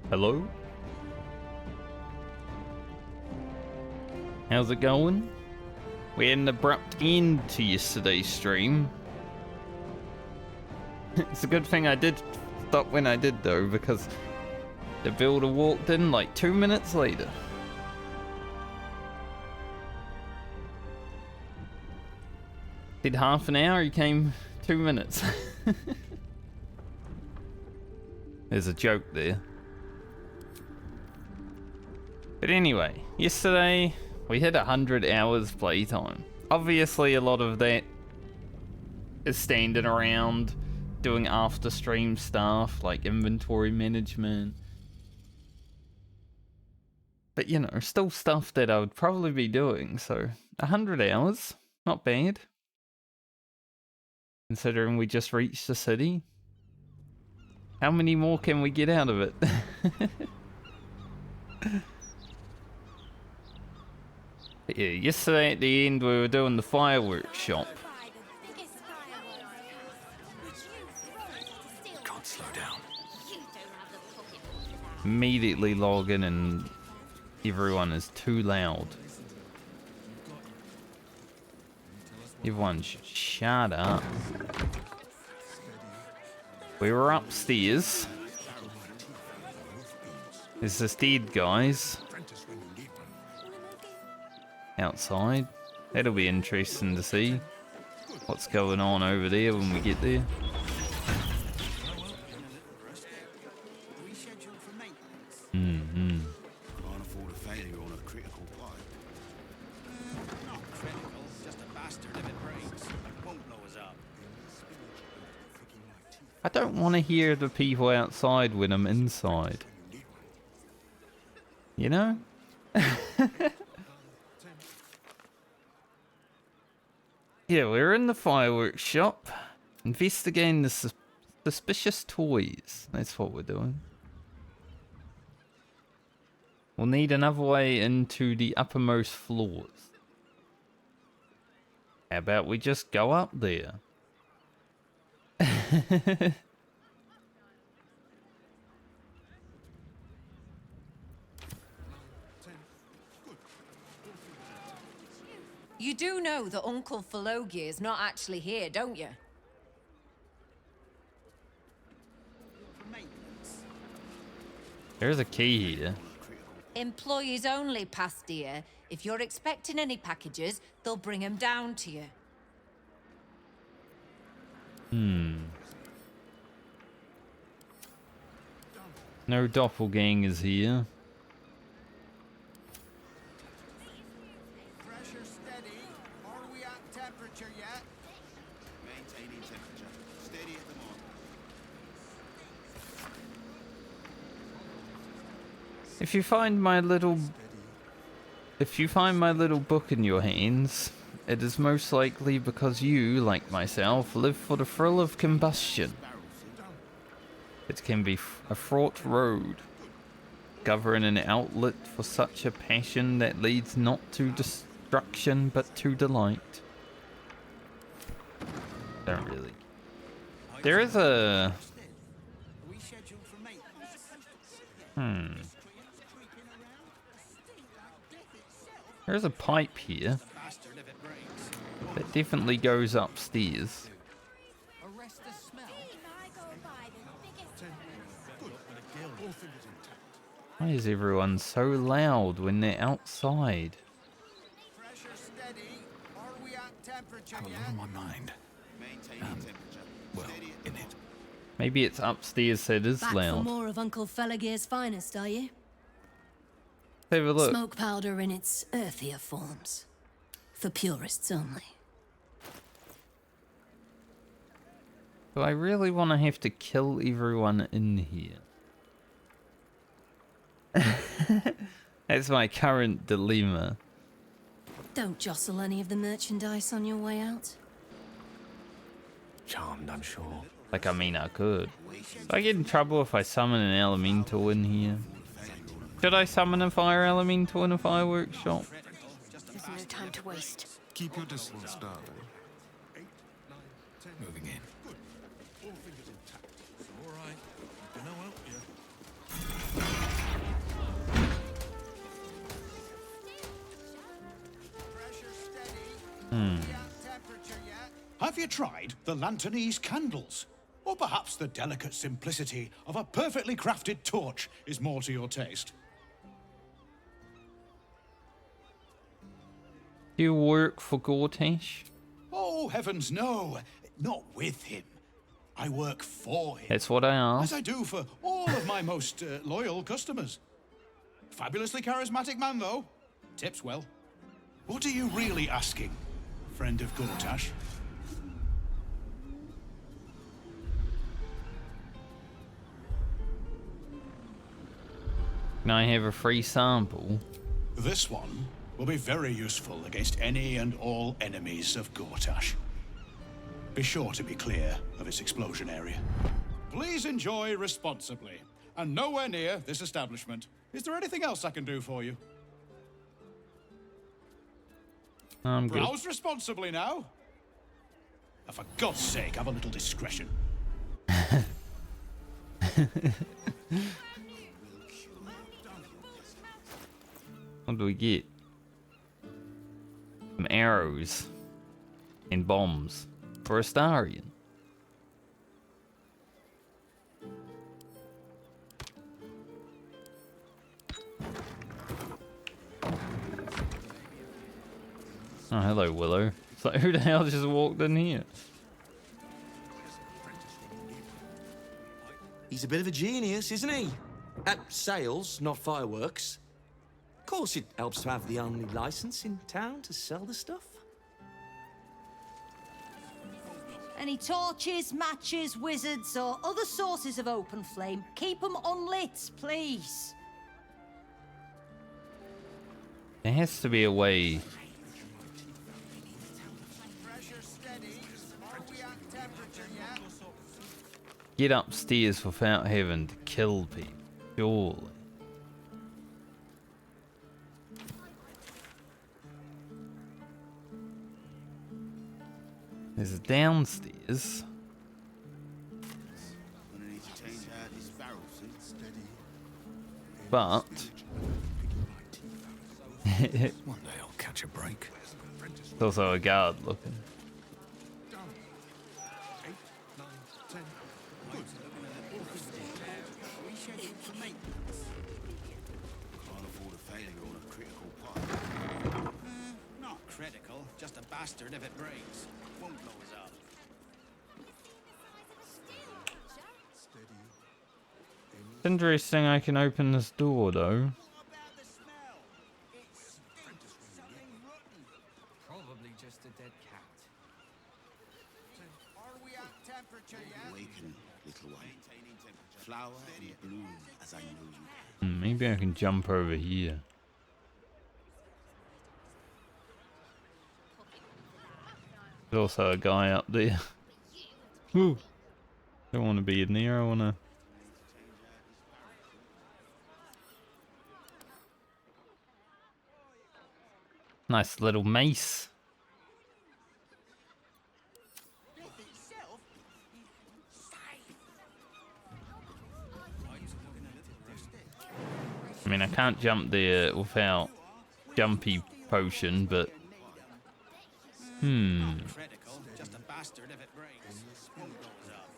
Hello? How's it going? We had an abrupt end to yesterday's stream. It's a good thing I did stop when I did though, because the builder walked in like 2 minutes later. Did half an hour, he came 2 minutes. There's a joke there. But anyway, yesterday we hit 100 hours playtime. Obviously a lot of that is standing around doing after stream stuff like inventory management. But you know, still stuff that I would probably be doing, so 100 hours, not bad. Considering we just reached the city. How many more can we get out of it? Yeah, yesterday at the end we were doing the fireworks shop. Can't slow down. Immediately log in and everyone is too loud. Everyone should shut up. We were upstairs. There's this dead guys outside. That'll be interesting to see what's going on over there when we get there. Can't afford a failure on a critical pipe. Not critical, just a bastard if it breaks. It won't blow us up. I don't want to hear the people outside when I'm inside. You know? Yeah, we're in the fireworks shop, investigating the suspicious toys. That's what we're doing. We'll need another way into the uppermost floors. How about we just go up there? You do know that Uncle Phologia is not actually here, don't you? There's a key here. Employees only past here. If you're expecting any packages, they'll bring them down to you. No doppelgangers here. Pressure steady. Are we at temperature yet? Maintaining temperature. Steady at the moment. If you find my little book in your hands, it is most likely because you, like myself, live for the thrill of combustion. It can be a fraught road, discovering an outlet for such a passion that leads not to destruction but to delight. Don't really. There is a... There's a pipe here that definitely goes upstairs. Why is everyone so loud when they're outside? Pressure steady. Are we at temperature I have a lot on my mind. Well, in it. Maybe it's upstairs so it is Back for loud. more of Uncle Felagir's finest, are you? Have a look. Smoke powder in its earthier forms. For purists only. Do I really want to have to kill everyone in here? That's my current dilemma. Don't jostle any of the merchandise on your way out. Charmed, I'm sure. Like, I mean, I could. Do I get in trouble if I summon an elemental in here? Should I summon a fire elemental in a fireworks shop? There's no time to waste. Keep your distance, darling. Moving in. All fingers intact. All right. Can I help you? Have you tried the Lanternese candles? Or perhaps the delicate simplicity of a perfectly crafted torch is more to your taste? Do you work for Gortash? Oh, heavens no! Not with him. I work for him. That's what I As asked. I do for all of my most loyal customers. Fabulously charismatic man, though. Tips well. What are you really asking, friend of Gortash? Can I have a free sample? This one will be very useful against any and all enemies of Gortash. Be sure to be clear of its explosion area. Please enjoy responsibly, and nowhere near this establishment. Is there anything else I can do for you? I'm good. Browse responsibly now. And for God's sake, have a little discretion. What do we get? Some arrows and bombs for Astarion. Oh, hello, Willow. It's like, who the hell just walked in here? He's a bit of a genius, isn't he? At sales, not fireworks. Of course, it helps to have the only license in town to sell the stuff. Any torches, matches, wizards, or other sources of open flame, keep them unlit, please. There has to be a way. Get upstairs without having to kill people. Surely. There's a downstairs. Gonna need to change out this barrel, see? Steady. But One day I'll catch a break. there's also a guard looking. Can't afford a failure on a critical part. Not critical, just a bastard if it breaks. Won't blow us up. Interesting, I can open this door though. Probably just a dead cat. Are we at temperature yet? Awaken, little one. Flower and bloom as I know you. Maybe I can jump over here. There's also a guy up there. Ooh. Don't want to be in there, I want to... Nice little mace. I mean, I can't jump there without jumpy potion, but... Critical, just a bastard if it breaks. Won't blow us up.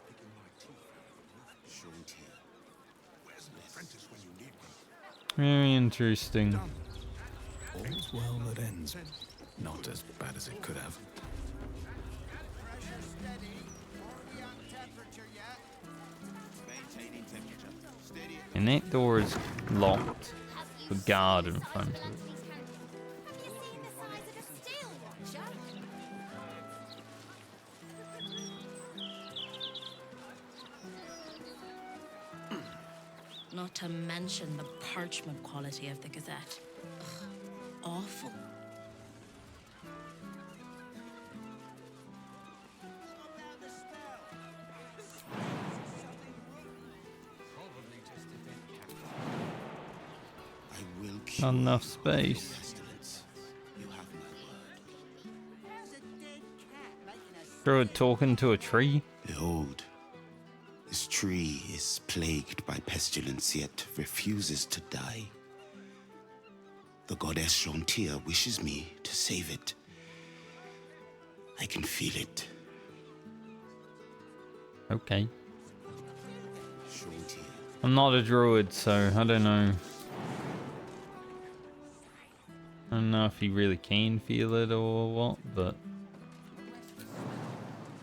Very interesting. All's well that ends. Not as bad as it could have. Maintaining temperature. Steady. And that door is locked. The guard in front of it. Not to mention the parchment quality of the Gazette. Ugh, awful. I will Not cure enough you of space. your pestilence. You have my word. Throw it talking to a tree. Behold, this tree is plagued by pestilence, yet refuses to die. The goddess Jontia wishes me to save it. I can feel it. Okay. Short here. I'm not a druid, so I don't know. I don't know if he really can feel it or what, but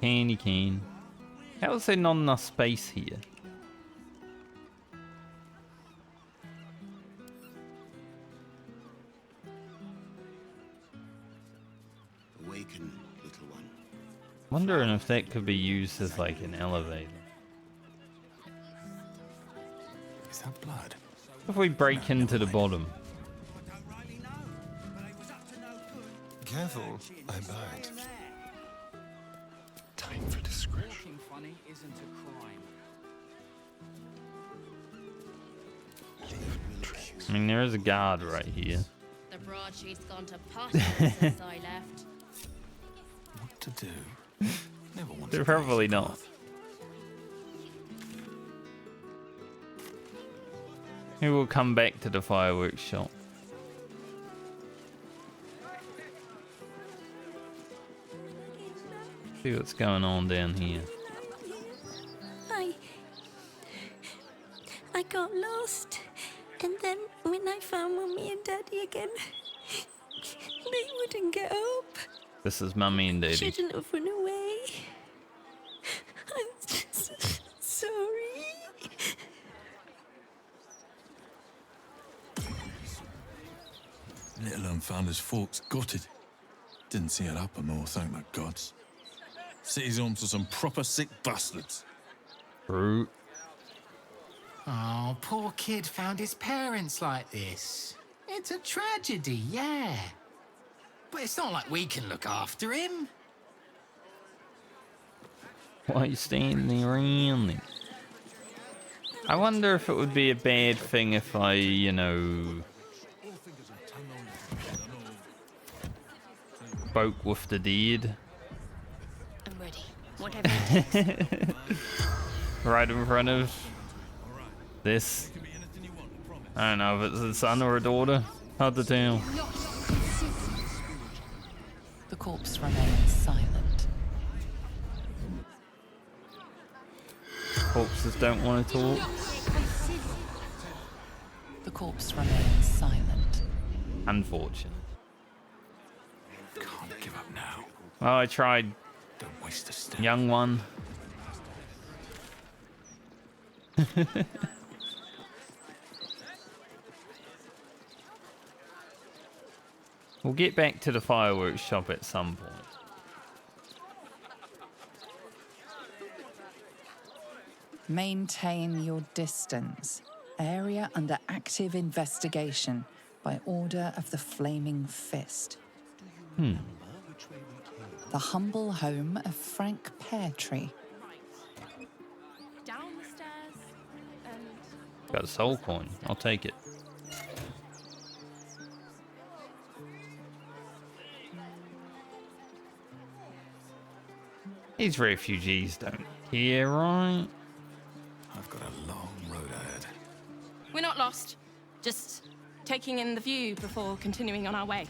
he can. How is there not enough space here? Awaken, little one. Wondering if that could be used as like an elevator. Is that blood? If we break into the bottom. Careful, I bite. Time for discretion. Looking funny isn't a crime. I mean, there is a guard right here. The broadsheet's gone to pot since I left. What to do? Never want They're to probably face not. path. Maybe we'll come back to the fireworks shop. See what's going on down here. I got lost, and then when I found Mummy and Daddy again, they wouldn't get up. This is Mummy and Daddy. Shouldn't have run away. I'm just sorry. Little unfounders Forks gutted. Didn't see it happen more, thank the gods. City's home to some proper sick bastards. True. Oh, poor kid found his parents like this. It's a tragedy, yeah. But it's not like we can look after him. Why are you standing around then? I wonder if it would be a bad thing if I, you know, spoke with the dead. I'm ready. Whatever it takes. Right in front of this. I don't know if it's a son or a daughter. Hard to tell. The corpse remains silent. Corpses don't want to talk. The corpse remains silent. Unfortunate. Can't give up now. Well, I tried. Don't waste a step. Young one. We'll get back to the fireworks shop at some point. Maintain your distance. Area under active investigation by order of the Flaming Fist. The humble home of Frank Peartree. Down the stairs and Got a soul coin. I'll take it. These refugees don't care, right? I've got a long road ahead. We're not lost. Just taking in the view before continuing on our way.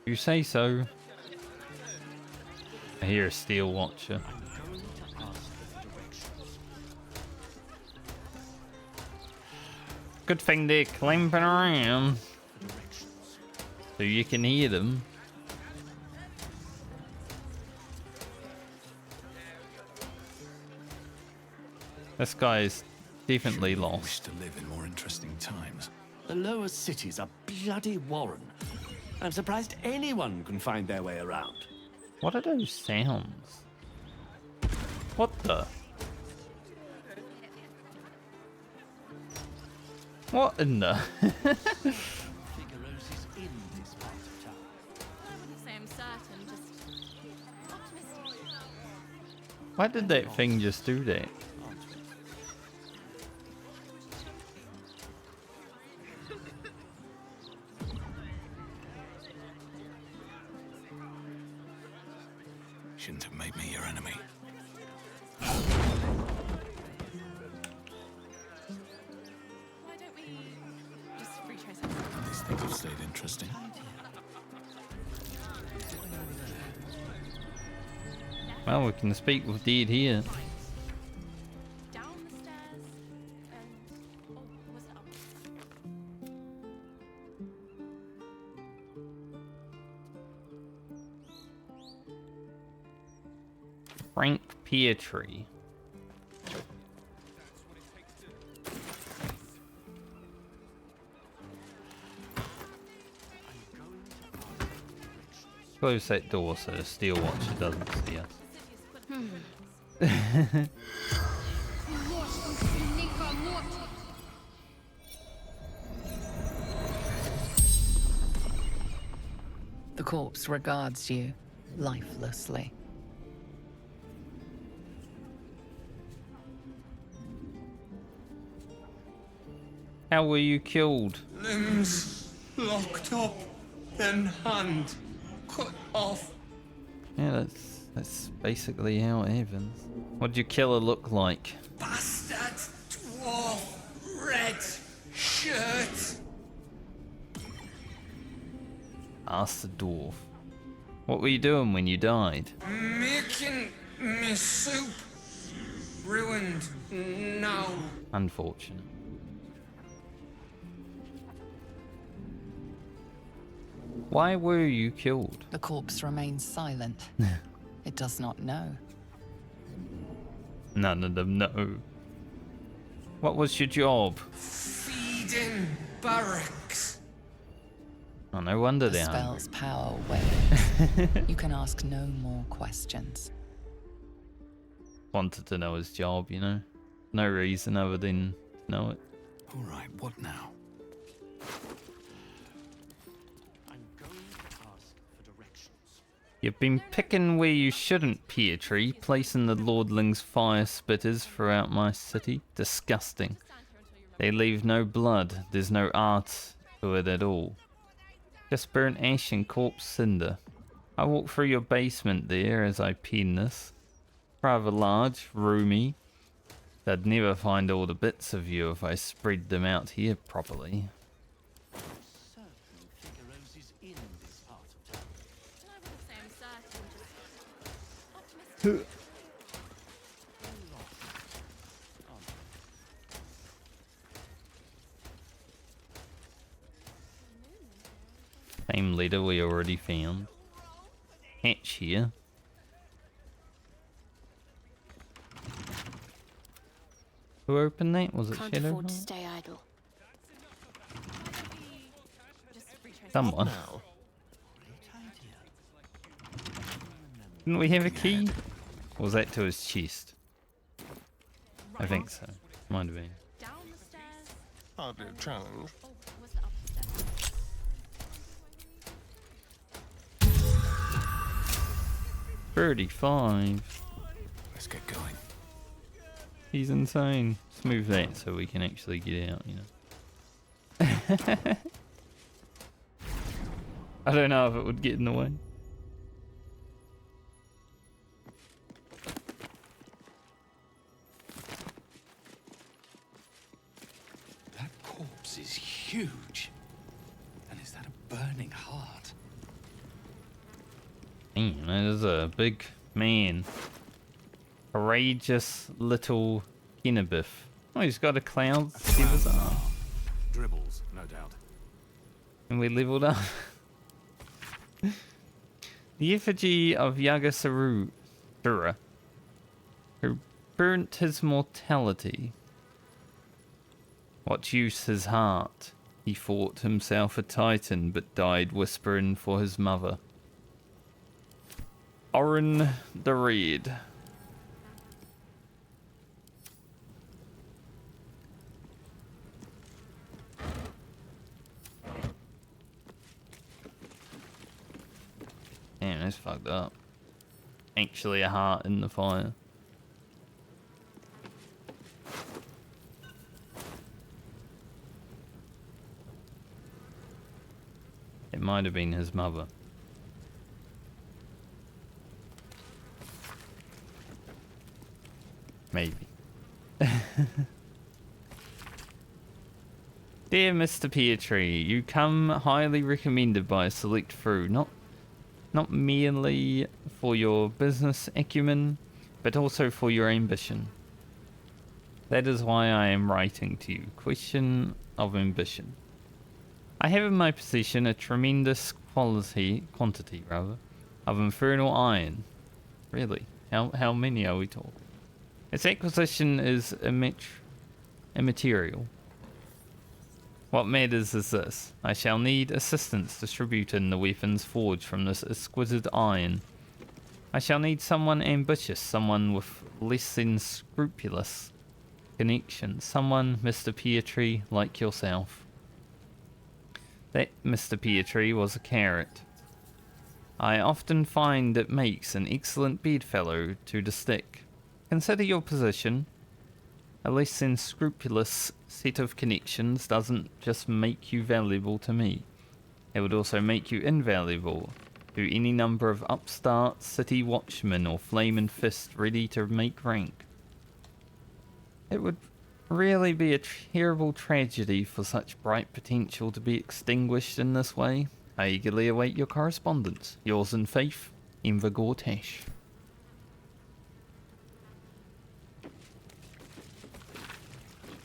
You say so. I hear a steel watcher. Good thing they're clamping around so you can hear them. This guy is definitely Wish lost. to live in more interesting times. The lower city's a bloody warren. I'm surprised anyone can find their way around. What are those sounds? What the? What in the? I wouldn't say I'm certain, just optimistic. Why did that thing just do that? Shouldn't have made me your enemy. Why don't we just retrace ourselves? These things have stayed interesting. Well, we can speak with dead here. Down the stairs and oh, was it up? Frank Petrie. Close that door so the steel watcher doesn't see us. The corpse regards you lifelessly. How were you killed? Limbs locked up, then hand cut off. Yeah, that's basically how it happens. What'd your killer look like? Bastard dwarf, red shirt. Asked the dwarf. What were you doing when you died? Making me soup. Ruined now. Unfortunate. Why were you killed? The corpse remains silent. It does not know. None of them know. What was your job? Feeding barracks. Oh, no wonder The they are. spell's power wanes. You can ask no more questions. Wanted to know his job, you know? No reason other than to know it. All right, what now? You've been picking where you shouldn't, Petrie, placing the lordling's fire spitters throughout my city. Disgusting. They leave no blood. There's no art to it at all. Just burnt ash and corpse cinder. I walk through your basement there as I pen this. Rather large, roomy. They'd never find all the bits of you if I spread them out here properly. Same leader we already found. Hatch here. Who opened that? Was it Can't Shadow? afford to stay idle. Someone. Didn't we have a key? Or was that to his chest? I think so. Might have been. Hardly a challenge. 35. Let's get going. He's insane. Let's move that so we can actually get out, you know. I don't know if it would get in the way. That corpse is huge. And is that a burning heart? Damn, that is a big man. Courageous little Kennebiff. Oh, he's got a cloud feathers arm. Dribbles, no doubt. And we leveled up. The effigy of Yagasura, who burnt his mortality. What use his heart? He thought himself a titan, but died whispering for his mother. Orin the Red. Damn, that's fucked up. Actually a heart in the fire. It might have been his mother. Maybe. Dear Mr. Petrie, you come highly recommended by a select few, not merely for your business acumen, but also for your ambition. That is why I am writing to you. Question of ambition. I have in my possession a tremendous quantity of infernal iron. Really? How many are we talking? Its acquisition is immaterial. What matters is this. I shall need assistance distributing the weapons forged from this exquisite iron. I shall need someone ambitious, someone with less than scrupulous connections, someone, Mr. Pietri, like yourself. That Mr. Pietri was a carrot. I often find it makes an excellent bedfellow to the stick. Consider your position. A less than scrupulous set of connections doesn't just make you valuable to me. It would also make you invaluable to any number of upstart city watchmen or flaming fist ready to make rank. It would really be a terrible tragedy for such bright potential to be extinguished in this way. I eagerly await your correspondence. Yours in faith, Invigor Tash.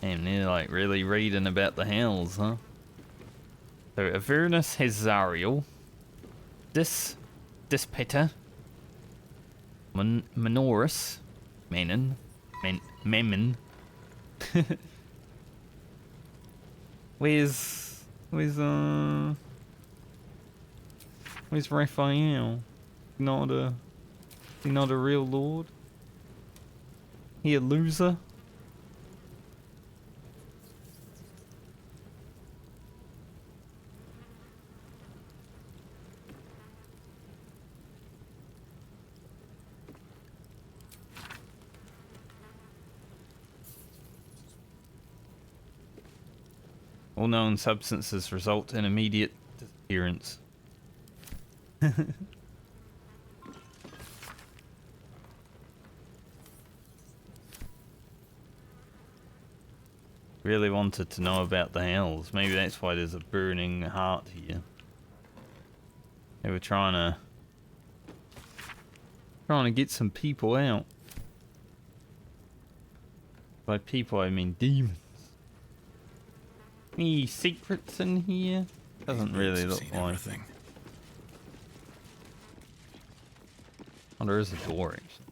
Damn, they're like really reading about the hells, huh? So Avernus has Zariel. Dispetter. Menoris. Mammon. Where's Raphael? Not a real lord? He a loser? All known substances result in immediate disappearance. Really wanted to know about the hells. Maybe that's why there's a burning heart here. They were trying to get some people out. By people I mean demons. Any secrets in here? Doesn't really look like everything. Oh, there is a door actually.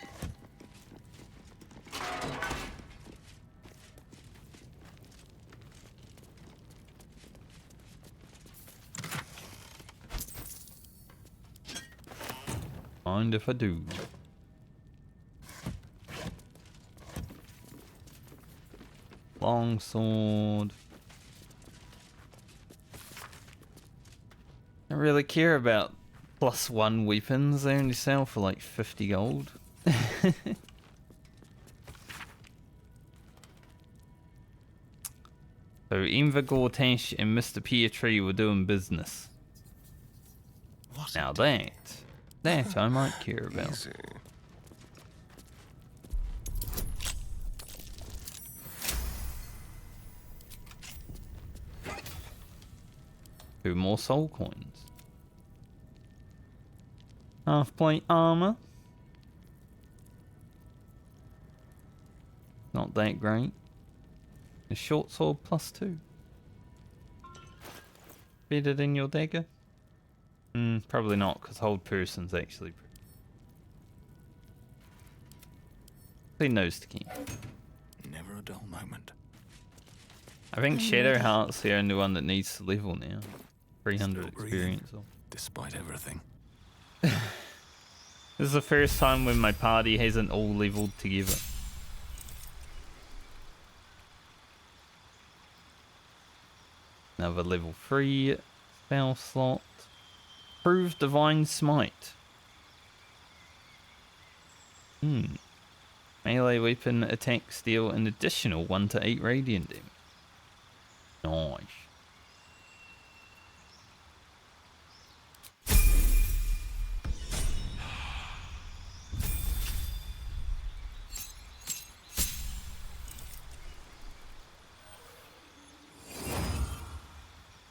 Mind if I do? Long sword. I don't really care about +1 weapons. They only sell for like 50 gold. So Invigor Tash and Mr. Pietri were doing business. Now that I might care about. Easy. Two more soul coins. Half plate armor. Not that great. A short sword +2. Better than your dagger? Probably not, because hold person's actually pretty nose to keep. Never a dull moment. I think Shadowheart's the only one that needs to level now. 300 experience. Despite everything. This is the first time when my party hasn't all leveled together. Another level 3 spell slot. Prove Divine Smite. Melee weapon attacks deal an additional 1 to 8 radiant damage. Nice.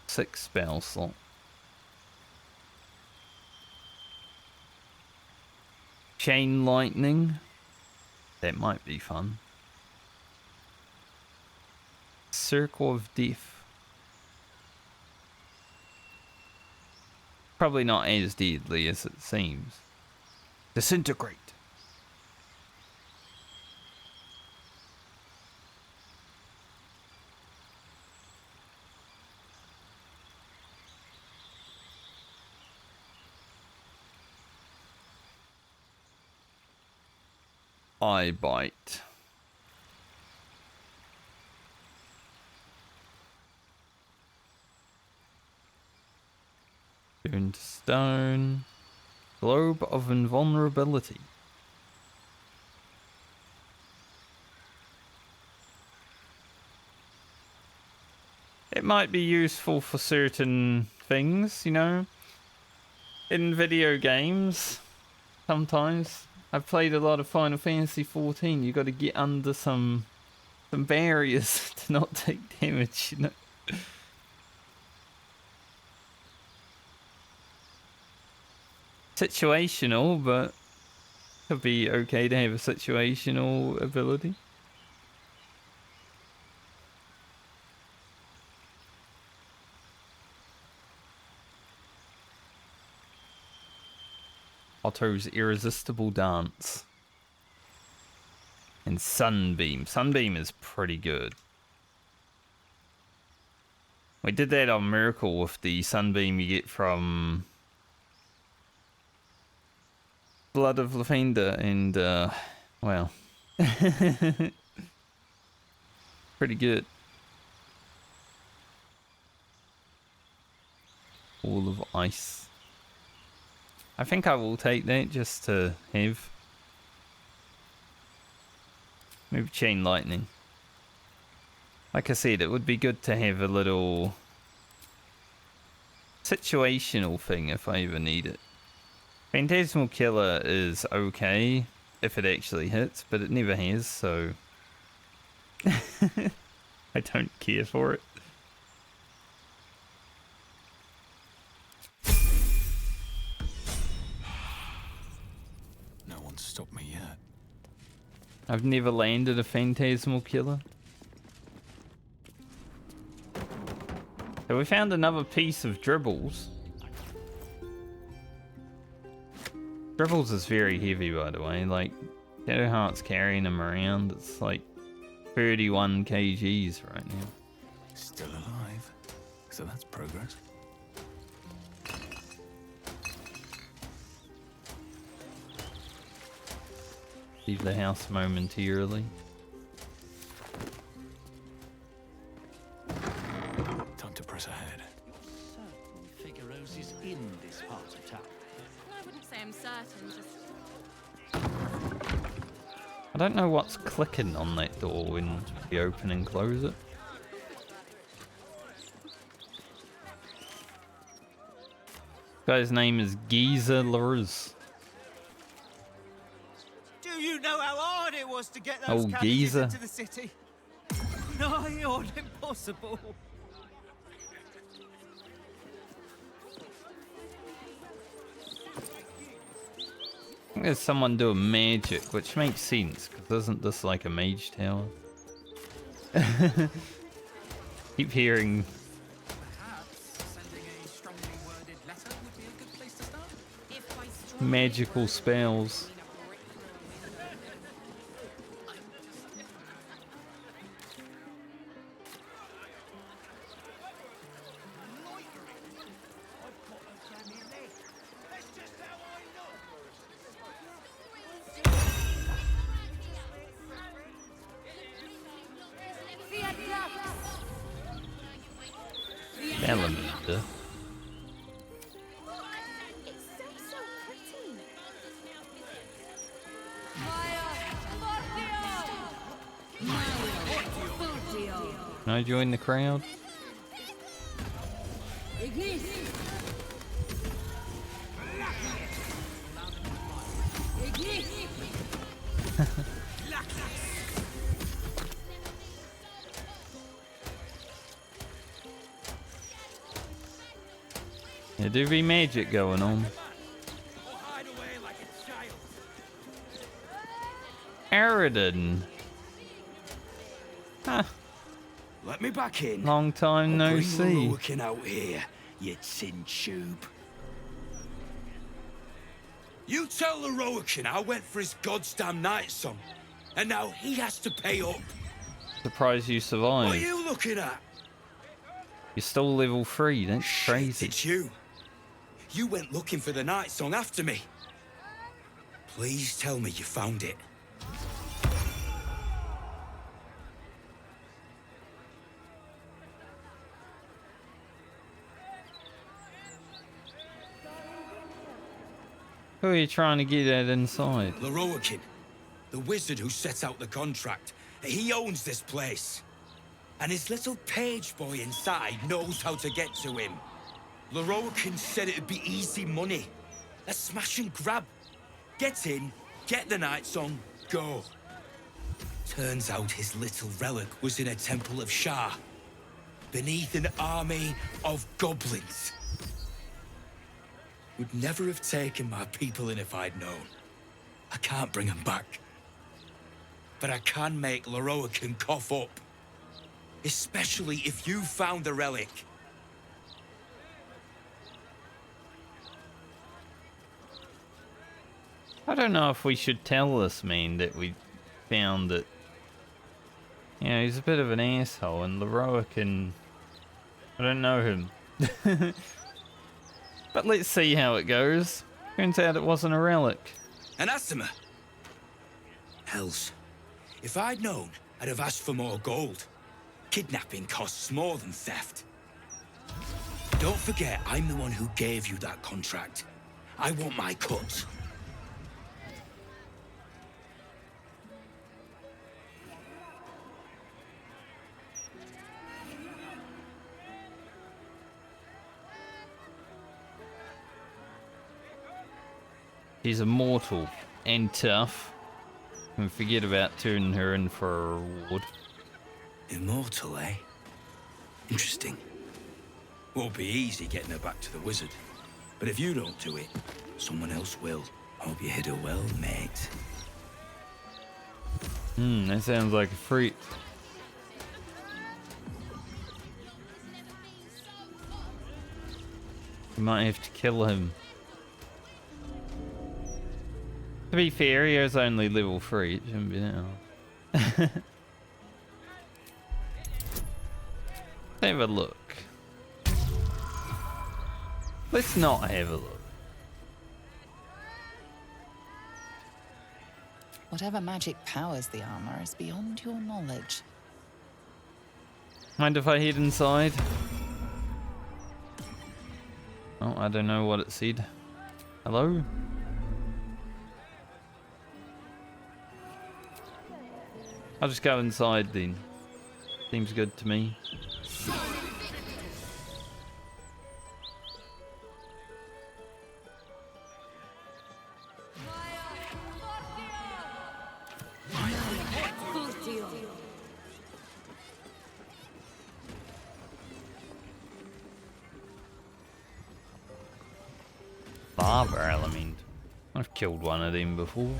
Six spell slot. Chain lightning. That might be fun. Circle of death. Probably not as deadly as it seems. Disintegrate. Eye bite. Turned to stone. Globe of invulnerability. It might be useful for certain things, you know. In video games, sometimes. I've played a lot of Final Fantasy 14. You got to get under some barriers to not take damage, you know. Situational, but could be okay to have a situational ability. Otto's irresistible dance. And Sunbeam. Sunbeam is pretty good. We did that on Miracle with the Sunbeam you get from Blood of Lavender and, well. Pretty good. All of ice. I think I will take that just to have. Maybe chain lightning. Like I said, it would be good to have a little situational thing if I ever need it. Phantasmal Killer is okay if it actually hits, but it never has, so I don't care for it. No one's stopped me yet. I've never landed a Phantasmal Killer. So we found another piece of Dribbles. Dribbles is very heavy, by the way. Like, Shadowheart's carrying him around. It's like 31 kgs right now. Still alive. So that's progress. Leave the house momentarily. Time to press ahead. Certain Figarosis in this part of town. I wouldn't say I'm certain, just... I don't know what's clicking on that door when you open and close it. Guy's name is Geezer Lurz. Do you know how hard it was to get those Oh, cabbages geezer. into the city? Nigh on impossible. I think there's someone doing magic, which makes sense, because isn't this like a mage tower? Keep hearing magical spells. Salamander. Can I join the crowd? There do be magic going on. Aradin. Huh. Let me back in. Long time no see. Lorroakan out here, you tin tube. You tell Lorroakan I went for his goddamn night song, and now he has to pay up. Surprised you survived. What are you looking at? You're still level 3, that's crazy. It's you. You went looking for the night song after me. Please tell me you found it. Who are you trying to get at inside? Lorroakan, the wizard who set out the contract. He owns this place. And his little page boy inside knows how to get to him. Lorroakan said it'd be easy money. A smash and grab. Get in, get the night song, go. Turns out his little relic was in a temple of Shah, beneath an army of goblins. Would never have taken my people in if I'd known. I can't bring them back. But I can make Lorroakan cough up. Especially if you found the relic. I don't know if we should tell this man that we found it. You know, he's a bit of an asshole, and Lorroakan... I don't know him. But let's see how it goes. Turns out it wasn't a relic. Anathema! Hells. If I'd known, I'd have asked for more gold. Kidnapping costs more than theft. Don't forget, I'm the one who gave you that contract. I want my cut. She's immortal and tough. And forget about turning her in for a reward. Immortal, eh? Interesting. Won't be easy getting her back to the wizard. But if you don't do it, someone else will. Hope you hit her well, mate. That sounds like a freak. You might have to kill him. To be fair, he is only level 3, it shouldn't be now. Have a look. Let's not have a look. Whatever magic powers the armor is beyond your knowledge. Mind if I head inside? Oh, I don't know what it said. Hello? I'll just go inside then. Seems good to me. Lava element. I've killed one of them before.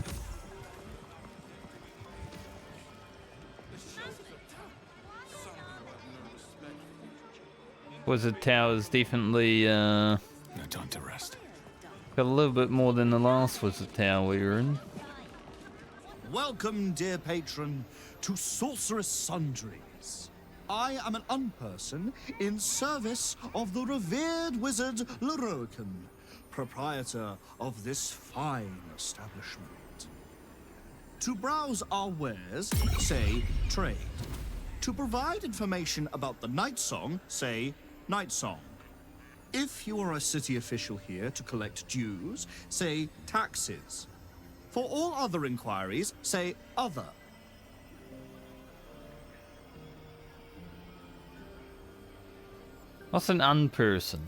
Wizard Tower's definitely No time to rest. got a little bit more than the last Wizard Tower we were in. Welcome, dear patron, to Sorceress Sundries. I am an unperson in service of the revered wizard Lorroakan, proprietor of this fine establishment. To browse our wares, say trade. To provide information about the night song, say night song. If you are a city official here to collect dues, say taxes. For all other inquiries, say other. What's an unperson?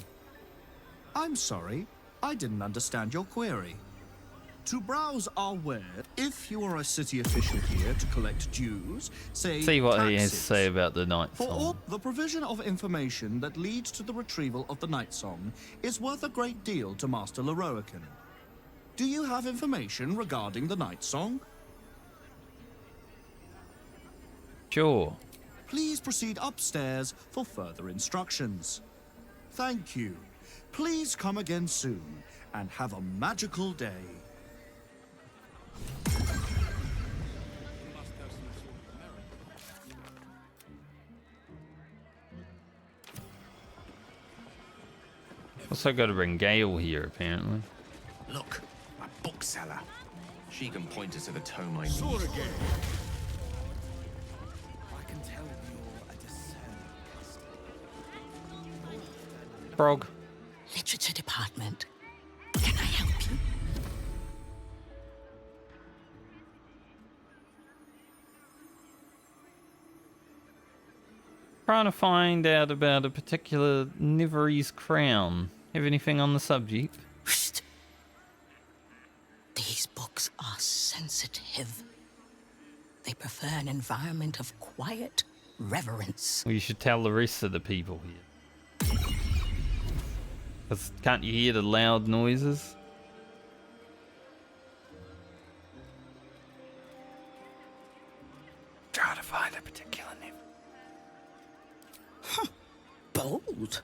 I'm sorry, I didn't understand your query. To browse our ware, if you are a city official here to collect dues, say See what taxes. he has to say about the night For all, song. the provision of information that leads to the retrieval of the night song is worth a great deal to Master Lorroakan. Do you have information regarding the night song? Sure. Please proceed upstairs for further instructions. Thank you. Please come again soon and have a magical day. Also got to bring Gale here, apparently. Look, a bookseller. She can point us to the tome I need. Sword again. I can tell you're a discerning customer. Frog. Literature department. Can I help you? Trying to find out about a particular Niverese crown. Have anything on the subject? These books are sensitive. They prefer an environment of quiet reverence. Well, you should tell the rest of the people here. 'Cause can't you hear the loud noises? Try to find a particular name. Bold.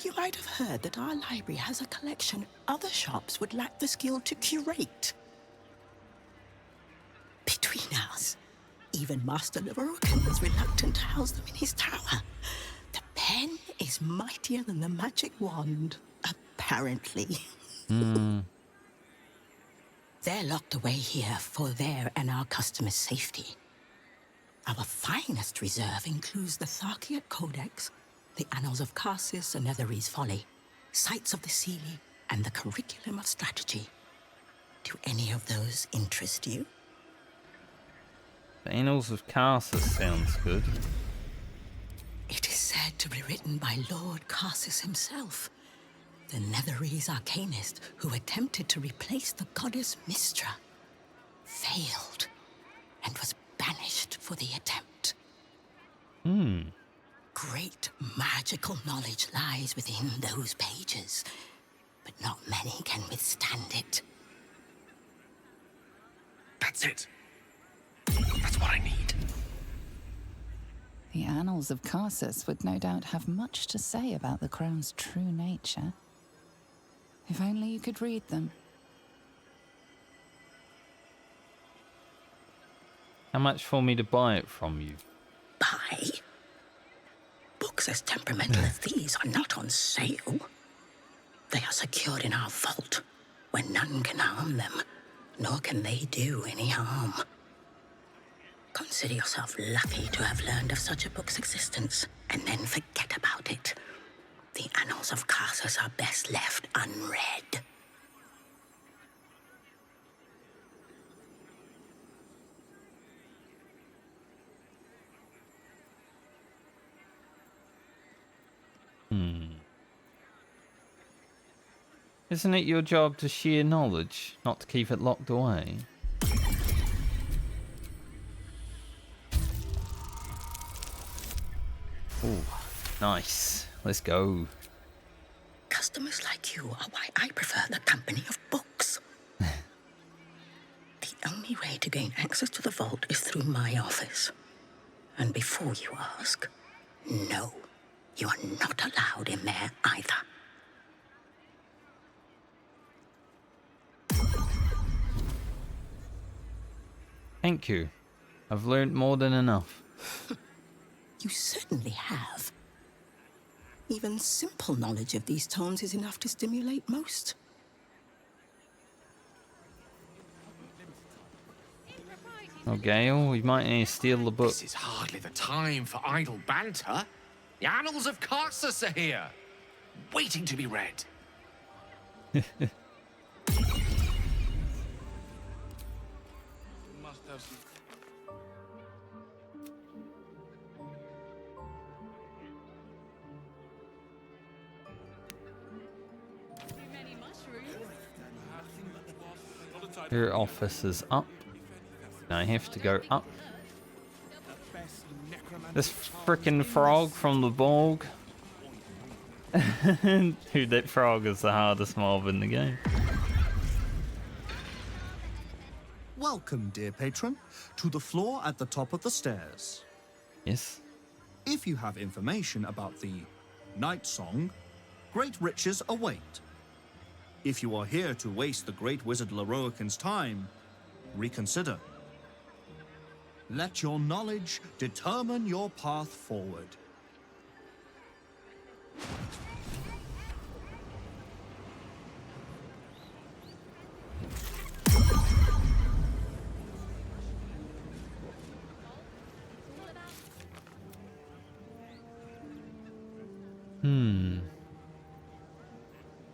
You might have heard that our library has a collection other shops would lack the skill to curate. Between us, even Master Lorroakan was reluctant to house them in his tower. The pen is mightier than the magic wand, apparently. They're locked away here for their and our customers' safety. Our finest reserve includes the Tharkiat Codex, the Annals of Karsus and Netherese Folly, Sights of the Seelie, and the Curriculum of Strategy. Do any of those interest you? The Annals of Karsus sounds good. It is said to be written by Lord Karsus himself, the Netherese arcanist who attempted to replace the goddess Mystra, failed, and was banished for the attempt. Great magical knowledge lies within those pages, but not many can withstand it. That's it. That's what I need. The Annals of Karsus would no doubt have much to say about the crown's true nature. If only you could read them. How much for me to buy it from you? Buy? Books as temperamental as these are not on sale. They are secured in our vault, where none can harm them, nor can they do any harm. Consider yourself lucky to have learned of such a book's existence, and then forget about it. The Annals of Karsus are best left unread. Isn't it your job to share knowledge, not to keep it locked away? Oh, nice. Let's go. Customers like you are why I prefer the company of books. The only way to gain access to the vault is through my office. And before you ask, no, you are not allowed in there either. Thank you. I've learned more than enough. You certainly have. Even simple knowledge of these tones is enough to stimulate most. Oh, Gale, we might need to steal the book. This is hardly the time for idle banter. The Annals of Karsus are here, waiting to be read. Must have some. Your office is up. I have to go up. This frickin' frog from the bog. Dude, that frog is the hardest mob in the game. Welcome, dear patron, to the floor at the top of the stairs. Yes. If you have information about the Night Song, great riches await. If you are here to waste the great wizard Lorroakan's time, reconsider. Let your knowledge determine your path forward.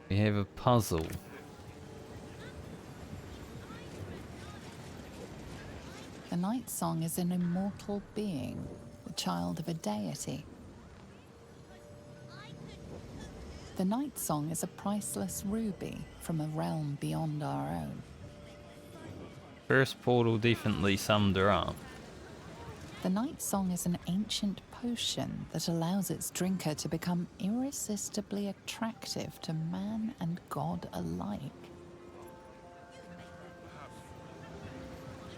We have a puzzle. The Night Song is an immortal being, the child of a deity. The Night Song is a priceless ruby from a realm beyond our own. First portal definitely summed her up. The Night Song is an ancient potion that allows its drinker to become irresistibly attractive to man and god alike.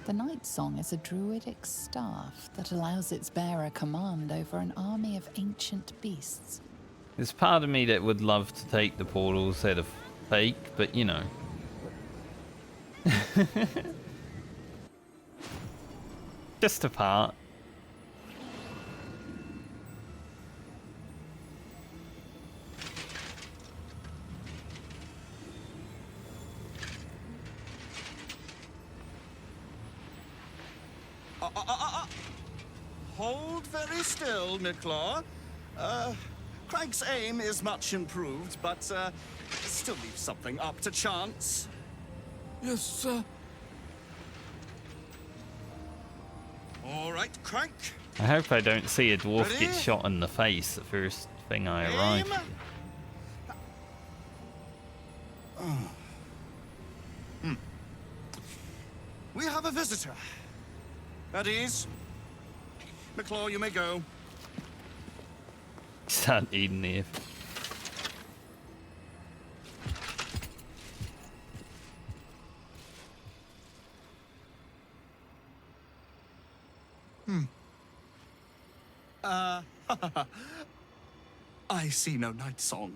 The Night Song is a druidic staff that allows its bearer command over an army of ancient beasts. There's part of me that would love to take the portals that are fake, but you know. Just a part. Hold very still, Nicklaw. Craig's aim is much improved, but still leaves something up to chance. Yes, sir. All right, Craig. I hope I don't see a dwarf Ready? get shot in the face the first thing I arrive. Aim. We have a visitor. At ease. Nicklaw, you may go. Start eating the I see no Night Song.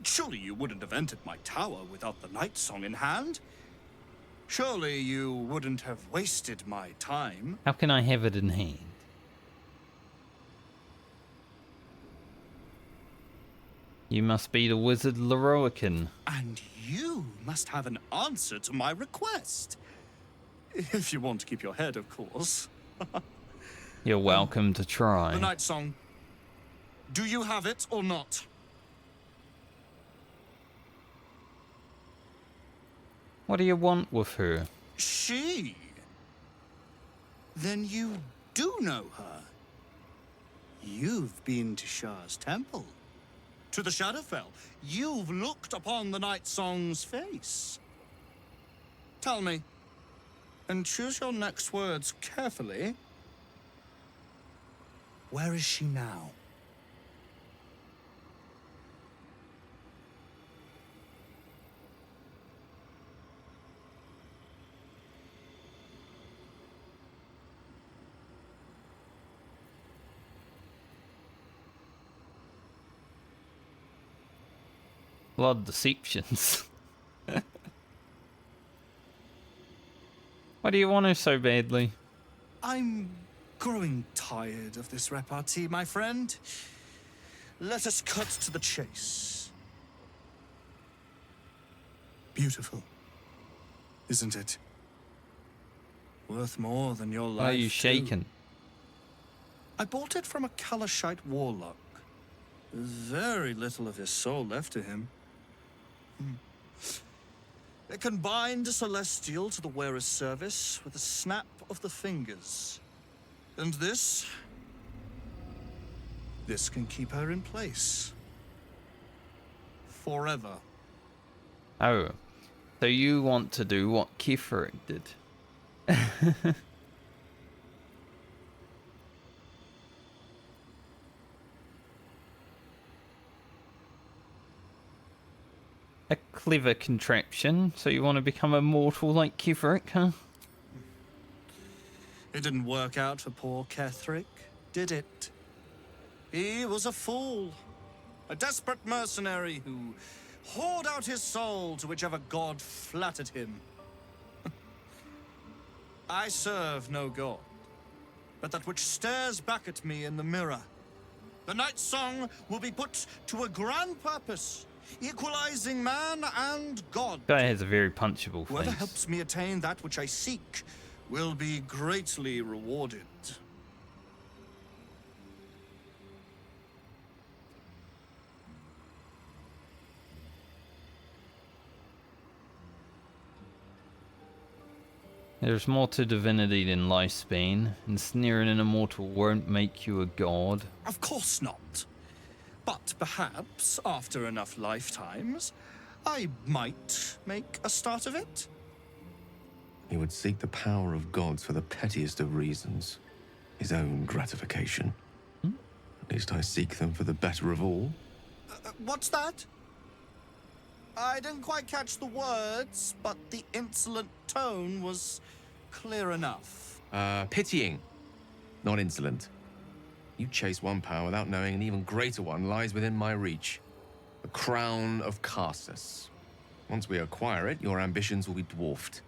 Surely you wouldn't have entered my tower without the Night Song in hand? Surely you wouldn't have wasted my time? How can I have it in hand? You must be the wizard Lorroakan. And you must have an answer to my request. If you want to keep your head, of course. You're welcome to try. The Night Song. Do you have it or not? What do you want with her? She? Then you do know her. You've been to Shah's temple. To the Shadowfell. You've looked upon the Night Song's face. Tell me, and choose your next words carefully. Where is she now? Blood deceptions. Why do you want her so badly? I'm growing tired of this repartee, my friend. Let us cut to the chase. Beautiful, isn't it? Worth more than your life. Why are you too. shaking? I bought it from a Kalashite warlock. There's very little of his soul left to him. It can bind a celestial to the wearer's service with a snap of the fingers. And this can keep her in place. Forever. Oh, so you want to do what Kiferic did? A clever contraption. So you want to become immortal like Kiferic, huh? It didn't work out for poor Ketherick, did it? He was a fool. A desperate mercenary who poured out his soul to whichever god flattered him. I serve no god, but that which stares back at me in the mirror. The night song will be put to a grand purpose, equalizing man and god. Guy has a very punchable Whoever face. helps me attain that which I seek will be greatly rewarded. There's more to divinity than lifespan, and sneering an immortal won't make you a god. Of course not. But perhaps, after enough lifetimes, I might make a start of it. He would seek the power of gods for the pettiest of reasons. His own gratification. At least I seek them for the better of all. What's that? I didn't quite catch the words, but the insolent tone was clear enough. Pitying, not insolent. You chase one power without knowing an even greater one lies within my reach. The crown of Karsus. Once we acquire it, your ambitions will be dwarfed.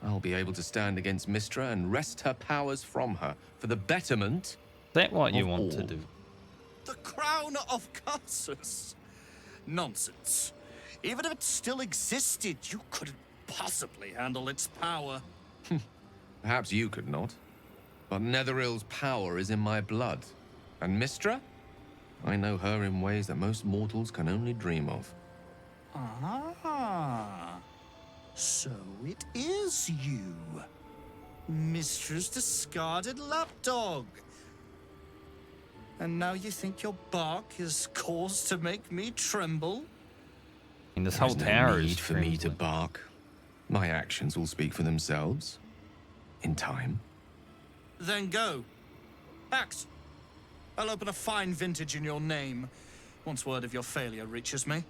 I'll be able to stand against Mystra and wrest her powers from her for the betterment. Is that what you of want all. to do? The crown of Karsus? Nonsense. Even if it still existed, you couldn't possibly handle its power. Perhaps you could not. But Netherill's power is in my blood. And Mystra? I know her in ways that most mortals can only dream of. Ah. So it is you. Mystra's discarded lapdog. And now you think your bark is cause to make me tremble? And this There whole is tower no is need for me to bark. My actions will speak for themselves. In time. Then go. Act. I'll open a fine vintage in your name once word of your failure reaches me.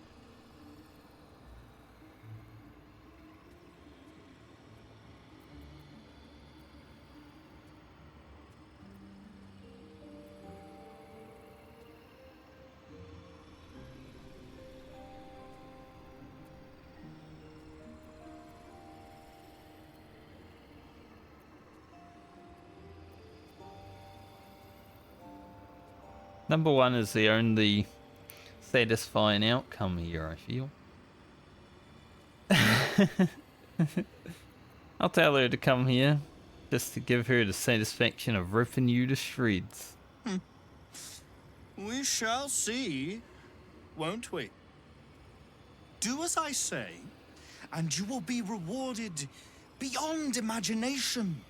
Number one is the only satisfying outcome here, I feel. I'll tell her to come here, just to give her the satisfaction of ripping you to shreds. We shall see, won't we? Do as I say, and you will be rewarded beyond imagination.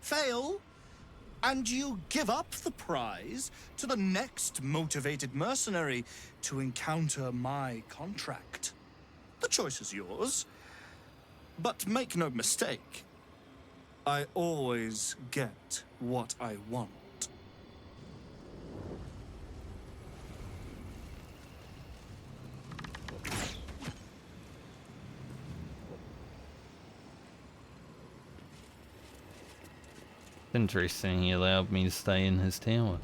Fail, and you give up the prize to the next motivated mercenary to encounter my contract. The choice is yours, but make no mistake, I always get what I want. Interesting, he allowed me to stay in his tower.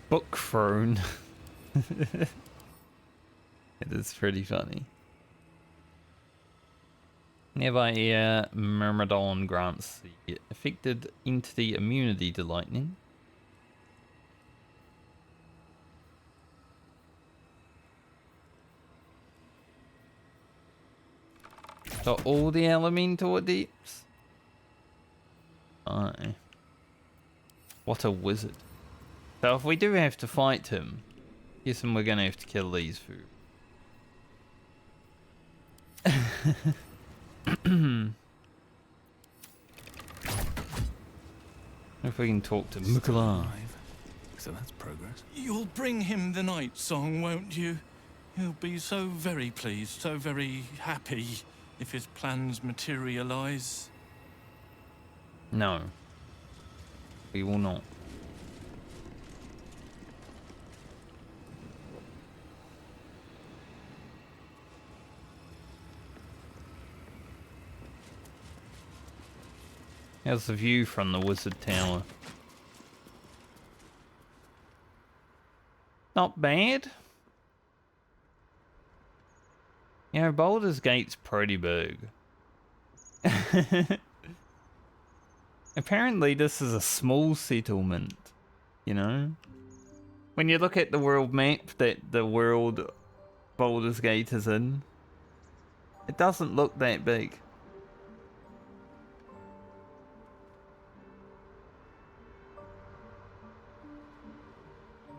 Book throne. It is pretty funny. Nearby air Myrmidon grants the affected entity immunity to lightning. So all the elemental adepts? Aye. What a wizard. So if we do have to fight him, guessing we're gonna have to kill these food. If we can talk to Mukala. So that's progress. You'll bring him the night song, won't you? He'll be so very pleased, so very happy if his plans materialize. No. We will not. How's the view from the Wizard Tower? Not bad. You know, Baldur's Gate's pretty big. Apparently this is a small settlement, you know? When you look at the world map that the world Baldur's Gate is in, it doesn't look that big.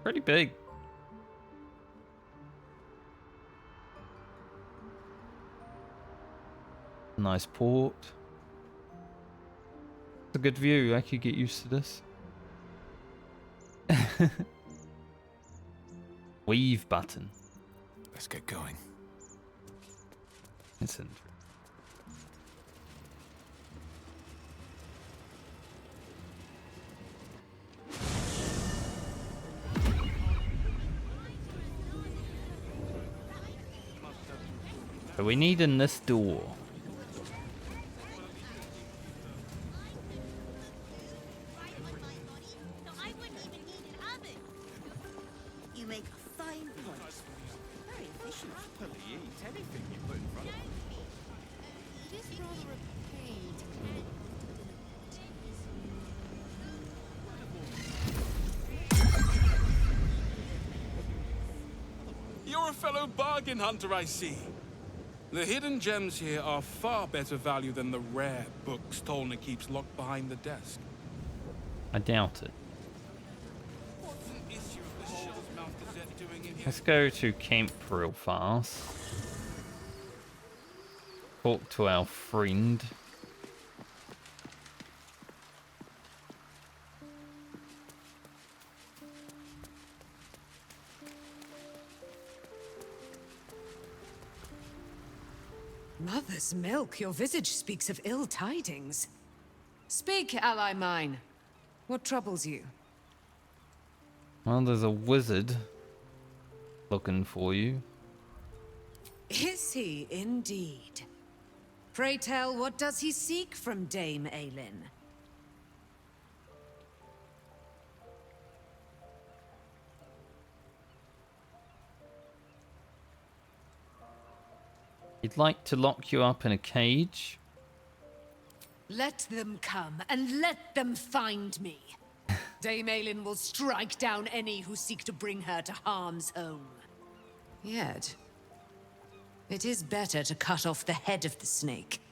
Pretty big. Nice port. It's a good view. I could get used to this. Weave button. Let's get going. It's in. So we need in this door. You make a fine point. Very efficient. Happily eat anything you put in front of me. It is rather a pain to You're a fellow bargain hunter, I see. The hidden gems here are far better value than the rare books Tolna keeps locked behind the desk. I doubt it. What's an issue of the Shell's Mouth Gazette doing in here? Let's go to camp real fast. Talk to our friend. Mother's milk, your visage speaks of ill tidings. Speak, ally mine. What troubles you? Well, there's a wizard looking for you. Is he indeed? Pray tell, what does he seek from Dame Aylin? He'd like to lock you up in a cage. Let them come, and let them find me. Dame Aylin will strike down any who seek to bring her to harm's home. Yet, it is better to cut off the head of the snake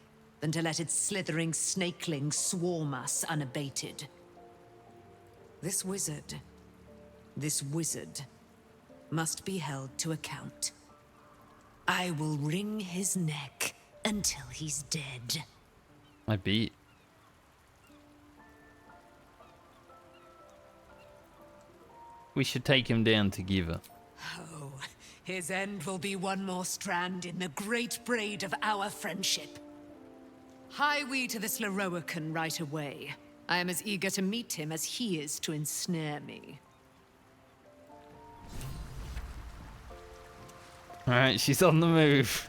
than to let its slithering snakelings swarm us unabated. This wizard must be held to account. I will wring his neck until he's dead. I beat. We should take him down together. Oh, his end will be one more strand in the great braid of our friendship. Hie we to this Lorroakan right away. I am as eager to meet him as he is to ensnare me. Alright, she's on the move.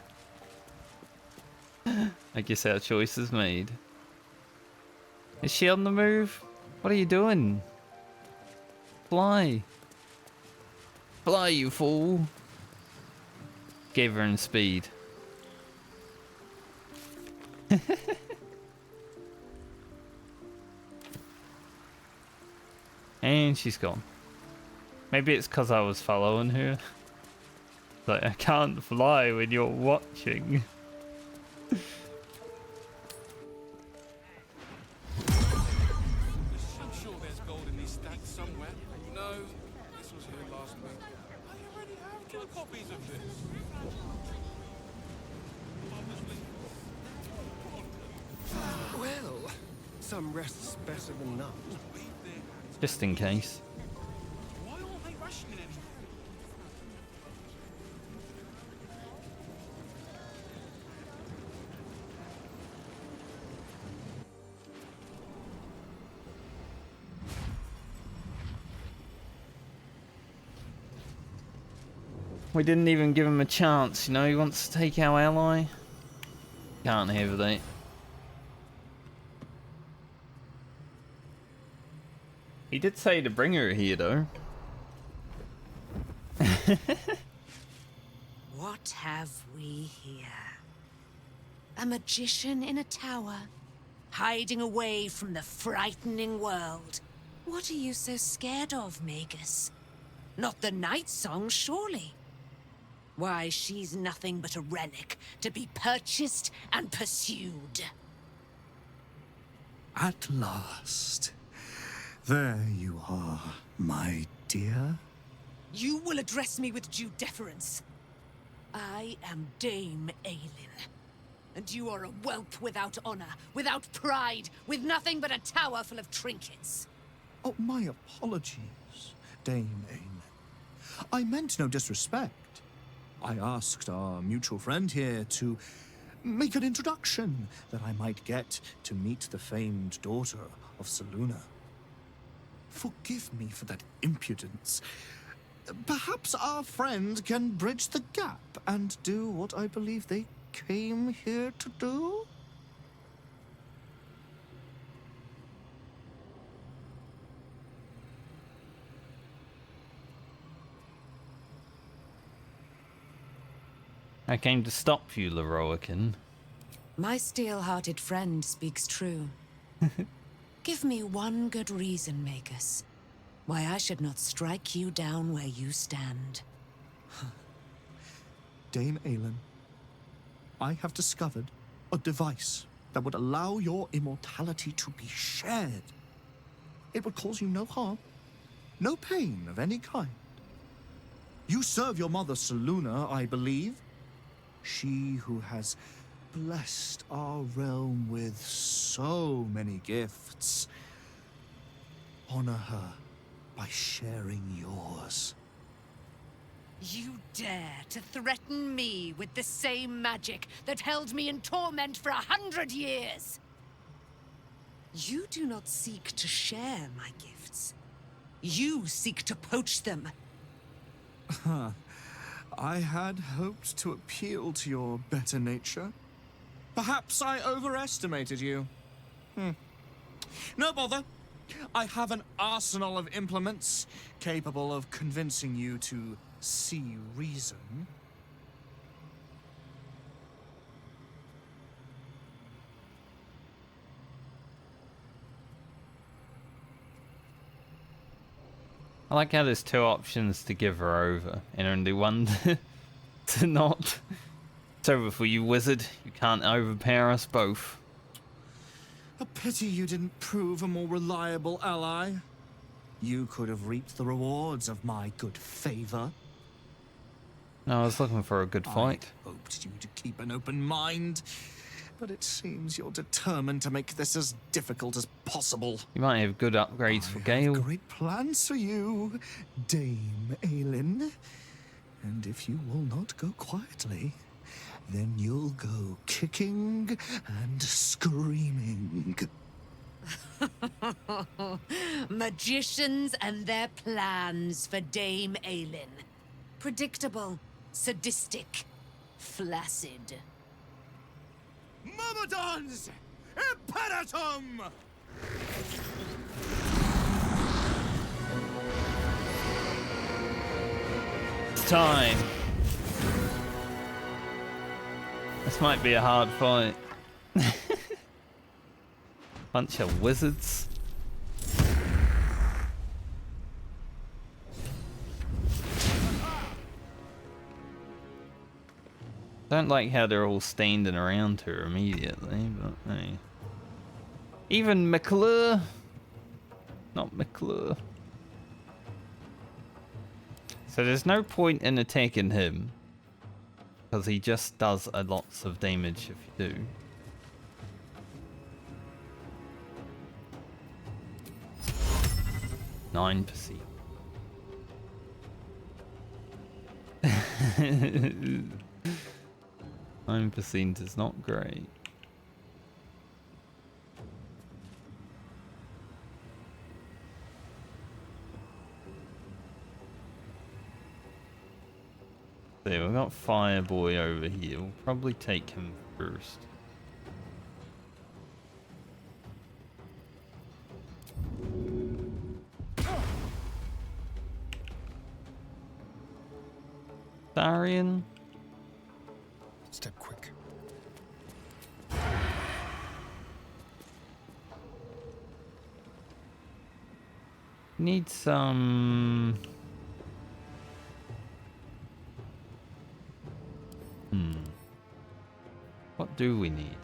I guess our choice is made. Is she on the move? What are you doing? Fly. Fly, you fool. Gave her in speed. And she's gone. Maybe it's because I was following her. Like, I can't fly when you're watching. I'm sure there's gold in these stacks somewhere. No, this was here last week. I already have 2 copies of this. Well, some rest's better than none. Just in case. Why aren't they rationing anything? We didn't even give him a chance, you know, he wants to take our ally. Can't have that. He did say to bring her here though. What have we here? A magician in a tower, hiding away from the frightening world. What are you so scared of, Magus? Not the night song, surely? Why, she's nothing but a relic to be purchased and pursued. At last. There you are, my dear. You will address me with due deference. I am Dame Aylin. And you are a whelp without honor, without pride, with nothing but a tower full of trinkets. Oh, my apologies, Dame Aylin. I meant no disrespect. I asked our mutual friend here to make an introduction that I might get to meet the famed daughter of Selûne. Forgive me for that impudence. Perhaps our friend can bridge the gap and do what I believe they came here to do? I came to stop you, Lorroakan. My steel-hearted friend speaks true. Give me one good reason, Magus, why I should not strike you down where you stand. Dame Aylin, I have discovered a device that would allow your immortality to be shared. It would cause you no harm, no pain of any kind. You serve your mother Selûne, I believe. She who has blessed our realm with so many gifts. Honor her by sharing yours. You dare to threaten me with the same magic that held me in torment for 100 years? You do not seek to share my gifts. You seek to poach them. I had hoped to appeal to your better nature. Perhaps I overestimated you. No bother. I have an arsenal of implements capable of convincing you to see reason. I like how there's two options to give her over, and only one to not. It's over for you, wizard. You can't overpower us both. A pity you didn't prove a more reliable ally. You could have reaped the rewards of my good favor. No, I was looking for a good fight. I hoped you to keep an open mind, but it seems you're determined to make this as difficult as possible. You might have good upgrades for Gale. Great plans for you, Dame Aylin. And if you will not go quietly, then you'll go kicking and screaming. Magicians and their plans for Dame Aylin. Predictable, sadistic, flaccid. Myrmidons! Imperatum! It's time. This might be a hard fight. Bunch of wizards. Don't like how they're all standing around her immediately, but hey. Even McClure. Not McClure. So there's no point in attacking him, because he just does a lots of damage if you do. %. 9% is not great. There, we've got Fireboy over here. We'll probably take him first. Darian? Step quick. Need some... What do we need?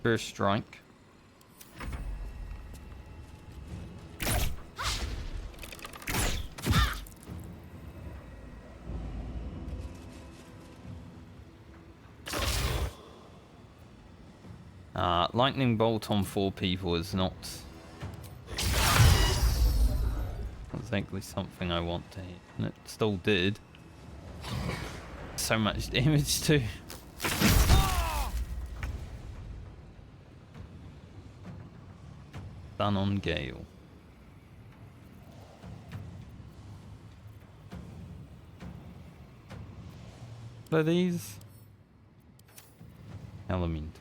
First strike. Lightning bolt on 4 people is not exactly something I want to hit, and it still did. So much damage too. Done on Gale. What are these? Element.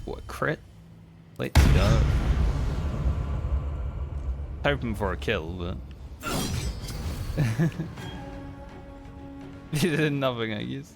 What, crit? Let's go. Hoping for a kill, but... he did nothing, I guess.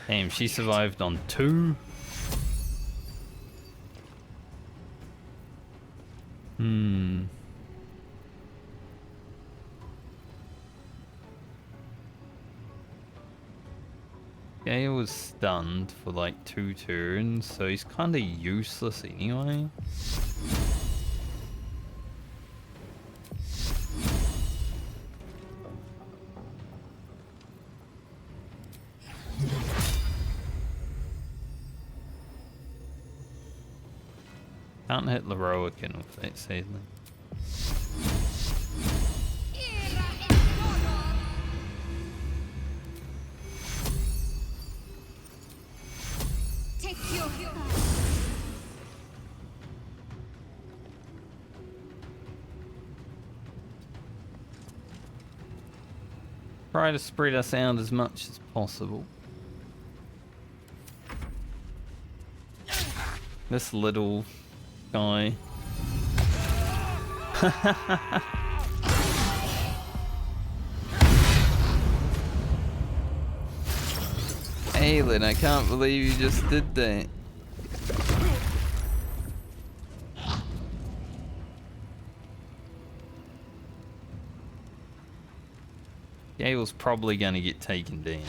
Damn, she survived on 2. Gale was stunned for like 2 turns, so he's kinda useless anyway. Can't hit Lorroakan with it, sadly. Try to spread us out as much as possible. This little guy. Aylin, I can't believe you just did that. Gale's probably gonna get taken down.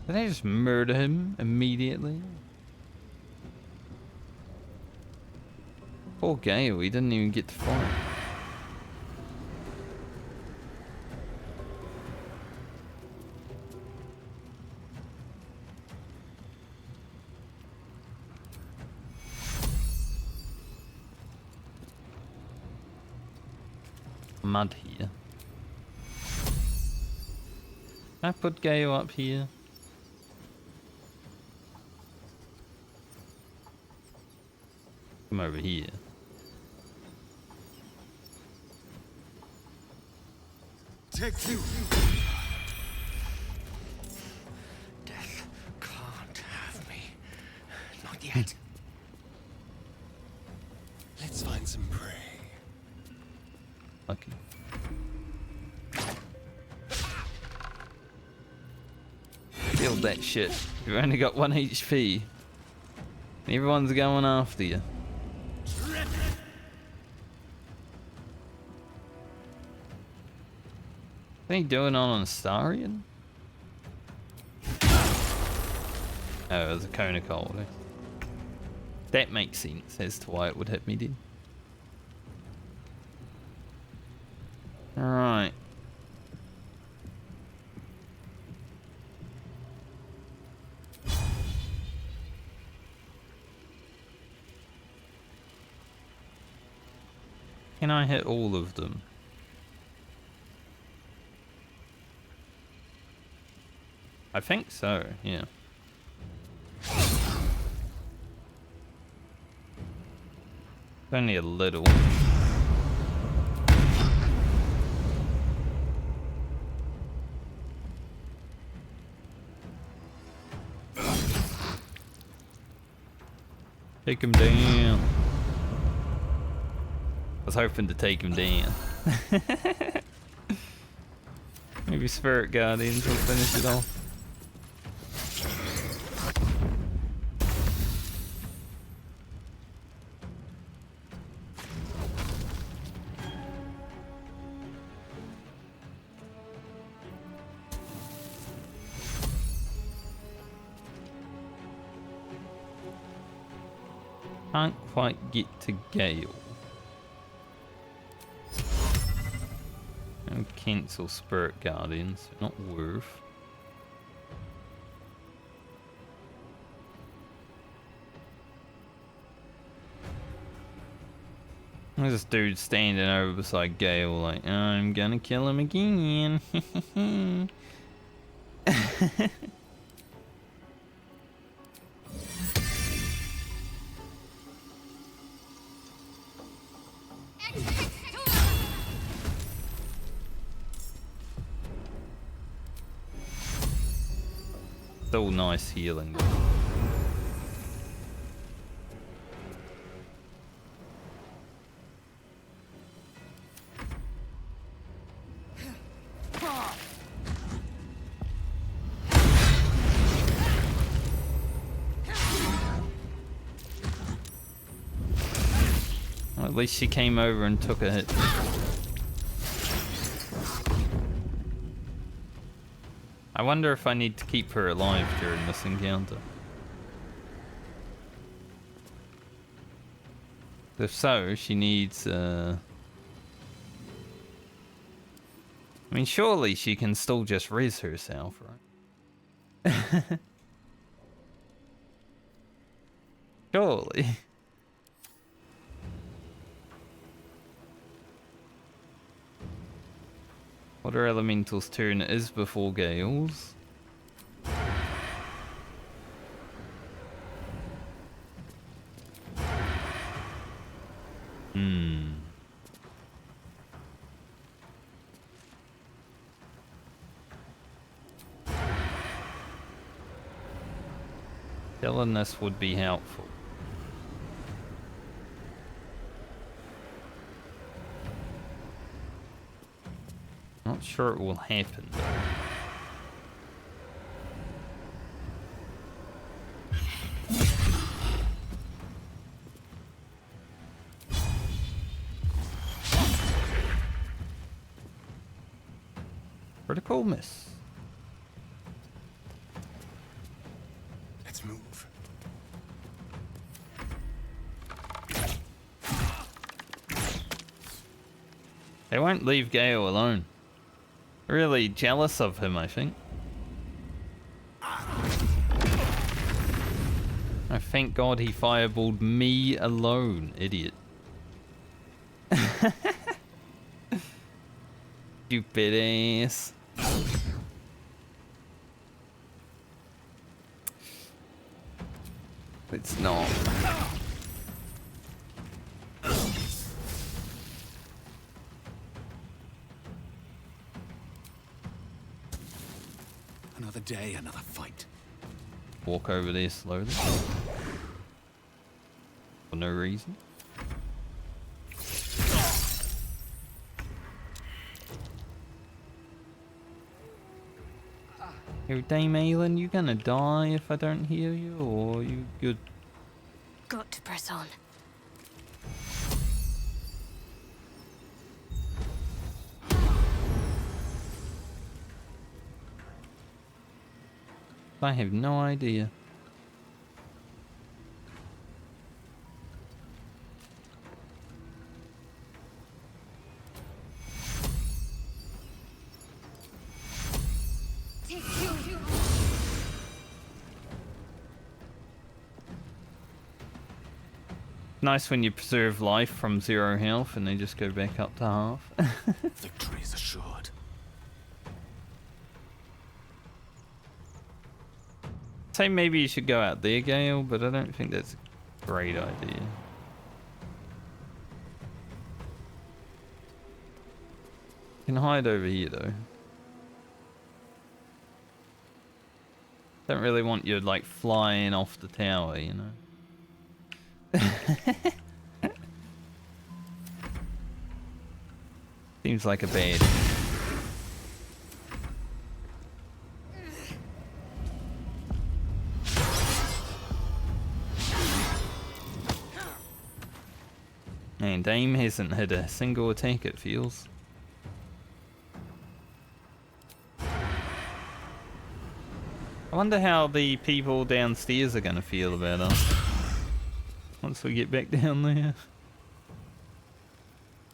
Did I just murder him immediately? Poor Gale, he didn't even get to fight. Mud here. Can I put Gale up here? Come over here. Take two. Death can't have me. Not yet. Let's find some prey. Okay. Build that shit. You've only got 1 HP. Everyone's going after you. What are you doing on Astarian? Oh, it was a cone of cold. That makes sense as to why it would hit me then. Alright. Can I hit all of them? I think so, yeah. Only a little. Take him down. I was hoping to take him down. Maybe Spirit Guardians will finish it off. Can't quite get to Gale. No cancel Spirit Guardians, not worth. There's this dude standing over beside Gale like, I'm gonna kill him again. Still nice healing. Well, at least she came over and took a hit. I wonder if I need to keep her alive during this encounter. If so, she needs, I mean, surely she can still just res herself, right? Surely. Water Elemental's turn is before Gale's. Killing this would be helpful. Not sure it will happen though. Critical miss. Let's move. They won't leave Gale alone. Really jealous of him, I think. Oh, thank God he fireballed me alone, idiot. Stupid ass. It's not. day, another fight. Walk over there slowly. For no reason. Yo, Dame Aelin, you gonna die if I don't heal you, or are you good? Got to press on. I have no idea. Nice when you preserve life from 0 health and they just go back up to half. Victory is assured. Say maybe you should go out there, Gale, but I don't think that's a great idea. You can hide over here though. Don't really want you like flying off the tower, you know. Seems like a bad. Man, Dame hasn't had a single attack, it feels. I wonder how the people downstairs are going to feel about us once we get back down there.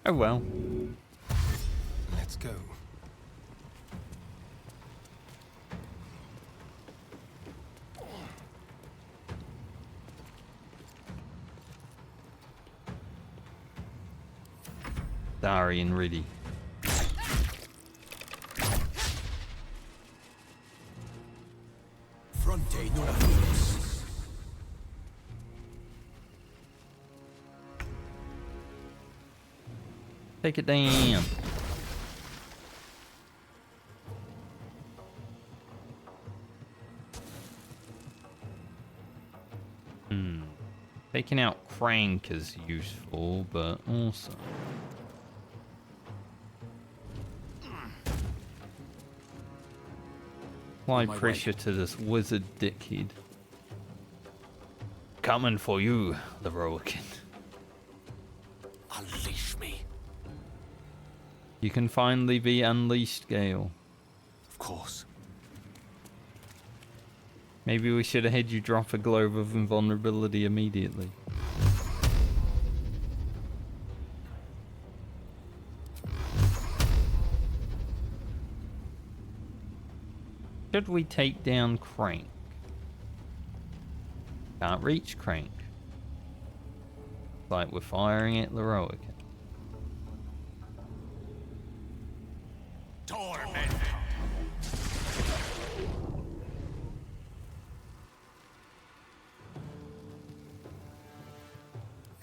Oh well. Let's go. Darian ready. Fronte non affidis. Take it down. Taking out Crank is useful, but also apply pressure to this wizard dickhead. Coming for you, Lorroakan. Unleash me. You can finally be unleashed, Gale. Of course. Maybe we should have had you drop a globe of invulnerability immediately. Should we take down Crank? Can't reach Crank. Like we're firing at Lorroakan.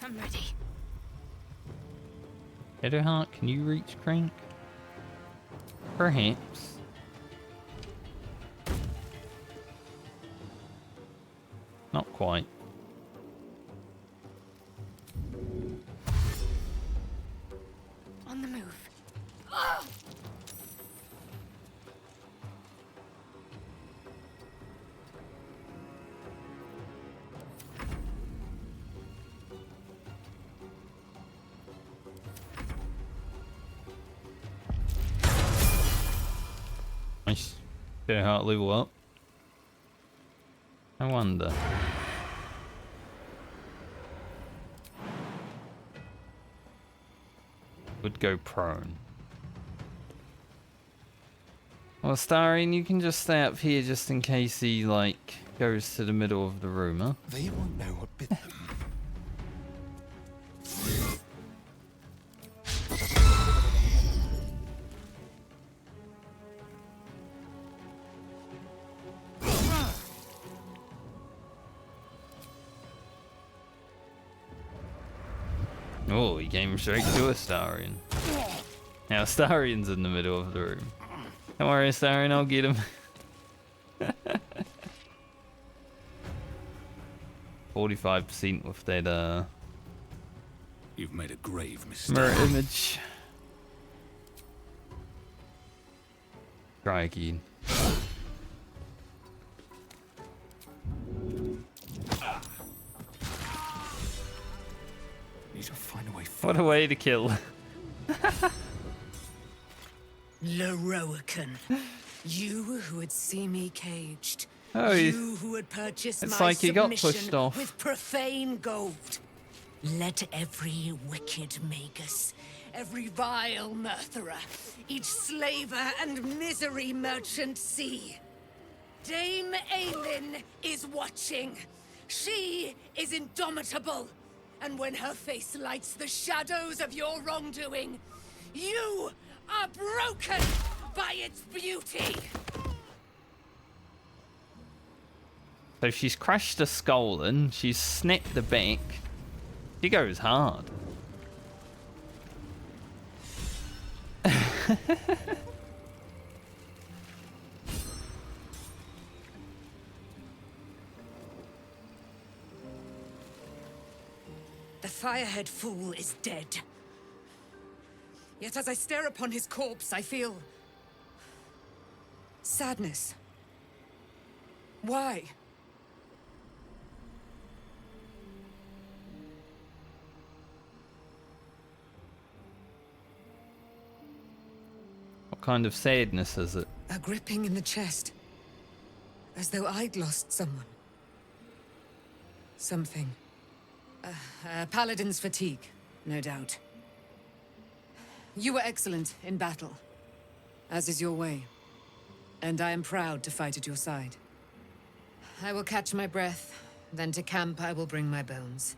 I'm ready. Shadowheart, can you reach Crank? Perhaps. Not quite. On the move. Nice. Shadowheart level up. I wonder. Would go prone. Well, Starian, you can just stay up here just in case he, like, goes to the middle of the room, huh? They won't know what bit them. Oh, he came straight to a Starian. Now Starian's in the middle of the room. Don't worry, Starian, I'll get him. 45% with that You've made a grave mistake. mirror image. Try again. Need to find a way What a way to kill. Lorroakan, you who would see me caged. Oh, you who would purchase it's my like he got pushed submission off. with profane gold. Let every wicked magus, every vile murtherer, each slaver and misery merchant see. Dame Aelin is watching. She is indomitable. And when her face lights the shadows of your wrongdoing, you are broken by its beauty. So she's crushed a skull and she's snapped the back. She goes hard. The Firehead Fool is dead. Yet as I stare upon his corpse, I feel sadness. Why? What kind of sadness is it? A gripping in the chest. As though I'd lost someone. Something. Paladin's fatigue, no doubt. You were excellent in battle, as is your way. And I am proud to fight at your side. I will catch my breath, then to camp I will bring my bones.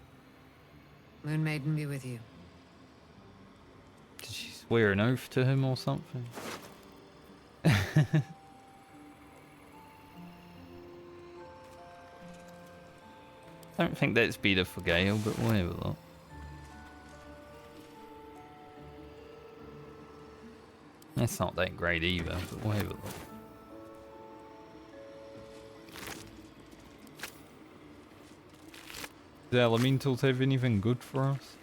Moon Maiden be with you. Did she swear an oath to him or something? I don't think that's better for Gale, but whatever. Look. That's not that great either, but whatever. Look. Does Elementals have anything good for us?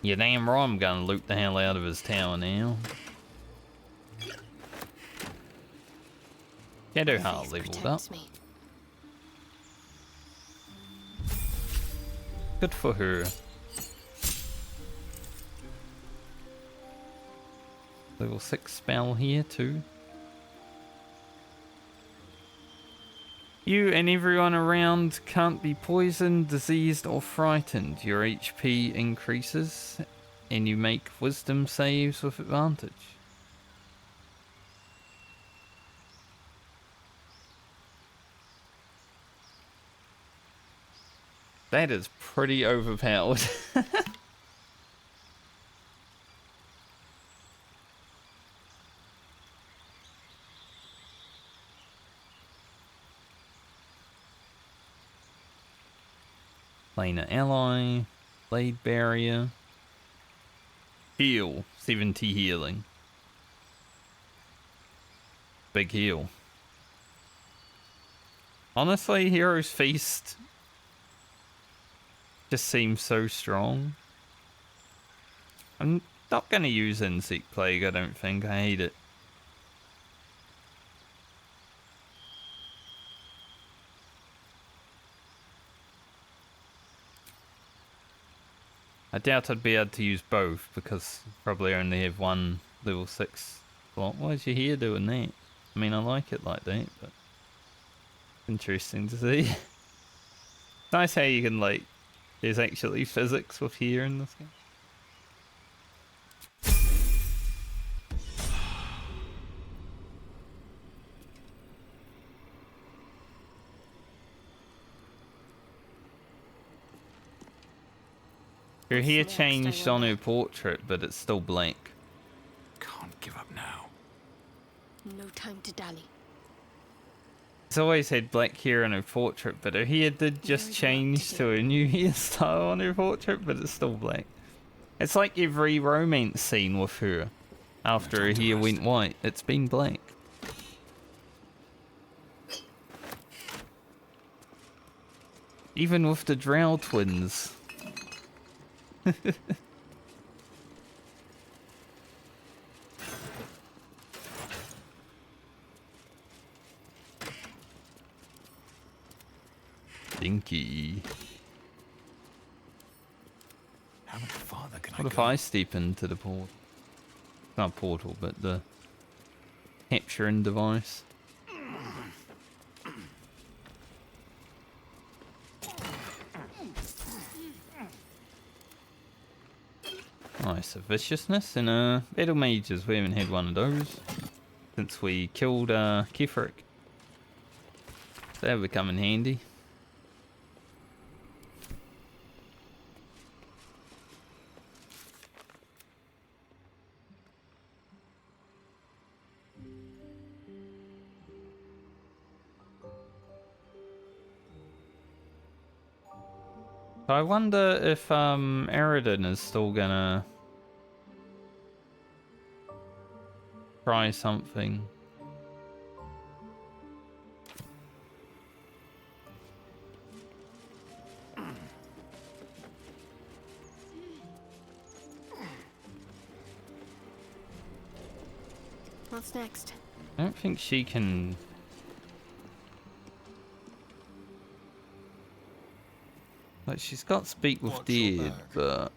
Yeah, damn right I'm gonna loot the hell out of his tower now. Shadowheart leveled up. Good for her. Level 6 spell here too. You and everyone around can't be poisoned, diseased or frightened. Your HP increases and you make wisdom saves with advantage. That is pretty overpowered. Planar ally, blade barrier, heal, 70 healing. Big heal. Honestly, Hero's Feast just seems so strong. I'm not gonna use Insect Plague, I don't think. I hate it. I doubt I'd be able to use both because probably only have one level 6 slot. Why is your hair doing that? I mean, I like it like that, but interesting to see. It's nice how you can, like, there's actually physics with hair in this game. Her hair changed on her portrait, but it's still black. Can't give up now. No time to dally. It's always had black hair on her portrait, but her hair did just change to a new hairstyle on her portrait, but it's still black. It's like every romance scene with her. After a year went white, it's been black. Even with the Drow twins. Dinky. How much farther can What if I step into the portal? Not portal, but the capturing device. Nice, a viciousness and a battle mages. We haven't had one of those since we killed Kefric. That'll come in handy. I wonder if Aradin is still gonna try something. What's next? I don't think she can. Like, she's got speak with dead, but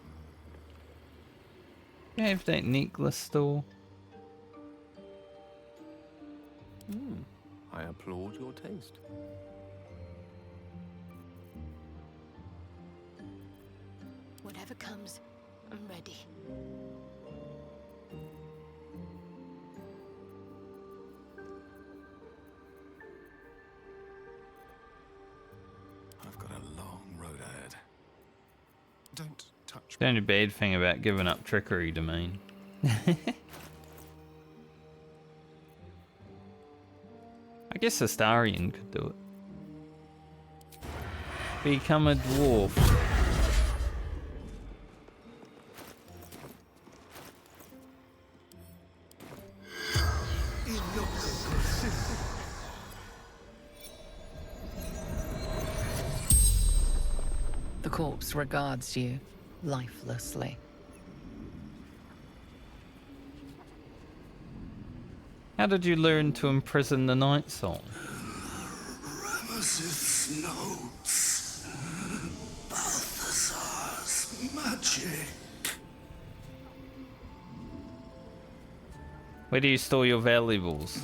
you have that necklace still. I applaud your taste. Whatever comes, I'm ready. I've got a long road ahead. Don't touch The only bad thing about giving up trickery domain. I guess Astarion could do it. Become a dwarf. The corpse regards you lifelessly. How did you learn to imprison the Night Song? Ramesses notes. Balthazar's magic. Where do you store your valuables?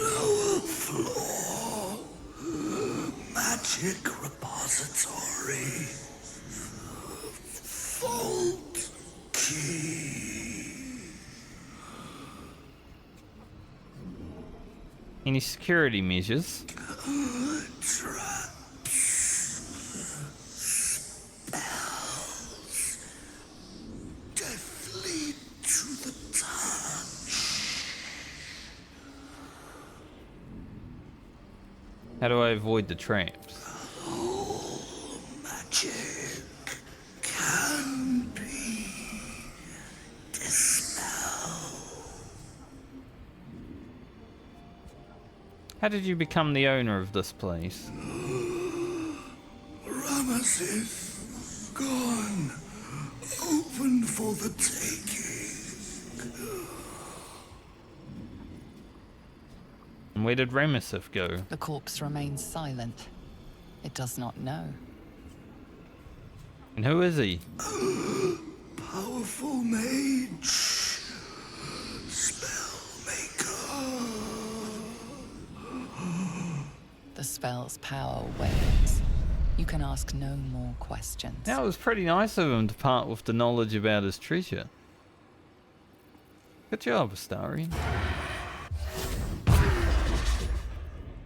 Lower floor. Magic repository. Vault key. Any security measures? Traps. Spells. Deathly to the touch. How do I avoid the traps? All magic can be dispelled. How did you become the owner of this place? Ramesses gone. Open for the taking. And where did Ramesses go? The corpse remains silent. It does not know. And who is he? Powerful mage. Spellmaker. The spell's power wanes. You can ask no more questions. That was pretty nice of him to part with the knowledge about his treasure. Good job, Astarion.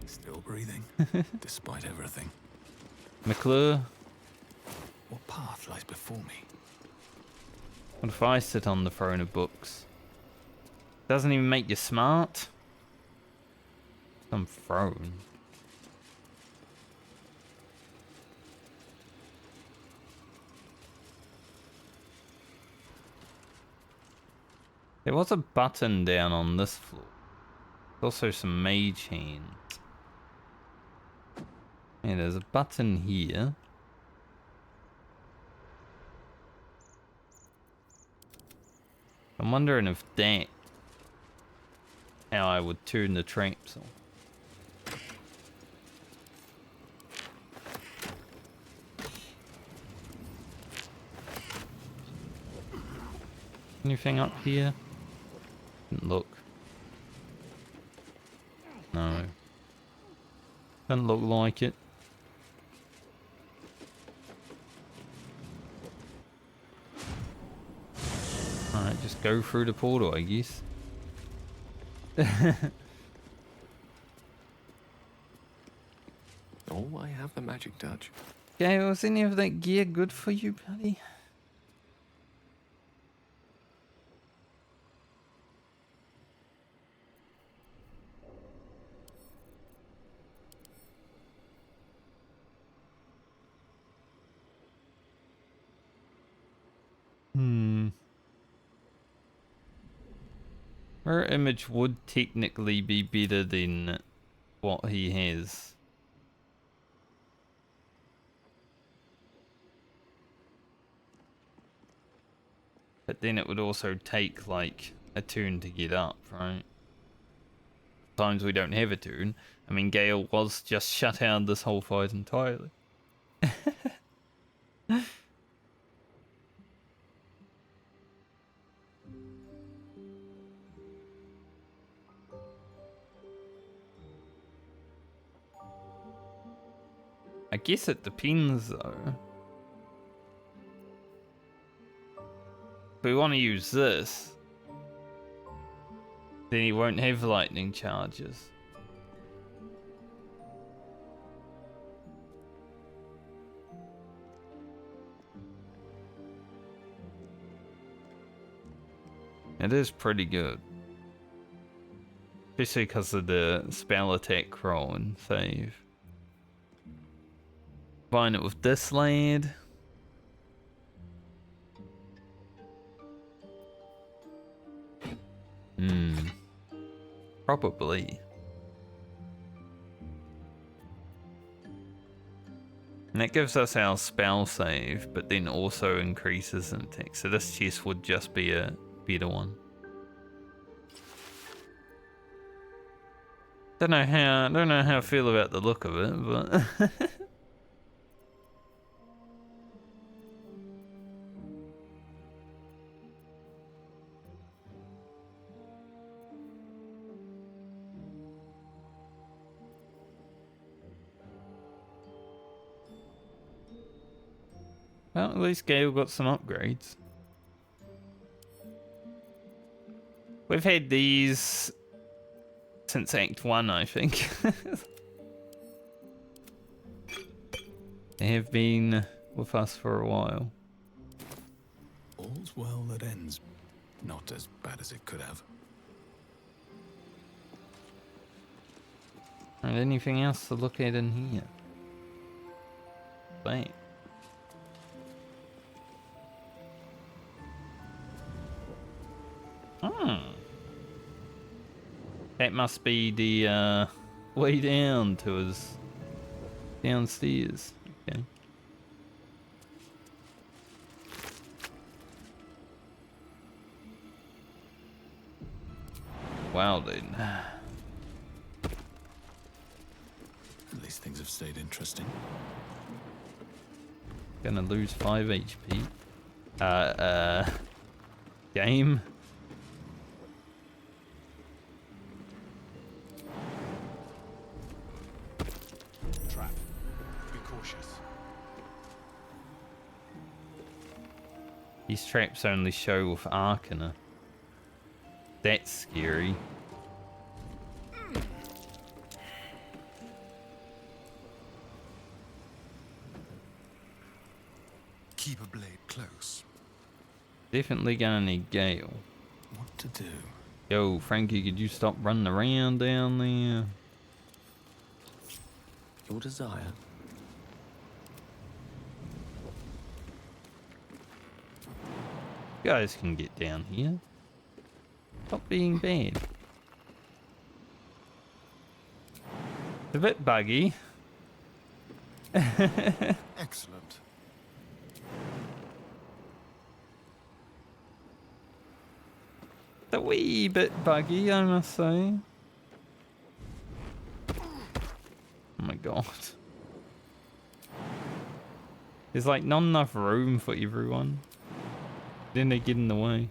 Still breathing, despite everything. McClure, What path lies before me? what if I sit on the throne of books? Doesn't even make you smart. Some throne. There was a button down on this floor. Also some mage hands. Yeah, there's a button here. I'm wondering if that how I would turn the traps on. Anything up here? Didn't look. No. Doesn't look like it. Alright, just go through the portal, I guess. Oh, I have the magic touch. Yeah, was any of that gear good for you, buddy? Her image would technically be better than what he has. But then it would also take like a turn to get up, right? Sometimes we don't have a turn. I mean, Gale was just shut out this whole fight entirely. I guess it depends though. If we want to use this, then he won't have lightning charges. It is pretty good. Especially because of the spell attack roll and save. Combine it with this lad. Probably. And that gives us our spell save, but then also increases in attack. So this chest would just be a better one. Don't know how I feel about the look of it, but well, at least Gale got some upgrades. We've had these since Act 1, I think. They have been with us for a while. All's well that ends. Not as bad as it could have. And anything else to look at in here? Wait. That must be the way down to his downstairs. Okay. Wow, dude. At least things have stayed interesting. Gonna lose 5 HP. Game. Trap. Be cautious. These traps only show with Arcana. That's scary. Keep a blade close. Definitely gonna need Gale. What to do? Yo, Frankie, could you stop running around down there? Your desire. You guys can get down here. Stop being bad. It's a bit buggy. Excellent. A wee bit buggy, I must say. Oh my god. There's like not enough room for everyone. Then they get in the way.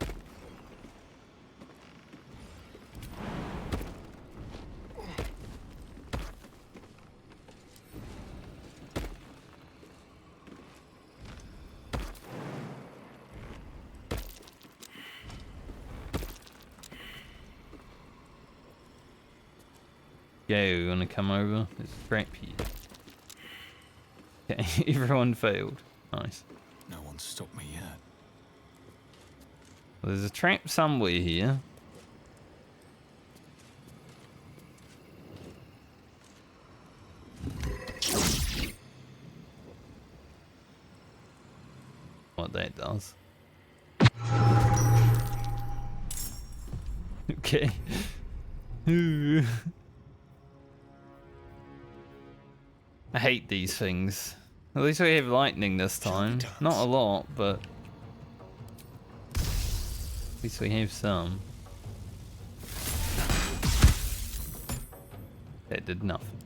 Yeah, you wanna come over? There's a trap here. Okay, everyone failed. Nice. No one's stopped me yet. Well, there's a trap somewhere here. What that does. Okay. I hate these things. At least we have lightning this time. Not a lot, but at least we have some. That did nothing.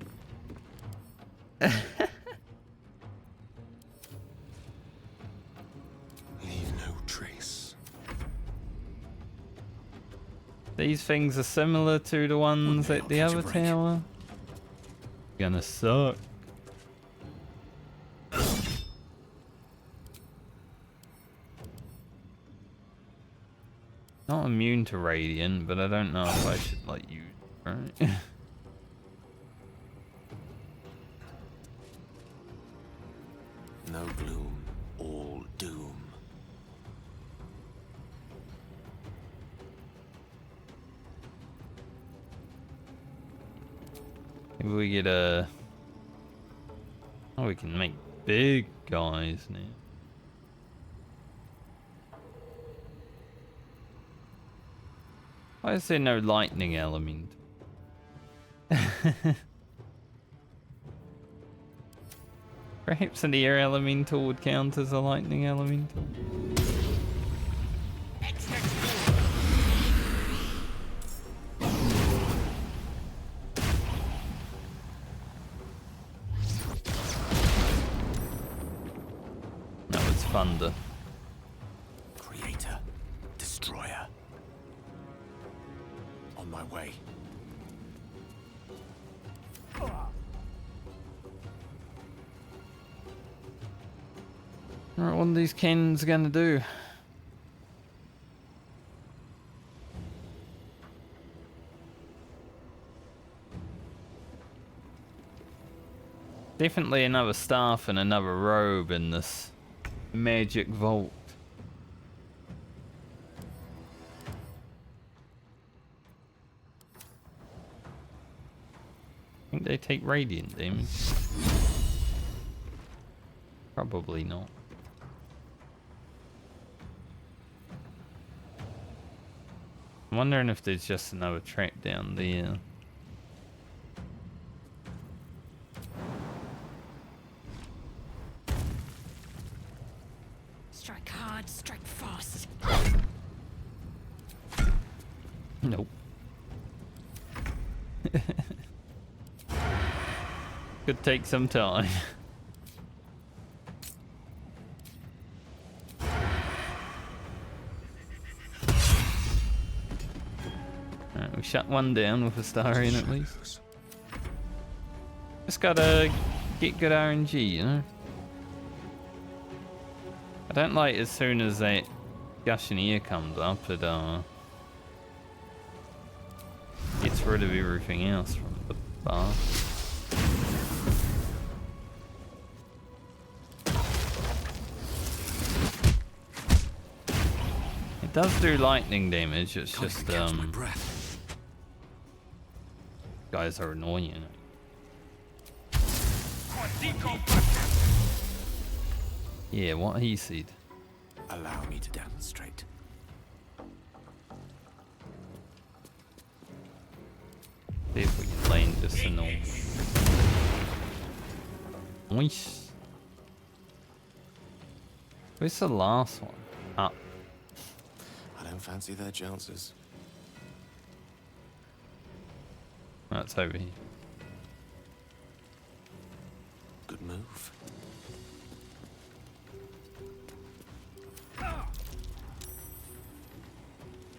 Leave no trace. These things are similar to the ones at the other tower. Gonna suck. Not immune to radiant, but I don't know if I should like use it, right? No gloom, all doom. Maybe we get a... Oh, we can make big guys now. Why is there no lightning element? Perhaps an air elemental would count as a lightning elemental. No, it's thunder. Creator, destroyer. On my way. Alright, what are these cannons gonna do? Definitely another staff and another robe in this magic vault. I think they take radiant damage. Probably not. I'm wondering if there's just another trap down there. Strike hard, strike fast. Nope. Could take some time. Alright, we shut one down with a star in at least. Just gotta get good RNG, you know? I don't like as soon as that gushing air comes up, it gets rid of everything else from the bar. It does do lightning damage, it's just guys are annoying. Yeah, what he said. Allow me to demonstrate. See if we can land just a normal. Nice. Where's the last one? Ah. I don't fancy their chances. That's over here. Good move.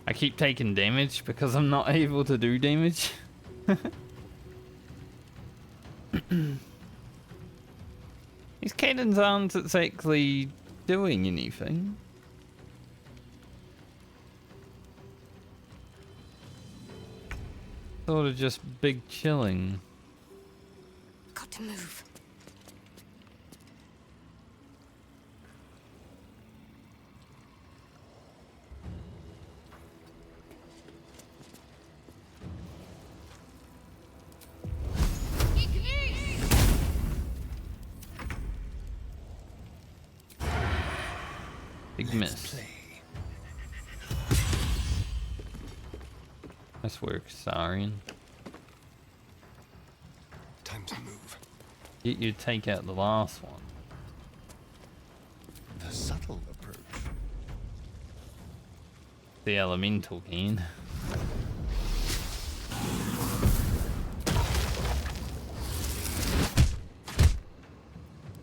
I keep taking damage because I'm not able to do damage. These cannons aren't exactly doing anything. Sort of just big chilling. Got to move. Big miss. Nice work, Sarian. Time to move. You take out the last one. The subtle approach. The elemental can.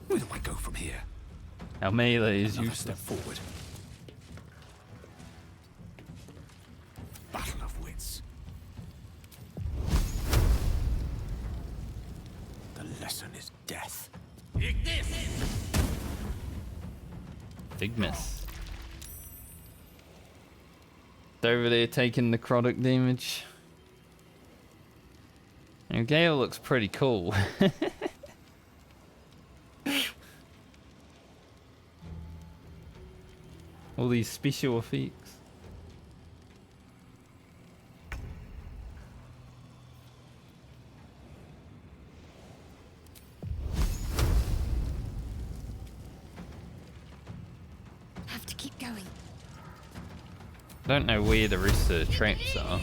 Where do I go from here? Our melee is Another useless. step forward. Battle of wits. The lesson is death. Big miss. Over there taking necrotic damage. And Gale looks pretty cool. All these special effects. Have to keep going. Don't know where the rest of the traps are.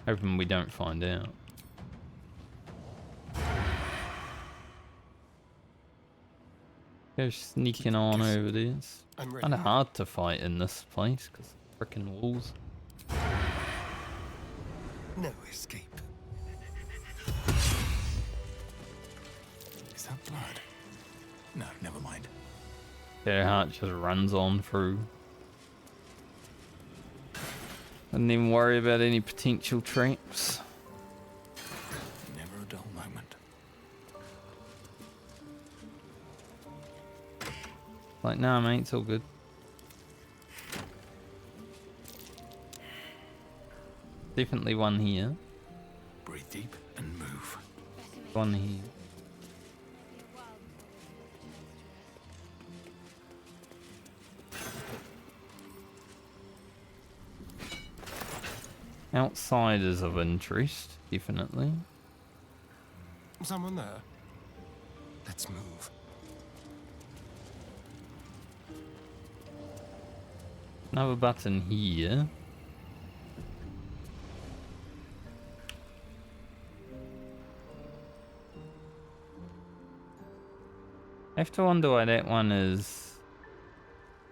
Hoping we don't find out. Go sneaking on over this. I'm ready. Kind of hard to fight in this place because freaking walls. No escape. Is that blood? No, never mind. Their heart just runs on through. And then worry about any potential traps. Never a dull moment. Like, nah, mate, it's all good. Definitely one here. Breathe deep and move. One here. Outsiders of interest, definitely. Someone there. Let's move. Another button here. I have to wonder why that one is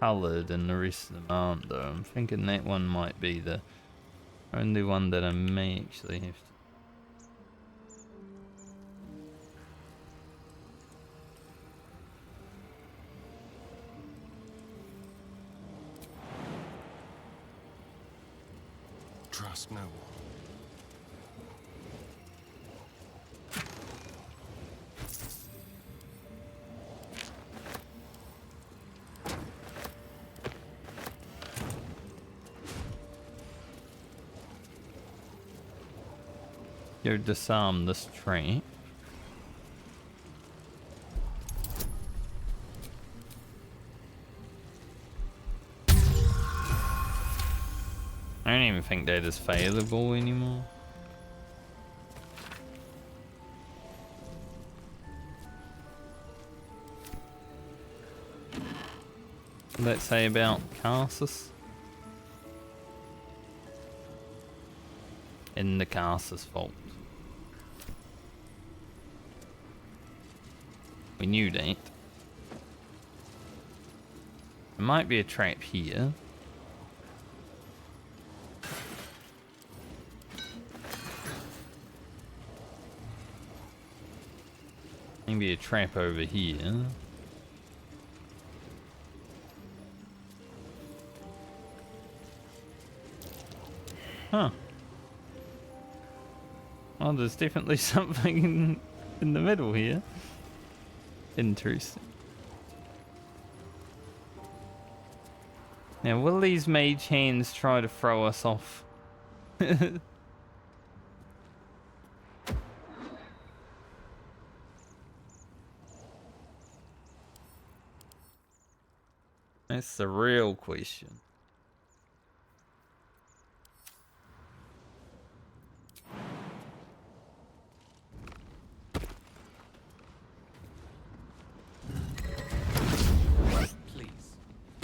coloured and the rest of them aren't though. I'm thinking that one might be the only one that I may actually have to. Trust no one. Go disarm this tree. I don't even think that is failable anymore. Let's say about Carsus. in the Casas vault. We knew that. There might be a trap here. Maybe a trap over here. Huh. Well, there's definitely something in the middle here. Interesting. Now, will these mage hands try to throw us off? That's the real question. Please,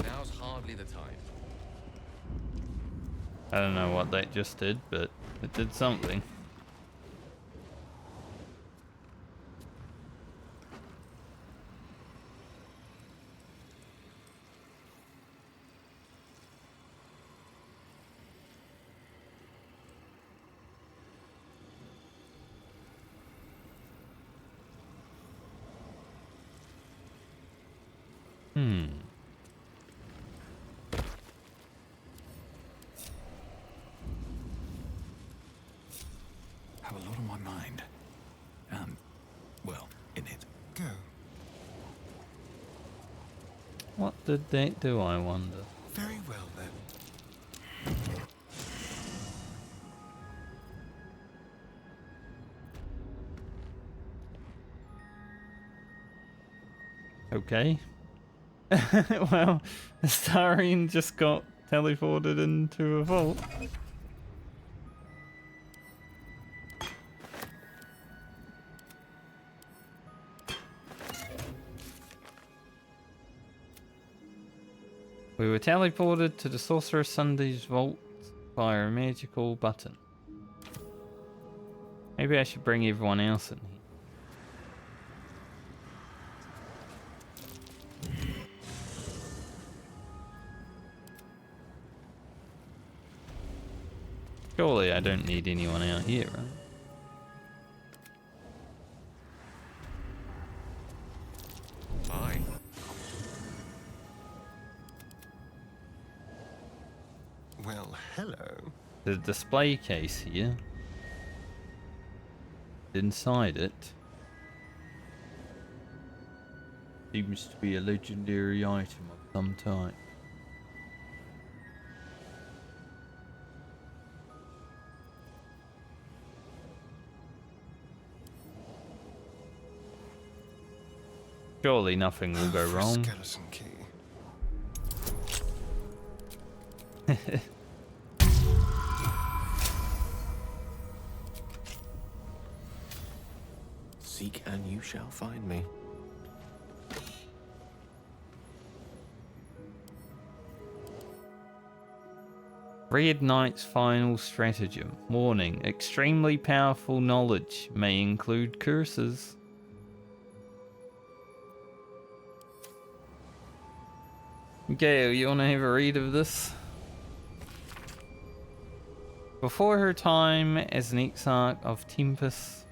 now's hardly the time. I don't know what that just did, but it did something. Have a lot on my mind. Well, in it. Go. What did that do, I wonder? Very well then. Okay. Well, Starine just got teleported into a vault. We were teleported to the Sorcerer Sunday's vault via a magical button. Maybe I should bring everyone else in here. Surely I don't need anyone out here, right? Fine. Well, hello. The display case here. Inside it seems to be a legendary item of some type. Surely nothing will go wrong. Skeleton key. Seek and you shall find me. Red Knight's final stratagem. Warning, extremely powerful knowledge may include curses. Gale, you want to have a read of this? Before her time as an exarch of Tempest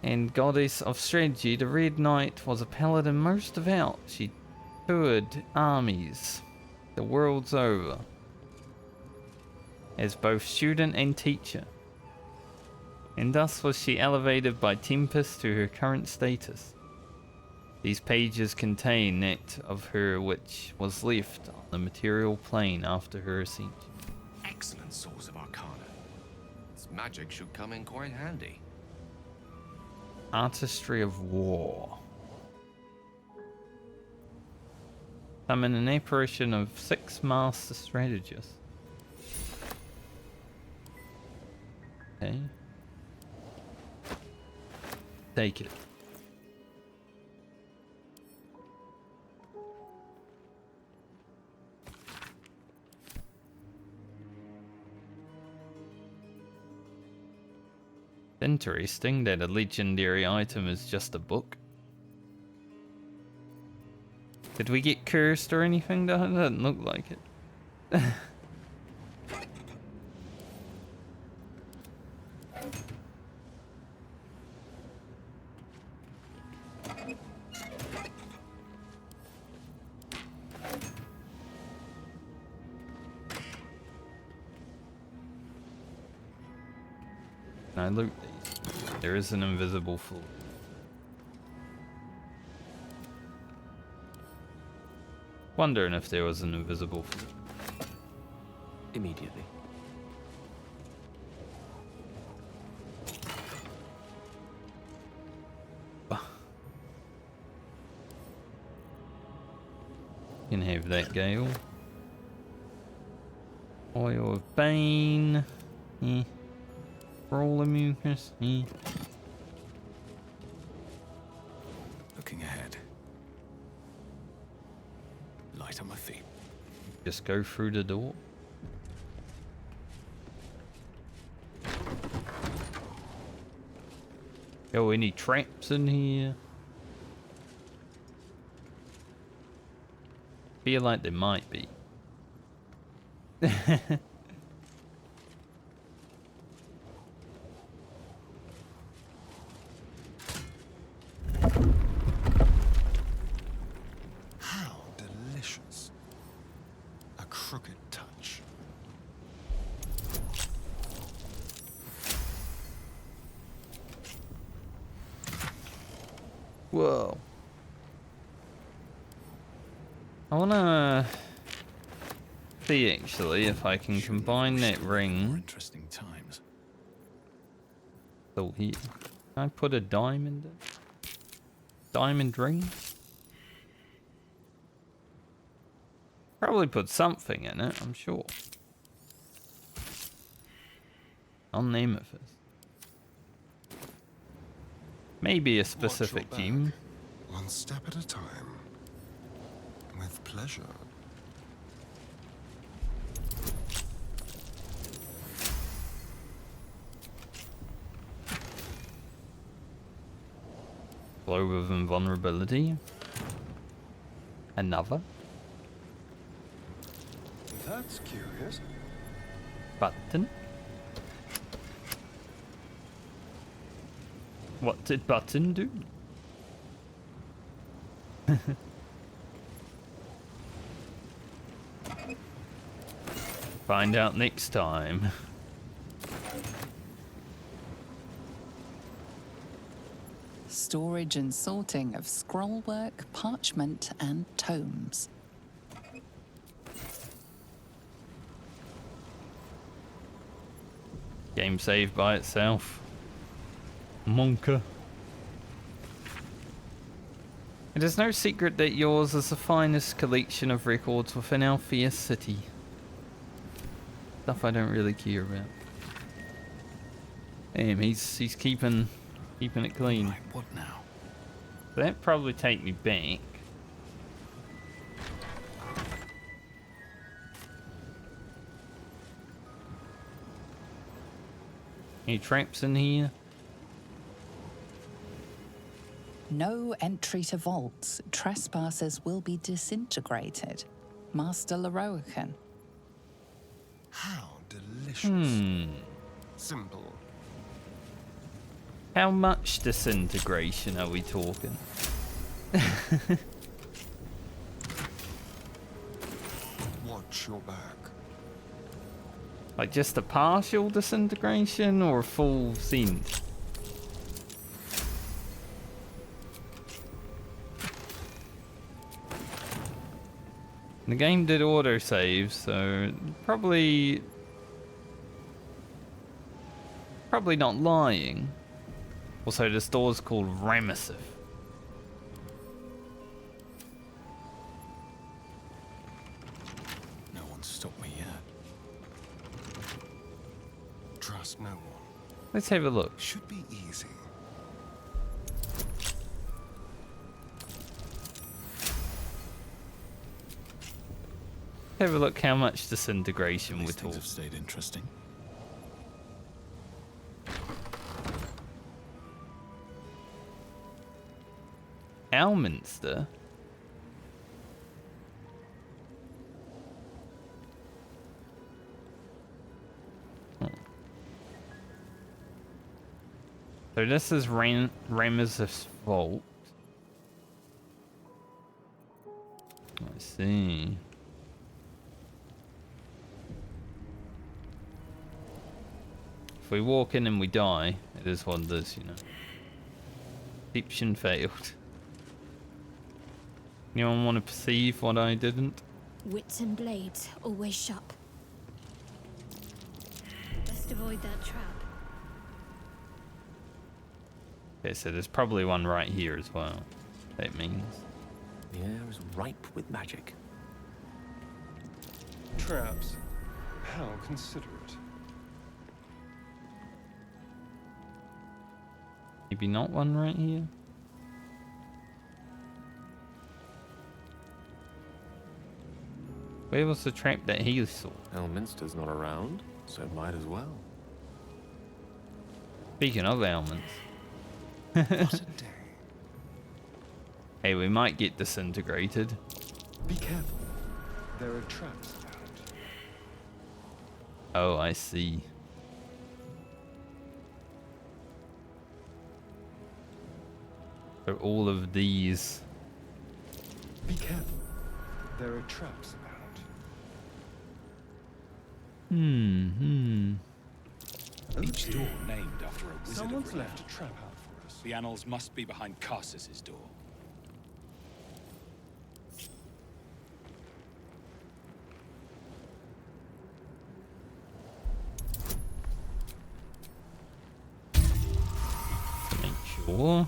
and goddess of strategy, the Red Knight was a paladin most devout. She toured armies the world's over as both student and teacher, and thus was she elevated by Tempest to her current status. These pages contain that of her which was left on the material plane after her ascension. Excellent source of arcana. Its magic should come in quite handy. Artistry of War. Summon an apparition of 6 master strategists. Okay. Take it. Interesting that a legendary item is just a book. Did we get cursed or anything? That doesn't look like it. Can I loot these? There is an invisible floor. Wondering if there was an invisible floor. Immediately. You can have that, Gale. Oil of Bane. Roll of mucus. Looking ahead. Light on my feet. Just go through the door. Yo, any traps in here? Feel like there might be. How delicious. A crooked touch. Whoa. I wanna see actually if I can combine that ring. Interesting times. So here. Can I put a diamond in? Diamond ring? Probably put something in it, I'm sure. I'll name it first. Maybe a specific gem. One step at a time. With pleasure. Globe of invulnerability. Another. That's curious. Button. What did button do? Find out next time. Storage and sorting of scrollwork, parchment, and tomes. Game saved by itself. Monka. It is no secret that yours is the finest collection of records within our fierce city. Stuff I don't really care about. Damn, he's keeping it clean. Right, what now? That'd probably take me back. Any traps in here? No entry to vaults. Trespassers will be disintegrated. Master Lorroakan. How delicious. Simple. How much disintegration are we talking? Watch your back. Like just a partial disintegration or a full scene? The game did autosave, so probably not lying. Also, this door's called Ramesif. No one's stopped me yet. Trust no one. Let's have a look. Should be easy. Have a look how much disintegration we're Things talking. have stayed interesting. Alminster? So this is Rames's vault. I see. If we walk in and we die, it is what it is, you know. Tactician failed. Anyone want to perceive what I didn't? Wits and blades, always sharp. Best avoid that trap. Okay, so there's probably one right here as well. That means. The air is ripe with magic. Traps. How considerate. Maybe not one right here. Where was the trap that he saw? Elminster's not around, so it might as well. Speaking of ailments. Hey, we might get disintegrated. Be careful. There are traps about. Oh, I see. So all of these. Be careful. There are traps about. Each door named after a wizard. Someone's of renown. left a trap out for us. The annals must be behind Carsus's door. Make sure.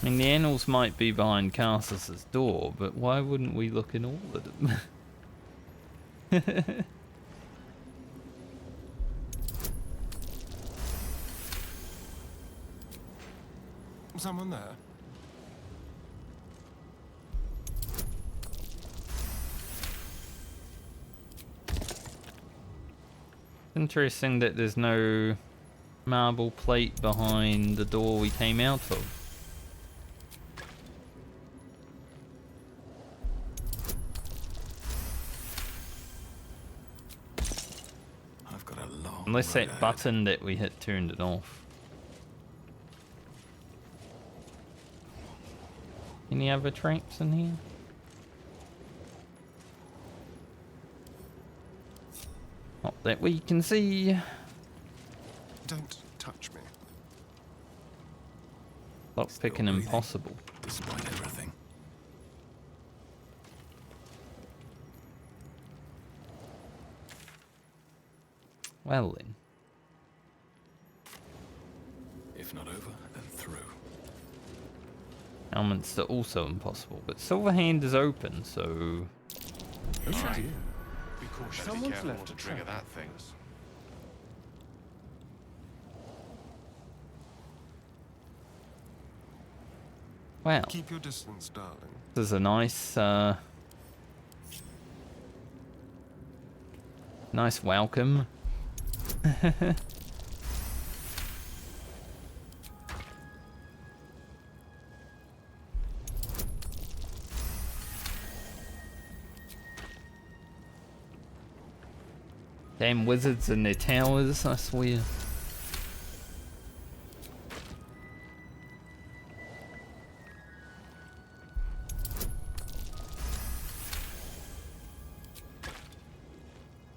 I mean, the annals might be behind Carsus's door, but why wouldn't we look in all of them? Someone there? Interesting that there's no marble plate behind the door we came out of. I've got a long Unless road that ahead. button that we hit turned it off. Any other traps in here? Not that we can see. Don't touch me. Lockpicking impossible. Despite everything. Well then. If not over, then through. Elements are also impossible, but Silverhand is open, so. Oh Right. dear. Be cautious. Someone's Be careful left not to a trigger trap. that thing. Wow. Keep your distance, darling. This is a nice, nice welcome. Damn wizards in their towers, I swear.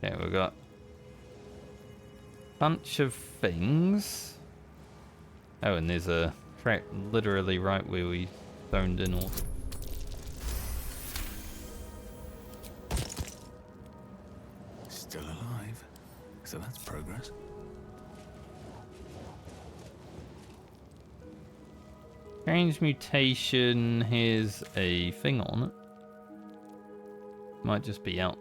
Okay, we've got a bunch of things. Oh, and there's a trap literally right where we zoned in all. Still alive. So that's progress. Strange mutation has a thing on it. Might just be out.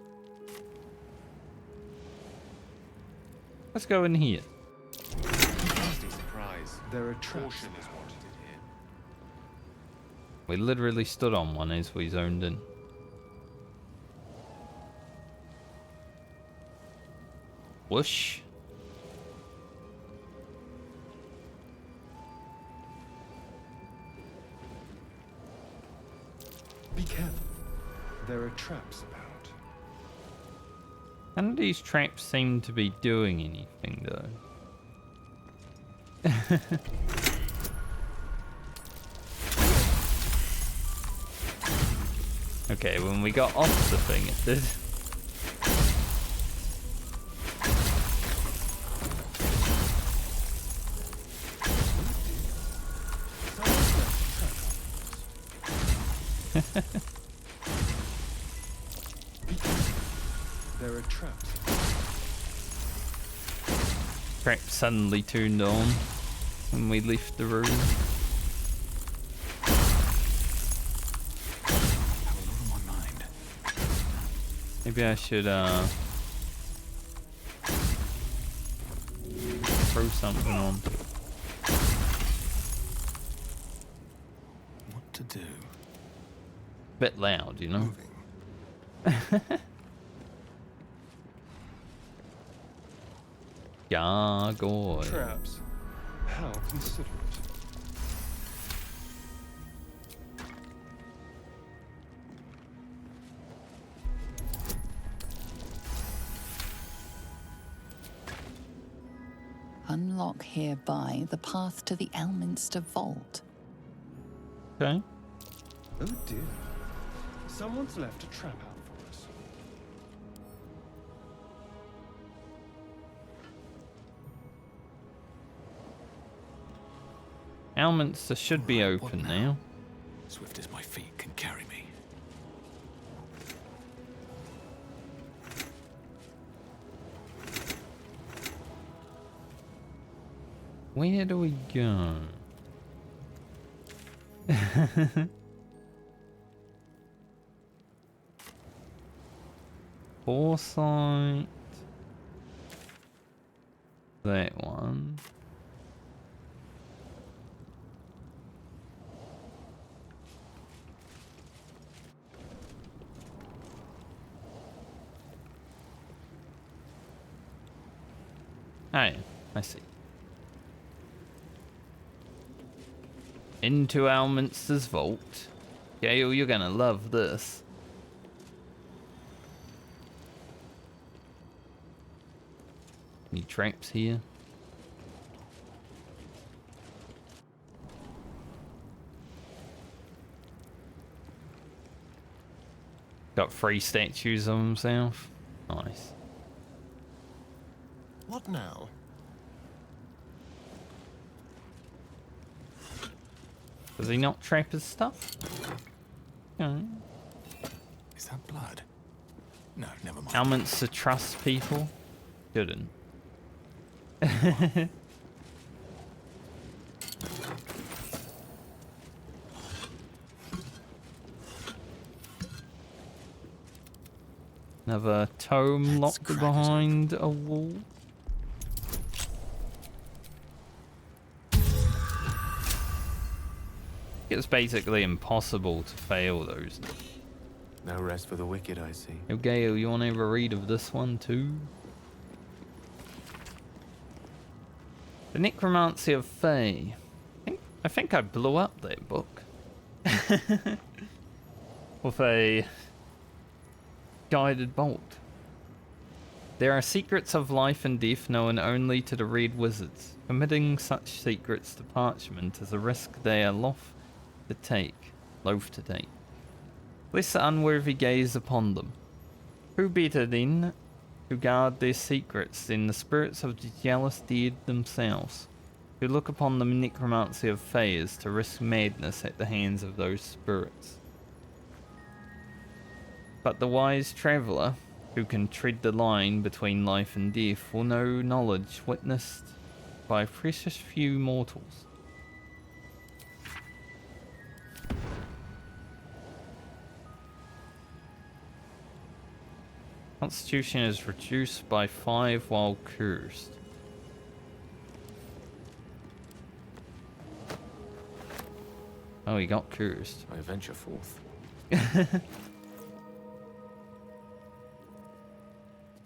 Let's go in here. Nasty surprise. There are traps. Caution is wanted here. We literally stood on one as we zoned in. Whoosh. There are traps about. None of these traps seem to be doing anything, though. Okay, when we got off the thing, it did. There are traps. Trap suddenly turned on when we left the room. Maybe I should throw something on. What to do? Bit loud, you know. Gargoyle. Traps. How considerate. Unlock hereby the path to the Elminster Vault. Okay. Oh dear. Someone's left a trap out for us. Elminster should be open now. Swift as my feet can carry me. Where do we go? Foresight. That one. Oh yeah, I see. Into Alminster's vault. Gale, you're gonna love this. Any traps here? Got 3 statues of himself. Nice. What now? Does he not trap his stuff? No. Is that blood? No, never mind. Alminster trust people? Didn't. Another tome locked behind a wall. It's basically impossible to fail those. No rest for the wicked, I see. Yo, Gale, you want to have a read of this one too? The Necromancy of Fae. I think I blew up that book. With a guided bolt. There are secrets of life and death known only to the Red Wizards. Committing such secrets to parchment is a risk they are loath to take. Lest the unworthy gaze upon them. Who better then to guard their secrets than the spirits of the jealous dead themselves, who look upon the necromancy of Fae as to risk madness at the hands of those spirits. But the wise traveller, who can tread the line between life and death, will know knowledge witnessed by precious few mortals. Constitution is reduced by 5 while cursed. Oh, he got cursed. I venture forth. I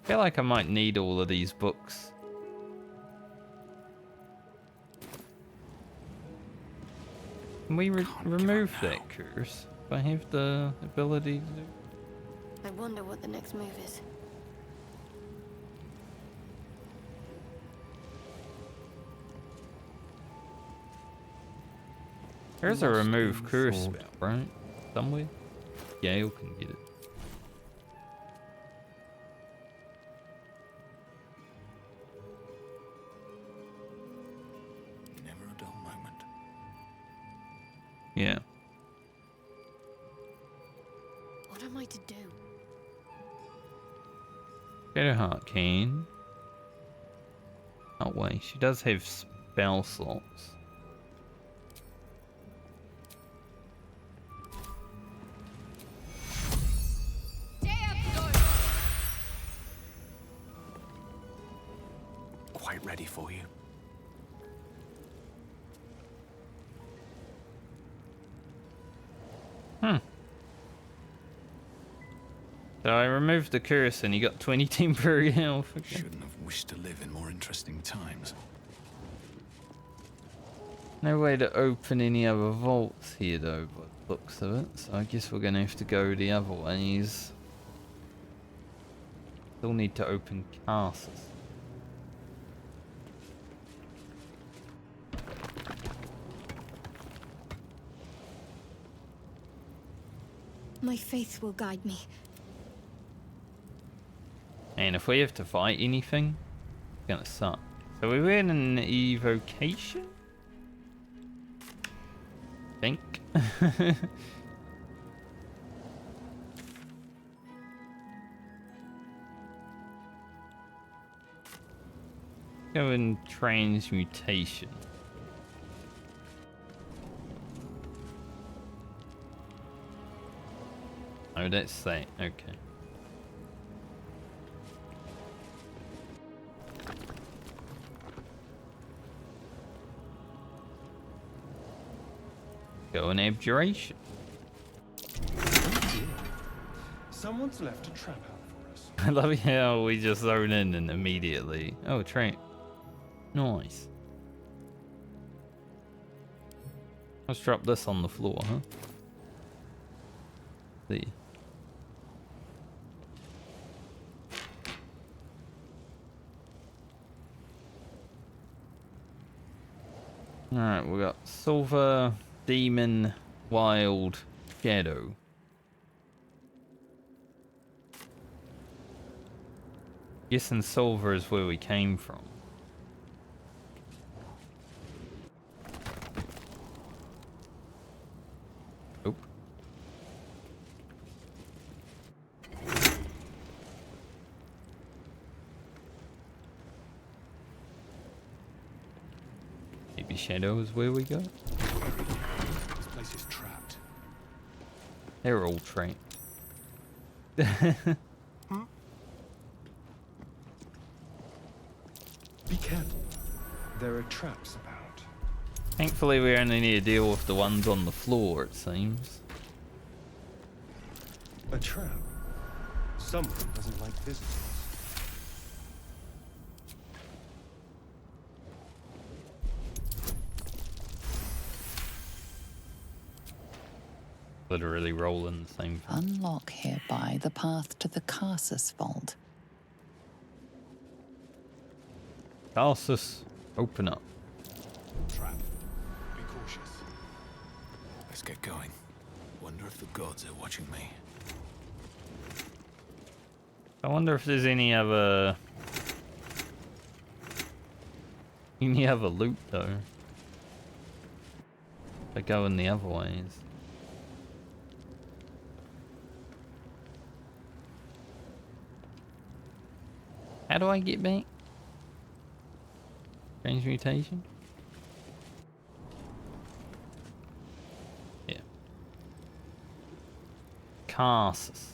feel like I might need all of these books. Can we remove that curse? Do I have the ability to do? I wonder what the next move is. There's a remove curse thought. spell, right? Somewhere? Gale can get it. Never a dull moment. Yeah. What am I to do? Shadowheart can. Oh wait, she does have spell slots. Quite ready for you. So I removed the curse and you got 20 temporary health. Okay. Shouldn't have wished to live in more interesting times. No way to open any other vaults here though, by the looks of it. So I guess we're gonna have to go the other ways. Still need to open castles. My faith will guide me. And if we have to fight anything, it's gonna suck. So we win an evocation? Think. Go in transmutation. Oh, that's that. Okay. Go in abjuration. Oh dear. Someone's left a trap out for us. I love how we just zone in and immediately. Oh, train. Nice. Let's drop this on the floor, huh? See. Alright, we got Silver, Demon, Wild, Shadow. Guessing Silver is where we came from. Oop. Maybe Shadow is where we go? This place is trapped. They're all trapped. Be careful. There are traps about. Thankfully, we only need to deal with the ones on the floor, it seems. A trap? Someone doesn't like visitors. Literally rolling the same thing. Unlock hereby the path to the Carsus Vault. Tarsus, open up. Trap. Be cautious. Let's get going. Wonder if the gods are watching me. I wonder if there's any other loot though. They're going the other ways. How do I get back? Transmutation? Yeah. Carsus.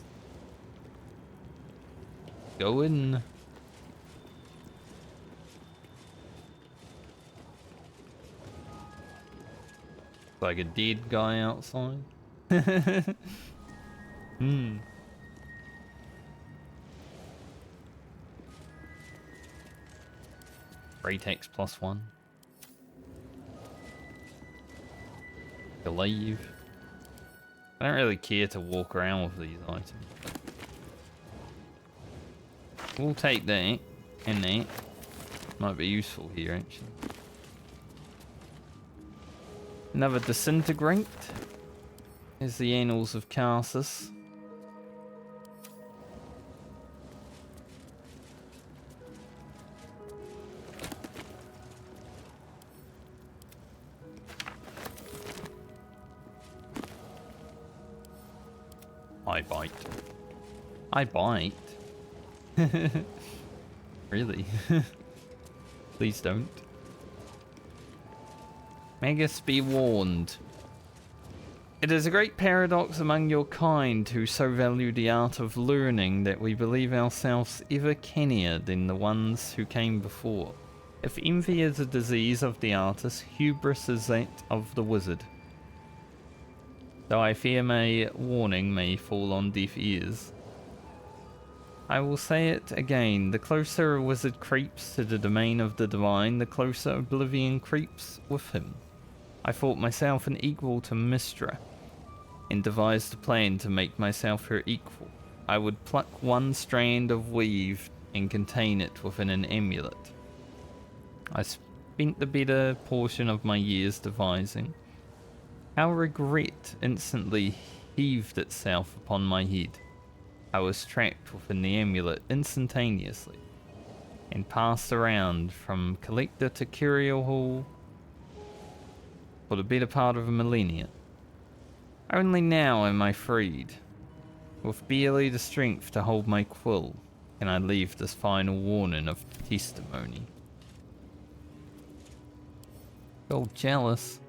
Go in. Like a dead guy outside. Hmm. Ratex +1. Believe. I don't really care to walk around with these items. We'll take that and that. Might be useful here, actually. Another disintegrate. Is the Annals of Karsus. I bite. I bite. Really? Please don't. Magus, be warned. It is a great paradox among your kind who so value the art of learning that we believe ourselves ever cannier than the ones who came before. If envy is a disease of the artist, hubris is that of the wizard. Though I fear my warning may fall on deaf ears. I will say it again, the closer a wizard creeps to the domain of the divine, the closer oblivion creeps with him. I thought myself an equal to Mystra, and devised a plan to make myself her equal. I would pluck one strand of weave and contain it within an amulet. I spent the better portion of my years devising. How regret instantly heaved itself upon my head. I was trapped within the amulet instantaneously, and passed around from collector to curio hall for the better part of a millennia. Only now am I freed. With barely the strength to hold my quill, can I leave this final warning of testimony. Oh, jealous.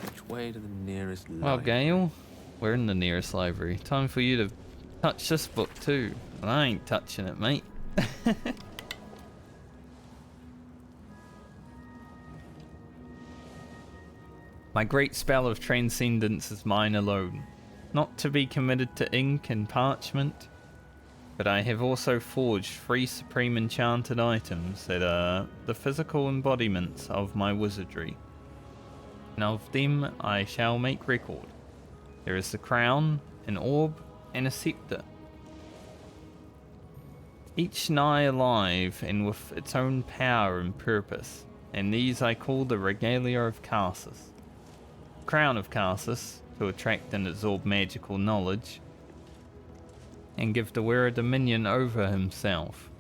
Which way to the nearest library? Well, Gale, we're in the nearest library. Time for you to touch this book too. And I ain't touching it, mate. My great spell of transcendence is mine alone, not to be committed to ink and parchment, but I have also forged 3 supreme enchanted items that are the physical embodiments of my wizardry, and of them I shall make record. There is the crown, an orb, and a scepter, each nigh alive and with its own power and purpose, and these I call the regalia of Karsus. Crown of Karsus, to attract and absorb magical knowledge, and give the wearer dominion over himself,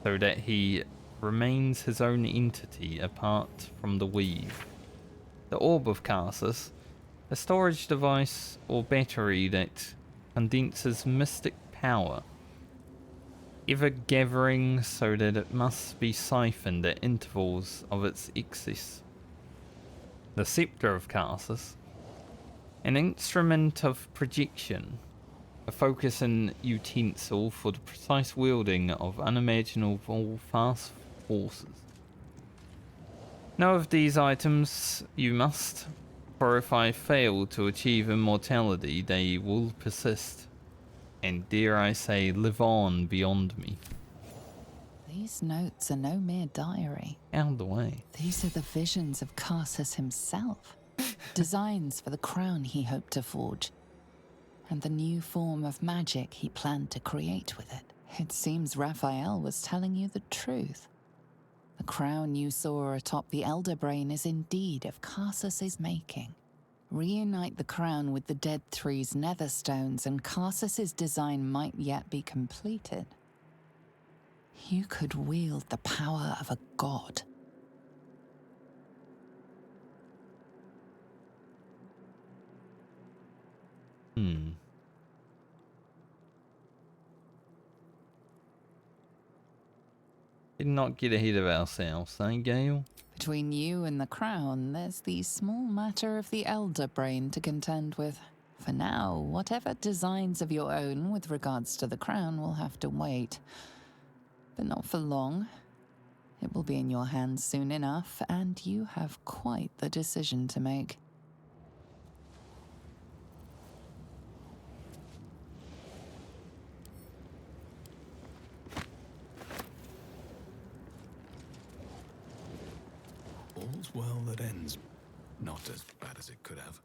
so that he remains his own entity apart from the weave. The Orb of Karsus, a storage device or battery that condenses mystic power, ever gathering so that it must be siphoned at intervals of its excess. The Scepter of Karsus, an instrument of projection, a focusing utensil for the precise wielding of unimaginable fast forces. Know of these items you must, for if I fail to achieve immortality, they will persist, and dare I say, live on beyond me. These notes are no mere diary. Out of the way. These are the visions of Karsus himself. Designs for the crown he hoped to forge, and the new form of magic he planned to create with it. It seems Raphael was telling you the truth. The crown you saw atop the Elder Brain is indeed of Karsus's making. Reunite the crown with the Dead Three's netherstones, and Karsus's design might yet be completed. You could wield the power of a god. Did not get ahead of ourselves, eh, Gale? Between you and the crown, there's the small matter of the Elder Brain to contend with. For now, whatever designs of your own with regards to the crown will have to wait. But not for long. It will be in your hands soon enough, and you have quite the decision to make. All's well that ends. Not as bad as it could have.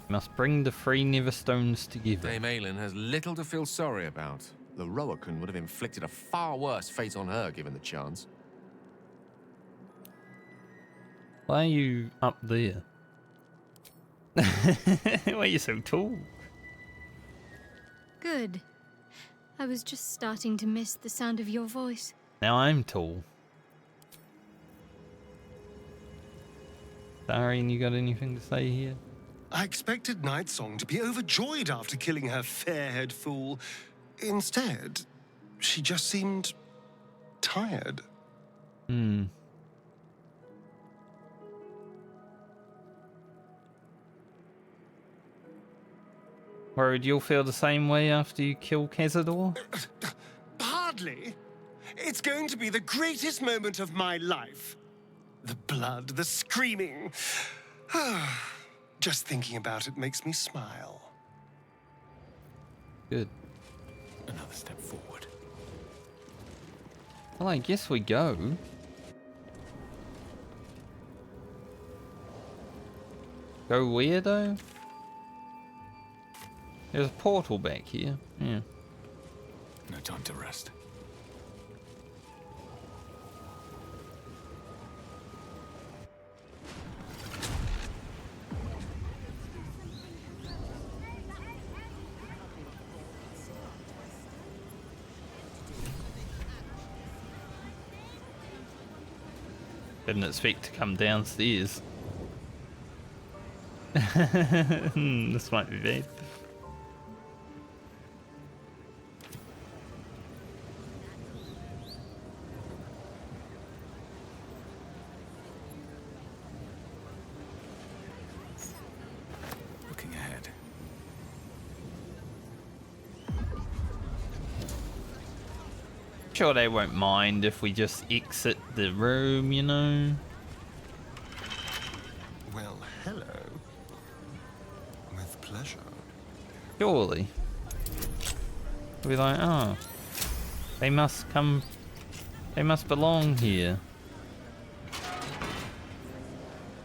Must bring the 3 Netherstones together. Dame Aylin has little to feel sorry about. Lorroakan would have inflicted a far worse fate on her given the chance. Why are you up there? Why are you so tall? Good. I was just starting to miss the sound of your voice. Now I'm tall. Darian, you got anything to say here? I expected Nightsong to be overjoyed after killing her fair-haired fool. Instead, she just seemed tired. Hmm. Worried you'll feel the same way after you kill Cazador? Hardly. It's going to be the greatest moment of my life. The blood, the screaming. Just thinking about it makes me smile. Good. Another step forward. Well, I guess we go. Go where though? There's a portal back here. Yeah. No time to rest. Didn't expect to come downstairs. This might be bad. Looking ahead. Sure they won't mind if we just exit the room, you know? Well, hello. With pleasure. Surely. We'll be like, oh, they must come, they must belong here.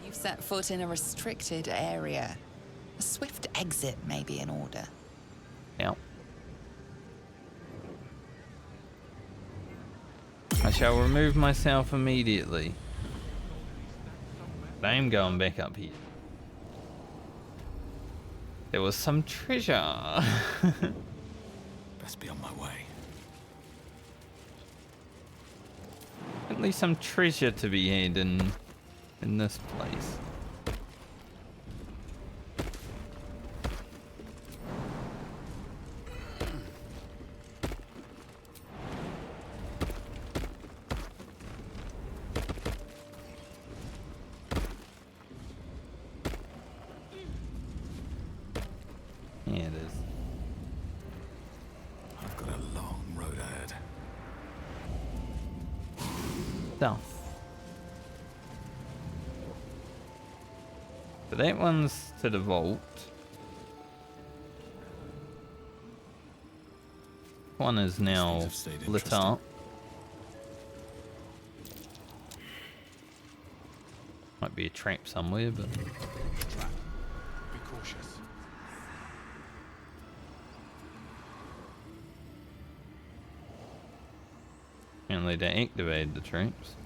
You've set foot in a restricted area. A swift exit may be in order. Yep. I shall remove myself immediately. I am going back up here. There was some treasure. Best be on my way. At least some treasure to be had in this place. Yeah, it is. I've got a long road ahead. South. So that one's to the vault. One is now lit up. Might be a trap somewhere, but... Be cautious. Apparently they activated the traps.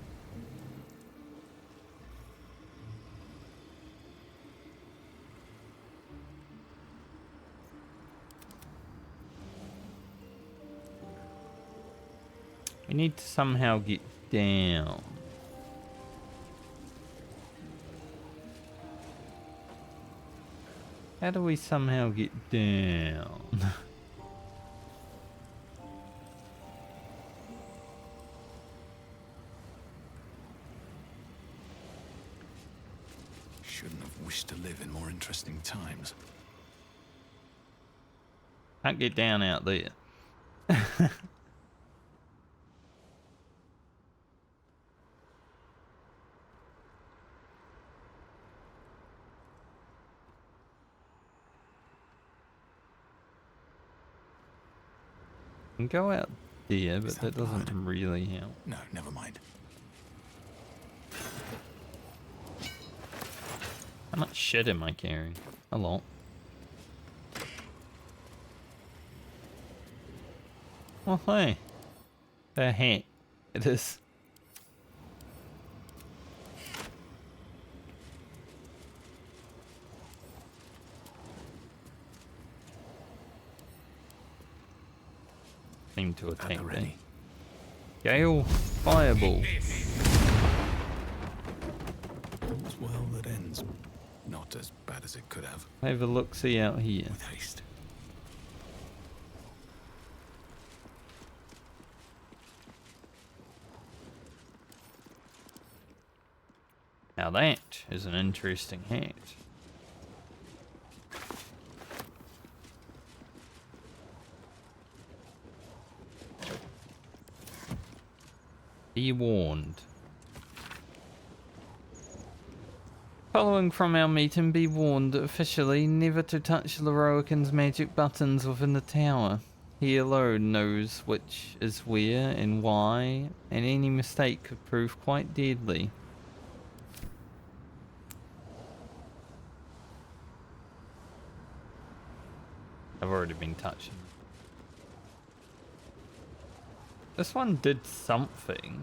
We need to somehow get down. How do we somehow get down? Shouldn't have wished to live in more interesting times. Can't get down out there. Can go out there, but that doesn't really help. No, never mind. How much shit am I carrying? A lot. Oh, hey. A hat. It is. Seem to attack me. Gale, fireball. All's well that ends. Not as bad as it could have. Have a look-see out here. With haste. Now that is an interesting hat. Be warned. Following from our meeting, be warned officially never to touch Lorroakan's magic buttons within the tower. He alone knows which is where and why, and any mistake could prove quite deadly. I've already been touching. This one did something.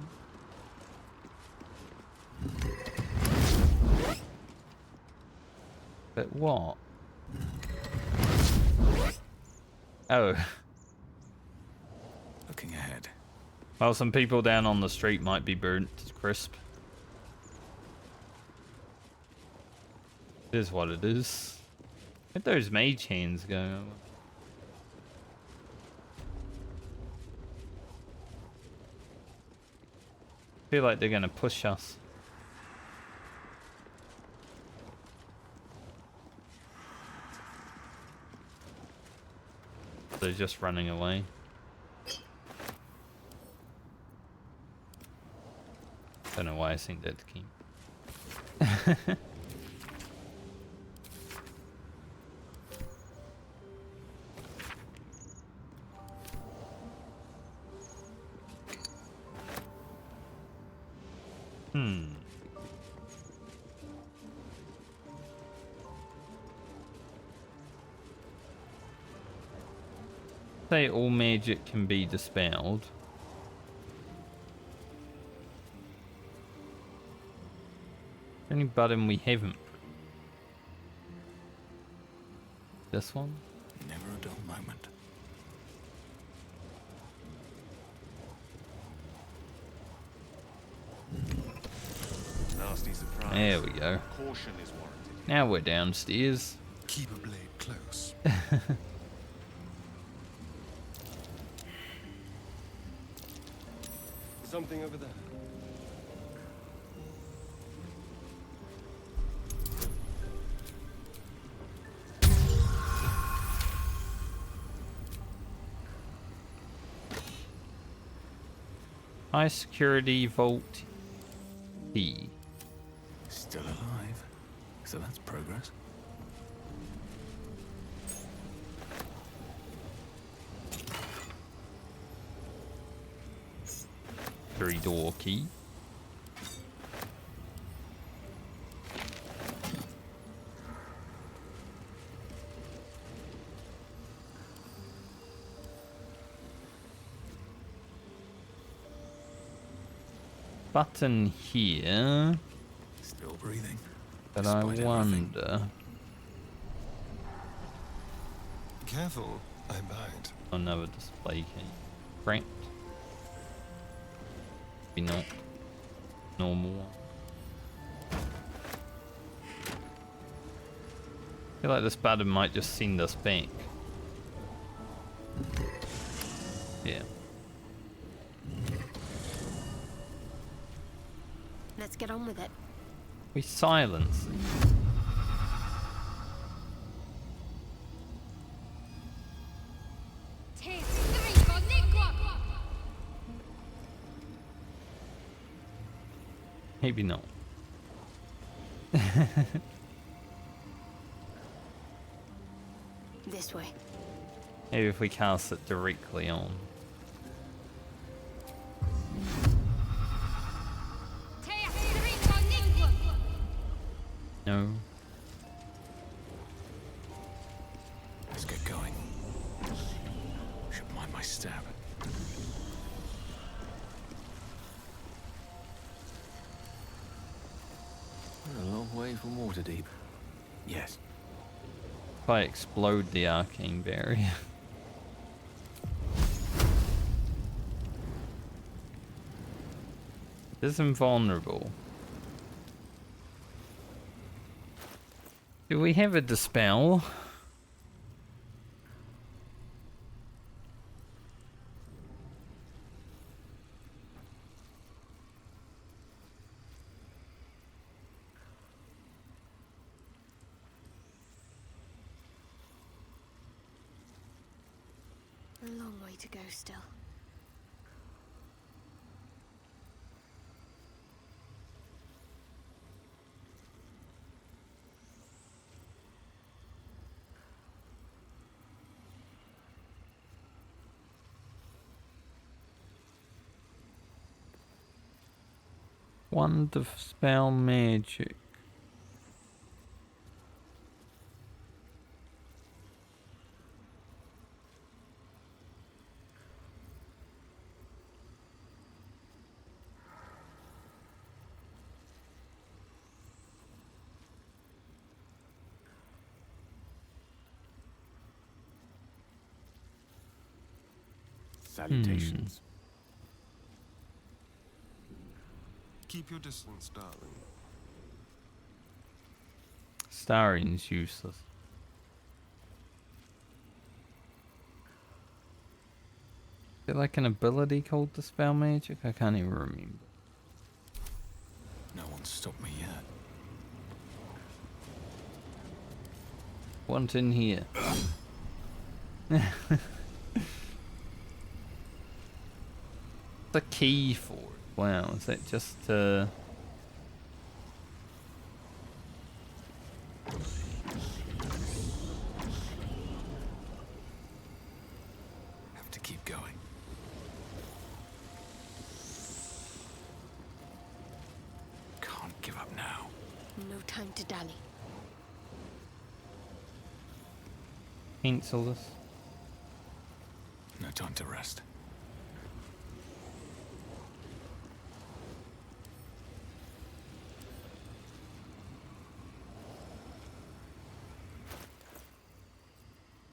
But what? Oh. Looking ahead. Well, some people down on the street might be burnt to crisp. It is what it is. Where'd those mage hands go? I feel like they're gonna push us. They're just running away. Don't know why I think that keep. Say all magic can be dispelled. Any button we haven't? This one? Never a dull moment. Nasty surprise. There we go. Caution is warranted. Now we're downstairs. Keep a blade close. Something over there. High security vault key. Still alive. So that's progress. Door key. Button here. Still breathing. But I wonder. Careful, I bite. Another display key. Right. Maybe not. Normal one. I feel like this button might just send us back. Yeah. Let's get on with it. We silence. Maybe not. This way. Maybe if we cast it directly on. No. Let's get going. Should mind my stab. away from Waterdeep. Yes. If I explode the arcane barrier. It is invulnerable. Do we have a dispel? A long way to go still. Wand of spell magic. Salutations. Keep your distance, darling. Starring's useless. Is it like an ability called Dispel Magic? I can't even remember. No one's stopped me yet. What's in here? The key for it. Wow, is that just Have to keep going. Can't give up now. No time to dally. cancel this? No time to rest.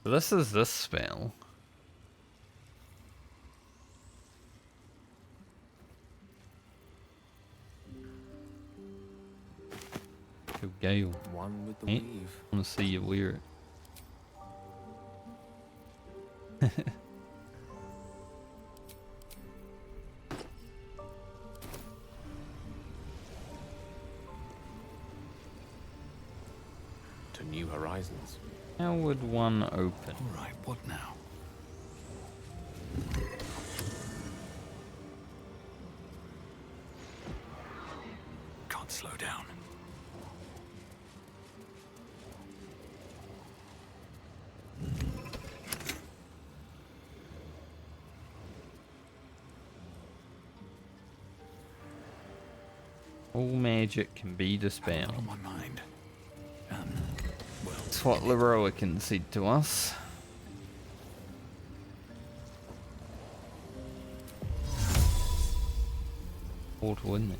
This is this spell. Go Gale. One with the Hey, weave. I want to see you wear it. To new horizons. How would one open? Right, what now? Can't slow down. All magic can be dispelled. On my mind. That's what Lorroakan said to us. Portal, isn't it?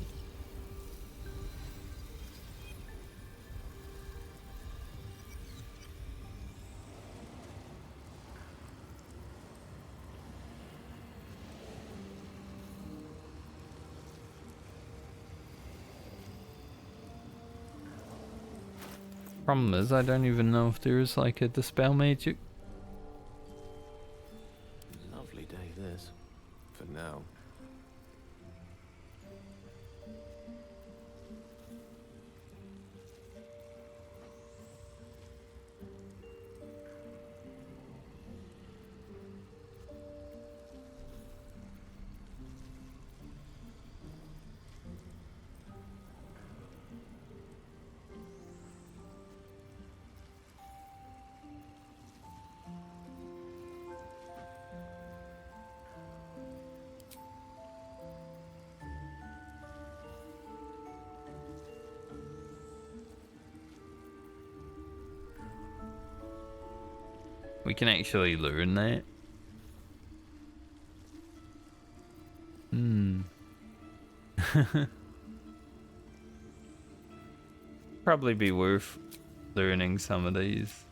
Problem is, I don't even know if there is like a dispel magic. Lovely day this. For now. We can actually learn that. Probably be worth learning some of these.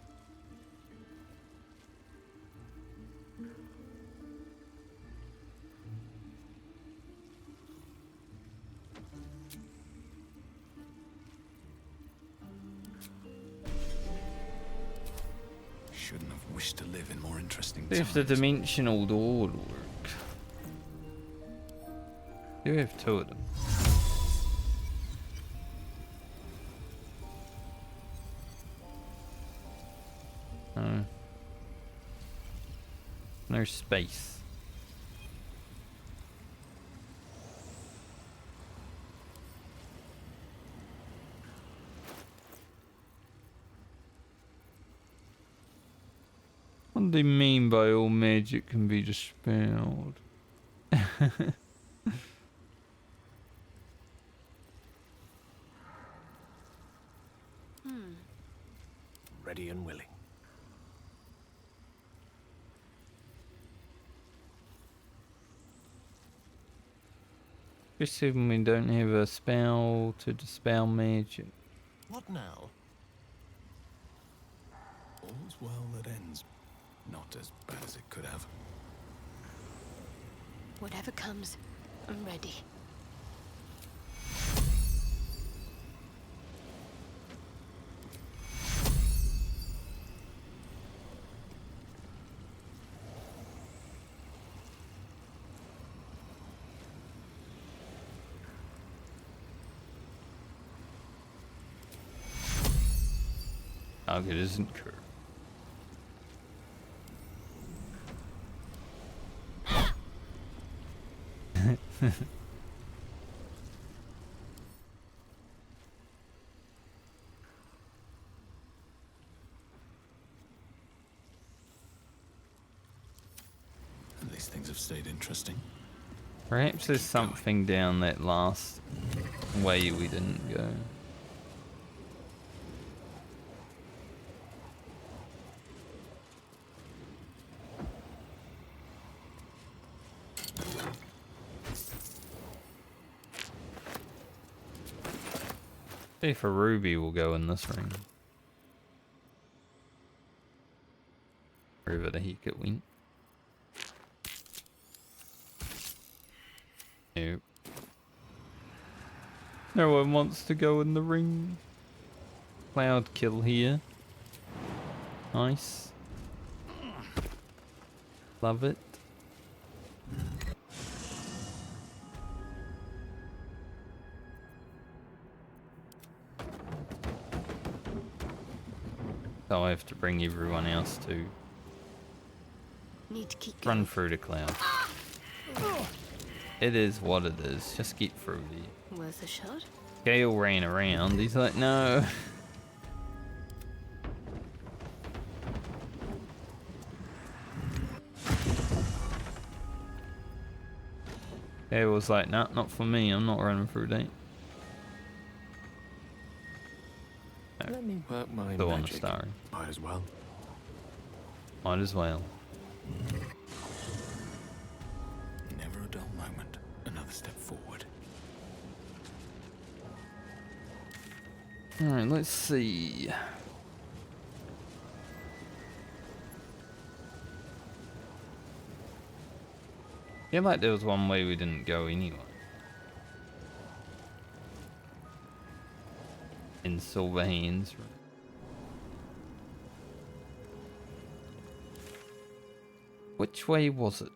Shouldn't have wished to live in more interesting See if the dimensional door would work. Do we have two of them? No. No space. What do they mean by all magic can be dispelled? Ready and willing. Just when we don't have a spell to dispel magic. What now? All's well that ends. Not as bad as it could have. Whatever comes, I'm ready. Target isn't curved. At least things have stayed interesting. Perhaps there's something down that last way we didn't go. See if a ruby will go in this ring. Wherever the heck it went. Nope. No one wants to go in the ring. Cloud kill here. Nice. Love it. So I have to bring everyone else to Need to keep run through the cloud. It is what it is. Just get through there. Worth a shot. Gale ran around. He's like, no. Gale was like, nah, not for me. I'm not running through that. No. Let me work my Still on the magic. star. Might as well. Might as well. Never a dull moment. Another step forward. Alright, let's see. Yeah, like there was one way we didn't go anyway. In Silverhands. Which way was it?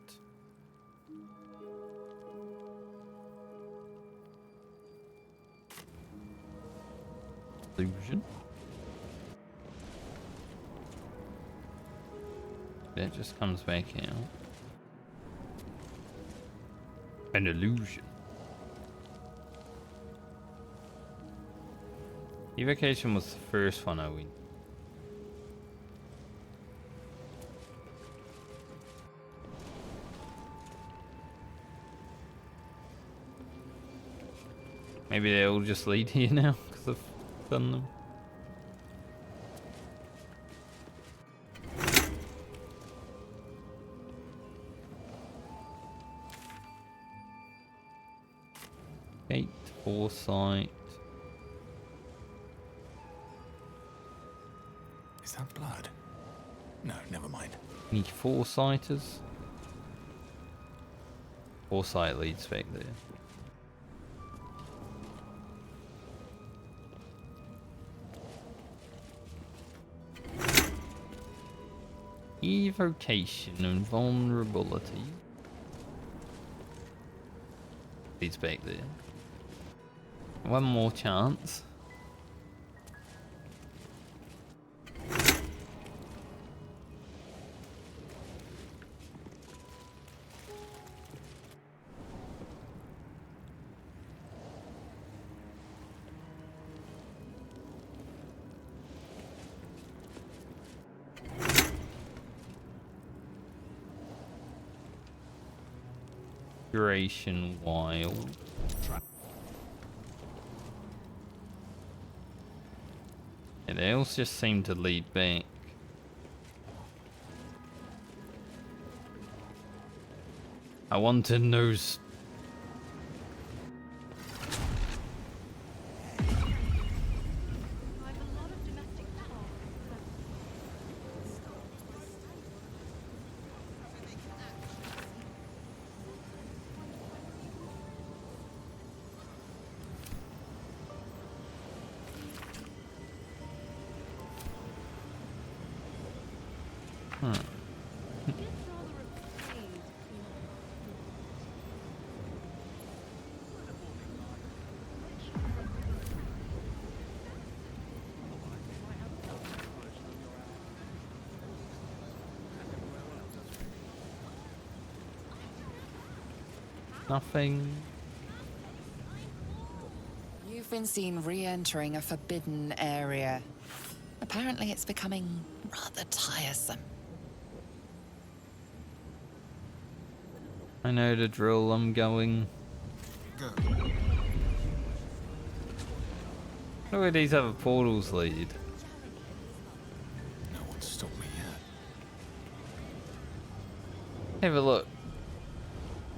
Illusion? That just comes back out. An illusion. Evocation was the first one I went. Maybe they'll just lead here now because I've done them. Gate, foresight. Is that blood? No, never mind. Any foresighters? Foresight leads back there. Evocation and vulnerability. Leads back there. One more chance. Duration wild. Yeah, they all just seem to lead back. I want to know. Nothing. You've been seen re-entering a forbidden area. Apparently it's becoming rather tiresome. I know the drill. I'm going. Go. Look where these other portals lead. No one's stopped me yet. Have a look.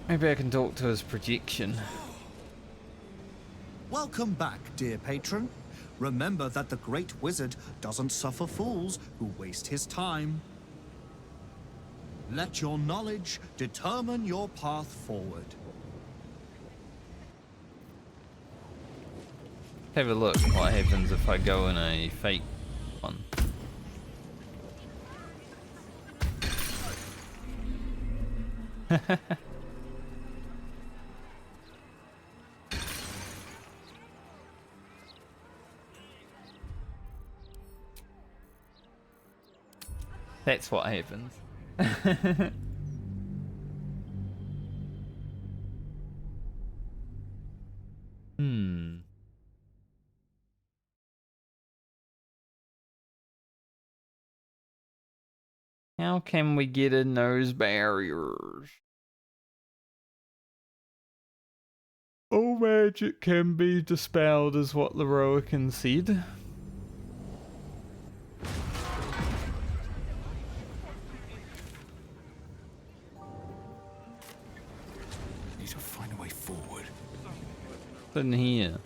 Maybe I can talk to his projection. Welcome back, dear patron. Remember that the Great Wizard doesn't suffer fools who waste his time. Let your knowledge determine your path forward. Have a look what happens if I go in a fake one. That's what happens. How can we get in those barriers? All magic can be dispelled, is what Lorroakan said. Need to find a way forward. In here.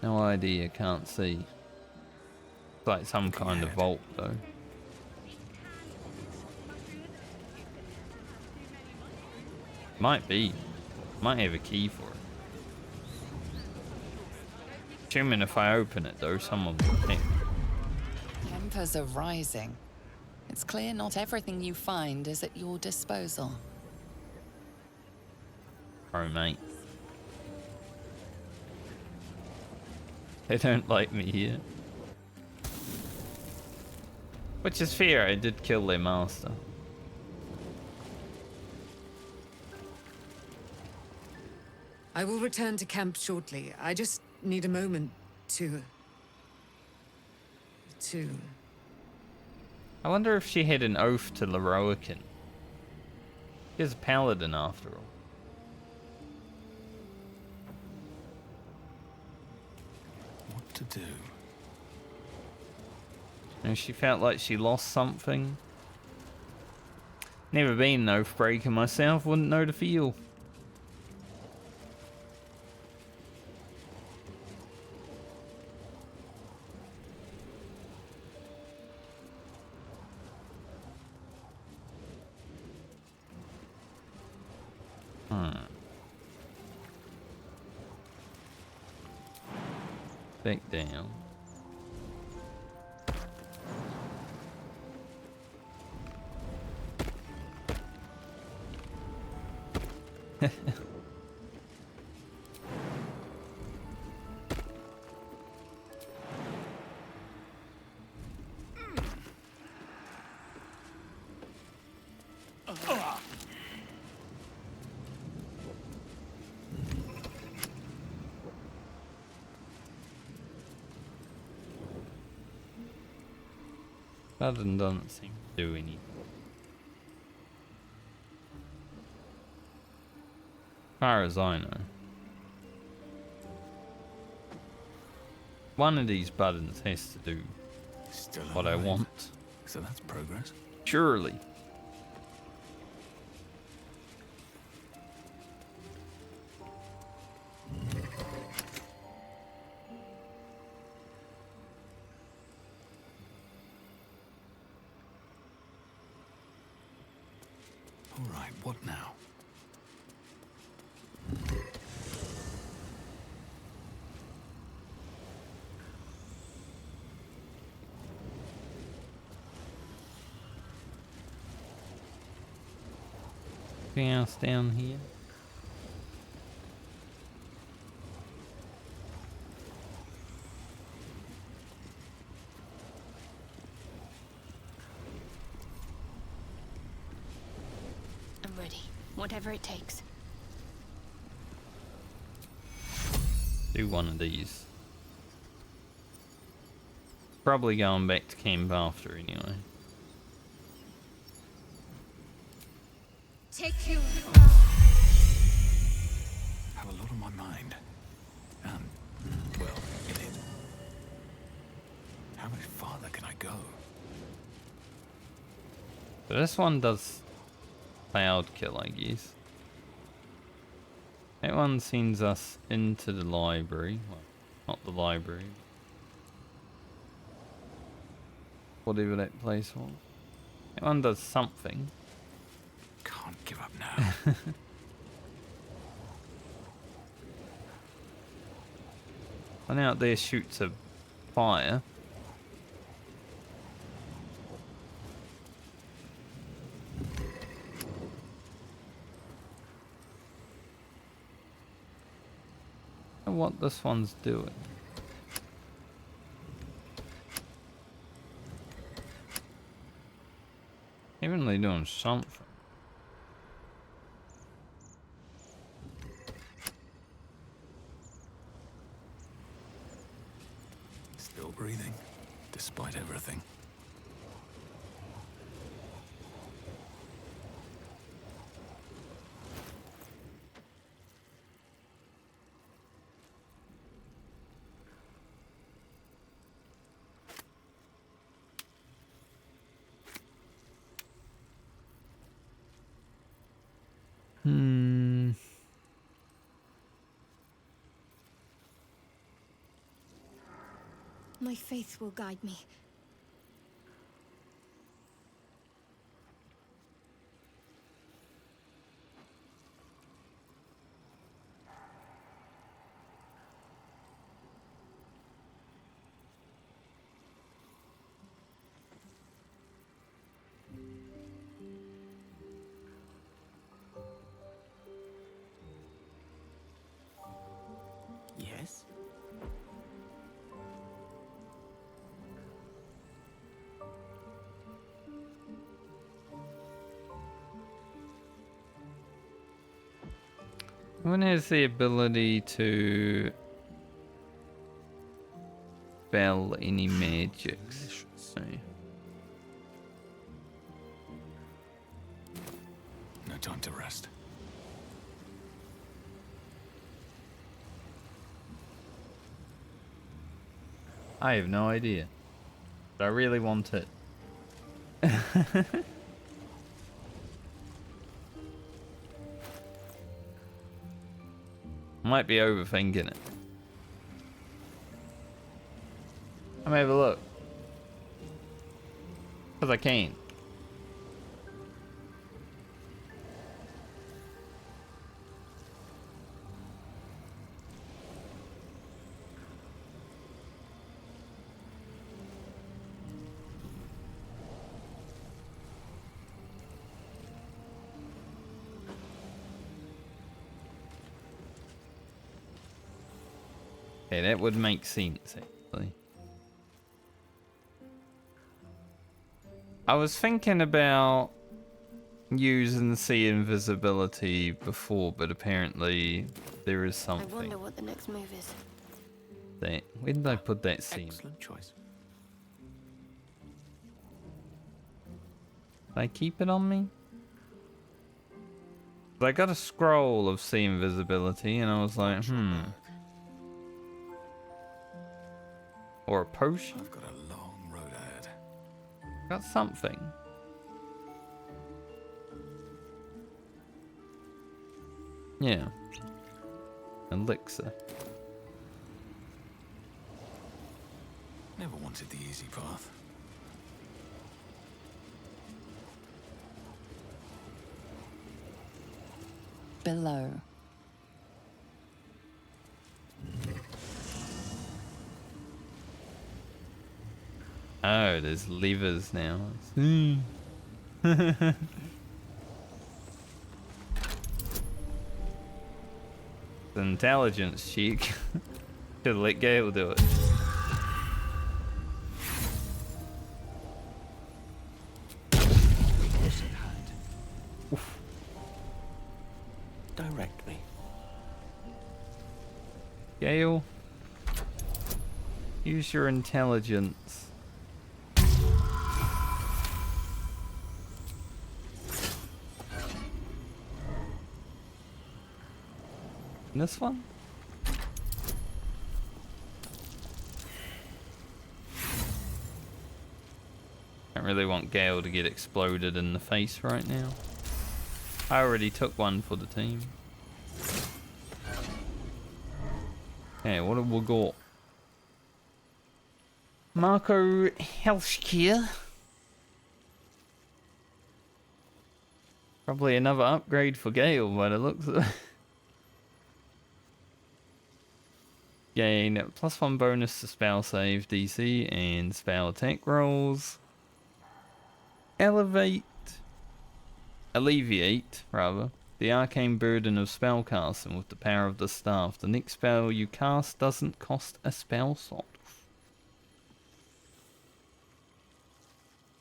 No idea, can't see. It's like some kind of vault though. Might be. Might have a key for it. Assuming if I open it though, someone will hit. Tempers are rising. It's clear not everything you find is at your disposal. Oh mate. They don't like me here. Which is fair, I did kill their master. I will return to camp shortly. I just need a moment to... I wonder if she had an oath to Lorroakan. She's a paladin after all. What to do? And she felt like she lost something. Never been an oath breaker myself, wouldn't know the feel. Back down. Aradin doesn't seem to do anything. As far as I know. One of these buttons has to do Still what I alive. want. So that's progress. Surely. All right, what now? Anything else down here? I'm ready. Whatever it takes. Do one of these. Probably going back to camp after anyway. Take you. Have a lot on my mind. And, well, in it. How much farther can I go? But this one does cloud kill, I guess. That one sends us into the library. Well, not the library. Whatever that place was. That one does something. Can't give up now. One out there shoots a fire. I don't know what this one's doing. Even they doing something. Still breathing, despite everything. My faith will guide me. Yes? One has the ability to spell any magics. So. No time to rest. I have no idea. But I really want it. Might be overthinking it. I'm gonna have a look. Because I can. Okay, that would make sense, actually. I was thinking about using sea invisibility before, but apparently there is I something. wonder what the next move is. That, where did I put that sea? Excellent choice. Did I keep it on me? I got a scroll of sea invisibility and I was like, Or a potion? I've got a long road ahead. Got something. Yeah. Elixir. Never wanted the easy path. Below. Oh, there's levers now. The intelligence cheek. Should let Gale do it. Oof. Direct me. Gale, use your intelligence. This one? Don't really want Gale to get exploded in the face right now. I already took one for the team. Okay, what have we got? Marco Healthcare. Probably another upgrade for Gale by the looks of it. Gain +1 bonus to spell save DC and spell attack rolls. Alleviate the arcane burden of spellcasting with the power of the staff. The next spell you cast doesn't cost a spell slot.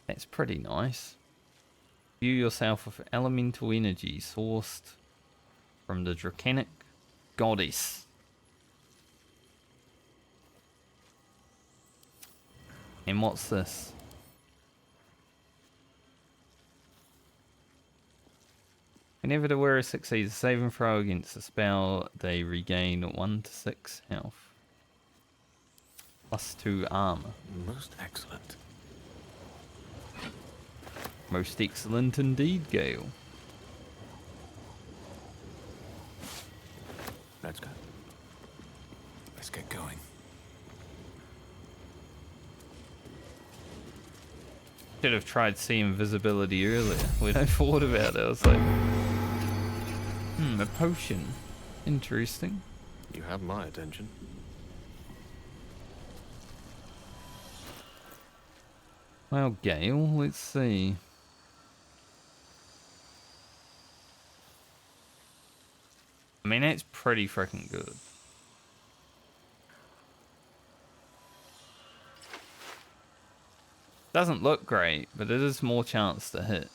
That's pretty nice. View yourself with elemental energy sourced from the Draconic Goddess. And what's this? Whenever the wearer succeeds a saving throw against a spell, they regain 1 to 6 health. +2 armor. Most excellent. Most excellent indeed, Gale. Let's go. Let's get going. Should have tried sea invisibility earlier when I thought about it. I was like, a potion. Interesting. You have my attention. Well, Gale, let's see. I mean, that's pretty freaking good. Doesn't look great, but it is more chance to hit.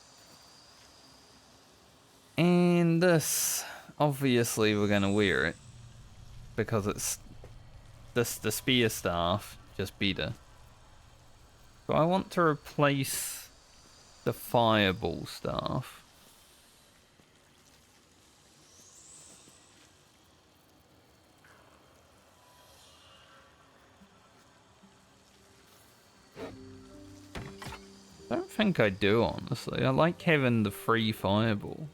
And this, obviously we're going to wear it. Because it's the spear staff, just better. So I want to replace the fireball staff. I don't think I do, honestly. I like having the free fireball.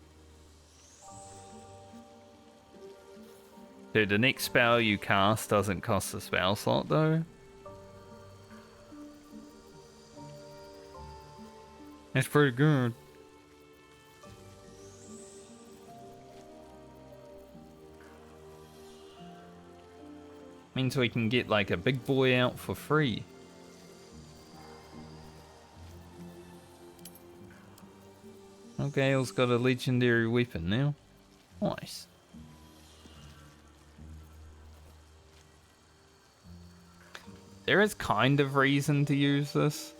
Dude, the next spell you cast doesn't cost a spell slot, though. That's pretty good. Means we can get, like, a big boy out for free. Oh, Gale's got a legendary weapon now. Nice. There is kind of reason to use this.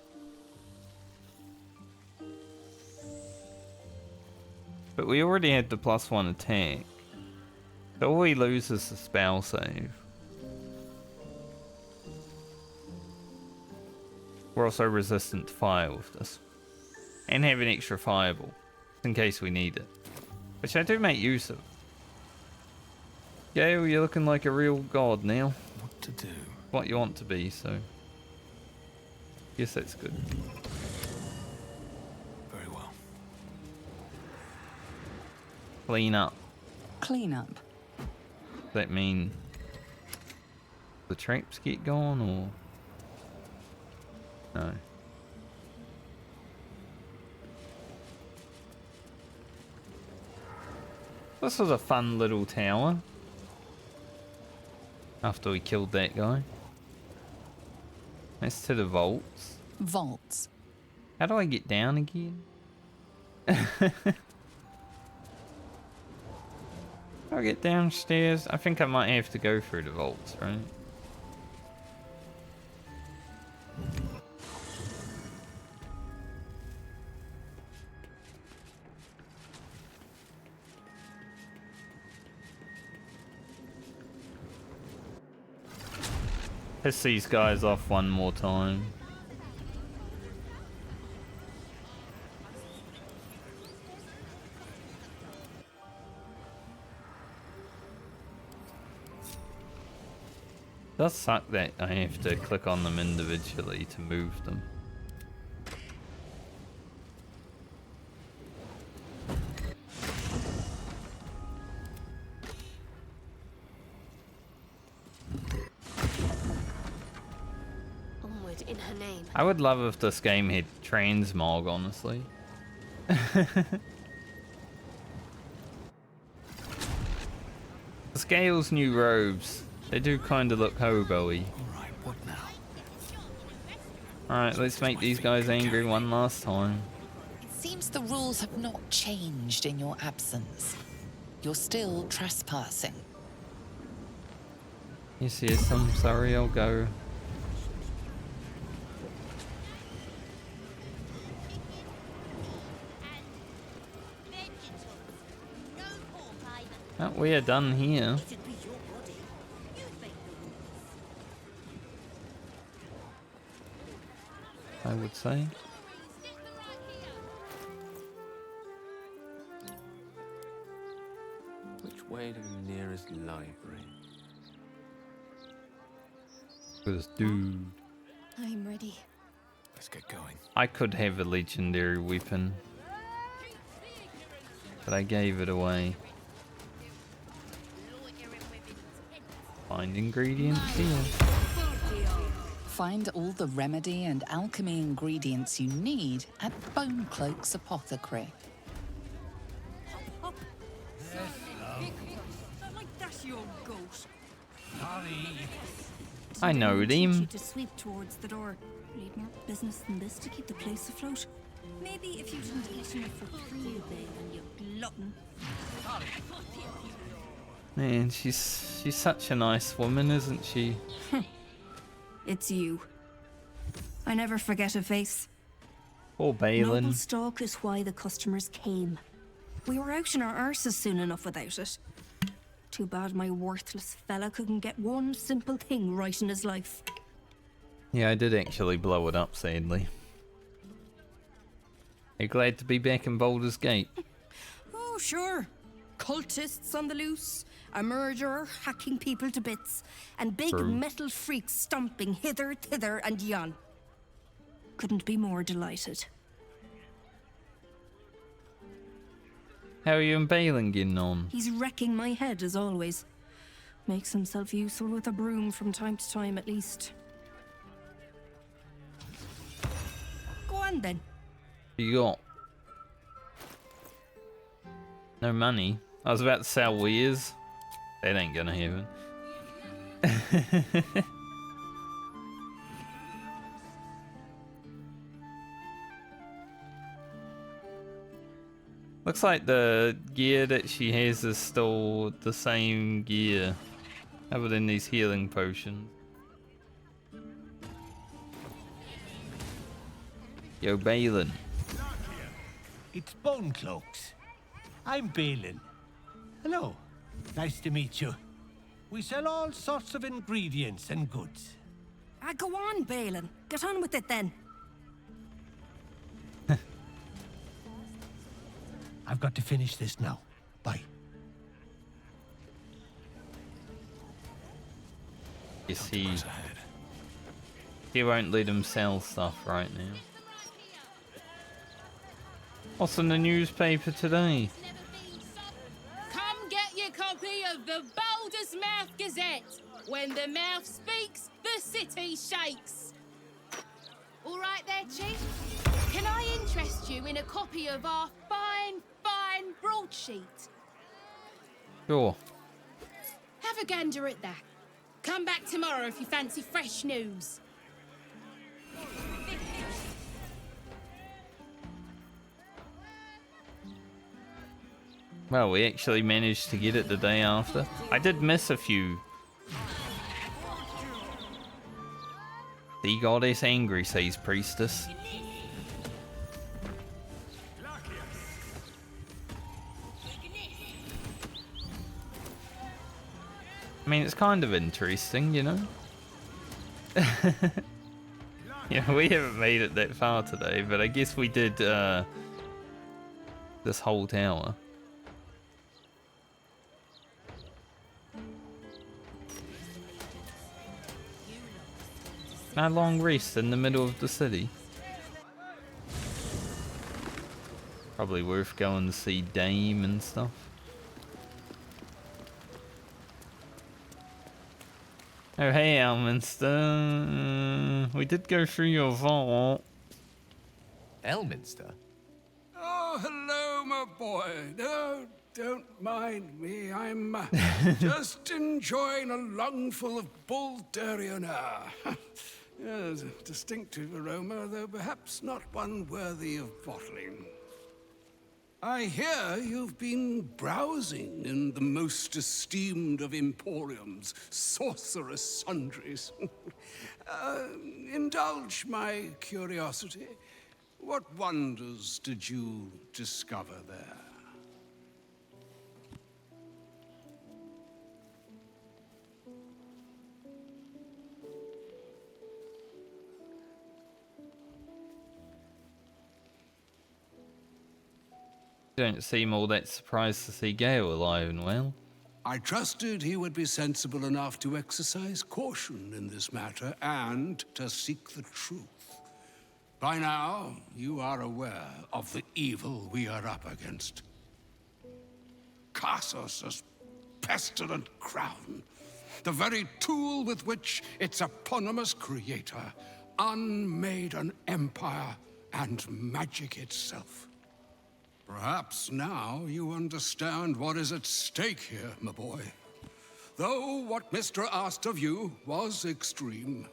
But we already had the +1 attack. So all we lose is the spell save. We're also resistant to fire with this. And have an extra fireball, in case we need it. Which I do make use of. Gale, you're looking like a real god now. What to do? What you want to be, so... Guess that's good. Very well. Clean up. Clean up. Does that mean... the traps get gone, or... No. This was a fun little tower. After we killed that guy. That's to the vaults. Vaults. How do I get down again? I'll get downstairs. I think I might have to go through the vaults, right? Piss these guys off one more time. It does suck that I have to click on them individually to move them. Onward in her name. I would love if this game had transmog, honestly. Scale's new robes. They do kind of look hobo-y. Alright, what now? Alright, let's make these guys angry one last time. It seems the rules have not changed in your absence. You're still trespassing. Yes, yes, I'm sorry, I'll go. Oh, we are done here. I would say. Which way to the nearest library? This dude. I'm ready. Let's get going. I could have a legendary weapon, but I gave it away. Find ingredients here. Find all the remedy and alchemy ingredients you need at Bone Cloak's apothecary. I know Teach them. you to sweep towards the door. Need more business than this to keep the place afloat. Maybe if you didn't eat enough for free, then you glutton. Man, she's such a nice woman, isn't she? It's you. I never forget a face. Poor Balin. Noble stock is why the customers came. We were out in our arses soon enough without it. Too bad my worthless fella couldn't get one simple thing right in his life. Yeah, I did actually blow it up, sadly. Are you glad to be back in Baldur's Gate? Oh, sure. Cultists on the loose, a murderer hacking people to bits, and big True. metal freaks stomping hither, thither, and yon. Couldn't be more delighted. How are you and Balin getting on? He's wrecking my head as always. Makes himself useful with a broom from time to time at least. Go on then. You got? No money. I was about to sell wares. That ain't gonna happen. Looks like the gear that she has is still the same gear, other than these healing potions. Yo, Balin. It's Bone Cloaks. I'm Balin. Hello. Nice to meet you. We sell all sorts of ingredients and goods. Go on, Balin. Get on with it then. I've got to finish this now. Bye. Yes, he won't let him sell stuff right now. What's in the newspaper today? Come get your copy of the Baldur's Mouth Gazette. When the mouth speaks, the city shakes. All right there, Chief. Can I interest you in a copy of our fine broadsheet? Sure. Have a gander at that. Come back tomorrow if you fancy fresh news. Well, we actually managed to get it the day after. I did miss a few. The goddess angry, says Priestess. I mean, it's kind of interesting, you know? Yeah, we haven't made it that far today, but I guess we did this whole tower. A long rest in the middle of the city. Probably worth going to see Dame and stuff. Oh hey Elminster, we did go through your vault. Elminster? Oh, hello, my boy. No, don't mind me. I'm just enjoying a lungful of Buldarian air. Yes, a distinctive aroma, though perhaps not one worthy of bottling. I hear you've been browsing in the most esteemed of emporiums, sorcerous sundries. Indulge my curiosity. What wonders did you discover there? You don't seem all that surprised to see Gale alive and well. I trusted he would be sensible enough to exercise caution in this matter and to seek the truth. By now, you are aware of the evil we are up against. Karsus' pestilent crown, the very tool with which its eponymous creator unmade an empire and magic itself. Perhaps now you understand what is at stake here, my boy. Though what Mystra asked of you was extreme,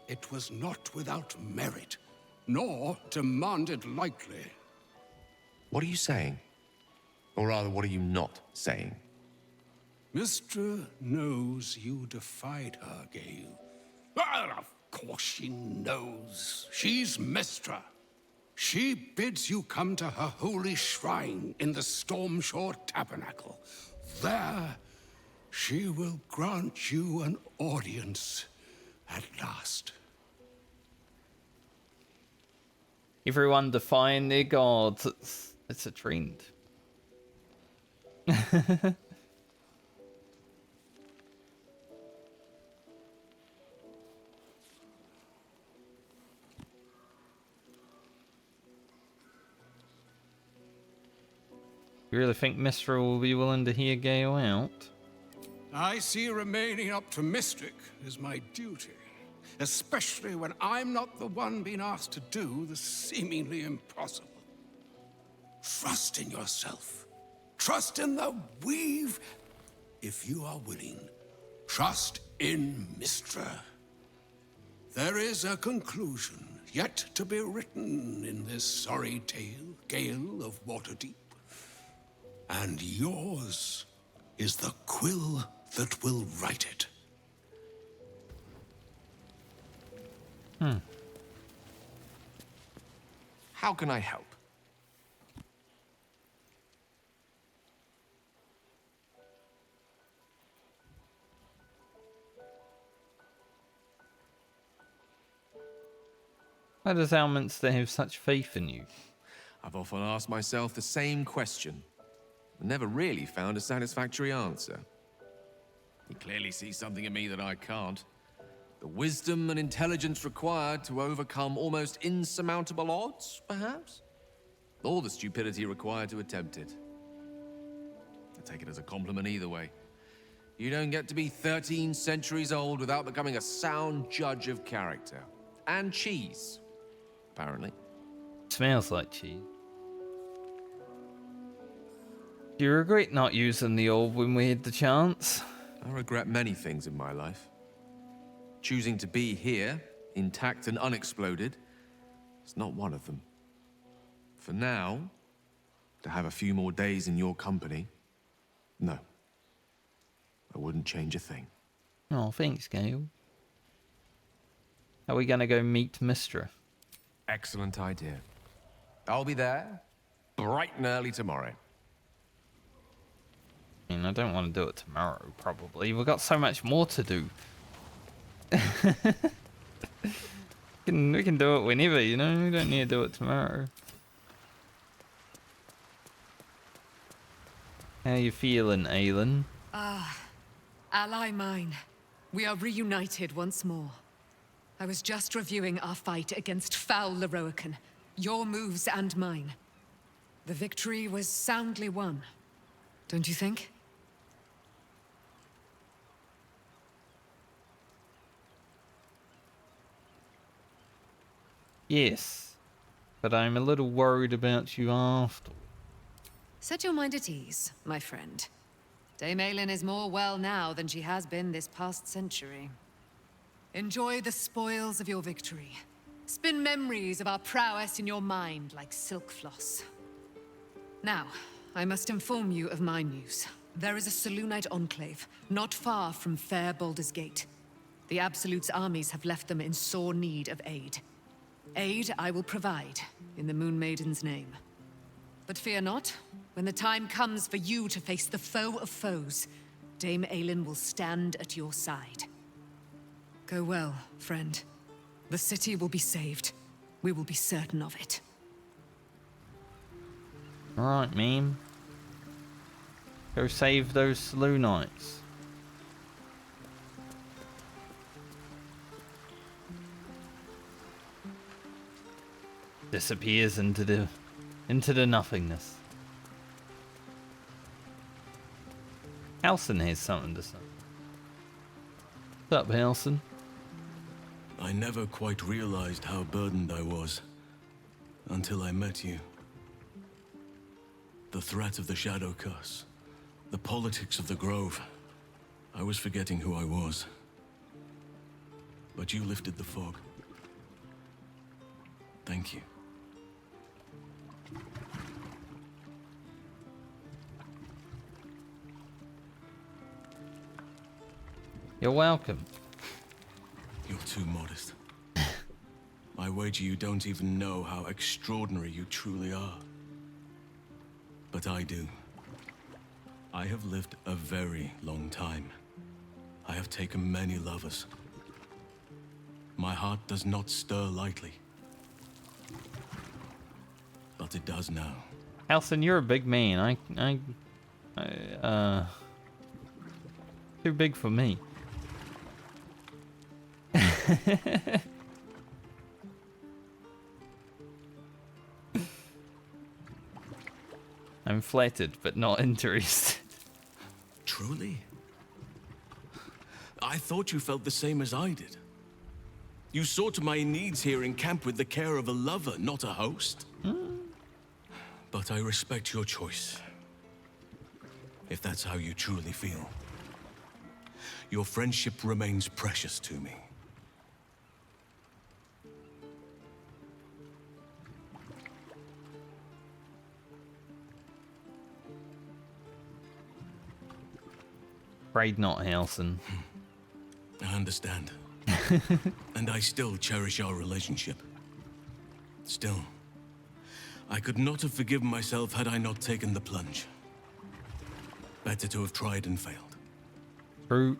it was not without merit, nor demanded lightly. What are you saying? Or rather, what are you not saying? Mystra knows you defied her, Gale. Well, of course she knows. She's Mystra. She bids you come to her holy shrine in the Stormshore Tabernacle. There, she will grant you an audience at last. Everyone define their gods. It's a trend. You really think Mystra will be willing to hear Gale out? I see remaining up to Mystic is my duty, especially when I'm not the one being asked to do the seemingly impossible. Trust in yourself. Trust in the weave. If you are willing, trust in Mystra. There is a conclusion yet to be written in this sorry tale, Gale of Waterdeep. And yours is the quill that will write it. How can I help? Why does Alminster have such faith in you? I've often asked myself the same question, but never really found a satisfactory answer. He clearly sees something in me that I can't. The wisdom and intelligence required to overcome almost insurmountable odds, perhaps? Or the stupidity required to attempt it. I take it as a compliment either way. You don't get to be 13 centuries old without becoming a sound judge of character. And cheese, apparently. Smells like cheese. Do you regret not using the orb when we had the chance? I regret many things in my life. Choosing to be here, intact and unexploded, is not one of them. For now, to have a few more days in your company, no. I wouldn't change a thing. Oh, thanks, Gale. Are we gonna go meet Mystra? Excellent idea. I'll be there, bright and early tomorrow. I mean, I don't want to do it tomorrow, probably. We've got so much more to do. We can do it whenever, you know? We don't need to do it tomorrow. How you feeling, Aelin? Ah, ally mine. We are reunited once more. I was just reviewing our fight against foul Lorroakan, your moves and mine. The victory was soundly won, don't you think? Yes, but I'm a little worried about you after. Set your mind at ease, my friend. Dame Aelin is more well now than she has been this past century. Enjoy the spoils of your victory. Spin memories of our prowess in your mind like silk floss. Now, I must inform you of my news. There is a Selûnite enclave, not far from fair Baldur's Gate. The Absolute's armies have left them in sore need of aid. Aid I will provide, in the Moon Maiden's name. But fear not, when the time comes for you to face the foe of foes, Dame Aelin will stand at your side. Go well, friend. The city will be saved. We will be certain of it. Alright, meme. Go save those Selûnites. Disappears into the nothingness. Halson has something to say. What's up, Halson? I never quite realized how burdened I was until I met you. The threat of the Shadow Curse, the politics of the Grove. I was forgetting who I was. But you lifted the fog. Thank you. You're welcome. You're too modest. I wager you don't even know how extraordinary you truly are. But I do. I have lived a very long time. I have taken many lovers. My heart does not stir lightly. But it does now. Halson, you're a big man. Too big for me. I'm flattered, but not interested. Truly? I thought you felt the same as I did. You saw to my needs here in camp with the care of a lover, not a host. But I respect your choice. If that's how you truly feel. Your friendship remains precious to me. Afraid not, Halson. I understand. And I still cherish our relationship. Still, I could not have forgiven myself had I not taken the plunge. Better to have tried and failed. True.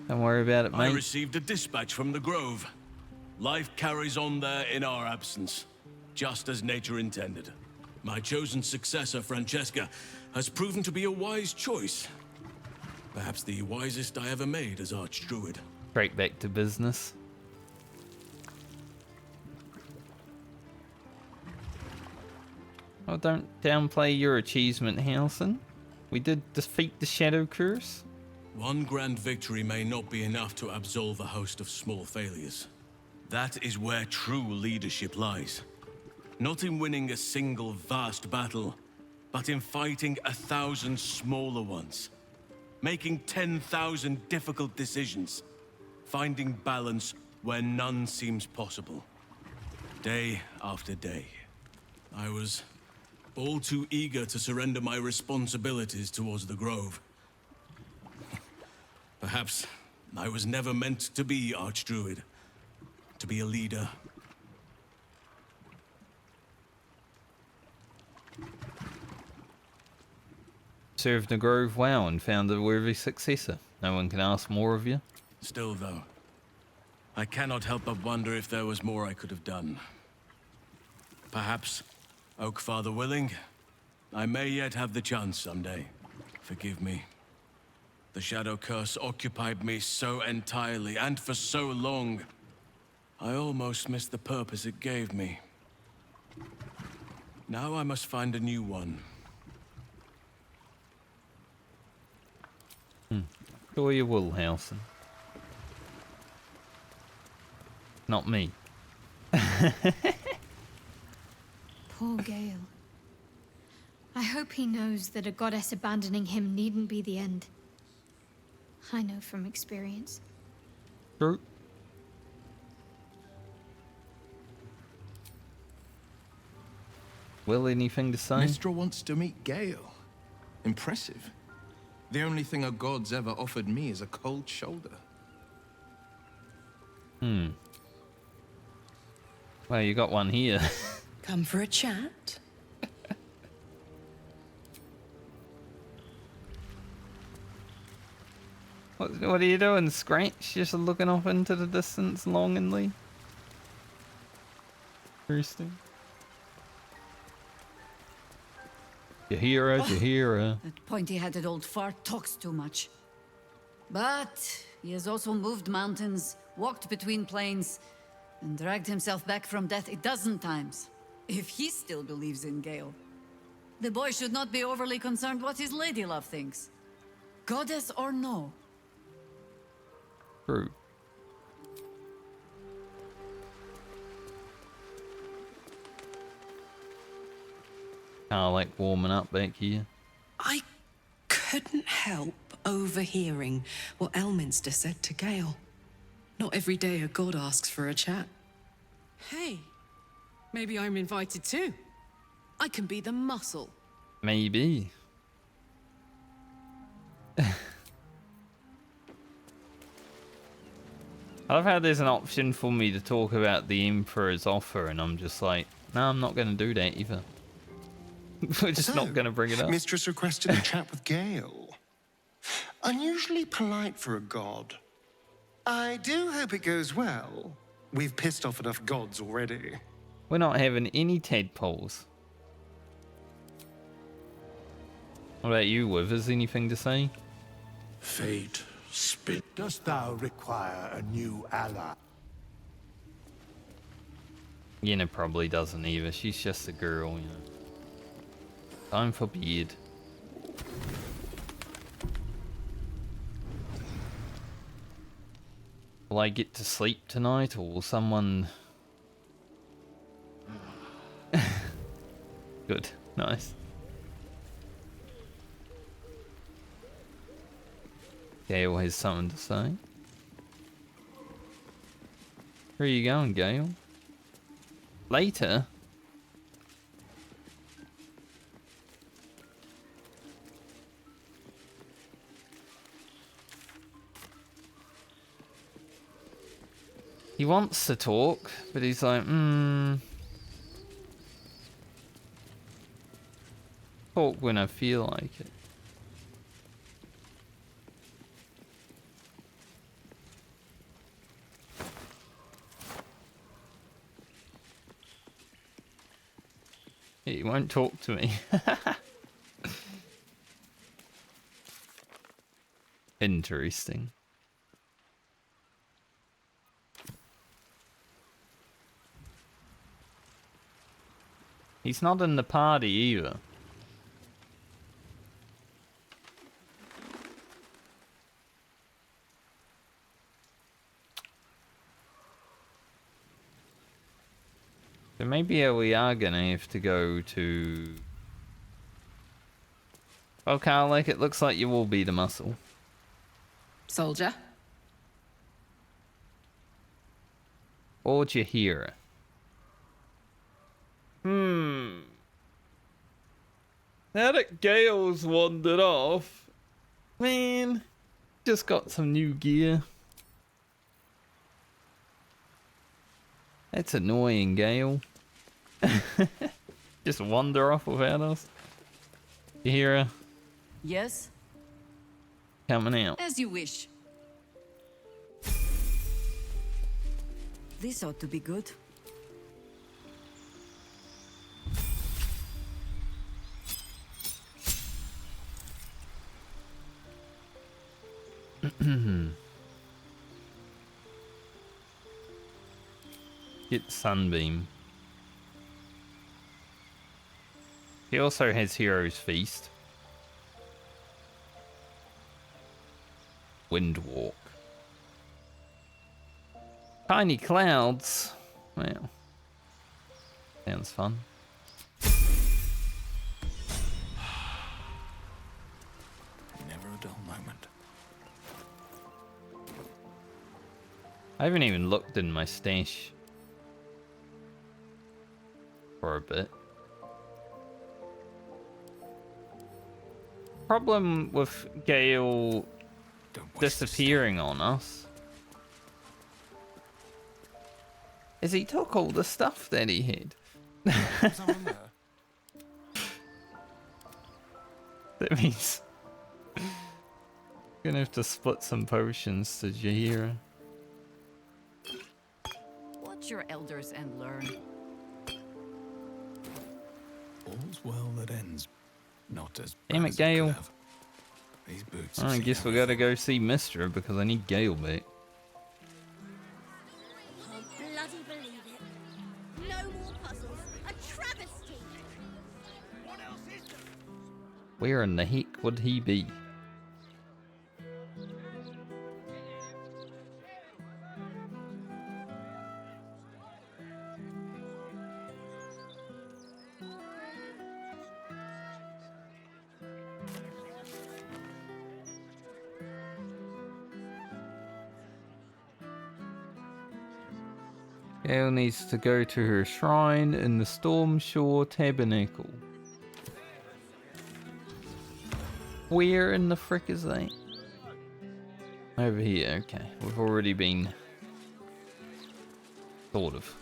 Don't worry about it, I mate. received a dispatch from the Grove. Life carries on there in our absence, just as nature intended. My chosen successor, Francesca, has proven to be a wise choice. Perhaps the wisest I ever made as Archdruid. Straight back to business. Oh, don't downplay your achievement, Halson. We did defeat the Shadow Curse. One grand victory may not be enough to absolve a host of small failures. That is where true leadership lies. Not in winning a single vast battle, but in fighting 1,000 smaller ones. Making 10,000 difficult decisions. Finding balance where none seems possible. Day after day. I was all too eager to surrender my responsibilities towards the Grove. Perhaps I was never meant to be Archdruid. To be a leader. Served the Grove well and found a worthy successor. No one can ask more of you. Still, though, I cannot help but wonder if there was more I could have done. Perhaps, Oak Father willing, I may yet have the chance someday. Forgive me. The Shadow Curse occupied me so entirely and for so long. I almost missed the purpose it gave me. Now I must find a new one. Sure you will, Halson. Not me. Poor Gale. I hope he knows that a goddess abandoning him needn't be the end. I know from experience. True. Will, anything to say? Mystra wants to meet Gale. Impressive. The only thing a god's ever offered me is a cold shoulder. Well, you got one here. Come for a chat? What are you doing, Scratch? Just looking off into the distance longingly? Interesting. Yahira. That pointy-headed old fart talks too much. But he has also moved mountains, walked between plains, and dragged himself back from death 12 times. If he still believes in Gale, the boy should not be overly concerned what his ladylove thinks. Goddess or no. True. Kinda like warming up back here. I couldn't help overhearing what Elminster said to Gale. Not every day a god asks for a chat. Hey, maybe I'm invited too. I can be the muscle. Maybe. I love how there's an option for me to talk about the Emperor's offer, and I'm just like, no, I'm not going to do that either. We're just not going to bring it up. Mistress requested a chat with Gale. Unusually polite for a god. I do hope it goes well. We've pissed off enough gods already. We're not having any tadpoles. What about you, Withers? Anything to say? Fate, spit. Dost thou require a new ally? Yenna probably doesn't either. She's just a girl, you know. Time for beard. Will I get to sleep tonight, or will someone... Good. Nice. Gale has something to say. Where are you going, Gale? Later? He wants to talk, but he's like, talk when I feel like it. He won't talk to me. Interesting. He's not in the party either. So maybe we are gonna have to go to... Well, Karlek, it looks like you will be the muscle. Soldier? Or Jahira. Now that Gale's wandered off, man, just got some new gear. That's annoying, Gale. Just wander off without us. Jahira, Yes? coming out. As you wish. This ought to be good. Get Sunbeam. He also has Hero's Feast. Windwalk. Tiny clouds. Well, sounds fun. Never a dull moment. I haven't even looked in my stash for a bit. Problem with Gale disappearing on us is he took all the stuff that he had. That means gonna have to split some potions to Jahira. Watch your elders and learn. All's well that ends. Not as Damn it, Gale. These boots. I guess we gotta go see Mystra because I need Gale back. Can't bloody believe it. No more puzzles. A travesty. What else is there? Where in the heck would he be? Gale needs to go to her shrine in the Stormshore Tabernacle. Where in the frick is that? Over here, okay. We've already been... Sort of.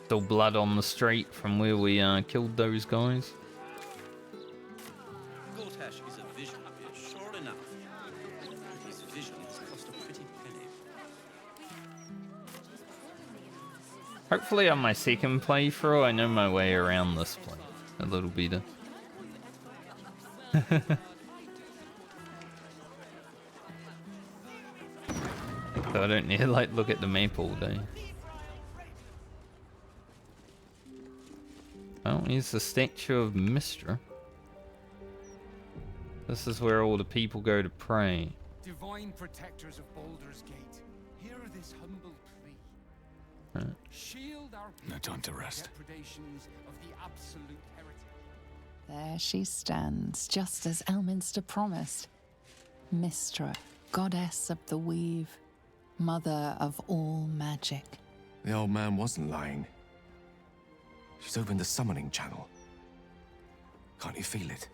Still blood on the street from where we killed those guys. Gortash is a vision, sure enough. These visions cost a pretty penny. Hopefully on my second playthrough I know my way around this place a little better. So I don't need to like look at the map all day. Oh, here's the statue of Mystra. This is where all the people go to pray. Divine protectors of Baldur's Gate, hear this humble plea. Right. Shield our No time to rest. depredations of the absolute heretic. There she stands, just as Elminster promised. Mystra, goddess of the weave, mother of all magic. The old man wasn't lying. She's opened the summoning channel. Can't you feel it?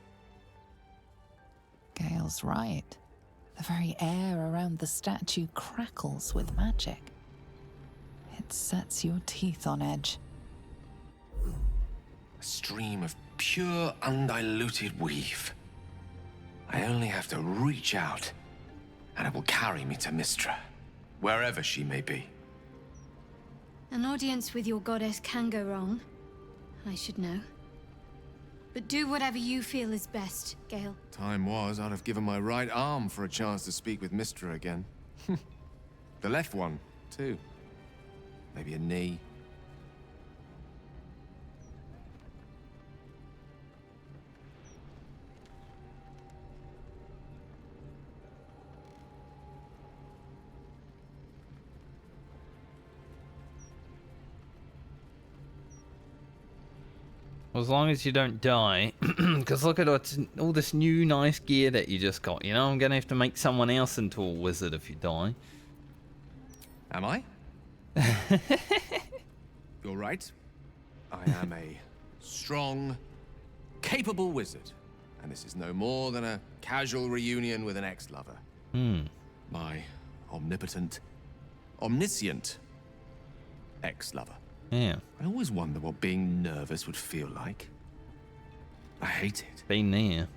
Gale's right. The very air around the statue crackles with magic. It sets your teeth on edge. A stream of pure, undiluted weave. I only have to reach out, and it will carry me to Mystra, wherever she may be. An audience with your goddess can go wrong. I should know. But do whatever you feel is best, Gale. Time was, I'd have given my right arm for a chance to speak with Mystra again. The left one, too. Maybe a knee. As long as you don't die, because look at all this new nice gear that you just got, you know? I'm gonna have to make someone else into a wizard if you die. Am I? You're right. I am a strong, capable wizard. And this is no more than a casual reunion with an ex-lover. My omnipotent, omniscient ex-lover. Yeah. I always wonder what being nervous would feel like. I hate it. Been there.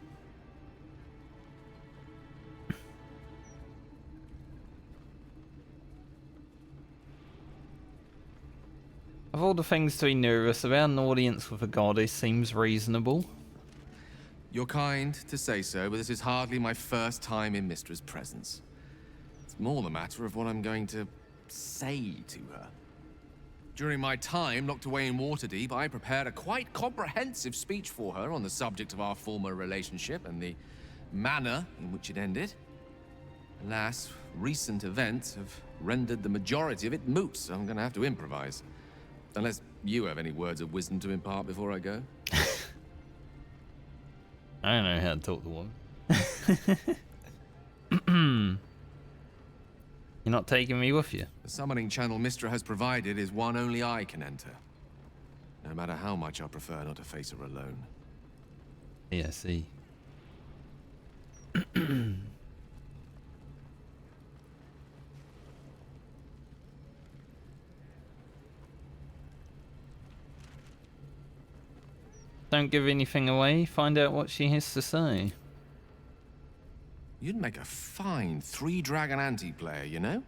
Of all the things to be nervous about, an audience with a goddess seems reasonable. You're kind to say so, but this is hardly my first time in Mystra's presence. It's more the matter of what I'm going to say to her. During my time locked away in Waterdeep, I prepared a quite comprehensive speech for her on the subject of our former relationship and the manner in which it ended. Alas, recent events have rendered the majority of it moot, so I'm going to have to improvise. Unless you have any words of wisdom to impart before I go. I don't know how to talk to one. You're not taking me with you. The summoning channel Mystra has provided is one only I can enter. No matter how much I prefer not to face her alone. Yeah, see. Don't give anything away. Find out what she has to say. You'd make a fine 3-dragon anti-player, you know?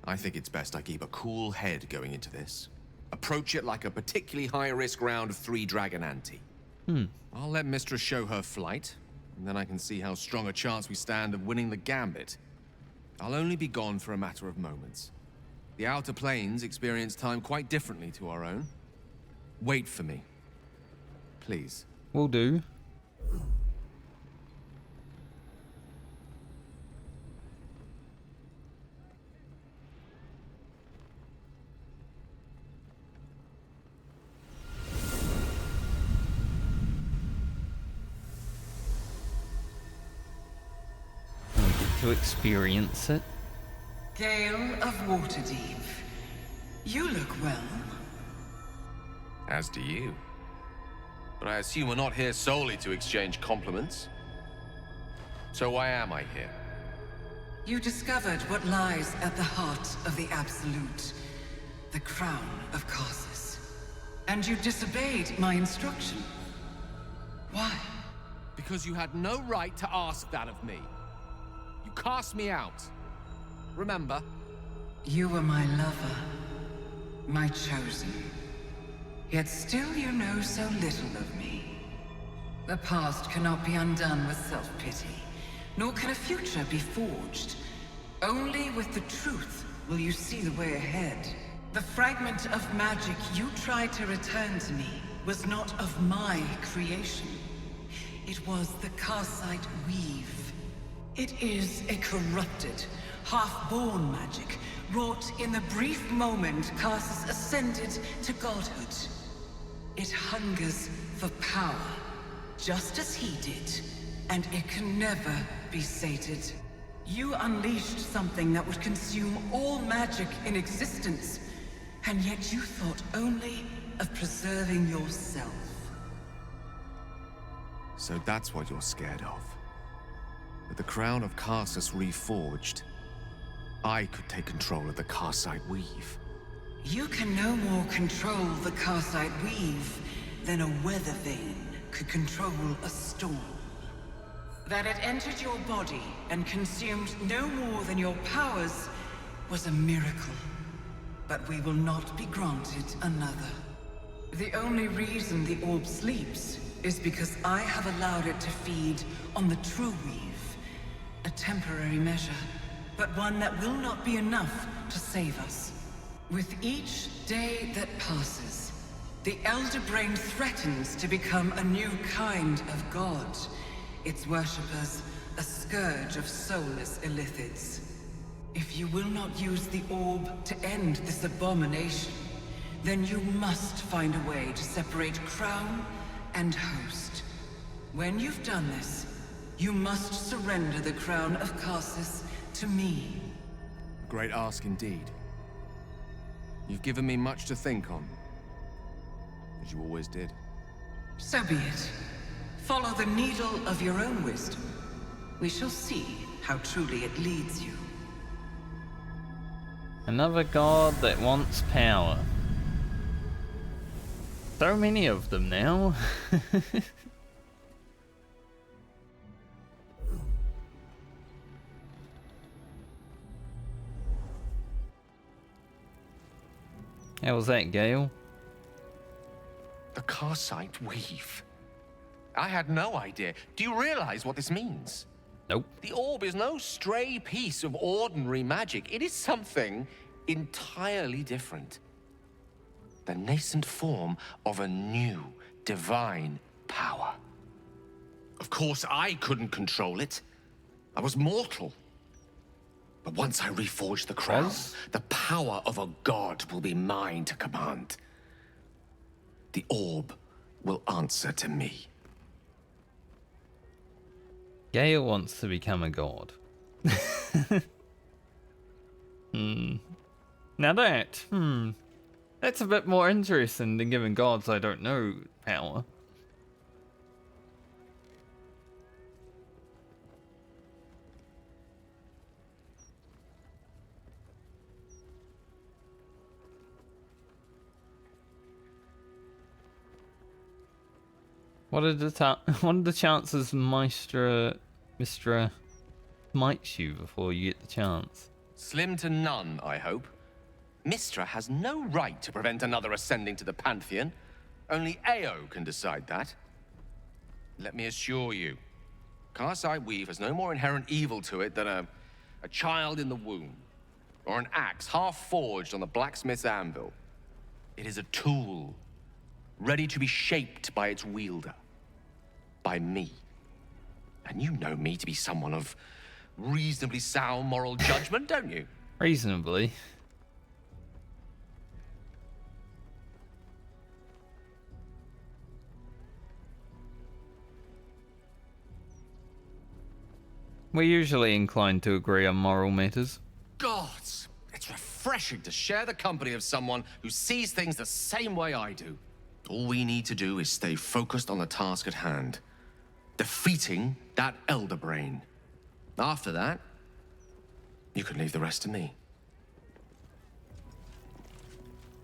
I think it's best I keep a cool head going into this. Approach it like a particularly high-risk round of 3-dragon ante. I'll let Mystra show her flight, and then I can see how strong a chance we stand of winning the gambit. I'll only be gone for a matter of moments. The Outer Planes experience time quite differently to our own. Wait for me. Please. Will do. To experience it. Gale of Waterdeep, you look well. As do you. But I assume we're not here solely to exchange compliments. So why am I here? You discovered what lies at the heart of the Absolute, the crown of Karsus. And you disobeyed my instruction. Why? Because you had no right to ask that of me. You cast me out. Remember? You were my lover, my chosen. Yet still you know so little of me. The past cannot be undone with self-pity, nor can a future be forged. Only with the truth will you see the way ahead. The fragment of magic you tried to return to me was not of my creation. It was the Karsite weave. It is a corrupted, half-born magic, wrought in the brief moment Karsus ascended to godhood. It hungers for power, just as he did, and it can never be sated. You unleashed something that would consume all magic in existence, and yet you thought only of preserving yourself. So that's what you're scared of. With the crown of Karsus reforged, I could take control of the Karsite Weave. You can no more control the Karsite Weave than a weather vane could control a storm. That it entered your body and consumed no more than your powers was a miracle. But we will not be granted another. The only reason the orb sleeps is because I have allowed it to feed on the true weave. A temporary measure, but one that will not be enough to save us. With each day that passes, the Elder Brain threatens to become a new kind of god. Its worshippers, a scourge of soulless illithids. If you will not use the orb to end this abomination, then you must find a way to separate crown and host. When you've done this, you must surrender the crown of Karsus to me. A great ask indeed. You've given me much to think on, as you always did. So be it. Follow the needle of your own wisdom. We shall see how truly it leads you. Another god that wants power. So many of them now. How was that, Gale? The Karsite Weave. I had no idea. Do you realize what this means? Nope. The orb is no stray piece of ordinary magic. It is something entirely different. The nascent form of a new divine power. Of course, I couldn't control it. I was mortal. But once I reforge the crown, the power of a god will be mine to command. The orb will answer to me. Gale wants to become a god. Now that's a bit more interesting than giving gods I don't know power. What are the chances Mystra smites you before you get the chance? Slim to none, I hope. Mystra has no right to prevent another ascending to the Pantheon. Only Ao can decide that. Let me assure you, Karsite Weave has no more inherent evil to it than a child in the womb, or an axe half forged on the blacksmith's anvil. It is a tool, ready to be shaped by its wielder. By me. And you know me to be someone of reasonably sound moral judgment, don't you? Reasonably. We're usually inclined to agree on moral matters. Gods! It's refreshing to share the company of someone who sees things the same way I do. All we need to do is stay focused on the task at hand. Defeating that Elder Brain. After that, you can leave the rest to me.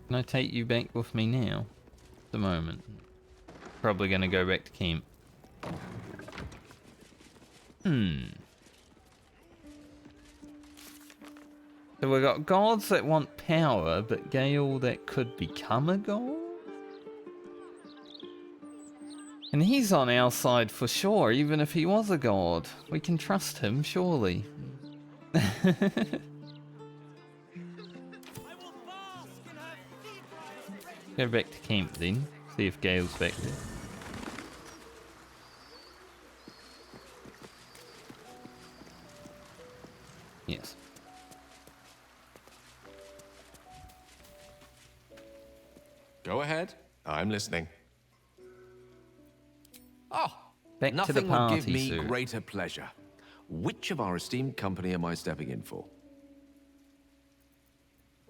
Can I take you back with me now? At the moment. Probably gonna go back to camp. So we got gods that want power, but Gale that could become a god? And he's on our side for sure, even if he was a god. We can trust him, surely. Go back to camp then, see if Gale's back there. Yes. Go ahead. I'm listening. Oh, back nothing to the party, would give me sir. greater pleasure. Which of our esteemed company am I stepping in for?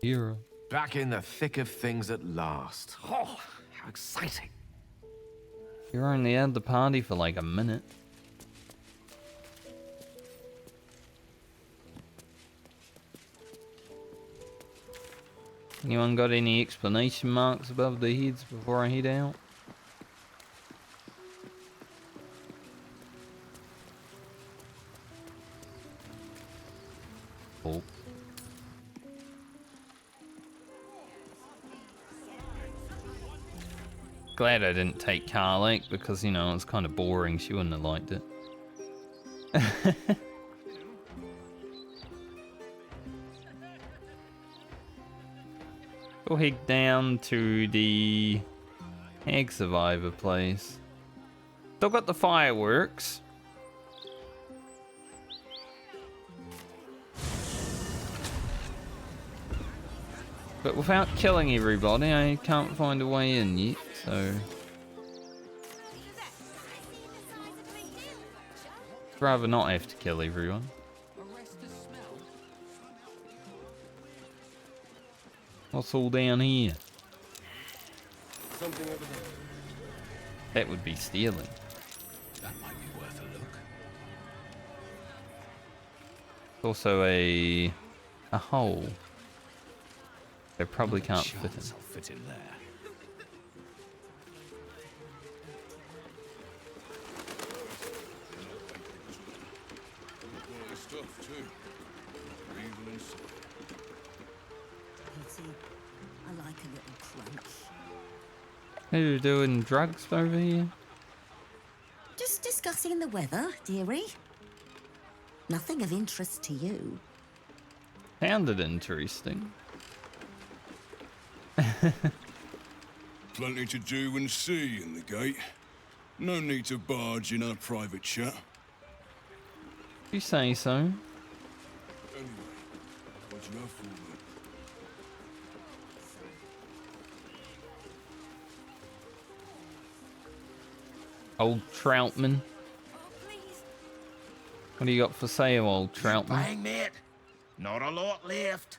Hero. Back in the thick of things at last. Oh, How exciting. You only had the party for like a minute. Anyone got any explanation marks above their heads before I head out? Oh. Glad I didn't take Carlick because, you know, it's kind of boring. She wouldn't have liked it. We'll head down to the Hag Survivor place. Still got the fireworks. But without killing everybody, I can't find a way in yet, so... I'd rather not have to kill everyone. What's all down here? Something over there. That would be stealing. That might be worth a look. Also a hole. They probably can't fit in. I'll fit in there. Stuff too. Evil inside. Pity. I like a little crunch. Are you doing drugs over here? Just discussing the weather, dearie. Nothing of interest to you. Sounded interesting. Plenty to do and see in the gate. No need to barge in our private chat. You say so. Anyway, what do you have for me? Old Troutman. What do you got for sale, old Troutman? Bang, mate. Not a lot left.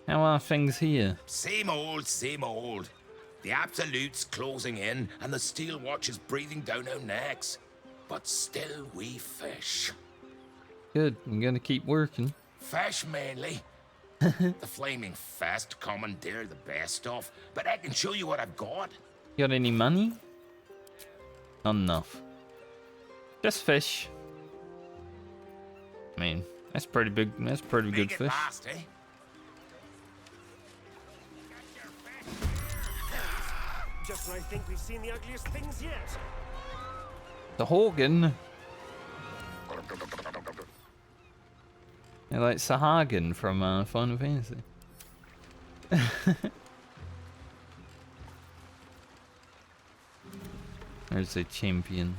How are things here? Same old, same old. The Absolute's closing in, and the Steel Watch is breathing down our necks. But still we fish. Good, I'm gonna keep working. Fish mainly. The Flaming Fist commandeer the best stuff, but I can show you what I've got. Got any money? Not enough. Just fish. I mean, that's pretty big. That's pretty good fish. Last, eh? Just when I think we've seen the ugliest things yet. The Horgan. Yeah, like Sahagan from Final Fantasy. There's a champion.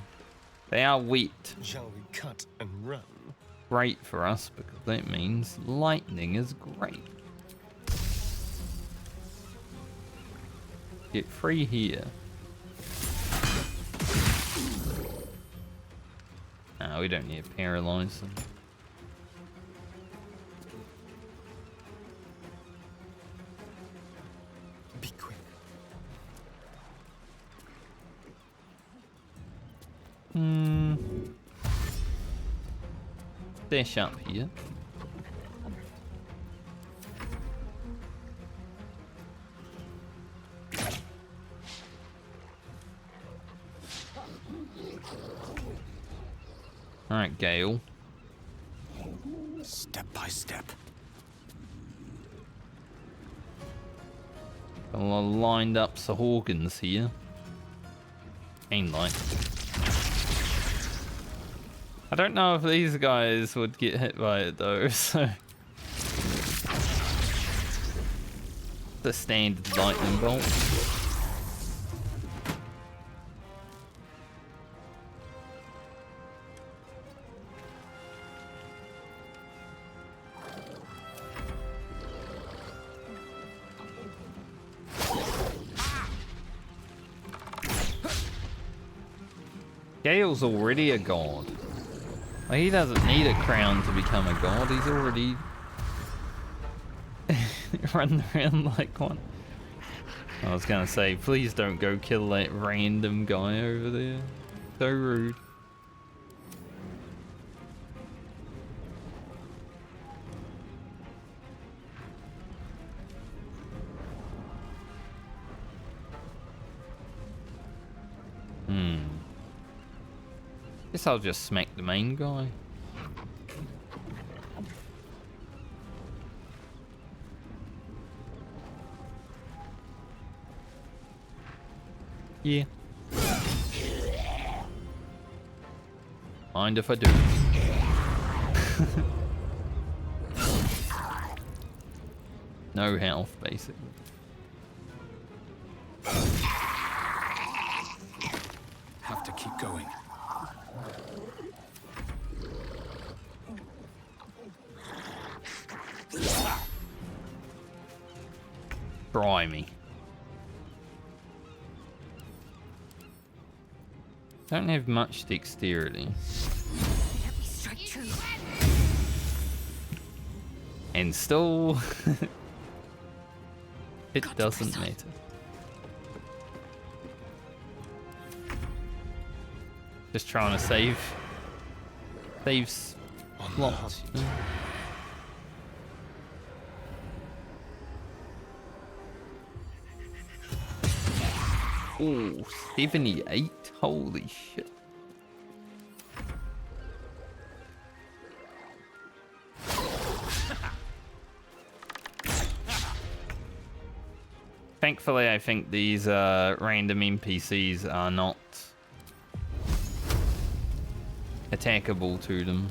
They are wheat. Shall we cut and run? Great for us because that means lightning is great. Get free here. No, we don't need to paralyze them. Be quick. Dash up here. Alright, Gale. Step by step. Got a lot of lined up Sahorgans here. Ain't like. I don't know if these guys would get hit by it though, so. The standard lightning bolt. Gale's already a god. Like, he doesn't need a crown to become a god. He's already running around like one. I was gonna say, please don't go kill that random guy over there. So rude. Guess I'll just smack the main guy. Yeah. Mind if I do? No health, basically. Have to keep going. Try me. Don't have much dexterity. Let me strike true. And still, it doesn't matter. Just trying to save slots. You know? Oh, 78? Holy shit. Thankfully, I think these random NPCs are not attackable to them.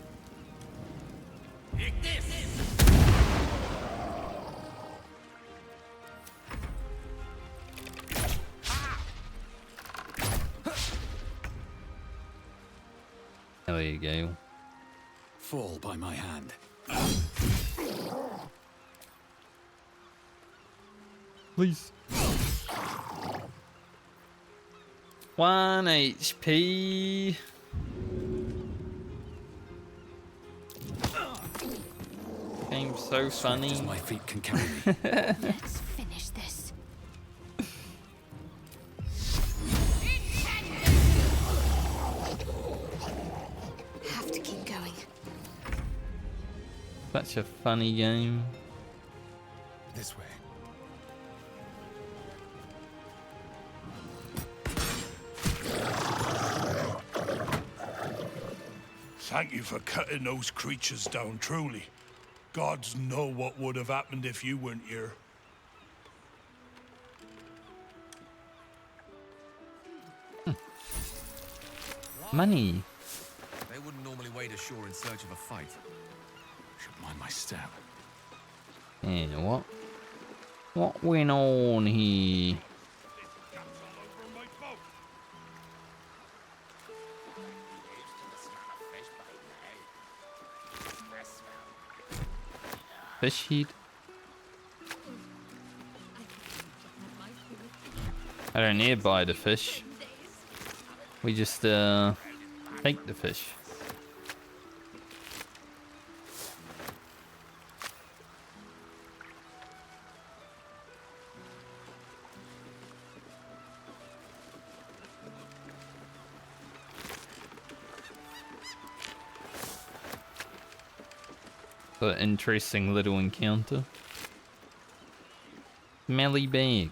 There you go. Fall by my hand. Please. 1 HP. Game's so funny. As my feet can carry me. Let's finish this. Have to keep going. Such a funny game. This way. Thank you for cutting those creatures down, truly. Gods know what would have happened if you weren't here. Money. They wouldn't normally wade ashore in search of a fight. Should mind my step. And what went on here? Fish heat. I don't need to buy the fish. We just take the fish. An interesting little encounter. Smelly bag.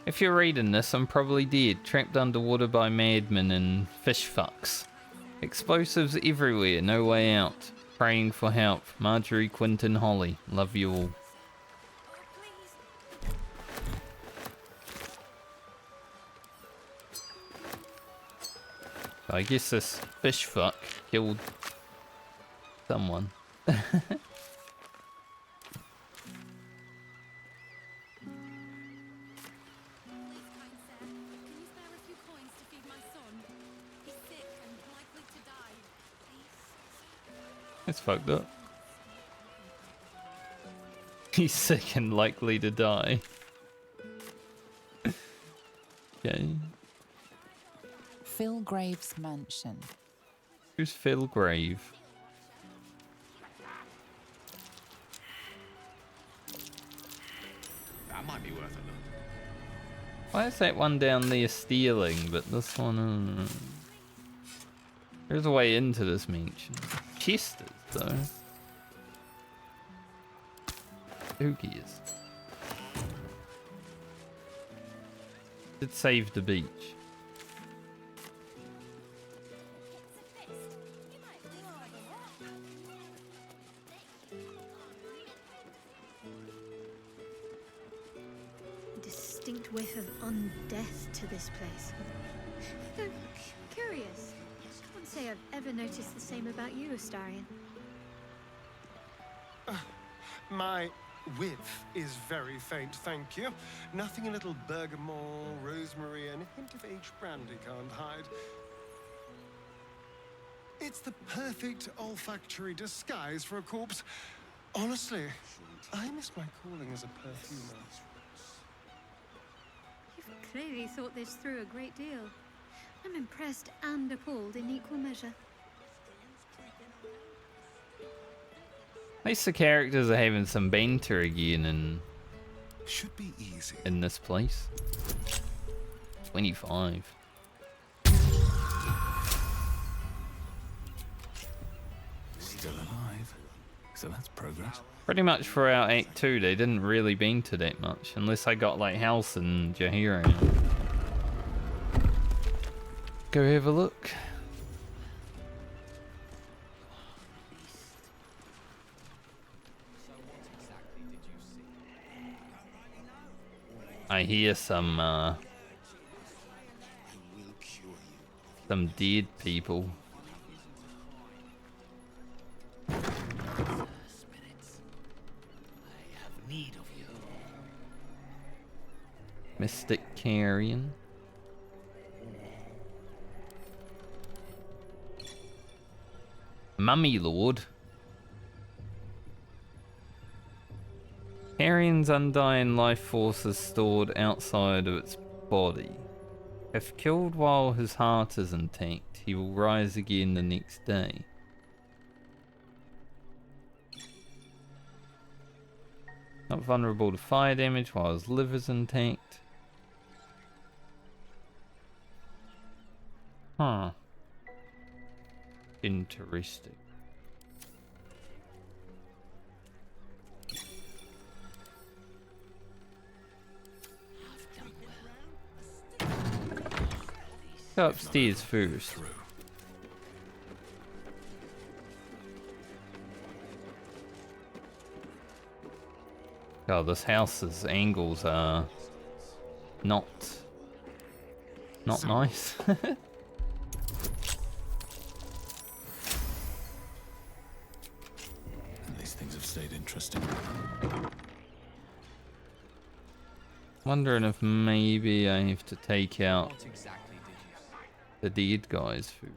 If you're reading this, I'm probably dead, trapped underwater by madmen and fish fucks. Explosives everywhere, no way out. Praying for help. Marjorie, Quinton, Holly. Love you all. I guess this fish fuck killed someone. It's fucked up. He's sick and likely to die. Okay. Phil Graves' mansion. Who's Phil Grave? Why is that one down there stealing, but this one... There's a way into this mansion. Chest is, though. Who cares? Did save the beach. Distinct whiff of undeath to this place. Though, curious. Can't say I've ever noticed the same about you, Astarion. My whiff is very faint, thank you. Nothing a little bergamot, rosemary, and a hint of aged brandy can't hide. It's the perfect olfactory disguise for a corpse. Honestly, I miss my calling as a perfumer. You've clearly thought this through a great deal. I'm impressed and appalled in equal measure. At least the characters are having some banter again and should be easy in this place. 25. Still alive. So that's progress. Pretty much throughout Act 2 they didn't really banter that much, unless I got like House and Jaheira. Go have a look. I hear some dead people. Mystic Carrion. Mummy Lord. Carrion's undying life force is stored outside of its body. If killed while his heart is intact, he will rise again the next day. Not vulnerable to fire damage while his liver's intact. Huh. Interesting. Go upstairs first. God, this house's angles are not nice. These things have stayed interesting. Wondering if maybe I have to take out the dead guy's food.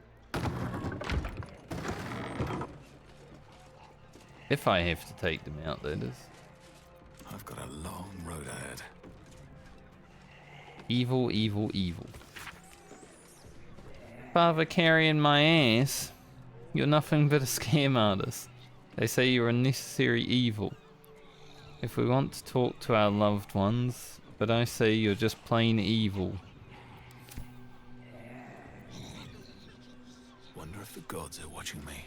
If I have to take them out, that is. I've got a long road ahead. Evil, evil, evil. Father carrying my ass. You're nothing but a scam artist. They say you're a necessary evil. If we want to talk to our loved ones, but I say you're just plain evil. Wonder if the gods are watching me.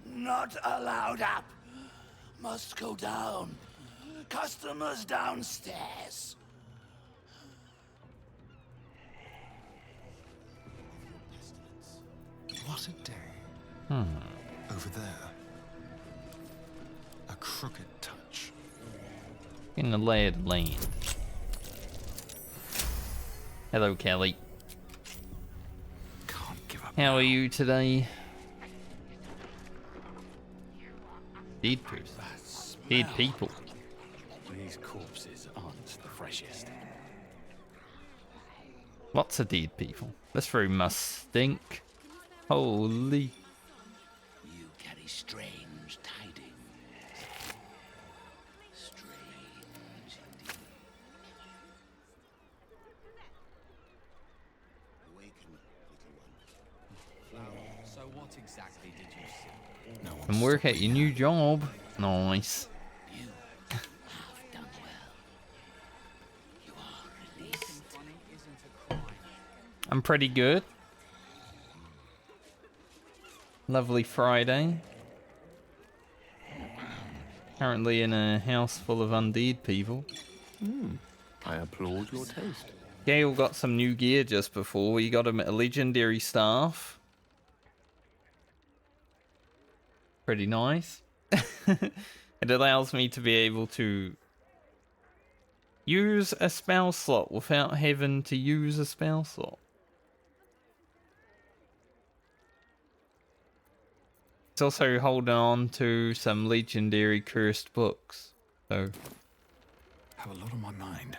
Not allowed up. Must go down. Customers downstairs. What a day. Over there. A crooked touch. In the lay of the land. Hello, Kelly. Can't give up. How are you today? Dead person. Dead people. These corpses aren't the freshest. Lots of dead people. This room must stink. Holy. You carry strange tidings. Strange indeed. Awaken, little one. So what exactly did you see? And work at your new job. Nice. You have done well. I'm pretty good. Lovely Friday. Currently in a house full of undead people. I applaud your taste. Gale got some new gear just before. He got him a legendary staff. Pretty nice. It allows me to be able to use a spell slot without having to use a spell slot. It's also holding on to some legendary cursed books. So Have a lot on my mind.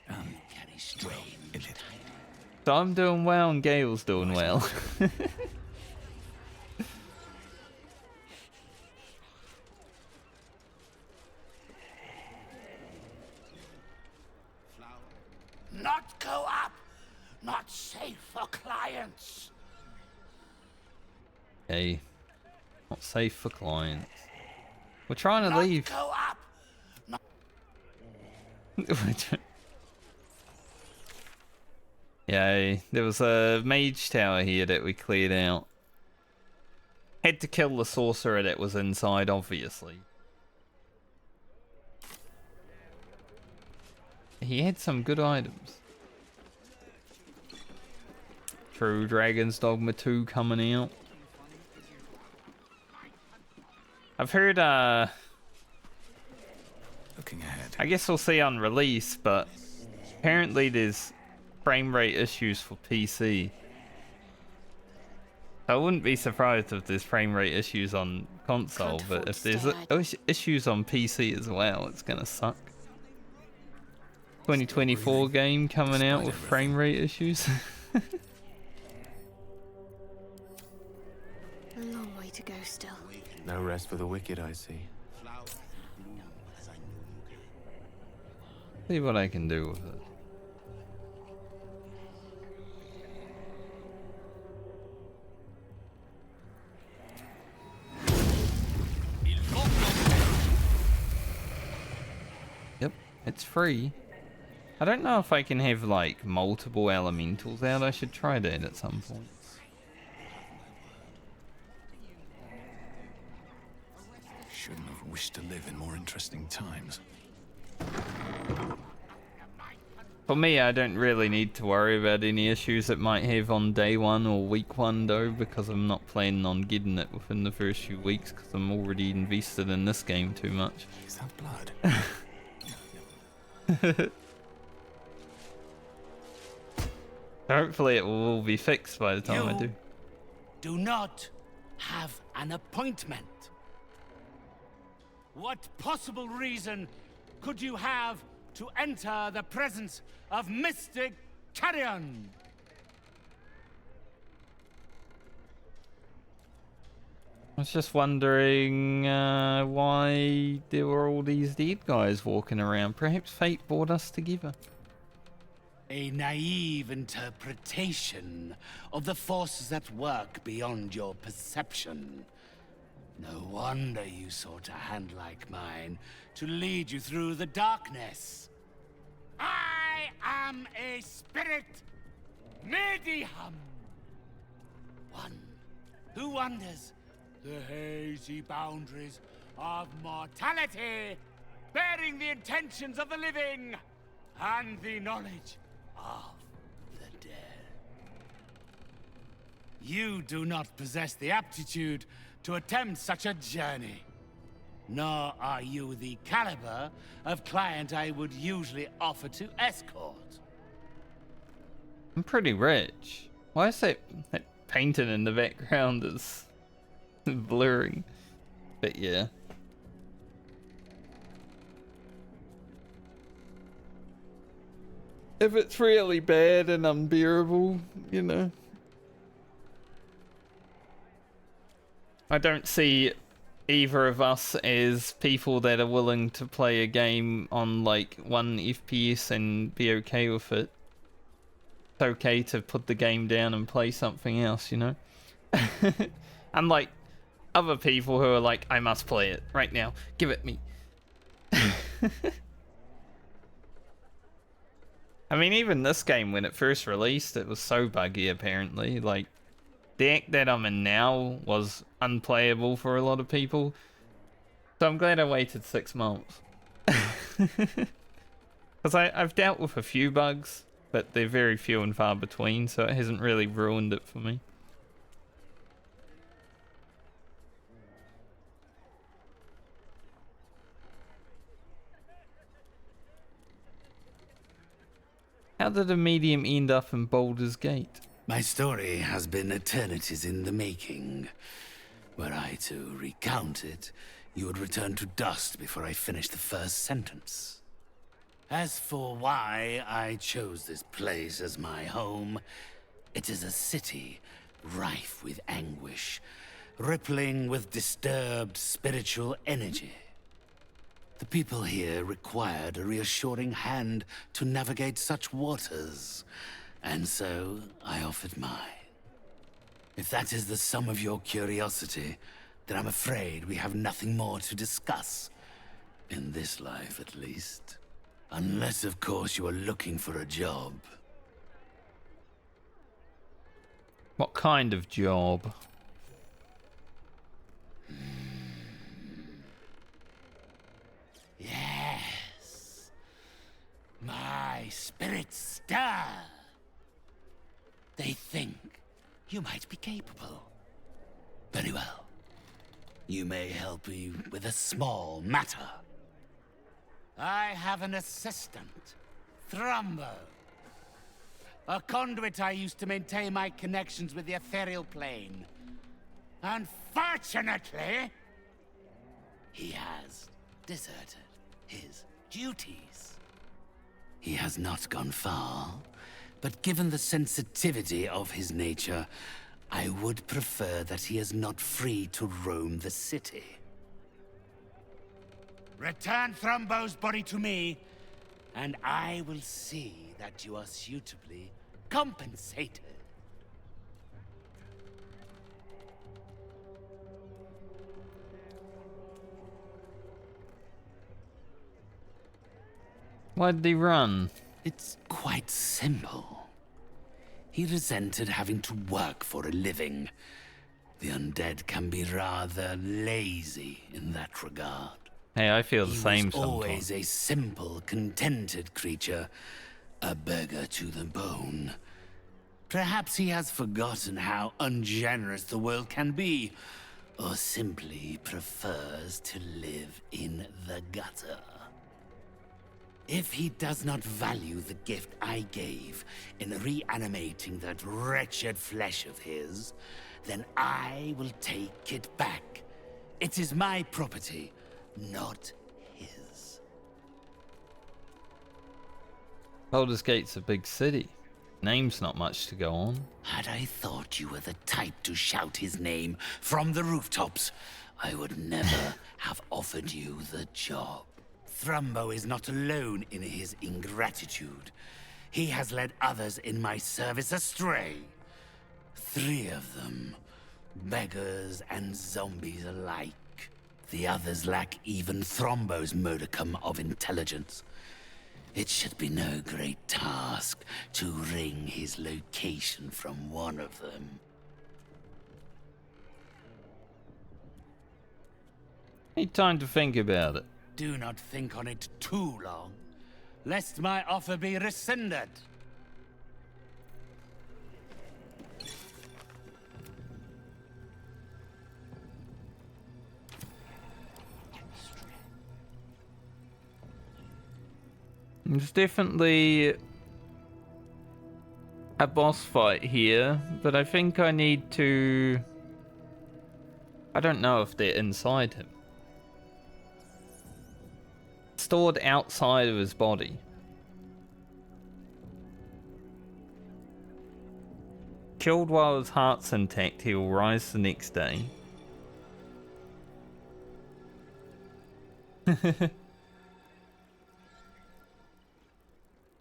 And well, in it. So I'm doing well and Gale's doing well. Not go up! Not safe for clients! Okay. Not safe for clients. We're trying to Not leave. go up! Yay. There was a mage tower here that we cleared out. Had to kill the sorcerer that was inside, obviously. He had some good items. True, Dragon's Dogma 2 coming out. I've heard, Looking ahead. I guess we'll see on release, but apparently there's frame rate issues for PC. I wouldn't be surprised if there's frame rate issues on console, but if there's issues on PC as well, it's gonna suck. 2024 game coming out with frame rate issues. A long way to go still. No rest for the wicked, I see. See what I can do with it. Yep, it's free. I don't know if I can have like multiple elementals out. I should try that at some point. Shouldn't have wished to live in more interesting times. For me, I don't really need to worry about any issues it might have on day one or week one though, because I'm not planning on getting it within the first few weeks because I'm already invested in this game too much. Is that blood? Hopefully it will all be fixed by the time I do. Do not have an appointment. What possible reason could you have to enter the presence of Mystic Carrion? I was just wondering why there were all these dead guys walking around. Perhaps fate brought us together. A naive interpretation of the forces at work beyond your perception. No wonder you sought a hand like mine to lead you through the darkness. I am a spirit medium. One who wanders the hazy boundaries of mortality, bearing the intentions of the living and the knowledge of the dead. You do not possess the aptitude to attempt such a journey, nor are you the caliber of client I would usually offer to escort. I'm pretty rich. Why is that painting in the background is blurring? But yeah. If it's really bad and unbearable, you know. I don't see either of us as people that are willing to play a game on like 1 FPS and be okay with it. It's okay to put the game down and play something else, you know? Unlike other people who are like, I must play it right now. Give it me. I mean, even this game, when it first released, it was so buggy, apparently. Like, the act that I'm in now was unplayable for a lot of people. So I'm glad I waited 6 months. Because I've dealt with a few bugs, but they're very few and far between, so it hasn't really ruined it for me. How did a medium end up in Baldur's Gate? My story has been eternities in the making. Were I to recount it, you would return to dust before I finish the first sentence. As for why I chose this place as my home, it is a city rife with anguish, rippling with disturbed spiritual energy. The people here required a reassuring hand to navigate such waters, and so I offered mine. If that is the sum of your curiosity, then I'm afraid we have nothing more to discuss. In this life, at least. Unless, of course, you are looking for a job. What kind of job? Yes. My spirits stir. They think you might be capable. Very well. You may help me with a small matter. I have an assistant, Thrumbo. A conduit I used to maintain my connections with the ethereal plane. Unfortunately, he has deserted his duties. He has not gone far, but given the sensitivity of his nature, I would prefer that he is not free to roam the city. Return Thrumbo's body to me, and I will see that you are suitably compensated. Why did he run? It's quite simple. He resented having to work for a living. The undead can be rather lazy in that regard. Hey, I feel the He same was sometimes. always a simple, contented creature, a beggar to the bone. Perhaps he has forgotten how ungenerous the world can be, or simply prefers to live in the gutter. If he does not value the gift I gave in reanimating that wretched flesh of his, then I will take it back. It is my property, not his. Baldur's Gate's a big city. Name's not much to go on. Had I thought you were the type to shout his name from the rooftops, I would never have offered you the job. Thrumbo is not alone in his ingratitude. He has led others in my service astray. 3 of them, beggars and zombies alike. The others lack even Thrumbo's modicum of intelligence. It should be no great task to wring his location from one of them. Need time to think about it. Do not think on it too long, lest my offer be rescinded. There's definitely a boss fight here, but I think I need to... I don't know if they're inside him. Stored outside of his body. Killed while his heart's intact, he will rise the next day.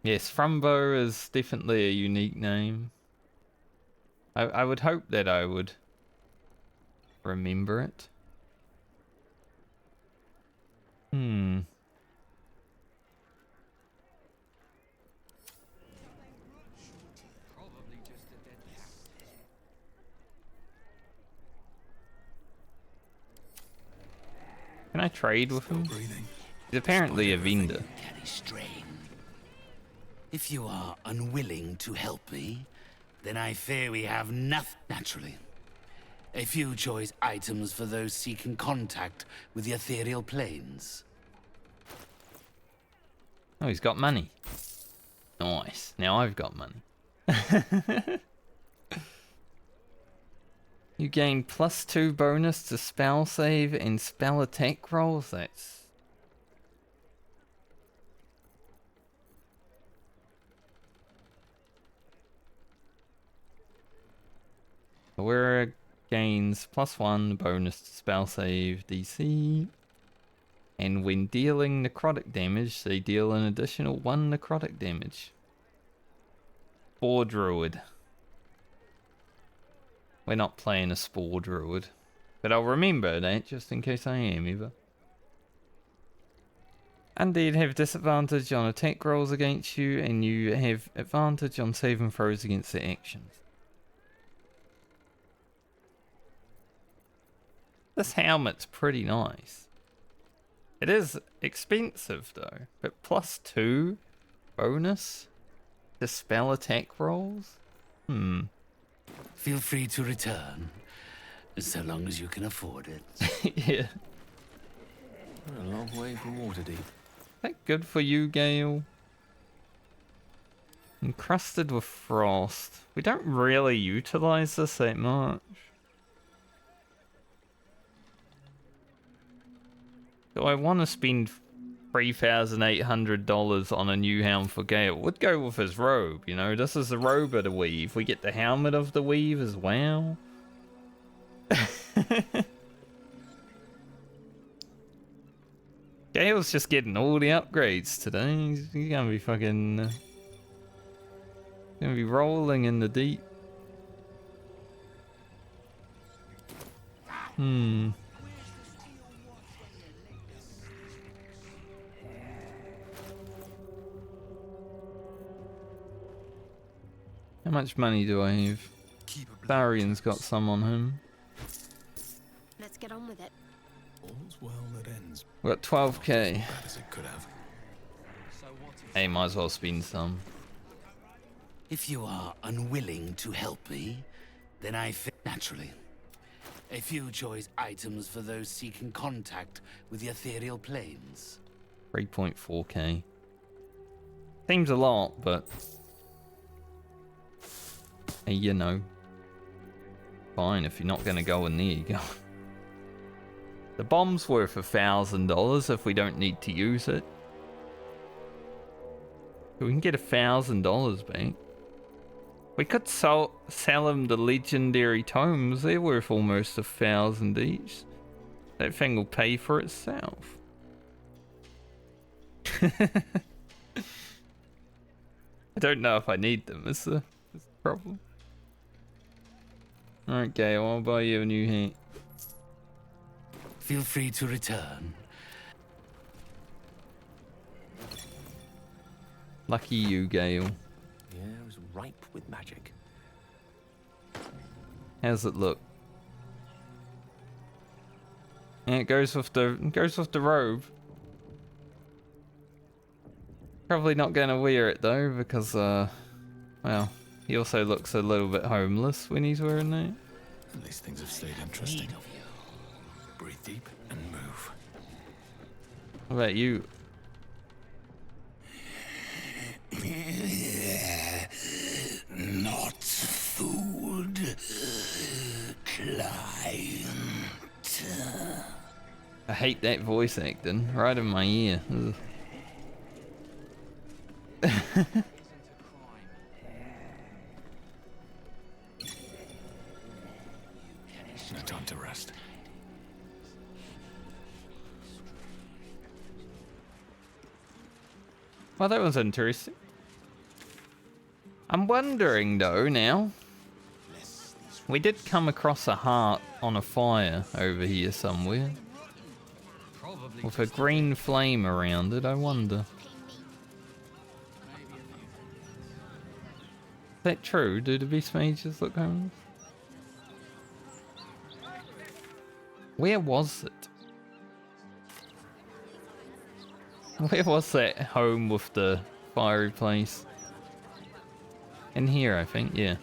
Yes, Thrumbo is definitely a unique name. I would hope that I would remember it. Can I trade with him? He's apparently a vendor. If you are unwilling to help me, then I fear we have nothing. Naturally. A few choice items for those seeking contact with the ethereal planes. Oh, he's got money. Nice. Now I've got money. You gain +2 bonus to spell save and spell attack rolls. That's... We're gains +1 bonus to spell save DC. And when dealing necrotic damage, they deal an additional 1 necrotic damage. Spore Druid. We're not playing a Spore Druid. But I'll remember that just in case I am ever. Undead have disadvantage on attack rolls against you, and you have advantage on saving throws against their actions. This helmet's pretty nice. It is expensive though, but +2 bonus to spell attack rolls? Feel free to return, so long as you can afford it. Yeah. A long way from Waterdeep. That good for you, Gale? Encrusted with frost. We don't really utilize this that much. Do I want to spend $3,800 on a new helm for Gale? Would go with his robe, you know. This is the robe of the weave. We get the helmet of the weave as well. Gale's just getting all the upgrades today. He's gonna be fucking... gonna be rolling in the deep. How much money do I have? Tharian's got some on him. Let's get on with it. All's well that ends. We got 12k. As it could have. Hey, might as well spend some. If you are unwilling to help me, then I fear naturally. A few choice items for those seeking contact with the ethereal planes. 3.4k. Seems a lot, but... hey, you know. Fine, if you're not going to go in there, you go. The bomb's worth $1,000 if we don't need to use it. We can get $1,000 back. We could sell them the legendary tomes. They're worth almost 1,000 each. That thing will pay for itself. I don't know if I need them. It's the problem. Alright, Gale, I'll buy you a new hat. Feel free to return. Lucky you, Gale. The air is ripe with magic. How's it look? Yeah, it goes with the robe. Probably not gonna wear it though, because well, he also looks a little bit homeless when he's wearing that. At least things have stayed interesting. Breathe deep and move. What about you? Not food, client. I hate that voice acting right in my ear. No time to rest. Well, that was interesting. I'm wondering though now. We did come across a heart on a fire over here somewhere. With a green flame around it, I wonder. Is that true? Do the beast mages look homeless? Where was it? Where was that home with the fiery place? In here, I think, yeah.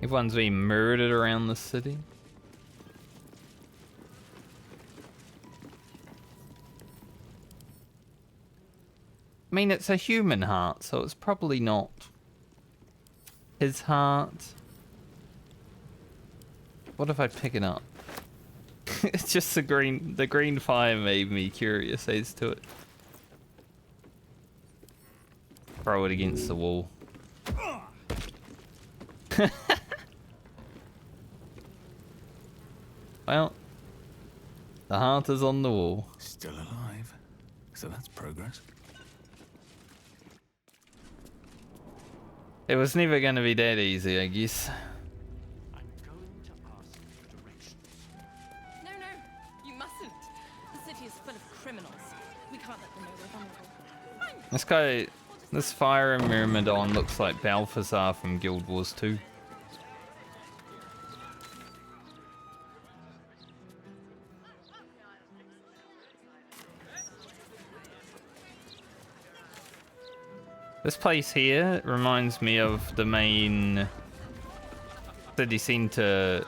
Everyone's being murdered around the city. I mean, it's a human heart, so it's probably not his heart. What if I pick it up? It's just the green fire made me curious as to it. Throw it against the wall. Well, the heart is on the wall. Still alive. So that's progress. It was never going to be that easy, I guess. No, you mustn't. The city is full of criminals. We can't let them know we're vulnerable. This fire and Myrmidon looks like Balthazar from Guild Wars 2. This place here reminds me of the main city centre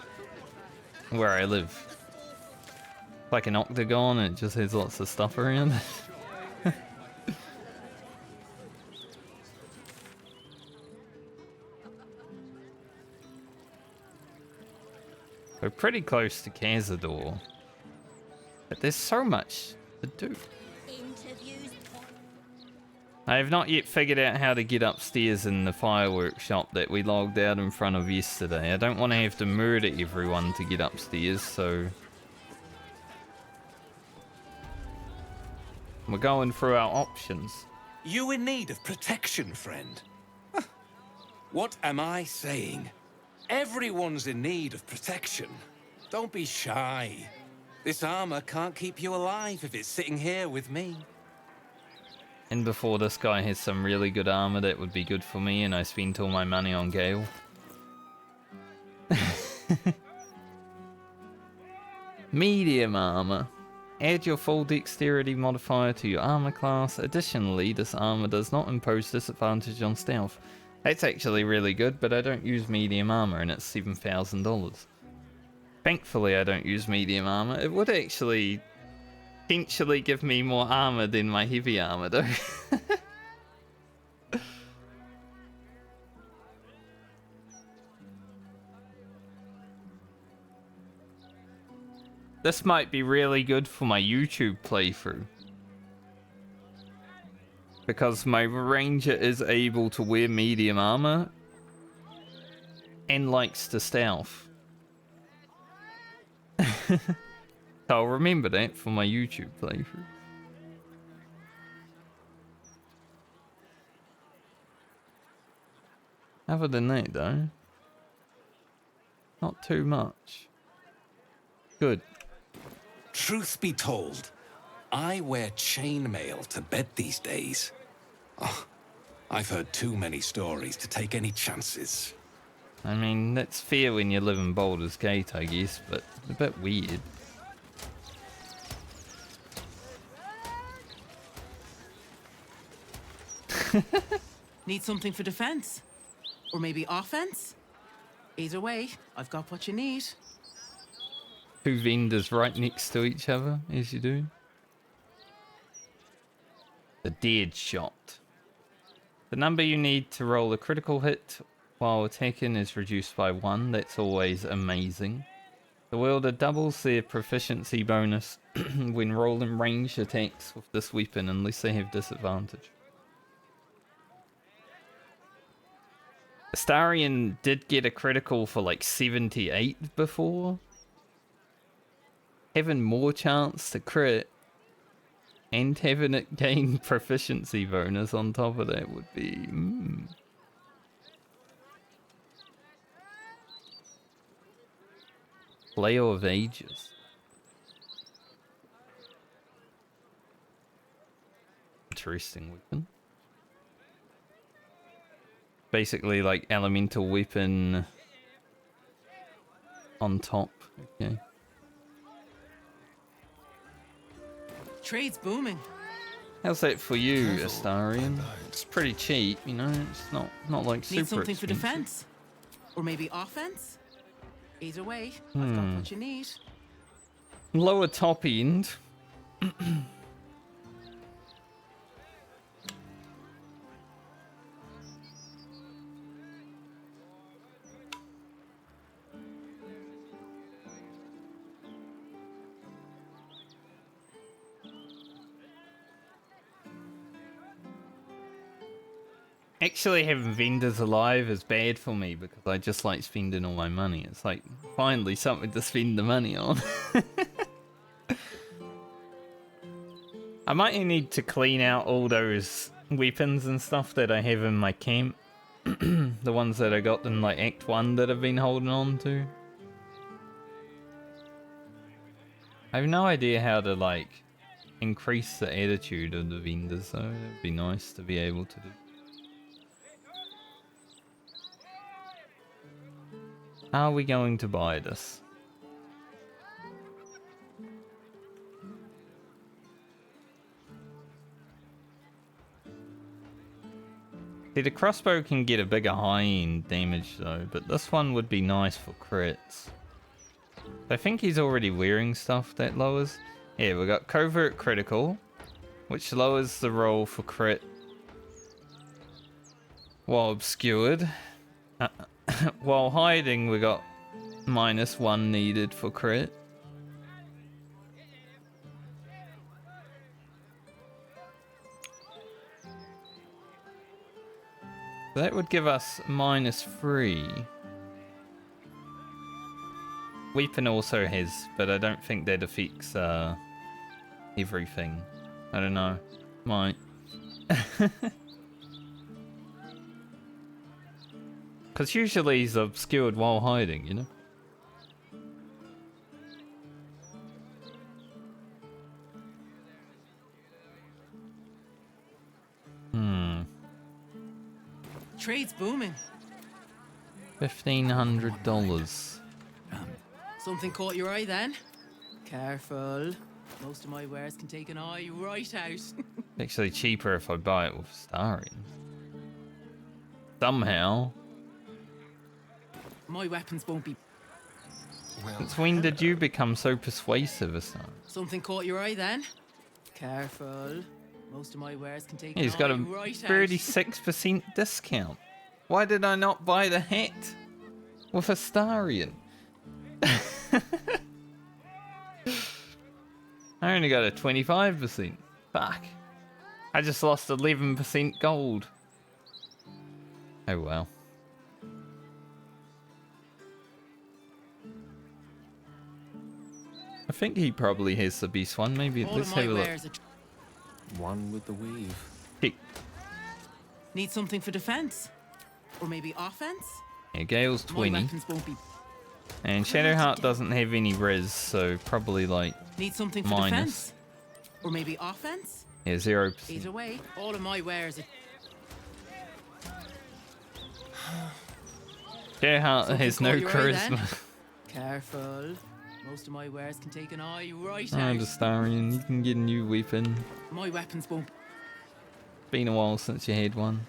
where I live. Like an octagon, and it just has lots of stuff around it. We're pretty close to Cazador, but there's so much to do. I have not yet figured out how to get upstairs in the fireworks shop that we logged out in front of yesterday. I don't want to have to murder everyone to get upstairs, so we're going through our options. You in need of protection, friend? Huh. What am I saying? Everyone's in need of protection. Don't be shy. This armor can't keep you alive if it's sitting here with me. And before this guy has some really good armor that would be good for me, and I spent all my money on Gale. Medium armor. Add your full dexterity modifier to your armor class. Additionally, this armor does not impose disadvantage on stealth. That's actually really good, but I don't use medium armor, and it's $7,000. Thankfully, I don't use medium armor. It would actually potentially give me more armor than my heavy armor, though. This might be really good for my YouTube playthrough, because my ranger is able to wear medium armor and likes to stealth. So I'll remember that for my YouTube playthrough. Other than that, though, not too much. Good. Truth be told, I wear chainmail to bed these days. Oh, I've heard too many stories to take any chances. I mean, that's fair when you live in Baldur's Gate, I guess, but a bit weird. Need something for defense? Or maybe offense? Either way, I've got what you need. Two vendors right next to each other, as you do. The dead shot. The number you need to roll a critical hit while attacking is reduced by 1. That's always amazing. The wielder doubles their proficiency bonus when rolling ranged attacks with this weapon unless they have disadvantage. Astarion did get a critical for like 78 before. Having more chance to crit and having it gain proficiency bonus on top of that would be... Flail of Ages. Interesting weapon. Basically, like elemental weapon on top. Okay. Trade's booming. How's that for you, Astarion? It's pretty cheap, you know. It's not like super Need something for expensive. defense, or maybe offense. Either way, I've got what you need. Lower top end. Actually, having vendors alive is bad for me because I just like spending all my money. It's like, finally, something to spend the money on. I might need to clean out all those weapons and stuff that I have in my camp. The ones that I got in like Act 1 that I've been holding on to. I have no idea how to like increase the attitude of the vendors, so it'd be nice to be able to do. How are we going to buy this? See, the crossbow can get a bigger high-end damage though, but this one would be nice for crits. I think he's already wearing stuff that lowers. Yeah, we got covert critical, which lowers the roll for crit while obscured. While hiding, we got -1 needed for crit. That would give us -3. Weapon also has, but I don't think that affects everything. I don't know. Might. Because usually he's obscured while hiding, you know? Trade's booming. $1,500. Something caught your eye then? Careful. Most of my wares can take an eye right out. Actually cheaper if I buy it with Astarion. Somehow. My weapons won't be... Since when did you become so persuasive, Astarion? Something caught your eye then? Careful. Most of my wares can take Yeah, he's an got eye a right out. 36% discount. Why did I not buy the hat with Astarion? I only got a 25%. Fuck. I just lost 11% gold. Oh well. I think he probably has the best one. Maybe All let's of my have a look. wares are One with the weave. Hey. Need something for defense? Or maybe offense? Yeah, Gale's My 20. weapons won't be... And Shadowheart doesn't have any res, so probably like Need something for minus. defense? Or maybe offense? Yeah, 0%. Either way, all of my wares are... Shadowheart Something has no caught your eye then? charisma. Careful. Most of my wares can take an eye right Oh, out. Astarion, you can get a new weapon. My weapons won't... Been a while since you had one.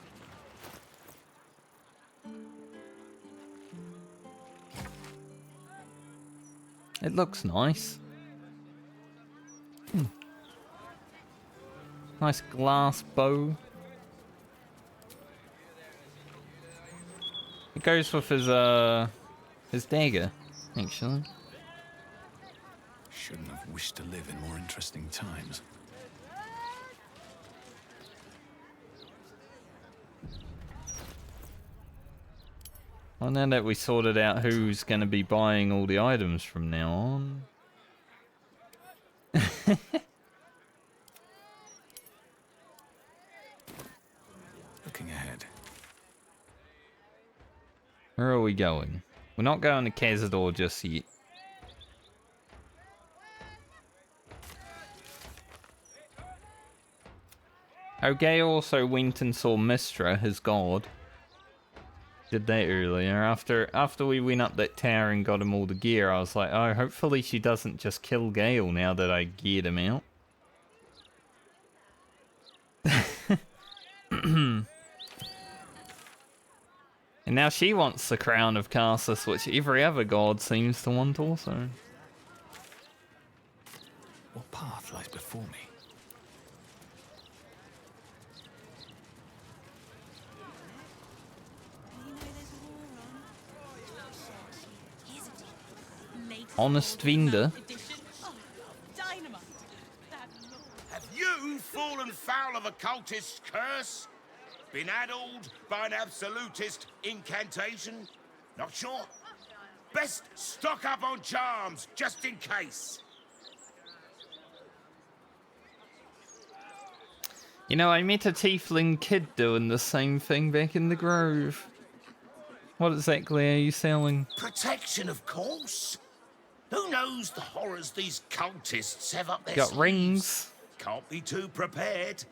It looks nice. Nice glass bow. It goes with his dagger, actually. Shouldn't have wished to live in more interesting times. Well, now that we sorted out who's going to be buying all the items from now on. Looking ahead. Where are we going? We're not going to Cazador just yet. Gale also went and saw Mystra, his god. Did that earlier. After we went up that tower and got him all the gear, I was like, oh, hopefully she doesn't just kill Gale now that I geared him out. And now she wants the crown of Karsus, which every other god seems to want also. What path lies before me? Honest Vinder. Have you fallen foul of a cultist's curse? Been addled by an absolutist incantation? Not sure? Best stock up on charms, just in case. You know, I met a tiefling kid doing the same thing back in the Grove. What exactly are you selling? Protection, of course. Who knows the horrors these cultists have up their Got sleeves? rings. Can't be too prepared.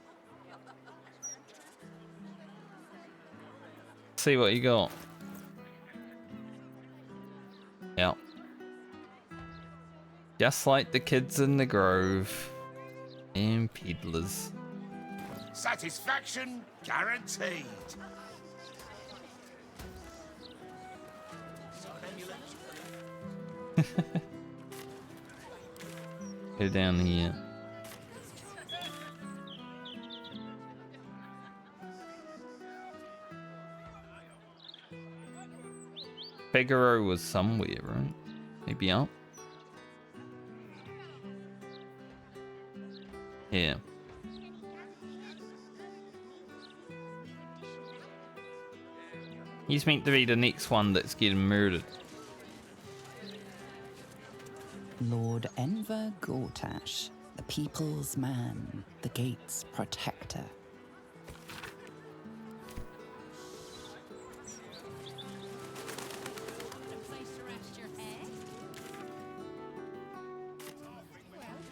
See what you got. Yeah. Just like the kids in the Grove. And peddlers. Satisfaction guaranteed. Go down here. Figaro was somewhere, right? Maybe up? Yeah. He's meant to be the next one that's getting murdered. Lord Enver Gortash, the people's man, the gate's protector.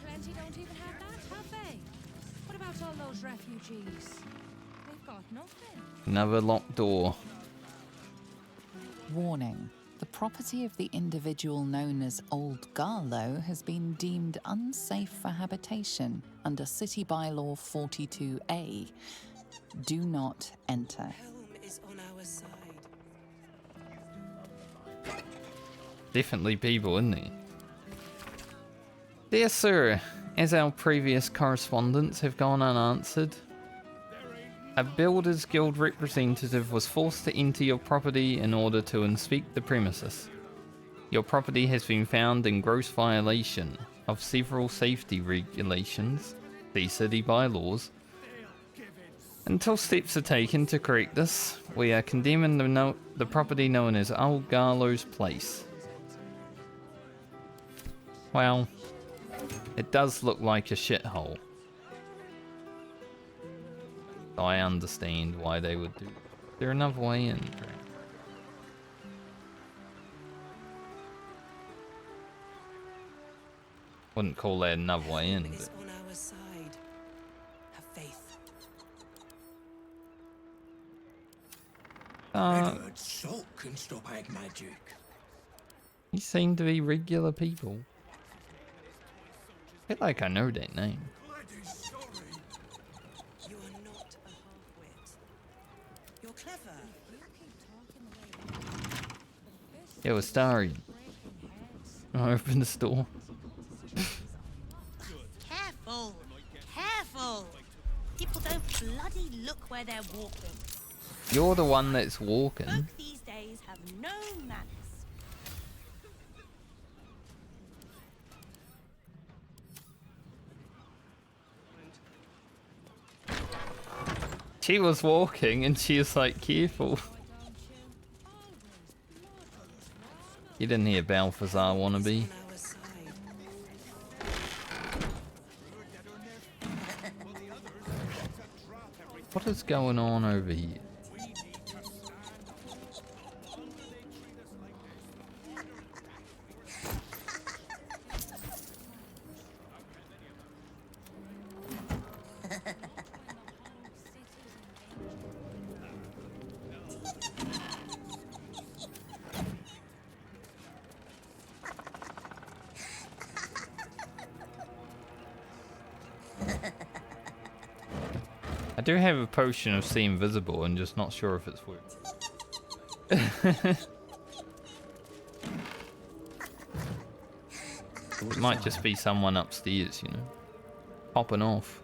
Plenty don't even have that, have they? What about all those refugees? They've got nothing. Another locked door. Warning. The property of the individual known as Old Garlow has been deemed unsafe for habitation under City Bylaw 42A. Do not enter. Home is on our side. Definitely people, isn't there? Dear sir, as our previous correspondence have gone unanswered, a Builders Guild representative was forced to enter your property in order to inspect the premises. Your property has been found in gross violation of several safety regulations, the city bylaws. Until steps are taken to correct this, we are condemning the property known as Old Garlow's Place. Well, it does look like a shithole. I understand why they would do. Is there another way in? Wouldn't call that another way in. But... on our side. Have faith. Salt can stop Hag magic. These seem to be regular people. I feel like I know that name. You're clever. Yo, it's Starry. I opened the store. Careful! Careful! People don't bloody look where they're walking. You're the one that's walking. Folk these days have no manners. She was walking and she was like, careful. You didn't hear Balthazar wannabe. What is going on over here? do have a potion of See Invisible, and just not sure if it's working. It might just be someone upstairs, you know, popping off.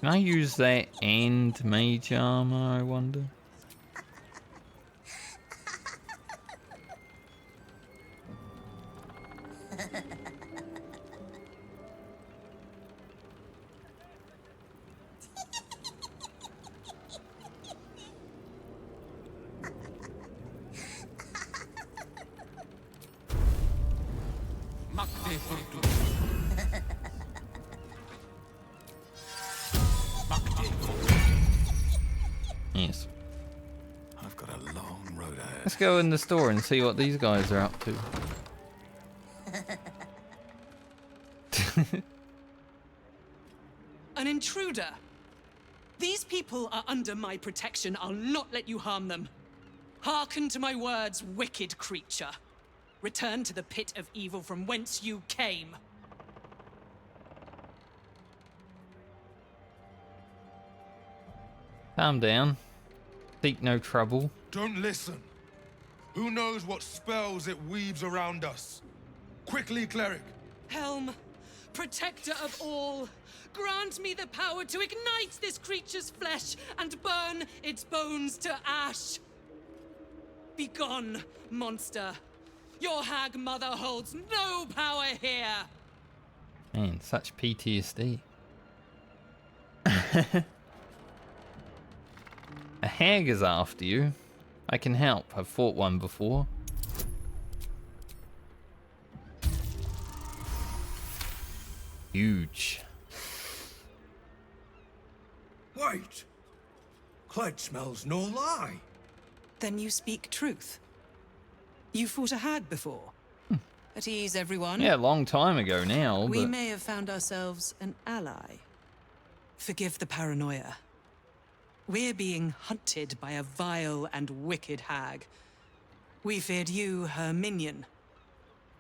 Can I use that and mage armor, I wonder? Yes. I've got a long road ahead. Let's go in the store and see what these guys are up to. An intruder. These people are under my protection. I'll not let you harm them. Hearken to my words, wicked creature. Return to the pit of evil from whence you came. Calm down. Seek no trouble. Don't listen. Who knows what spells it weaves around us? Quickly, cleric. Helm, protector of all, grant me the power to ignite this creature's flesh and burn its bones to ash. Begone, monster. Your hag mother holds no power here. Man, such PTSD. A hag is after you. I can help. I've fought one before. Huge. Wait. Cled smells no lie. Then you speak truth. You fought a hag before. At ease, everyone. Yeah, a long time ago now, We but... may have found ourselves an ally. Forgive the paranoia. We're being hunted by a vile and wicked hag. We feared you, her minion.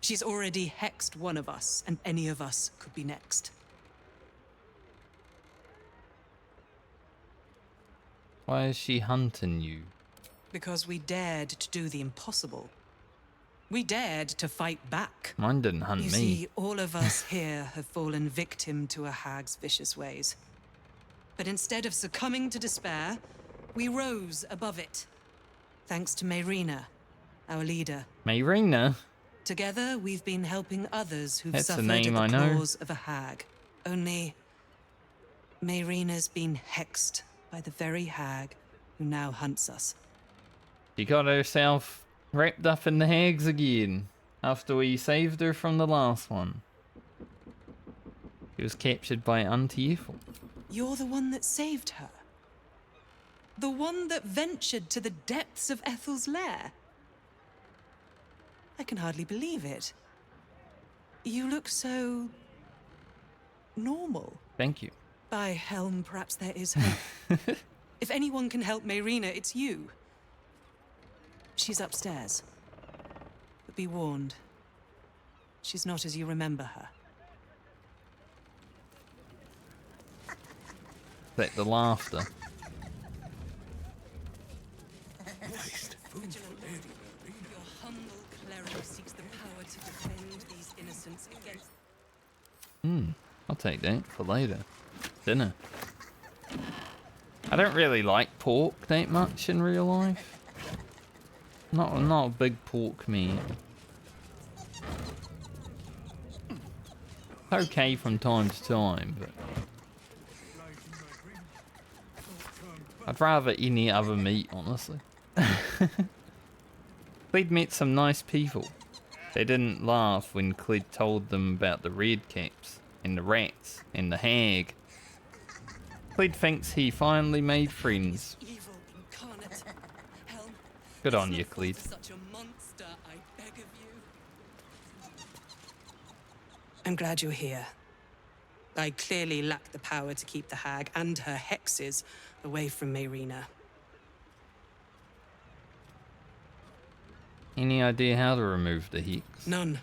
She's already hexed one of us, and any of us could be next. Why is she hunting you? Because we dared to do the impossible. We dared to fight back. Mine didn't hunt You me. see, all of us here have fallen victim to a hag's vicious ways. But instead of succumbing to despair, we rose above it. Thanks to Mayrina, our leader. Mayrina? Together, we've been helping others who've That's a suffered name at the I know. claws of a hag. Only, Mayrina's been hexed by the very hag who now hunts us. She got herself wrapped up in the hags again after we saved her from the last one. She was captured by Auntie Ethel. You're the one that saved her. The one that ventured to the depths of Ethel's lair. I can hardly believe it. You look so... normal. Thank you. By Helm, perhaps there is hope. If anyone can help Mayrina, it's you. She's upstairs. But be warned. She's not as you remember her. That the laughter. Your humble cleric seeks the power to defend these innocents against... I'll take that for later. Dinner. I don't really like pork that much in real life. Not a big pork meat. It's okay from time to time, but I'd rather any other meat, honestly. Cled met some nice people. They didn't laugh when Cled told them about the red caps and the rats and the hag. Cled thinks he finally made friends. Evil incarnate. Helm, Good on you, fall Cled. for such a monster, I beg of you. I'm glad you're here. I clearly lack the power to keep the hag and her hexes away from Mayrina. Any idea how to remove the hex? None.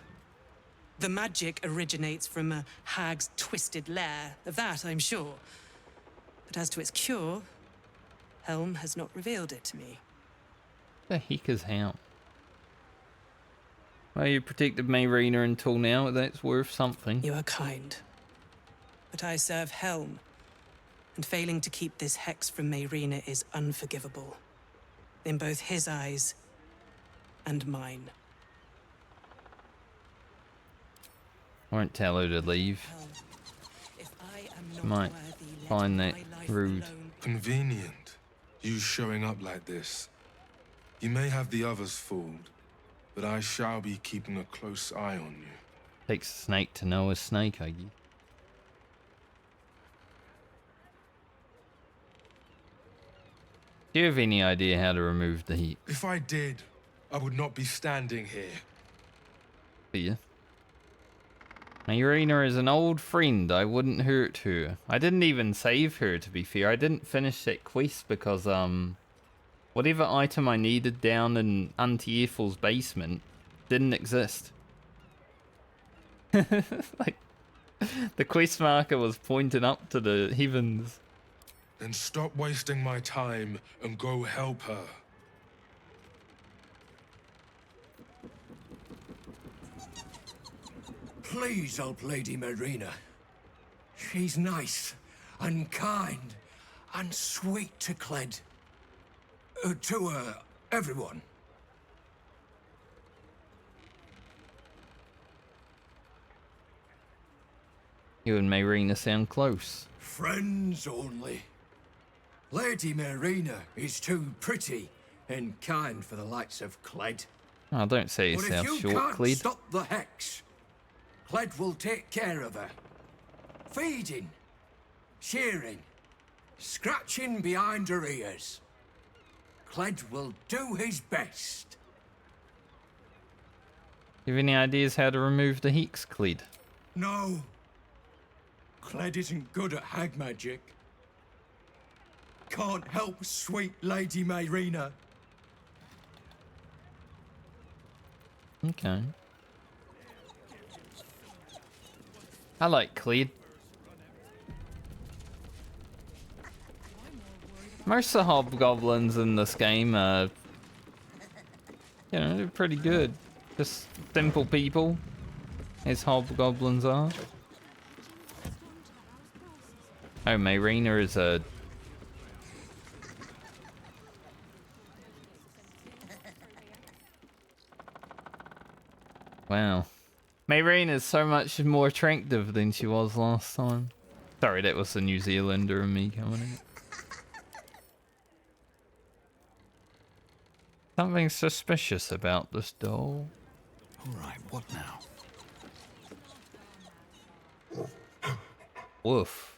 The magic originates from a hag's twisted lair. Of that, I'm sure. But as to its cure, Helm has not revealed it to me. The heck is Helm? Well, you protected Mayrina until now. That's worth something. You are kind. But I serve Helm. And failing to keep this hex from Mayrina is unforgivable. In both his eyes and mine. Won't tell her to leave. Might find that rude. Convenient, you showing up like this. You may have the others fooled, but I shall be keeping a close eye on you. Takes a snake to know a snake, I guess. Do you have any idea how to remove the heat? If I did, I would not be standing here. Do you? Mayrina is an old friend. I wouldn't hurt her. I didn't even save her, to be fair. I didn't finish that quest because, whatever item I needed down in Auntie Ethel's basement didn't exist. Like, the quest marker was pointing up to the heavens. Then stop wasting my time and go help her. Please help Lady Mayrina. She's nice and kind and sweet to Cled. To everyone. You and Mayrina sound close. Friends only. Lady Mayrina is too pretty and kind for the likes of Cled. Oh, don't say But yourself if you short, can't Cled. stop the hex, Cled will take care of her. Feeding, shearing, scratching behind her ears. Cled will do his best. You have any ideas how to remove the hex, Cled? No. Cled isn't good at hag magic. Can't help sweet Lady Mayrina. Okay. I like Cled. Most of the hobgoblins in this game are, you know, they're pretty good. Just simple people, as hobgoblins are. Oh, Mayrina is a... Wow. Mayrina is so much more attractive than she was last time. Sorry, that was the New Zealander and me coming in. Something suspicious about this doll. Alright, what now? Woof.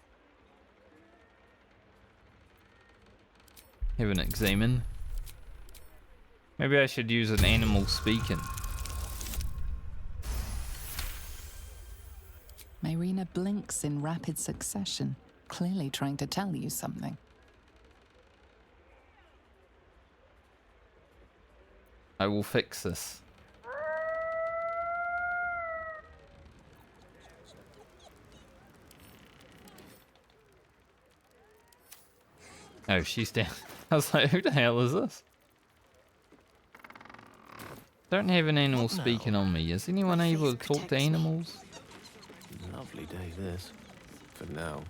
Have an examine. Maybe I should use an animal speaking. Mayrina blinks in rapid succession, clearly trying to tell you something. I will fix this. Oh, she's down. I was like, who the hell is this? Don't have an animal speaking on me. Is anyone able to talk to animals? Lovely day this. For now.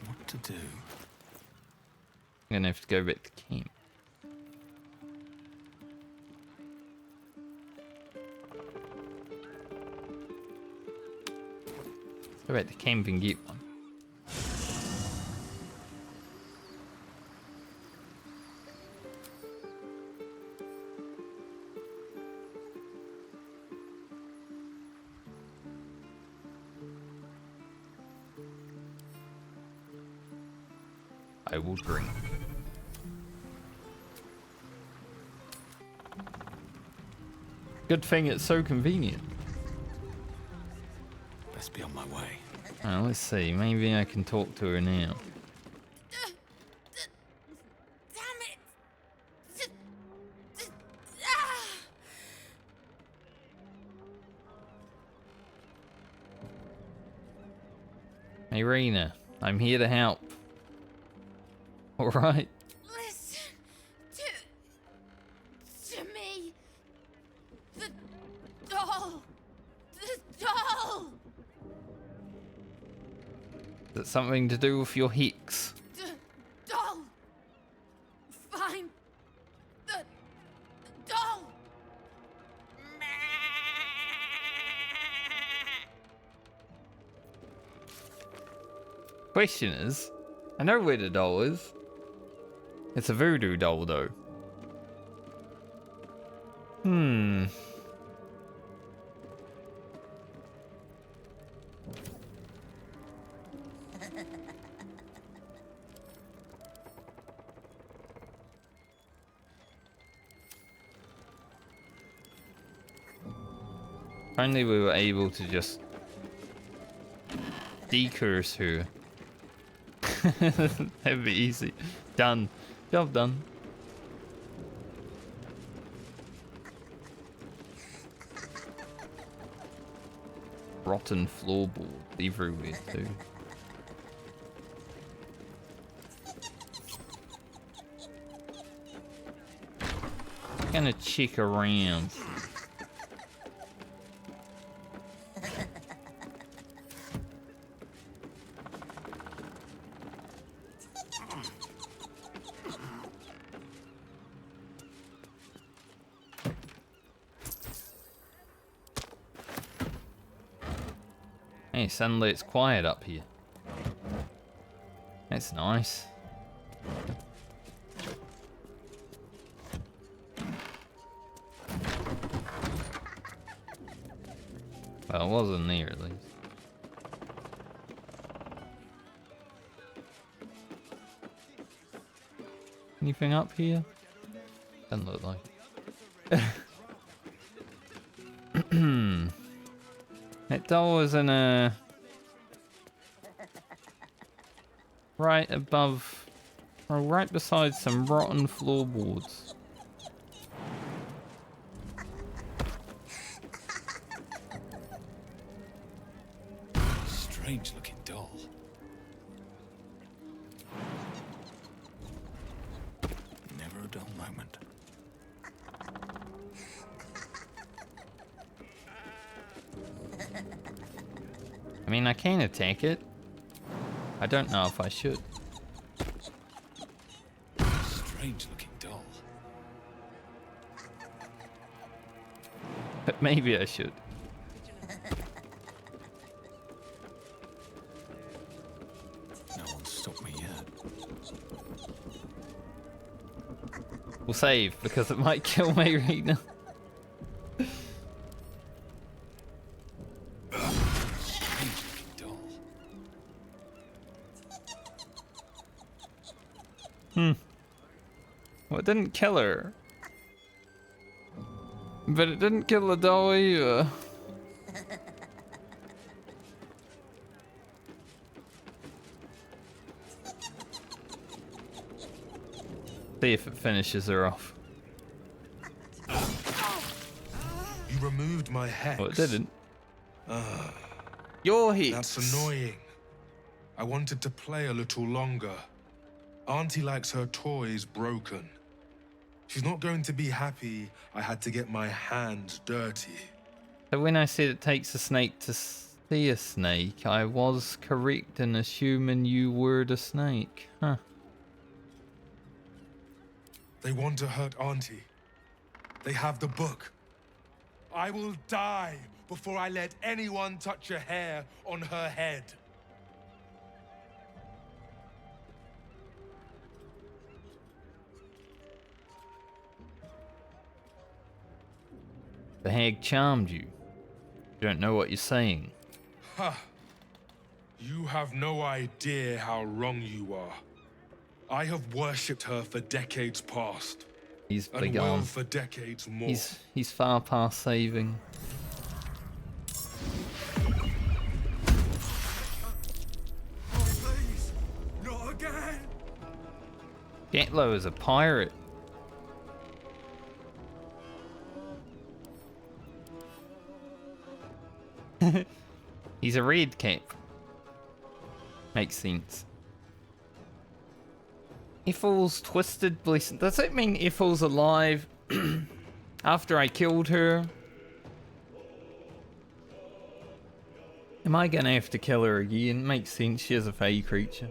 What to do? I'm gonna have to go back to camp. Go back to camp and get one. I will drink. Good thing it's so convenient. Best be on my way. Let's see. Maybe I can talk to her now. Hey, Rena. I'm here to help. Alright. Listen to me. The doll. The doll. Is it something to do with your hicks? The doll. Find the doll. Question is, I know where the doll is. It's a voodoo doll, though. If only we were able to just decurse her. That'd be easy. Done. Job done. Rotten floorboard everywhere too. Gonna check around. Hey, suddenly it's quiet up here. That's nice. Well, it wasn't there at least. Anything up here? Doesn't look like. That doll was in a... right above... or right beside some rotten floorboards. Strange looking doll. Never a dull moment. I mean, I can attack it. I don't know if I should. Strange looking doll. But maybe I should. No one's stopped me yet. We'll save because it might kill me right now. Well, it didn't kill her. But it didn't kill the doll either. See if it finishes her off. You removed my hex. Well, it didn't. Your hex. That's annoying. I wanted to play a little longer. Auntie likes her toys broken. She's not going to be happy I had to get my hands dirty. So when I said it takes a snake to see a snake, I was correct in assuming you were the snake. Huh. They want to hurt Auntie. They have the book. I will die before I let anyone touch a hair on her head. The hag charmed you. You don't know what you're saying. Ha! You have no idea how wrong you are. I have worshipped her for decades past. He's and begun. will for decades more. He's far past saving. Please, not again! Getlow is a pirate. He's a red cap. Makes sense. Ethel's twisted blessing. Does it mean Ethel's alive after I killed her? Am I gonna have to kill her again? Makes sense, she is a fey creature.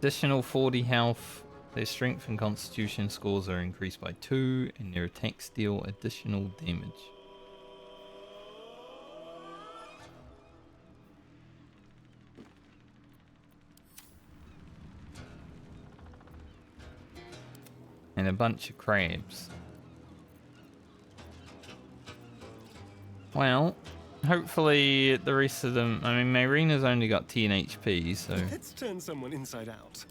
Additional 40 health. Their strength and constitution scores are increased by 2 and their attacks deal additional damage. And a bunch of crabs. Well, hopefully the rest of them... I mean, Marina's only got 10 HP, so... Let's turn someone inside out.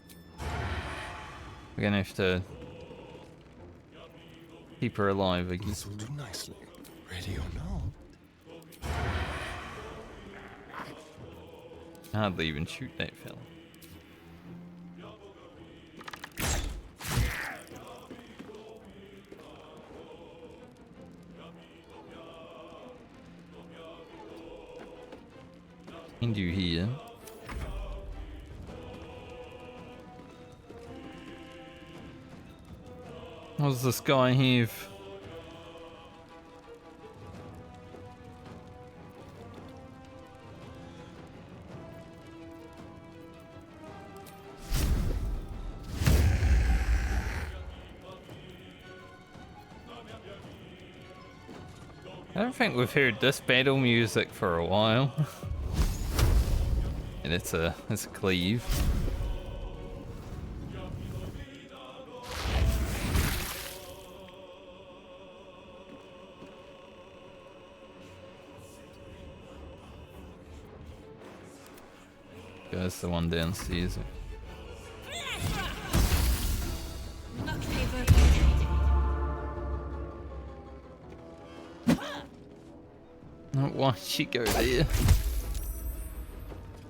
We're gonna have to... keep her alive again. This will do nicely. Ready or not? Hardly even shoot that fella. And you here. What does this guy have? I don't think we've heard this battle music for a while. And it's a cleave. That's the one downstairs. Why'd she go there?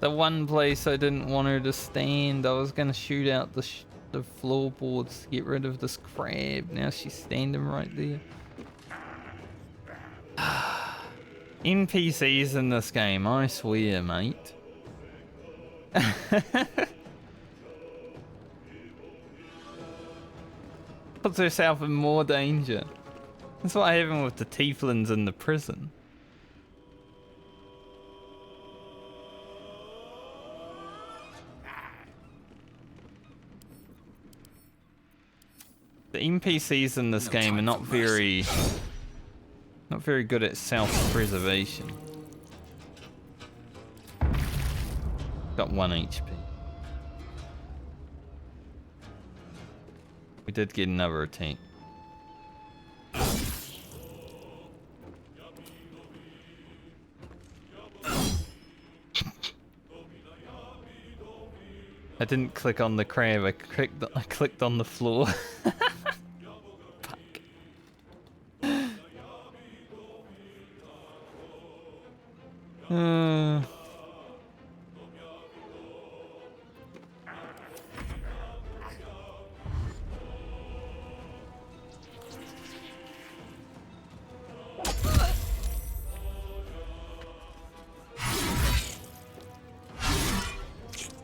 The one place I didn't want her to stand. I was gonna shoot out the floorboards to get rid of this crab. Now she's standing right there. NPCs in this game, I swear, mate. Puts herself in more danger. That's what happened with the tieflings in the prison. The NPCs in this game are not very good at self-preservation. Got 1 HP. We did get another attack. I didn't click on the crab, I clicked on the floor.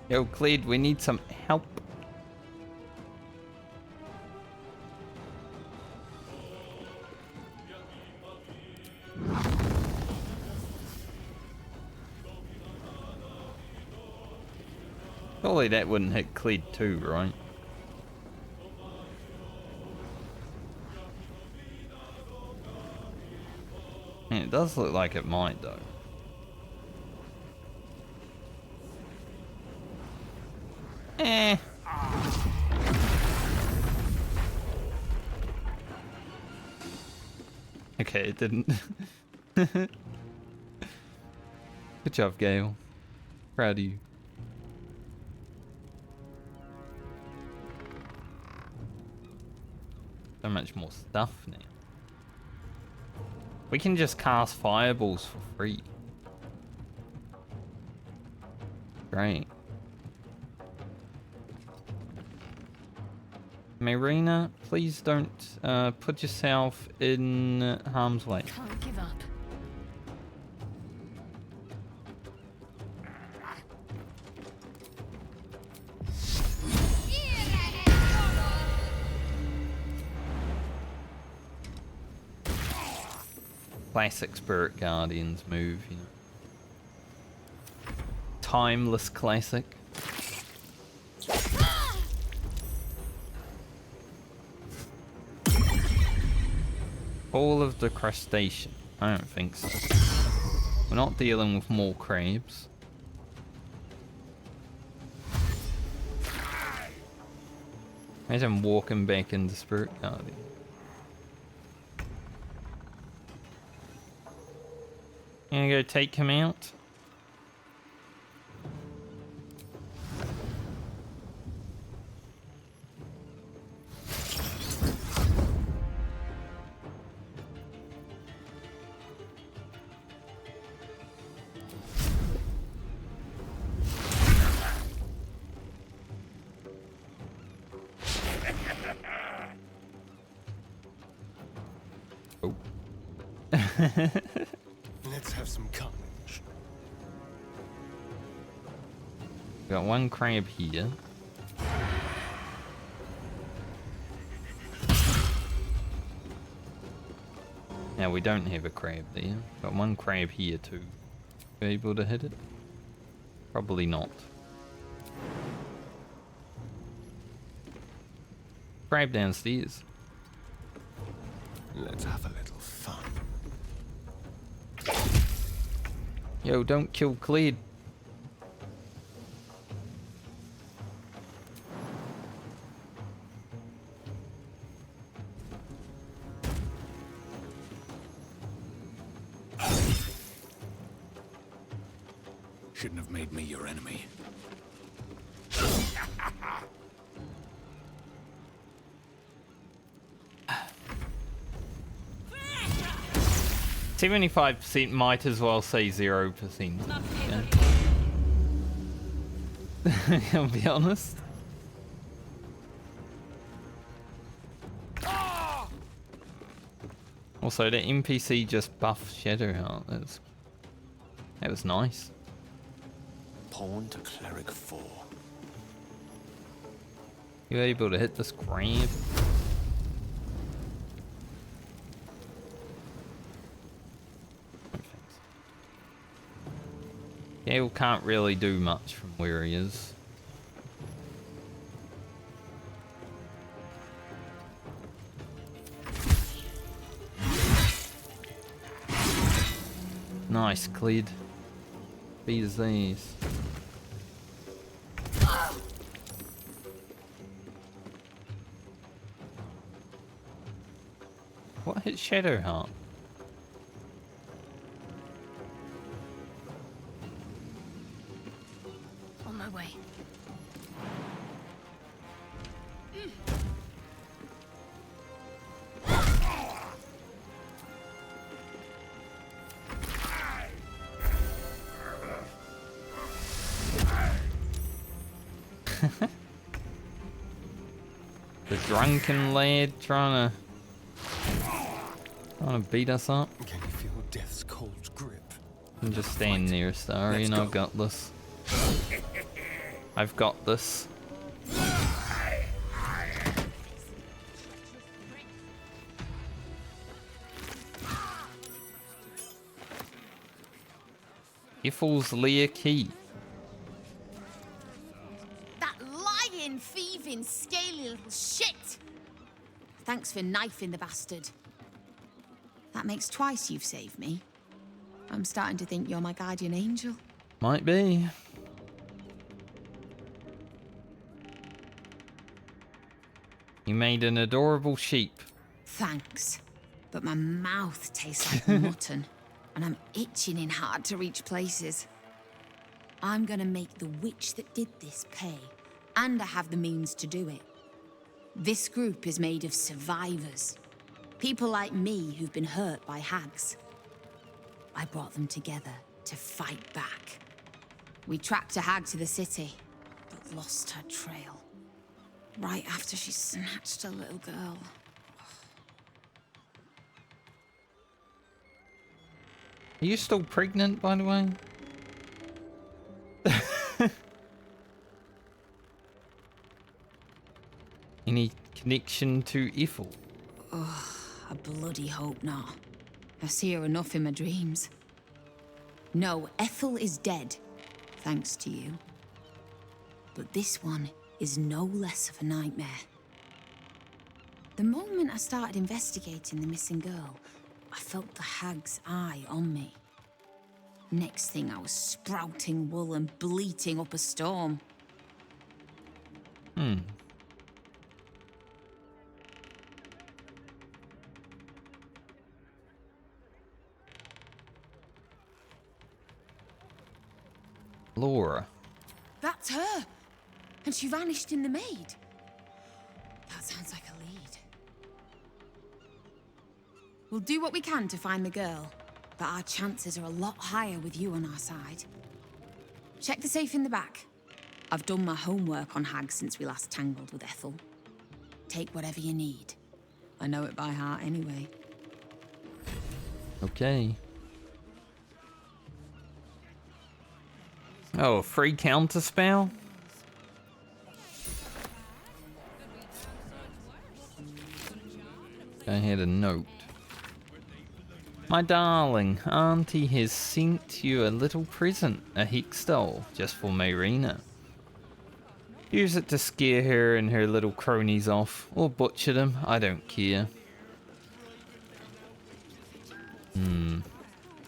Yo, Cleed, we need some help. Surely that wouldn't hit Cleed too, right? Man, it does look like it might though. Eh. Okay, it didn't. Good job, Gale. Proud of you. So much more stuff now. We can just cast fireballs for free. Great. Marina, please don't put yourself in harm's way. Can't give up. Classic Spirit Guardians move, you know. Timeless classic. All of the crustacean. I don't think so. We're not dealing with more crabs. Imagine walking back into Spirit Guardian. Gonna go take him out. Oh. Let's have some carnage. Got one crab here. Now we don't have a crab there. Got one crab here too. Be able to hit it? Probably not. Crab downstairs. Let's have a little fun. Yo, don't kill Cleed. Shouldn't have made me your enemy. $75% might as well say 0%. Yeah. I'll be honest. Also, the NPC just buffed Shadowheart. That was nice. Pawn to cleric 4. You able to hit this crab? Gale can't really do much from where he is. Nice, Cleed. Beat his ass. What hit Shadowheart? On my way. The drunken lad trying to beat us up. Can you feel death's cold grip? I'm just staying near Star, you know, I've got this. I've got this. Iffel's Lear Key. That lying, thieving, scaly little shit! Thanks for knifing the bastard. That makes twice you've saved me. I'm starting to think you're my guardian angel. Might be. You made an adorable sheep. Thanks. But my mouth tastes like mutton, and I'm itching in hard to reach places. I'm gonna make the witch that did this pay, and I have the means to do it. This group is made of survivors. People like me who've been hurt by hags. I brought them together to fight back. We tracked a hag to the city, but lost her trail. Right after she snatched a little girl. Are you still pregnant, by the way? Any connection to Eiffel? Ugh, I bloody hope not. I see her enough in my dreams. No, Ethel is dead, thanks to you. But this one is no less of a nightmare. The moment I started investigating the missing girl, I felt the hag's eye on me. Next thing, I was sprouting wool and bleating up a storm. Laura. That's her! And she vanished in the maid. That sounds like a lead. We'll do what we can to find the girl, but our chances are a lot higher with you on our side. Check the safe in the back. I've done my homework on Hag since we last tangled with Ethel. Take whatever you need. I know it by heart anyway. Okay. Oh, a free counter spell? I had a note. My darling, Auntie has sent you a little present, a hex doll, just for Marina. Use it to scare her and her little cronies off, or butcher them, I don't care.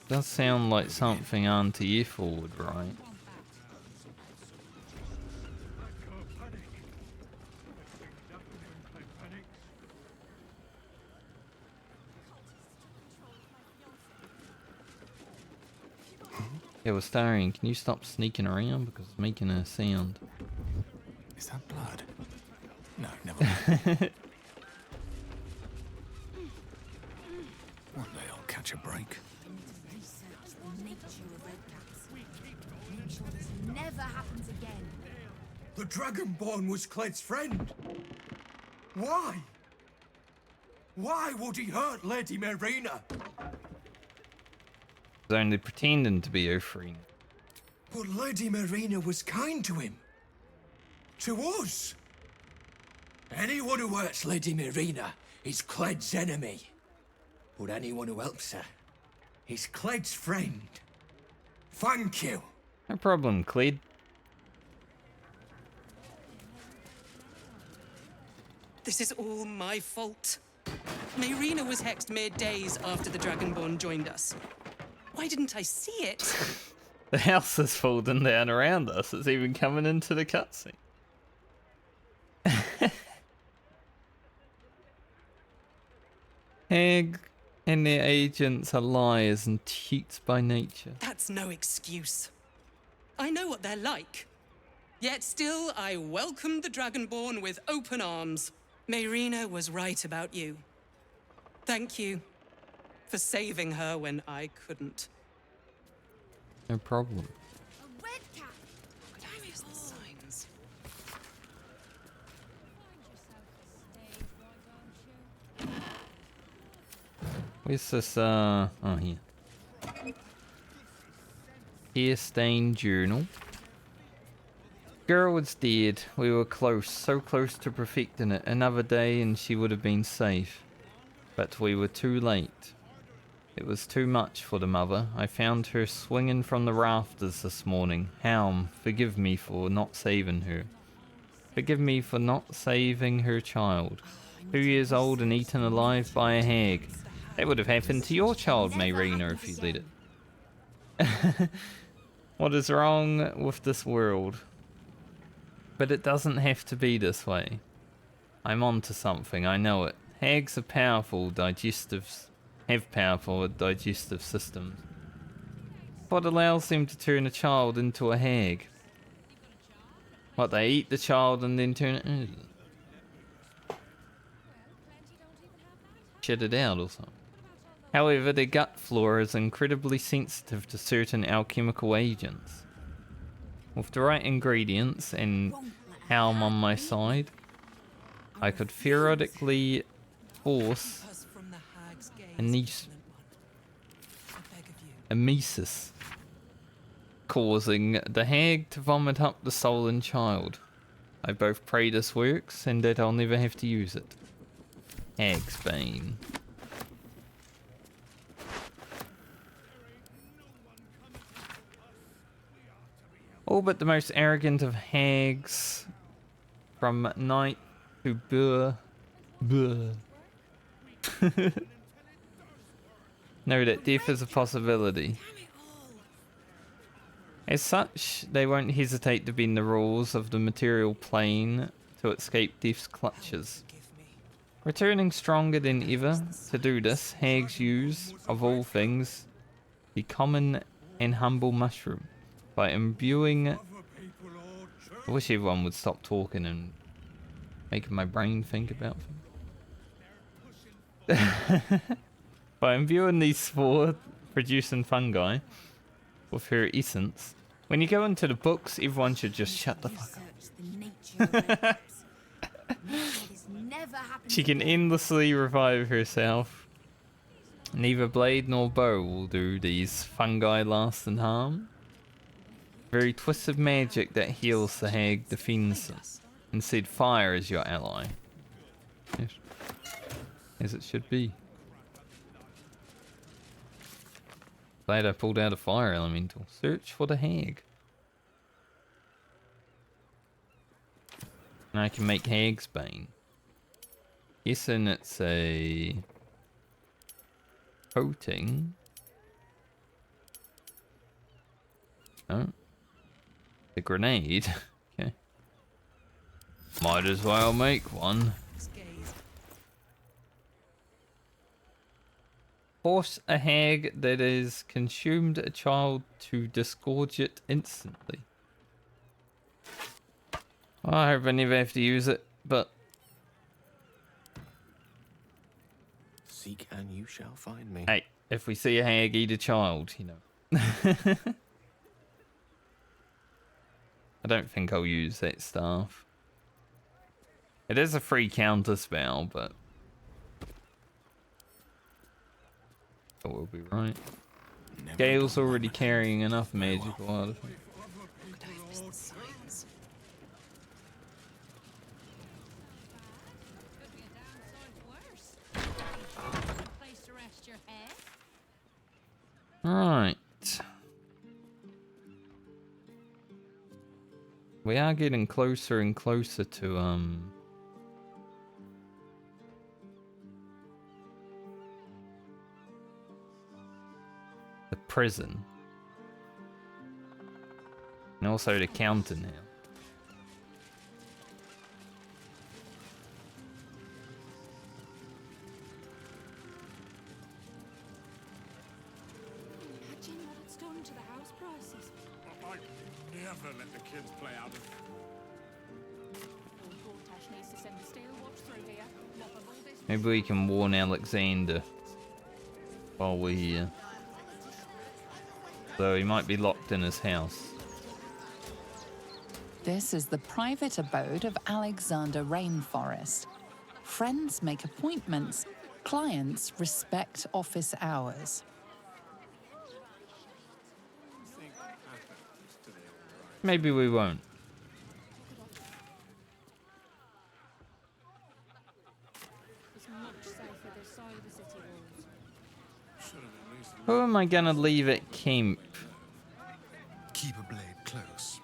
Does sound like something Auntie Ethel would write. Yeah, well, Starion, can you stop sneaking around because it's making a sound? Is that blood? No, never mind. One day I'll catch a break. Never happens again. The Dragonborn was Cled's friend. Why? Why would he hurt Lady Marina? He's only pretending to be her friend. But Lady Marina was kind to him. To us. Anyone who hurts Lady Marina is Cled's enemy. But anyone who helps her is Cled's friend. Thank you. No problem, Cled. This is all my fault. Marina was hexed mere days after the Dragonborn joined us. Why didn't I see it? The house is falling down around us. It's even coming into the cutscene. Hag and their agents are liars and cheats by nature. That's no excuse. I know what they're like. Yet still, I welcomed the Dragonborn with open arms. Marina was right about you. Thank you for saving her when I couldn't. No problem. Darius, the signs. Where's this, oh, here. Tear stained journal. Girl was dead. We were close, so close to perfecting it. Another day and she would have been safe. But we were too late. It was too much for the mother. I found her swinging from the rafters this morning. Helm, forgive me for not saving her. Forgive me for not saving her child. 2 years old and eaten alive by a hag. That would have happened to your child, Marina, if you let it. What is wrong with this world? But it doesn't have to be this way. I'm onto something, I know it. Hags are powerful have powerful digestive systems. What allows them to turn a child into a hag? What, they eat the child and then turn it... shit it out or something. However, their gut flora is incredibly sensitive to certain alchemical agents. With the right ingredients and Helm on my side, I could theoretically force emesis, causing the hag to vomit up the stolen child. I both pray this works and that I'll never have to use it. Hag's Bane. All but the most arrogant of hags, from knight to boor. Know that death is a possibility. As such, they won't hesitate to bend the rules of the material plane to escape death's clutches. Returning stronger than ever, to do this, hags use, of all things, the common and humble mushroom. By imbuing... I wish everyone would stop talking and making my brain think about things. By imbuing these spore producing fungi with her essence. When you go into the books, everyone should just shut the fuck up. She can endlessly revive herself. Neither blade nor bow will do these fungi lasting harm. Very twisted magic that heals the hag defends them. Instead, fire is your ally. Yes. As it should be. Glad I pulled out a fire elemental. Search for the hag. And I can make hag's bane. Guessing it's a coating. Oh. A grenade. Okay. Might as well make one. Force a hag that has consumed a child to disgorge it instantly. Well, I hope I never have to use it, but... Seek and you shall find me. Hey, if we see a hag eat a child, you know. I don't think I'll use that staff. It is a free counter spell, but... Oh, we'll be right. Gale's already carrying enough magical artifacts. Right. We are getting closer and closer to the prison. And also the counter now. Imagine what it's done to the house prices. I'd never let the kids play out of... needs to send the steel watch through here. Maybe we can warn Alexander while we're here. Though he might be locked in his house. This is the private abode of Alexander Rainforest. Friends make appointments. Clients respect office hours. Maybe we won't. Who am I gonna leave at camp? Keep a blade close.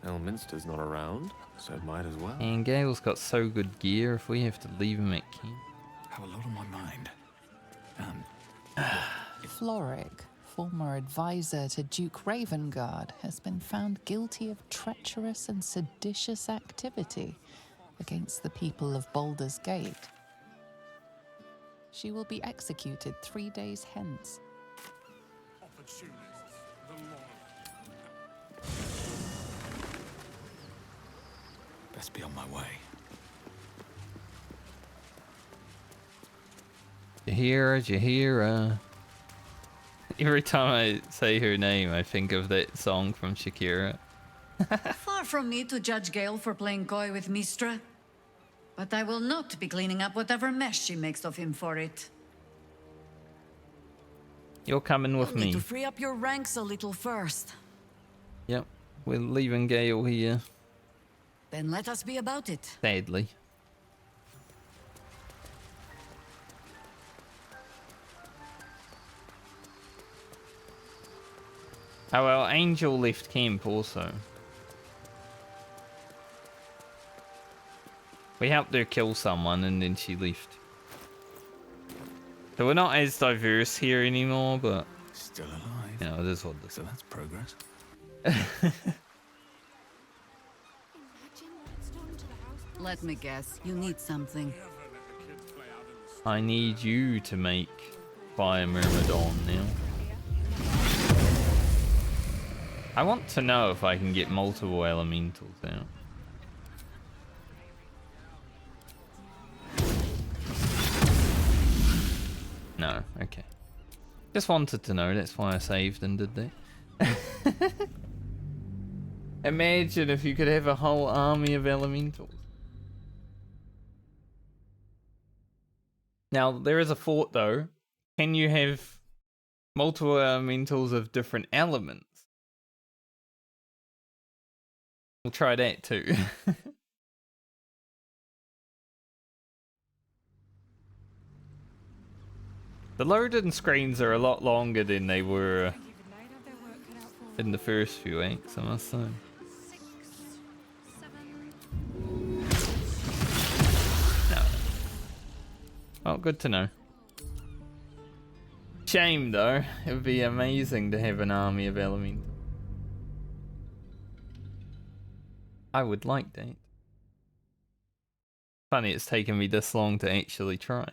Elminster's not around, so it might as well. And Gale's got so good gear if we have to leave him at camp. Have a lot on my mind. Floric, former advisor to Duke Ravengard, has been found guilty of treacherous and seditious activity against the people of Baldur's Gate. She will be executed 3 days hence. Opportunists, the law. Best be on my way. Jahira. Every time I say her name, I think of that song from Shakira. Far from me to judge Gale for playing coy with Mystra, but I will not be cleaning up whatever mess she makes of him for it. You're coming with You'll need me. to free up your ranks a little first. Yep, we're leaving Gale here. Then let us be about it. Sadly. Oh well, Angel left camp also. We helped her kill someone and then she left. So we're not as diverse here anymore, but Still alive. you know, it is what it is. So that's progress. Let me guess, you need something. I need you to make Fire Myrmidon now. I want to know if I can get multiple elementals out. No, okay. Just wanted to know, that's why I saved and did that. Imagine if you could have a whole army of elementals. Now, there is a fort though. Can you have multiple elementals of different elements? We'll try that too. The loading screens are a lot longer than they were in the first few weeks, I must say. No. Well, good to know. Shame though, it would be amazing to have an army of elementals. I would like that. Funny it's taken me this long to actually try.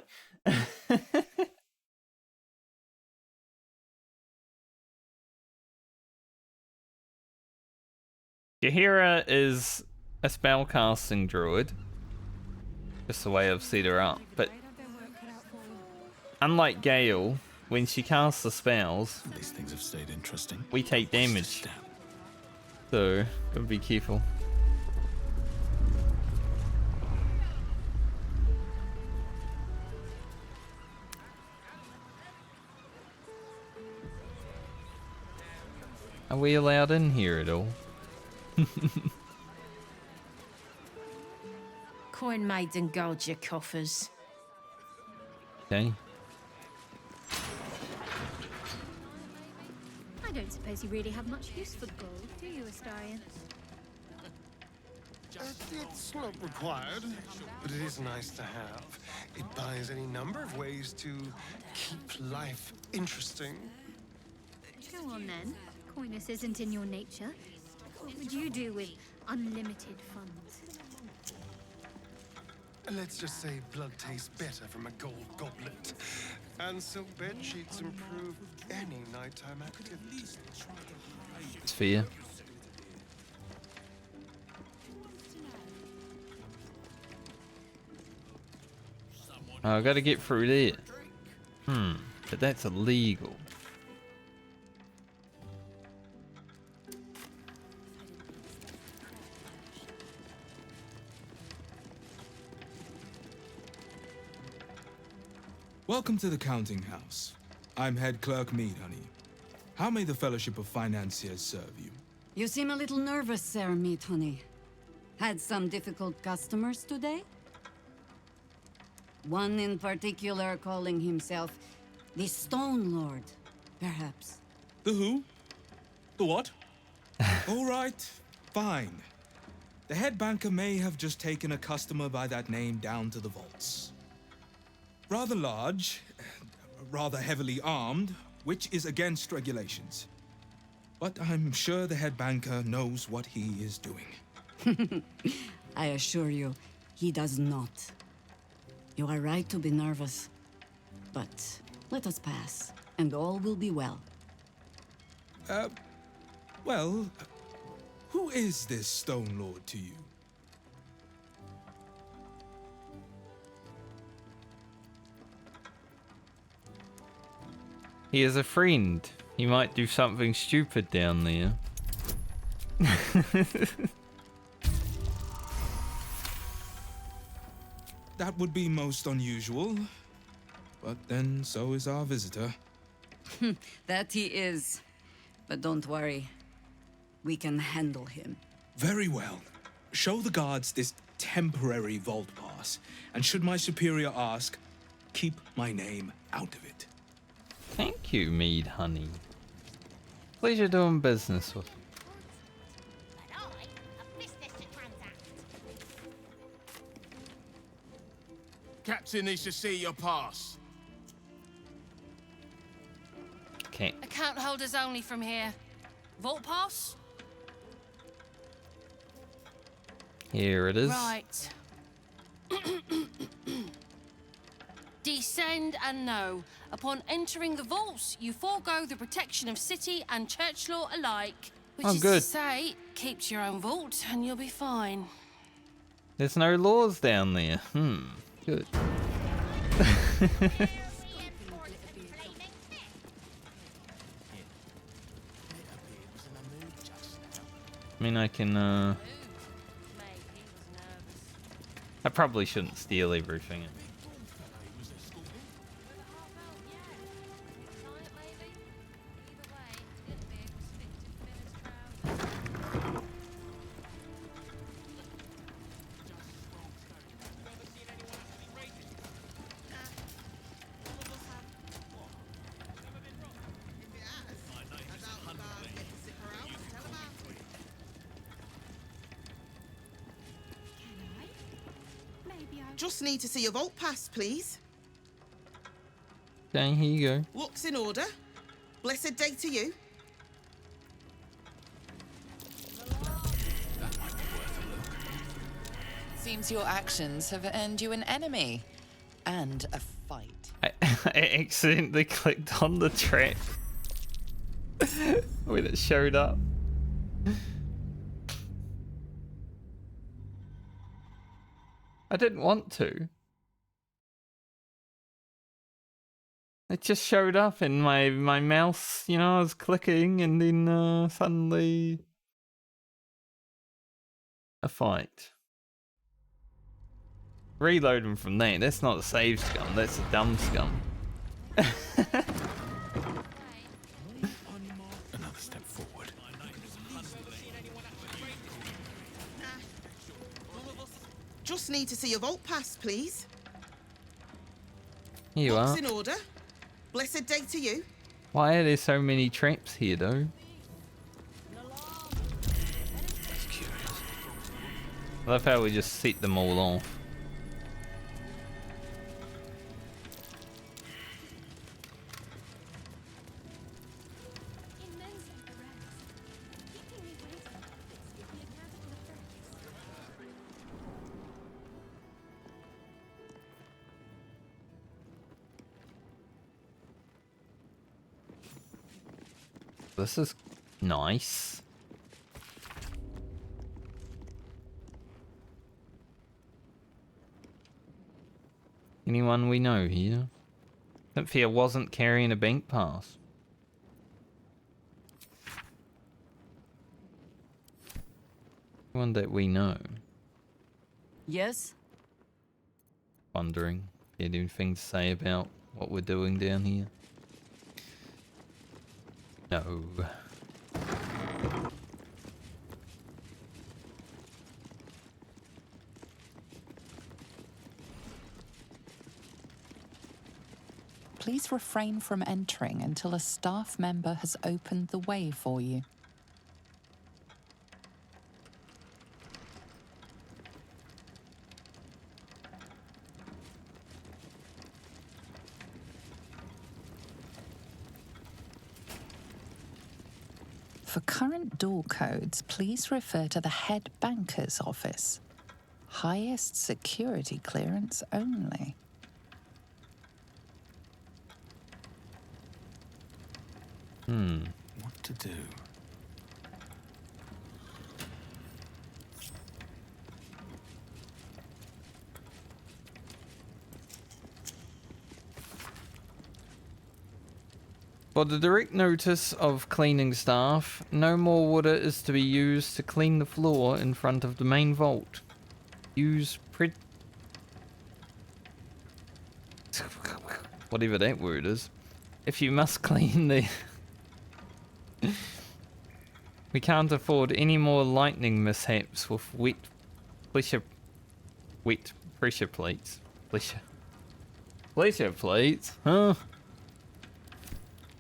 Yahira is a spellcasting druid. Just the way I've set her up. But unlike Gale, when she casts the spells, these things have stayed interesting. We take damage. So, gotta be careful. Are we allowed in here at all? Coin maids and guard your coffers. Okay. I don't suppose you really have much use for gold, do you, Astarion? It's not required, but it is nice to have. It buys any number of ways to keep life interesting. Go on then. Coyness isn't in your nature. What would you do with unlimited funds? Let's just say blood tastes better from a gold goblet. And silk bed sheets improve any nighttime activity. It's fair. Oh, I gotta get through there. But that's illegal. Welcome to the counting house. I'm head clerk Mead, honey. How may the Fellowship of Financiers serve you? You seem a little nervous, Sir Meat Honey. Had some difficult customers today? One in particular calling himself the Stone Lord, perhaps. The who? The what? All right, fine. The head banker may have just taken a customer by that name down to the vaults. Rather large, rather heavily armed, which is against regulations. But I'm sure the head banker knows what he is doing. I assure you, he does not. You are right to be nervous. But let us pass, and all will be well. Well, who is this Stone Lord to you? He is a friend. He might do something stupid down there. That would be most unusual. But then so is our visitor. That he is. But don't worry. We can handle him. Very well. Show the guards this temporary vault pass. And should my superior ask, keep my name out of it. Thank you, Mead Honey. Pleasure doing business with. Captain needs to see your pass. Okay. Account holders only from here. Vault pass? Here it is. Right. Descend and know. Upon entering the vaults, you forego the protection of city and church law alike. Which is good. to say, keep to your own vault and you'll be fine. There's no laws down there. Good. I mean, I can, I probably shouldn't steal everything. Just need to see your vault pass, please. Okay, here you go. Looks in order. Blessed day to you. Seems your actions have earned you an enemy and a fight. I accidentally clicked on the trap when it showed up. I didn't want to. It just showed up in my mouse, you know, I was clicking and then suddenly a fight. Reloading from there, that's not a save scum, that's a dumb scum. Another step forward. Just need to see your vault pass, please. Here you are. Looks in order. Blessed day to you. Why are there so many traps here though? I love how we just set them all off. This is nice. Anyone we know here? Cynthia wasn't carrying a bank pass. One that we know. Yes? Wondering if you had anything to say about what we're doing down here. No. Please refrain from entering until a staff member has opened the way for you. For current door codes, please refer to the head banker's office. Highest security clearance only. What to do? For the direct notice of cleaning staff, no more water is to be used to clean the floor in front of the main vault. Use whatever that word is. If you must clean the... We can't afford any more lightning mishaps with wet pressure plates. Pressure plates? Huh?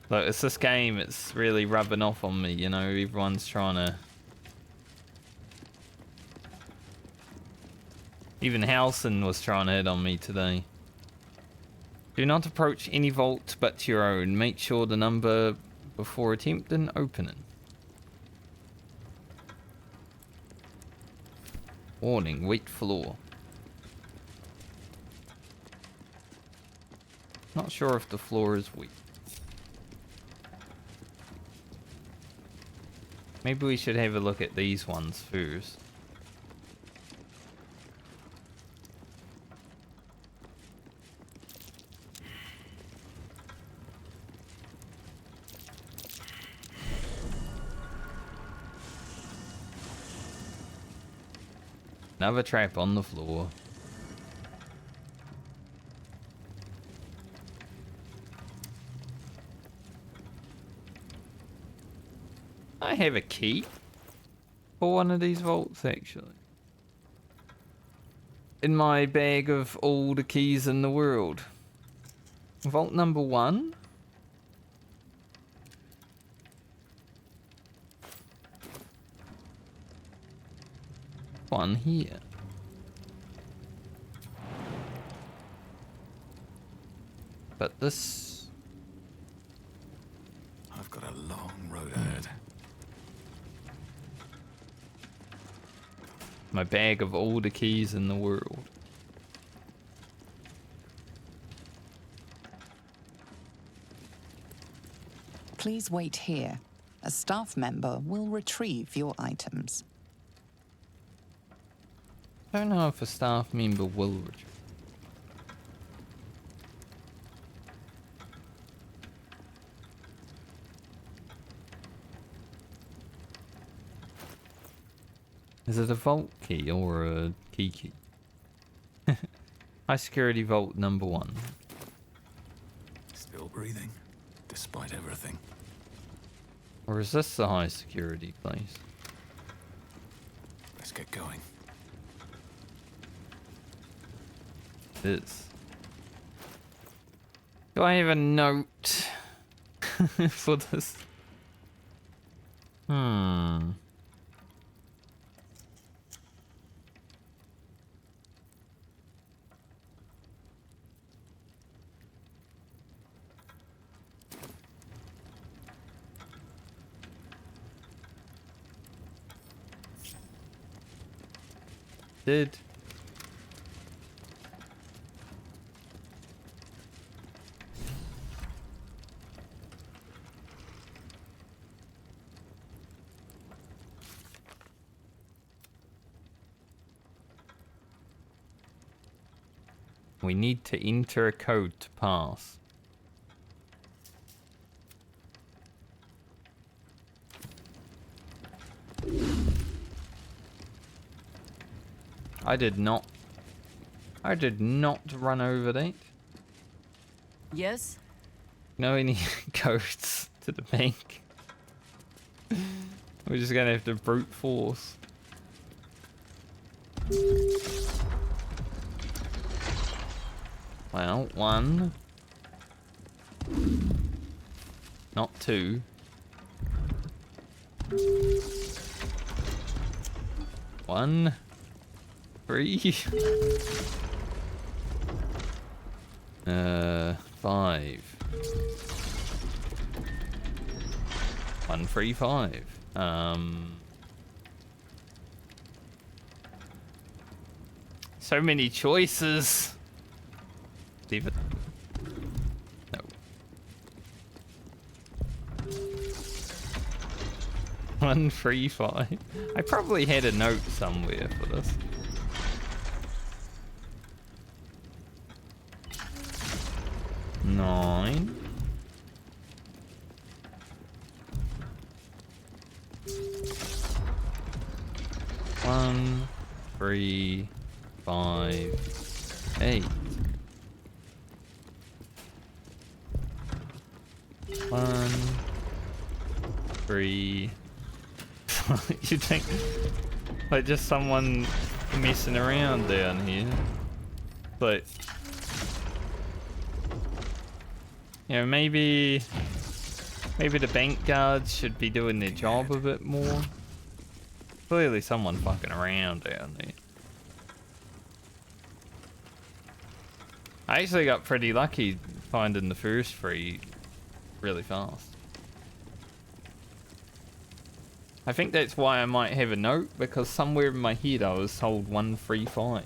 Look, it's this game, it's really rubbing off on me, you know, everyone's trying to... Even Halson was trying to hit on me today. Do not approach any vault but your own. Make sure the number before attempting opening. Warning, wet floor. Not sure if the floor is wet. Maybe we should have a look at these ones first. Another trap on the floor. I have a key for one of these vaults, actually. In my bag of all the keys in the world. Vault number 1. One here. But this... I've got a long road ahead. My bag of all the keys in the world. Please wait here. A staff member will retrieve your items. I don't know if a staff member will retrieve. Is it a vault key or a key? High security vault number 1. Still breathing, despite everything. Or is this the high security place? Let's get going. It is. Do I have a note for this? Did we need to enter a code to pass? I did not run over that. Yes? No any codes to the bank. We're just gonna have to brute force. Well, 1. Not 2. 1. 3. 5. 1, 3, 5. So many choices. Leave it. No. 1, 3, 5. I probably had a note somewhere for this. Nine. 1, 3, 5, 8. 1, 3. You think like just someone messing around down here, but you know, maybe Maybe the bank guards should be doing their job a bit more. Clearly someone fucking around down there. I actually got pretty lucky finding the first three really fast. I think that's why I might have a note, because somewhere in my head I was told 135.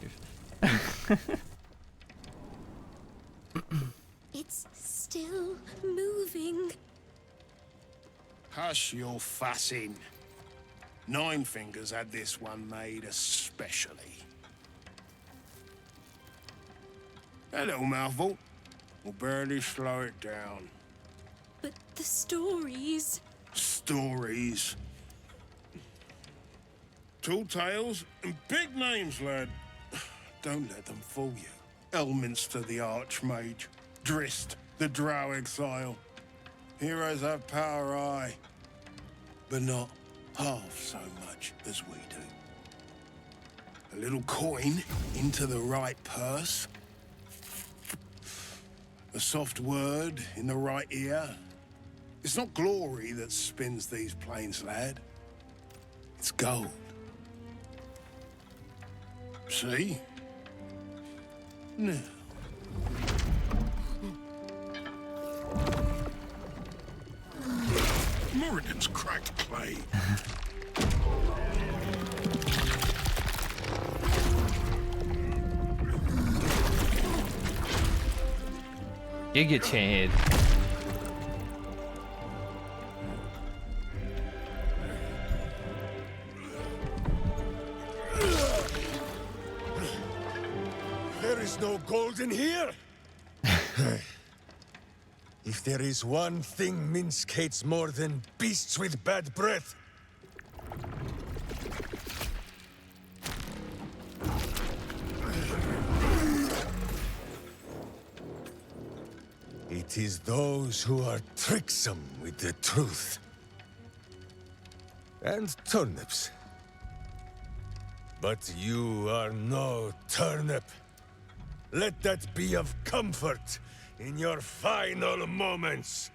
It's still moving. Hush your fussing. Nine Fingers had this one made especially. That little mouthful will barely slow it down. But the stories... Stories. Tall tales and big names, lad. Don't let them fool you. Elminster the Archmage. Drist the Drow Exile. Heroes have power, aye, but not half so much as we do. A little coin into the right purse. A soft word in the right ear. It's not glory that spins these plains, lad. It's gold. See? Now. Morrigan's cracked clay. You get your head. There is no gold in here. If there is one thing Minsk hates more than beasts with bad breath, it is those who are tricksome with the truth. And turnips. But you are no turnip. Let that be of comfort in your final moments.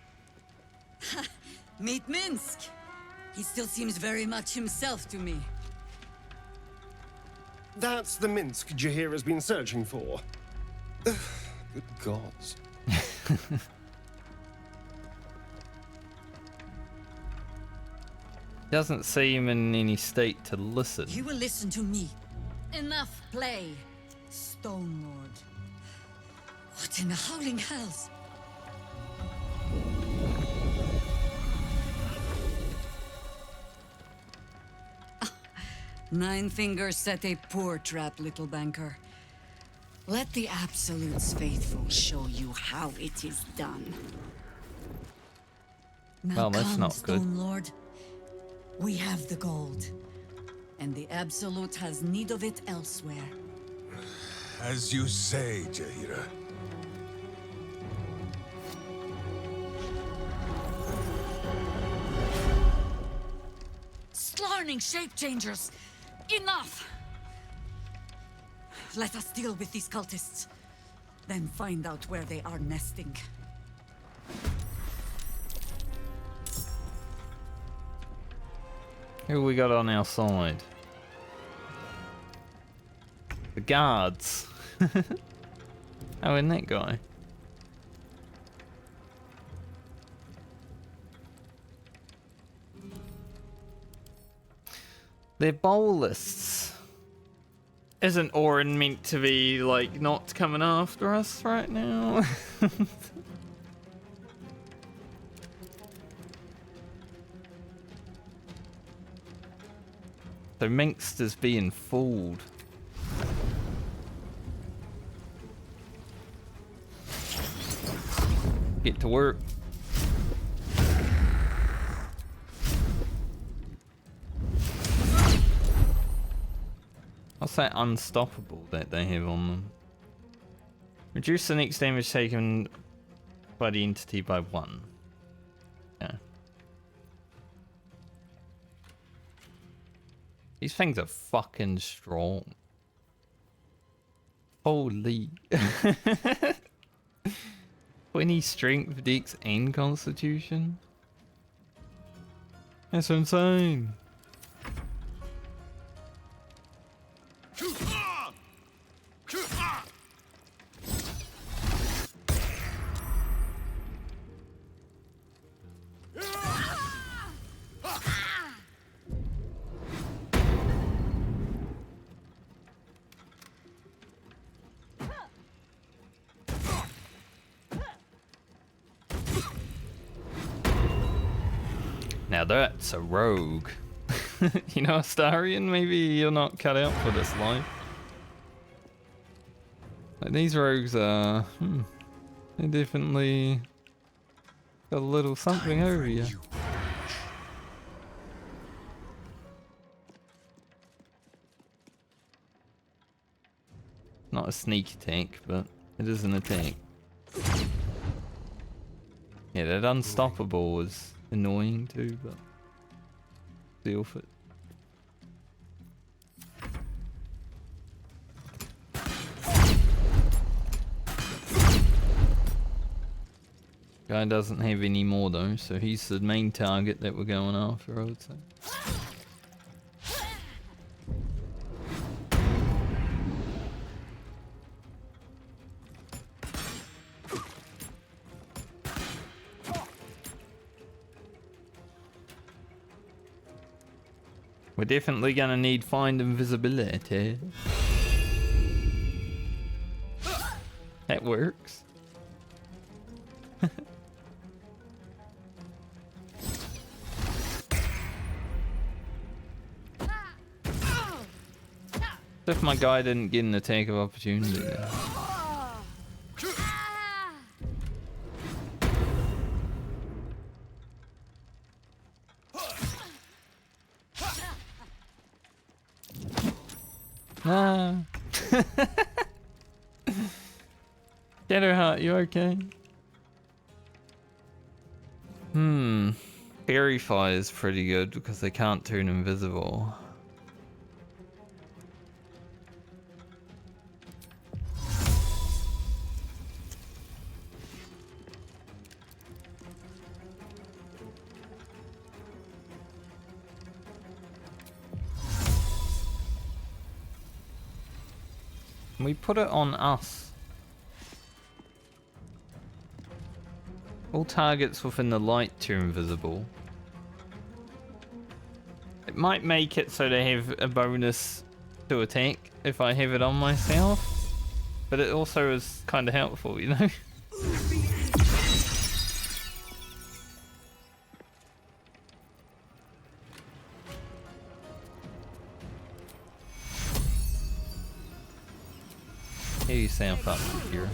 Meet Minsk. He still seems very much himself to me. That's the Minsk Jaheira's been searching for. Good gods. Doesn't seem in any state to listen. You will listen to me. Enough play, Stone Lord. What in the howling hells? Nine Fingers set a poor trap, little banker. Let the Absolute's faithful show you how it is done. Now Well, that's come, not good. Stone Lord. We have the gold, and the Absolute has need of it elsewhere. As you say, Jaheira. Slarning shape changers! Enough! Let us deal with these cultists, then find out where they are nesting. Who we got on our side? The guards. Oh, and that guy. They're bowl lists. Isn't Orin meant to be, like, not coming after us right now? So Minxter's being fooled. Get to work. What's that unstoppable that they have on them? Reduce the next damage taken by the entity by 1. Yeah. These things are fucking strong. Holy. 20 strength, dex, and constitution? That's insane. Now that's a rogue. You know, Astarion, maybe you're not cut out for this life. Like, these rogues are... they definitely got a little something over you. Not a sneak attack, but it is an attack. Yeah, that unstoppable was annoying too, but deal with it. Guy doesn't have any more though, so he's the main target that we're going after, I would say. We're definitely gonna need find invisibility. That works. If my guy didn't get an attack of opportunity there. Nah. Shadowheart, you okay? Fairy Fire is pretty good because they can't turn invisible. We put it on us. All targets within the light turn invisible. It might make it so they have a bonus to attack if I have it on myself, but it also is kind of helpful, you know? Here you sound up here.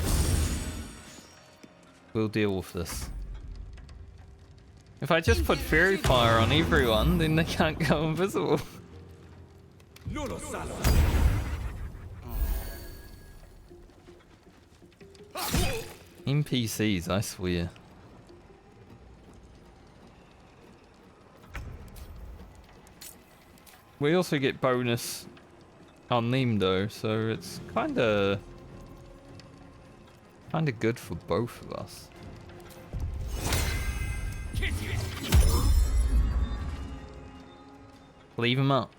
We'll deal with this. If I just put Fairy Fire on everyone, then they can't go invisible. NPCs, I swear. We also get bonus on them though, so it's kinda good for both of us. Leave him up.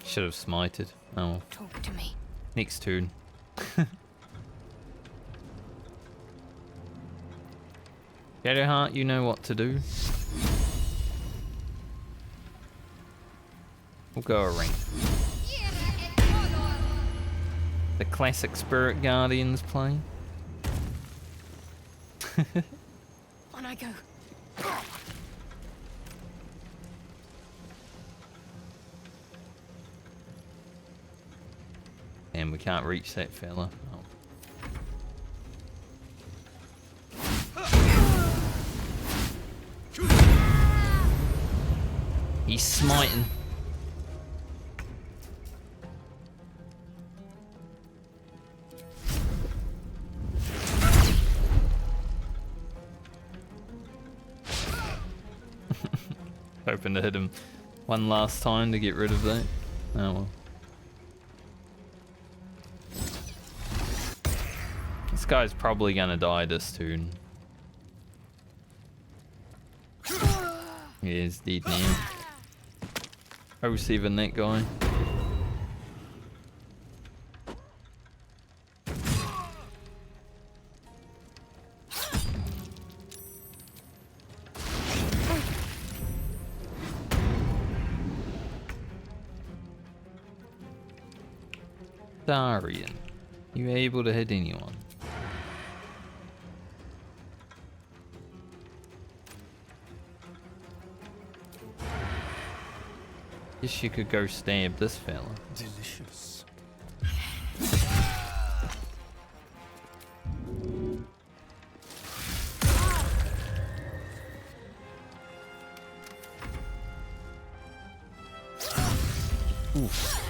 Should have smited. Oh. Talk to me. Next turn. Shadowheart, you know what to do. We'll go a ring. The classic Spirit Guardians play. On I go. And we can't reach that fella. Oh. He's smiting. Hoping to hit him one last time to get rid of that. Oh well. This guy's probably gonna die this turn. He is dead now. 07, that guy. Darian, you able to hit anyone? Guess you could go stab this fella. Delicious. Oof.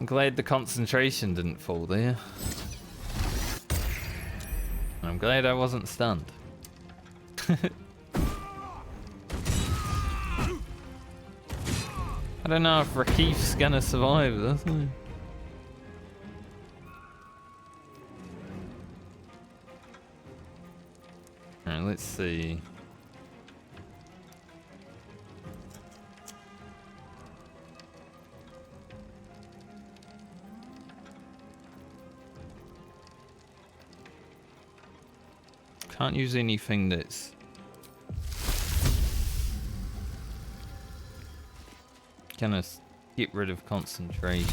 I'm glad the concentration didn't fall there. I'm glad I wasn't stunned. I don't know if Rakif's gonna survive this. Alright, let's see. Can't use anything that's gonna get rid of concentration.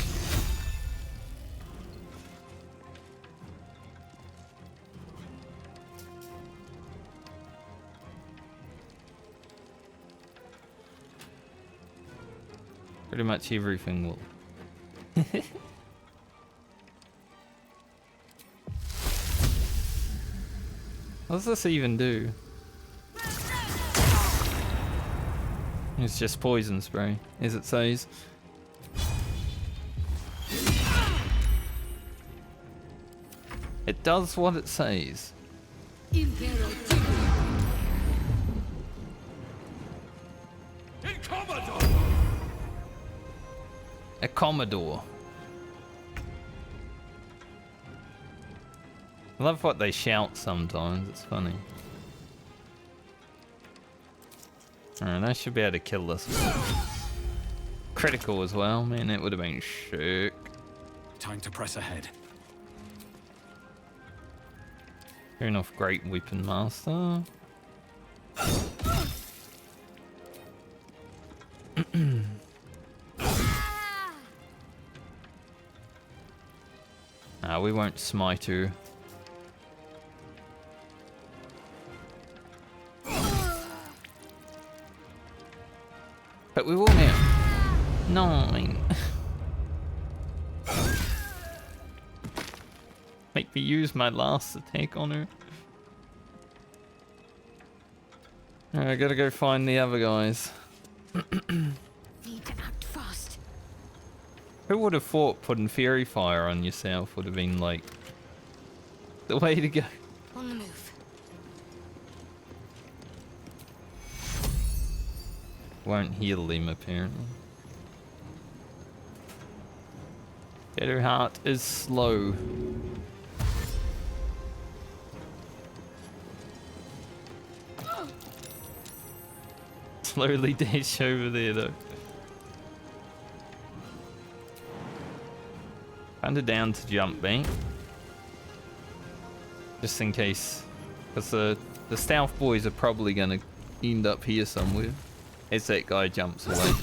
Pretty much everything will. What does this even do? It's just poison spray, as it says. It does what it says. A Commodore. I love what they shout sometimes, it's funny. Alright, I should be able to kill this one. Critical as well, man, that would have been sick. Time to press ahead. Fair enough, great weapon master. We won't smite her. But we will now. 9. Make me use my last attack on her. Alright, I gotta go find the other guys. Need to act fast. Who would have thought putting fairy fire on yourself would have been like the way to go? On the move. Won't heal them apparently. Better heart is slow. Slowly dash over there though. Found it down to jump bank. Just in case. Because the stealth boys are probably gonna end up here somewhere. As that guy jumps away.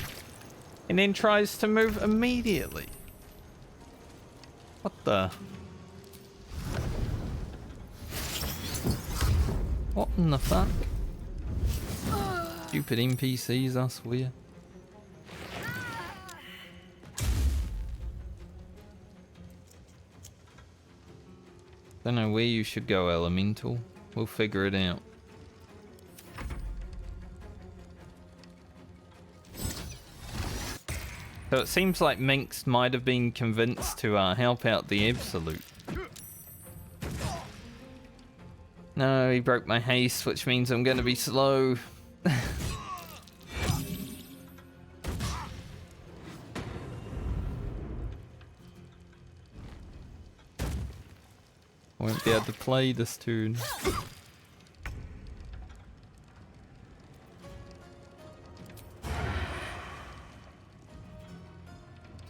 And then tries to move immediately. What the? What in the fuck? Stupid NPCs, I swear. Don't know where you should go, Elemental. We'll figure it out. So it seems like Minx might have been convinced to help out the Absolute. No, he broke my haste, which means I'm going to be slow. won't be able to play this turn.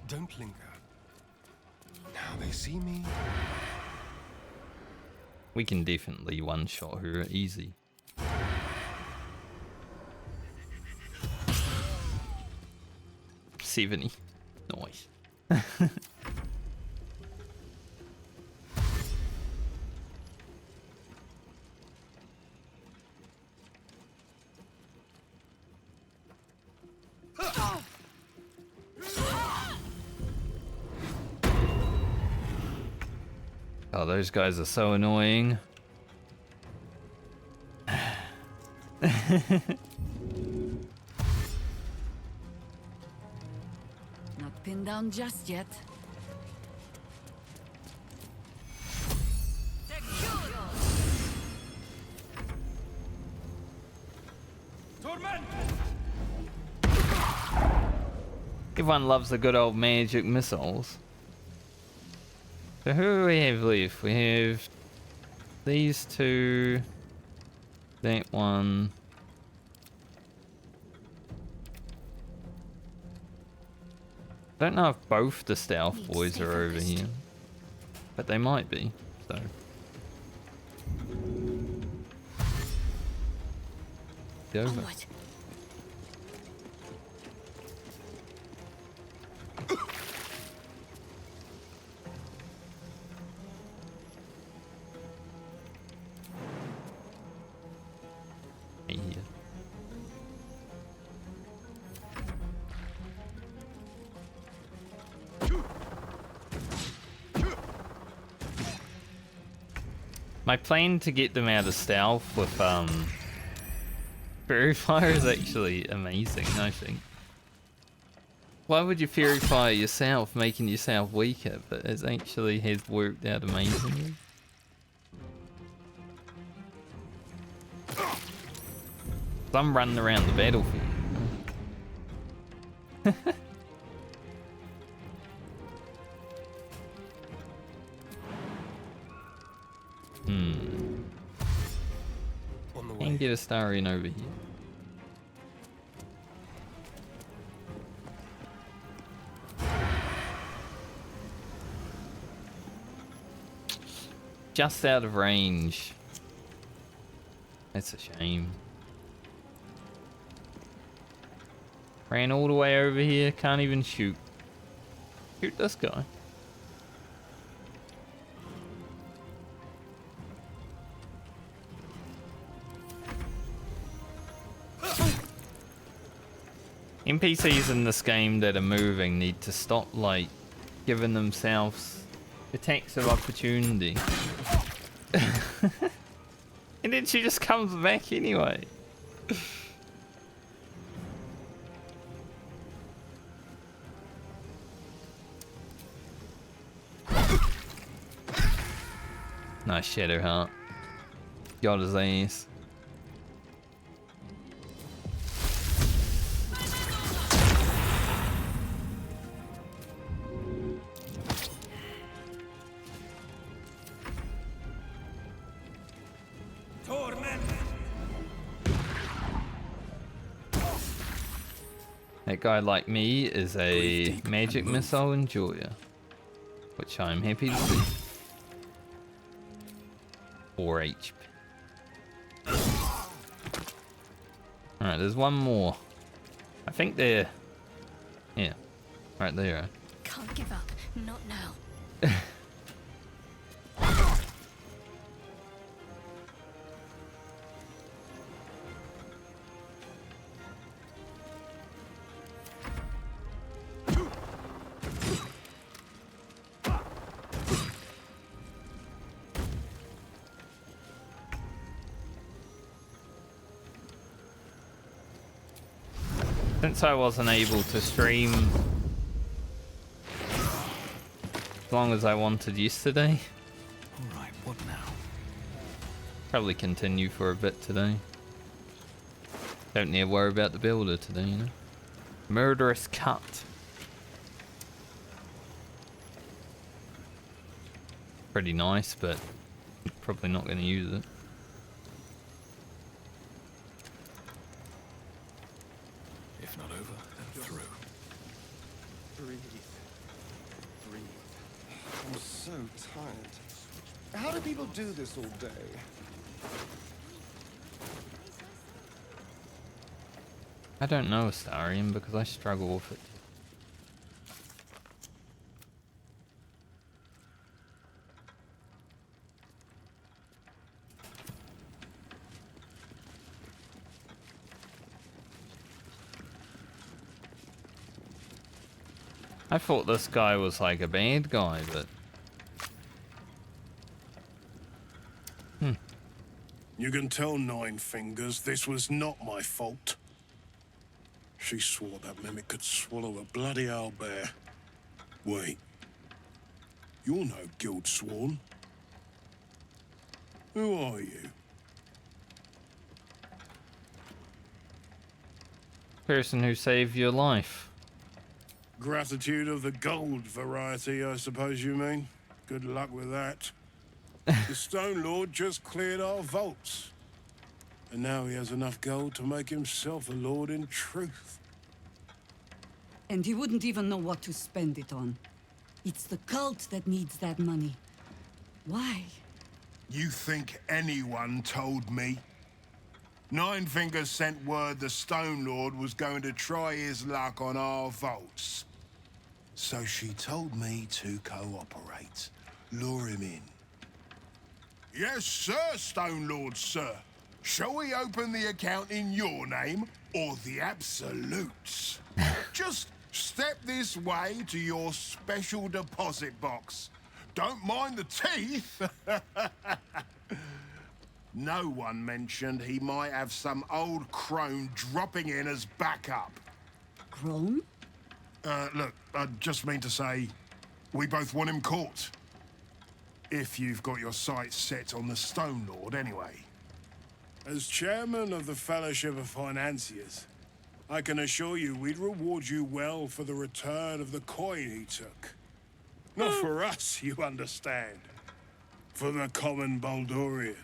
Don't linger. Now they see me. We can definitely one-shot her easy. $70. Nice. Oh, those guys are so annoying. Not pinned down just yet. Everyone loves the good old magic missiles. So who do we have left? We have these two, that one. Don't know if both the stealth boys are over here, but they might be, so. Go over. My plan to get them out of stealth with Fairy Fire is actually amazing, I think. Why would you Fairy Fire yourself, making yourself weaker, but it actually has worked out amazingly. I'm running around the battlefield. Can get a star in over here. Just out of range. That's a shame. Ran all the way over here, can't even shoot. Shoot this guy. NPCs in this game that are moving need to stop, like, giving themselves attacks of opportunity. And then she just comes back anyway. Nice Shadowheart. Got his ass. That guy like me is a magic missile enjoyer, which I'm happy to see. 4 HP. Alright, there's one more. I think they're... yeah, right there. Can't give up, not now. Since I wasn't able to stream as long as I wanted yesterday. Alright, what now? Probably continue for a bit today. Don't need to worry about the builder today, you know. Murderous cut. Pretty nice, but probably not going to use it. If not over, then through. Breathe. Breathe. I'm so tired. How do people do this all day? I don't know Astarian because I struggle with it. I thought this guy was like a bad guy, but... You can tell Nine Fingers this was not my fault. She swore that mimic could swallow a bloody owlbear. Wait. You're no guild sworn. Who are you? Person who saved your life. Gratitude of the gold variety, I suppose you mean. Good luck with that. The Stone Lord just cleared our vaults. And now he has enough gold to make himself a lord in truth. And he wouldn't even know what to spend it on. It's the cult that needs that money. Why? You think anyone told me? Nine Fingers sent word the Stone Lord was going to try his luck on our vaults. So she told me to cooperate. Lure him in. Yes, sir, Stone Lord, sir. Shall we open the account in your name or the Absolute's? Just step this way to your special deposit box. Don't mind the teeth. No one mentioned he might have some old crone dropping in as backup. Crone? Look, I just mean to say, we both want him caught. If you've got your sights set on the Stone Lord, anyway. As chairman of the Fellowship of Financiers, I can assure you we'd reward you well for the return of the coin he took. Not for us, you understand. For the common Baldurian.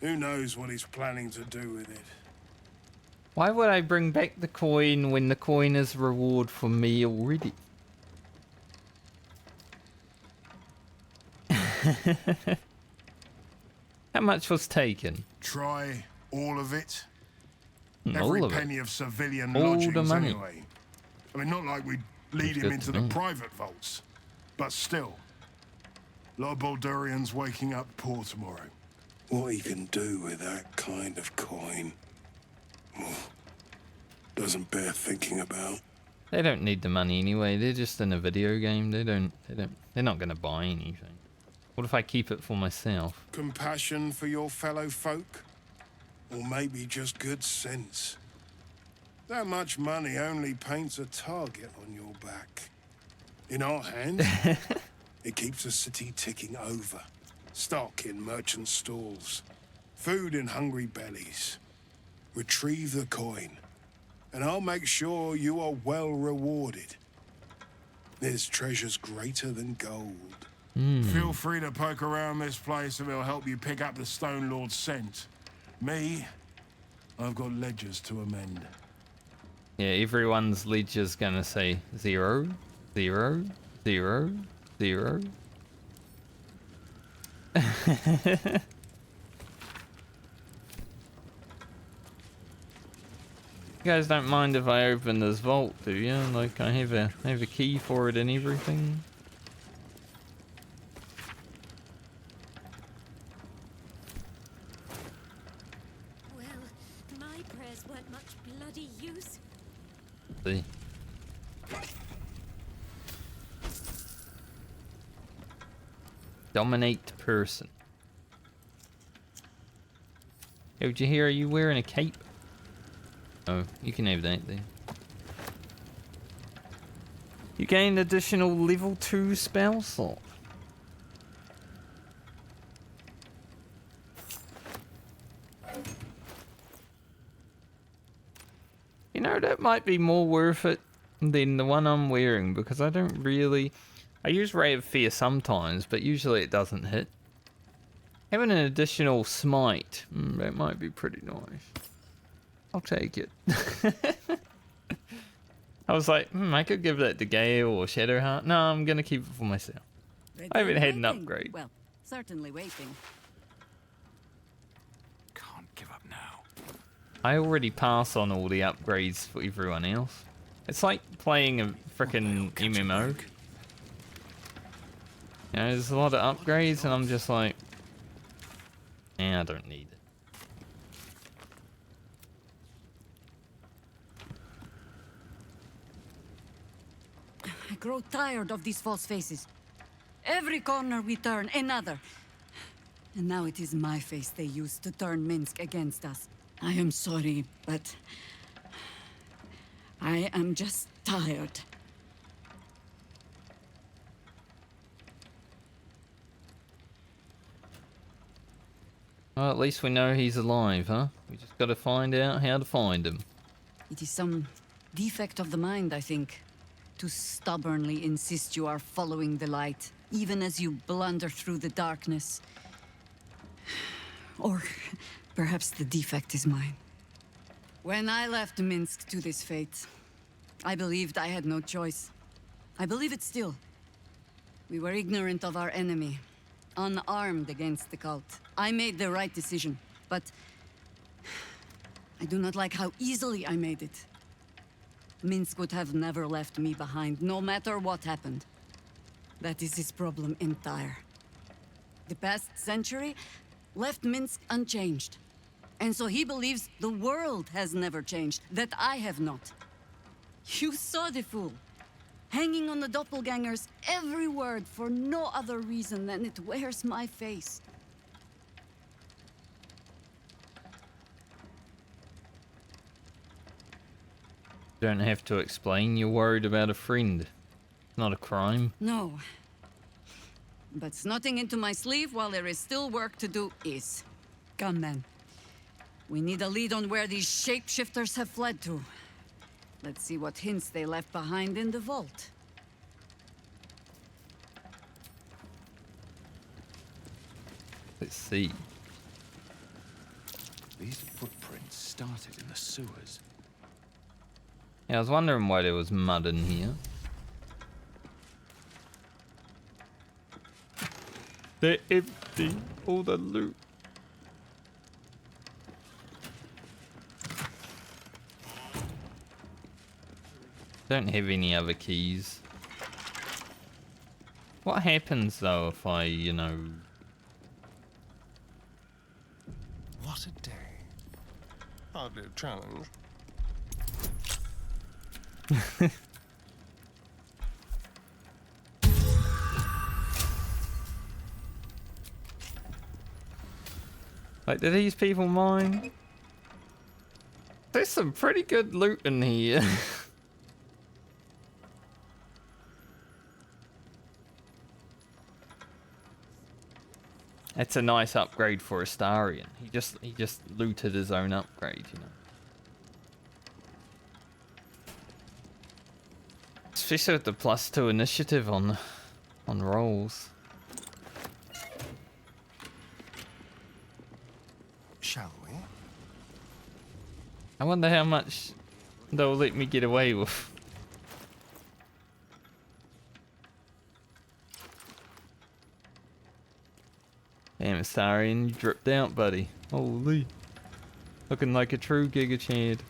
Who knows what he's planning to do with it? Why would I bring back the coin when the coin is reward for me already? How much was taken? Try all of it. All Every of it? penny of civilian All the lodgings money? anyway. I mean, not like we'd lead That's him good into to the know. private vaults. But still. A lot of Baldurians waking up poor tomorrow. What he can do with that kind of coin doesn't bear thinking about. They don't need the money anyway. They're just in a video game. They're not going to buy anything. What if I keep it for myself? Compassion for your fellow folk? Or maybe just good sense. That much money only paints a target on your back. In our hands, it keeps the city ticking over. Stock in merchant stalls. Food in hungry bellies. Retrieve the coin. And I'll make sure you are well rewarded. There's treasures greater than gold. Feel free to poke around this place and it'll help you pick up the Stone Lord's scent. Me, I've got ledgers to amend. Yeah, everyone's ledger's gonna say 0, 0, 0, 0. You guys don't mind if I open this vault, do you? Like, I have a key for it and everything. Well, my prayers weren't much bloody use. See. Dominate person. Yo, did you hear? Are you wearing a cape? Oh, you can have that then. You gain additional level 2 spell slot. You know, that might be more worth it than the one I'm wearing, because I don't really... I use Ray of Fear sometimes, but usually it doesn't hit. Having an additional smite, that might be pretty nice. I'll take it. I was like, I could give that to Gale or Shadowheart. No, I'm gonna keep it for myself. I haven't had an upgrade. Well, certainly waiting. Can't give up now. I already pass on all the upgrades for everyone else. It's like playing a frickin' MMO. You know, there's a lot of upgrades and I'm just like, I don't need it. I grow tired of these false faces. Every corner we turn, another. And now it is my face they use to turn Minsk against us. I am sorry, but I am just tired. Well, at least we know he's alive, huh? We just gotta find out how to find him. It is some defect of the mind, I think, to stubbornly insist you are following the light, even as you blunder through the darkness. Or perhaps the defect is mine. When I left Minsk to this fate, I believed I had no choice. I believe it still. We were ignorant of our enemy, unarmed against the cult. I made the right decision, but I do not like how easily I made it. Minsk would have never left me behind, no matter what happened. That is his problem entire. The past century left Minsk unchanged. And so he believes the world has never changed, that I have not. You saw the fool, hanging on the doppelganger's every word for no other reason than it wears my face. You don't have to explain you're worried about a friend. It's not a crime. No. But snotting into my sleeve while there is still work to do is. Come then. We need a lead on where these shapeshifters have fled to. Let's see what hints they left behind in the vault. Let's see. These footprints started in the sewers. Yeah, I was wondering why there was mud in here. They're empty. All the loot. Don't have any other keys. What happens though if I, you know... What a day. Hardly a challenge. Like, do these people mine? There's some pretty good loot in here. It's a nice upgrade for Astarion. He just looted his own upgrade, you know. Especially with the +2 initiative on rolls. Shall we? I wonder how much they'll let me get away with. Damn, Astarion, you dripped out, buddy. Holy. Looking like a true Giga Chad.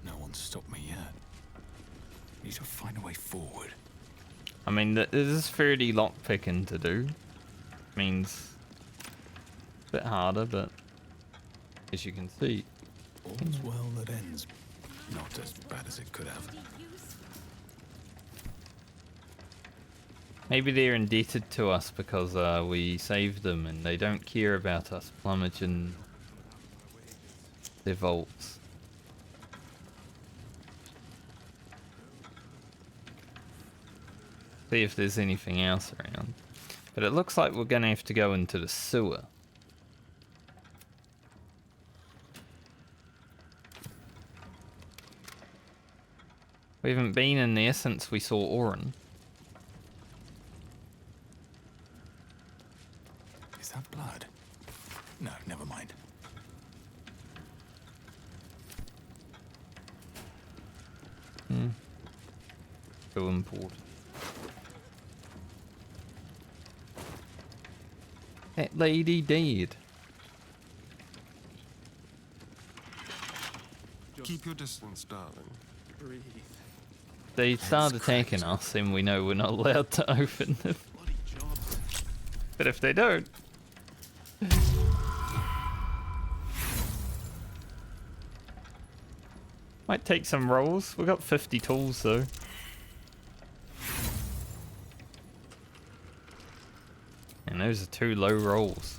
No one's stopped me yet. Need to find a way forward. I mean, this is fairly lockpicking to do. Means a bit harder, but as you can see. All's well that ends. Not as bad as it could have. Maybe they're indebted to us because we saved them and they don't care about us plummeting their vaults. See if there's anything else around. But it looks like we're going to have to go into the sewer. We haven't been in there since we saw Orin. Is that blood? No, never mind. So important. That lady dead. Keep your distance, darling. Breathe. They start attacking us, and we know we're not allowed to open them. But if they don't... Might take some rolls. We've got 50 tools though. And those are 2 low rolls.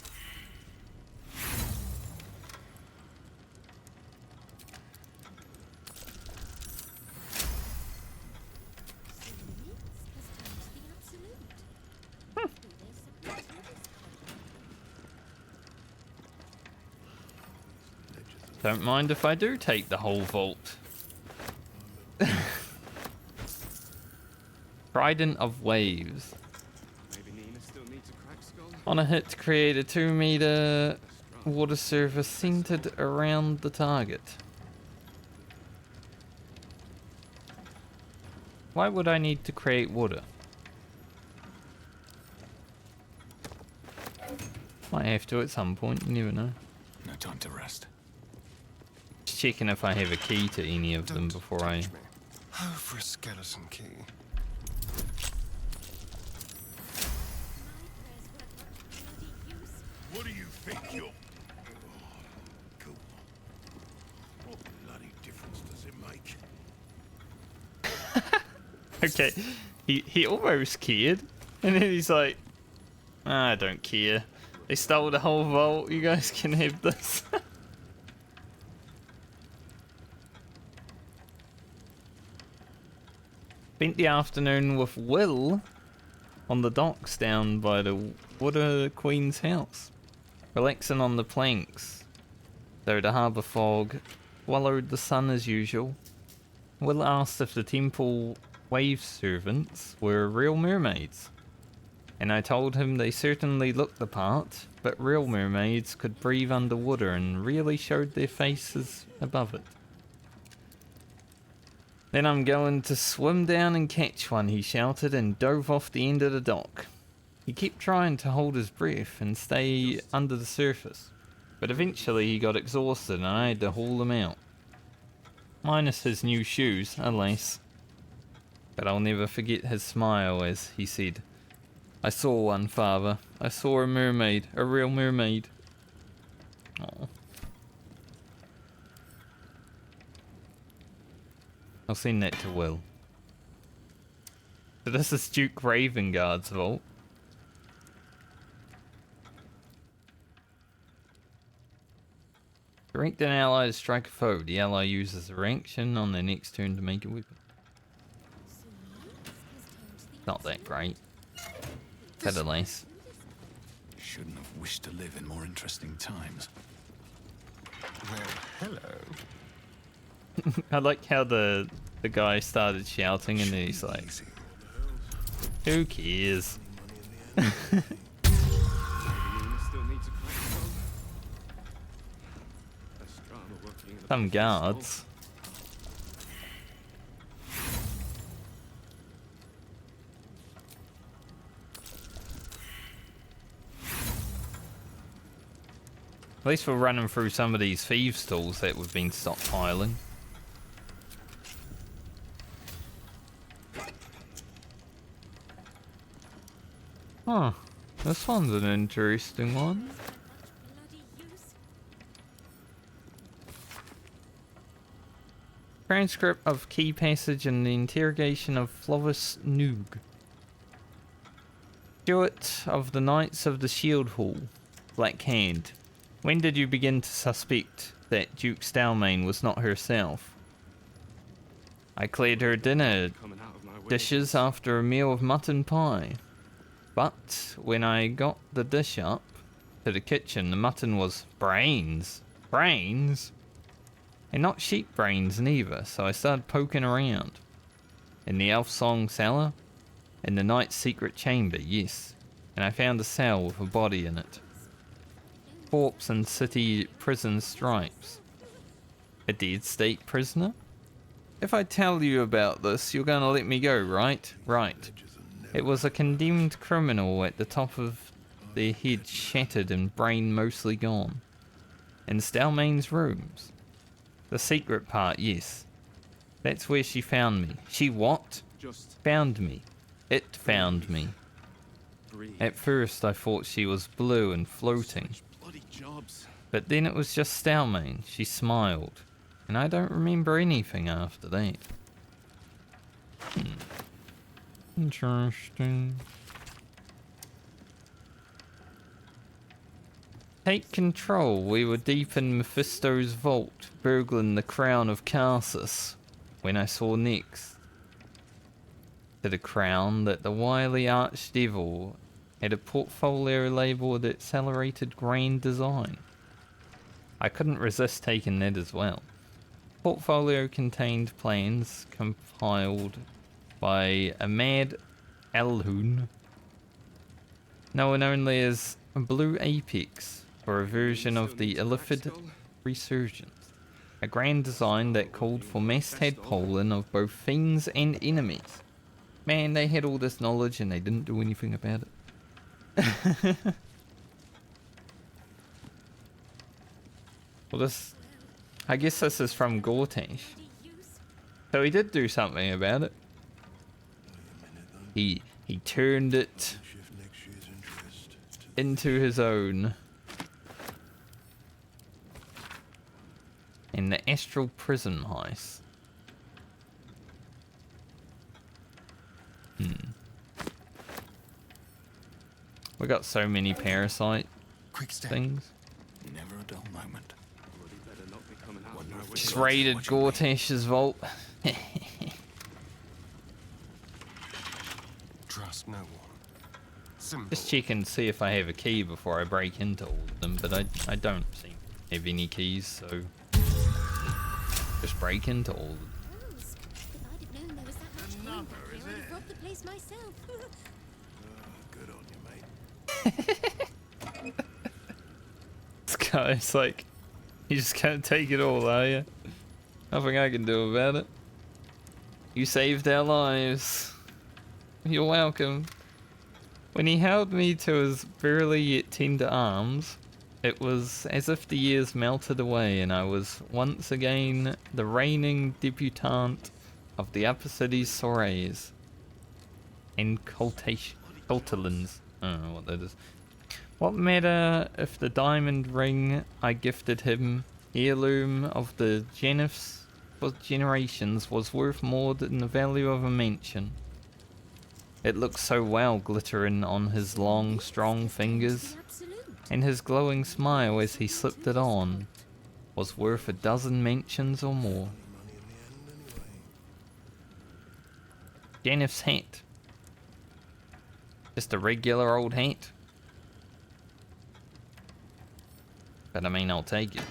Don't mind if I do take the whole vault. Trident of Waves. On a hit, create a 2-meter water surface centered around the target. Why would I need to create water? Might have to at some point, you never know. No time to rest. Just checking if I have a key to any of them before I... Oh, for a skeleton key. What do you think you're... Cool. What bloody difference does it make? Okay, he almost cared, and then he's like, I don't care. They stole the whole vault, you guys can have this. Spent the afternoon with Will on the docks down by the Water Queen's house, relaxing on the planks, though the harbour fog swallowed the sun as usual. Will asked if the temple wave servants were real mermaids, and I told him they certainly looked the part, but real mermaids could breathe underwater and really showed their faces above it. Then I'm going to swim down and catch one, he shouted, and dove off the end of the dock. He kept trying to hold his breath and stay under the surface, but eventually he got exhausted and I had to haul him out. Minus his new shoes, alas. But I'll never forget his smile as he said, I saw one, father. I saw a mermaid, a real mermaid. Aww. I'll send that to Will. So this is Duke Ravengard's vault. Direct an ally to strike a foe. The ally uses a reaction on their next turn to make a weapon. Not that great. But at least. Shouldn't have wished to live in more interesting times. Well, hello. I like how the guy started shouting and then he's like, who cares? Some guards. At least we're running through some of these thieves' tools that we've been stockpiling. Huh, this one's an interesting one. Transcript of key passage and the interrogation of Flovis Noog, Steward of the Knights of the Shield Hall, Black Hand. When did you begin to suspect that Duke Stalmain was not herself? I cleared her dinner dishes after a meal of mutton pie. But when I got the dish up to the kitchen, the mutton was brains. Brains? And not sheep brains neither, so I started poking around. In the elf song cellar? In the knight's secret chamber, yes. And I found a cell with a body in it. corpse and city prison stripes. A dead state prisoner? If I tell you about this, you're gonna let me go, right? Right. It was a condemned criminal at the top of their head shattered and brain mostly gone. In Stalmain's rooms. The secret part, yes. That's where she found me. She what? Found me. It found me. At first I thought she was blue and floating. But then it was just Stalmain. She smiled. And I don't remember anything after that. Interesting. Take control. We were deep in Mephisto's vault, burgling the crown of Karsus, when I saw next to the crown that the wily archdevil had a portfolio labelled Accelerated Grand Design. I couldn't resist taking that as well. Portfolio contained plans compiled by a mad Alhun, known only as Blue Apex, for a version of the Illithid resurgence. A grand design that called for mass tadpolling of both fiends and enemies. Man, they had all this knowledge and they didn't do anything about it. Well, this... I guess this is from Gortash. So he did do something about it. He turned it into his own. In the Astral Prison heist. We got so many parasite things. Never a dull moment. Just raided Gortash's vault. Trust no one. Simple. Just check and see if I have a key before I break into all of them, but I don't seem to have any keys, so just break into all of them. If I'd have known there was that much time back here, I'd have robbed the place myself. Good on you, mate. This guy's like, you just can't take it all, are you? Nothing I can do about it. You saved our lives. You're welcome. When he held me to his barely yet tender arms, it was as if the years melted away and I was once again the reigning debutante of the upper city's soirees and cultillans. I don't know what that is. What matter if the diamond ring I gifted him, heirloom of the Genifs for generations, was worth more than the value of a mansion. It looked so well glittering on his long, strong fingers, and his glowing smile as he slipped it on was worth a dozen mansions or more. Genif's hat. Just a regular old hat. But I mean, I'll take it.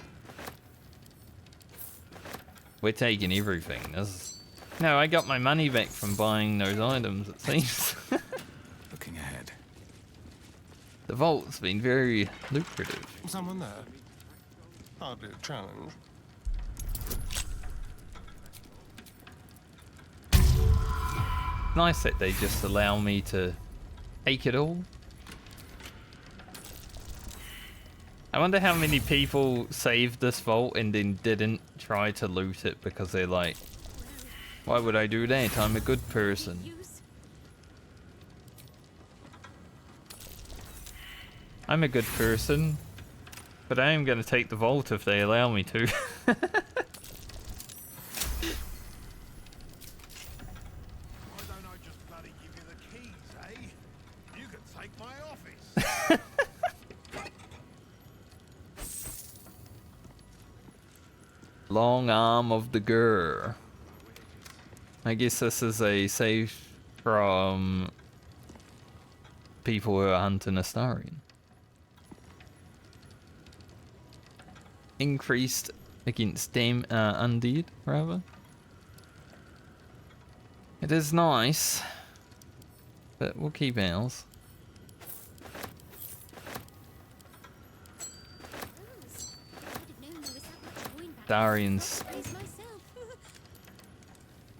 We're taking everything. No, I got my money back from buying those items, it seems. Looking ahead. The vault's been very lucrative. Someone there? Hardly a challenge. Nice that they just allow me to take it all. I wonder how many people saved this vault and then didn't try to loot it because they're like, why would I do that? I'm a good person. I'm a good person, but I am going to take the vault if they allow me to. Why don't I just bloody give you the keys, eh? You can take my office. Long arm of the Gur. I guess this is a safe from people who are hunting Astarion. Increased against undead, rather. It is nice, but we'll keep ours. Astarians.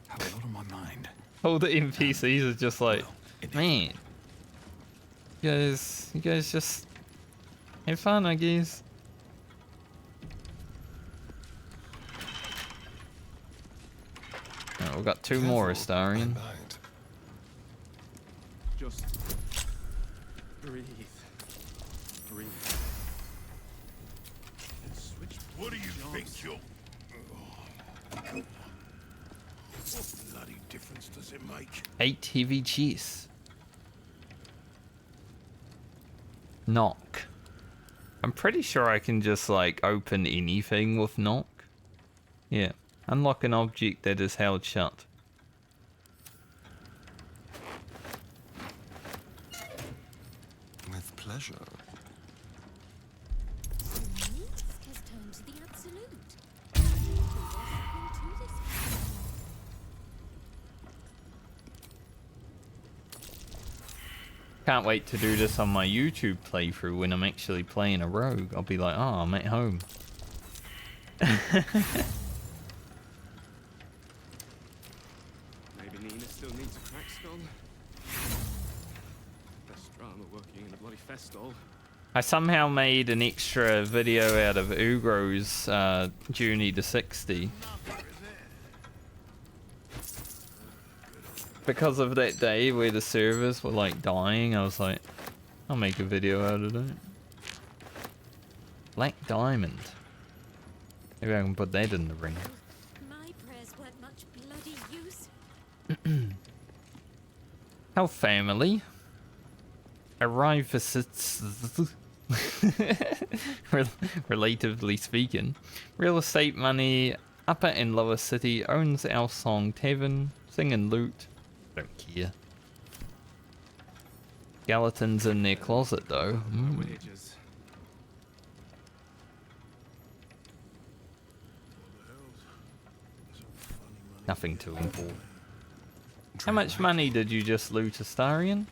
Have a lot on my mind. All the NPCs are just like, man, you guys just have fun, I guess. Oh, we've got two more Astarian. Just breathe. Breathe. What do you think you're... What bloody difference does it make? 8 heavy cheese. Knock. I'm pretty sure I can just like open anything with knock. Yeah. Unlock an object that is held shut. With pleasure. Can't wait to do this on my YouTube playthrough when I'm actually playing a rogue. I'll be like, oh, I'm at home. Maybe Nina still needs a crack skull. Best drama working in a bloody festival. I somehow made an extra video out of Ugro's journey to 60. Because of that day where the servers were like dying, I was like, I'll make a video out of it. Black Diamond. Maybe I can put that in the ring. My prayers weren't much bloody use. How family? Arrive visits. Relatively speaking. Real estate money. Upper and lower city. Owns our song Tavern. Sing and loot. Don't care. Skeletons in their closet though. Nothing too important. How much money did you just loot, Astarian?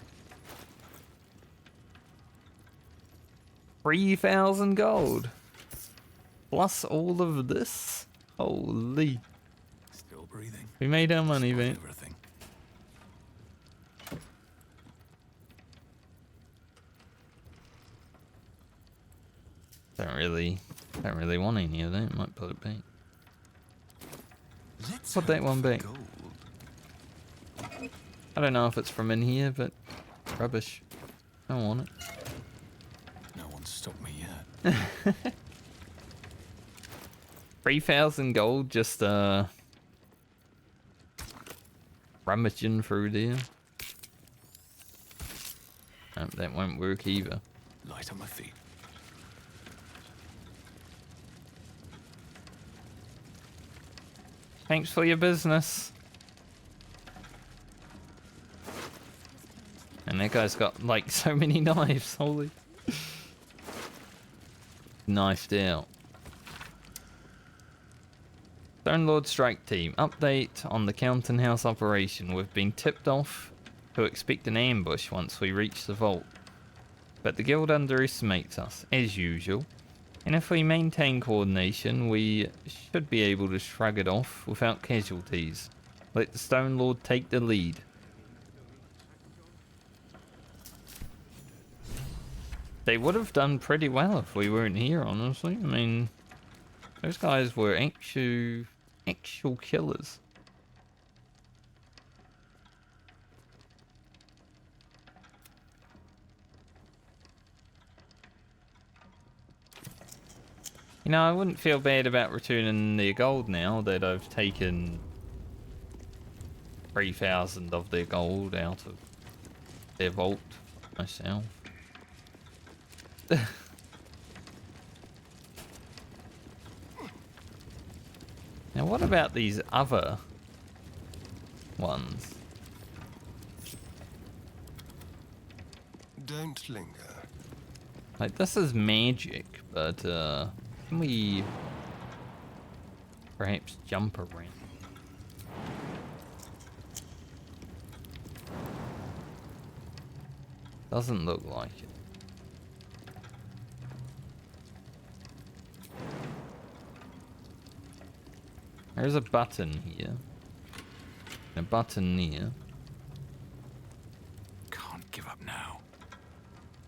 3,000 gold. Plus all of this? Holy. Still breathing. We made our money, man. Don't really want any of that. Might put it back. Put that one back. I don't know if it's from in here, but rubbish. I don't want it. No one's stopped me yet. 3,000 gold just rummaging through there. That won't work either. Light on my feet. Thanks for your business. And that guy's got like so many knives, holy. Knifed out. Stone Lord Strike Team. Update on the Counting House operation. We've been tipped off to expect an ambush once we reach the vault. But the guild underestimates us, as usual. And if we maintain coordination, we should be able to shrug it off without casualties. Let the Stone Lord take the lead. They would have done pretty well if we weren't here, honestly. I mean, those guys were actual killers. You know, I wouldn't feel bad about returning their gold now that I've taken 3,000 of their gold out of their vault myself. Now what about these other ones? Don't linger. Like, this is magic, but can we perhaps jump around? Doesn't look like it. There's a button here. A button near. Can't give up now.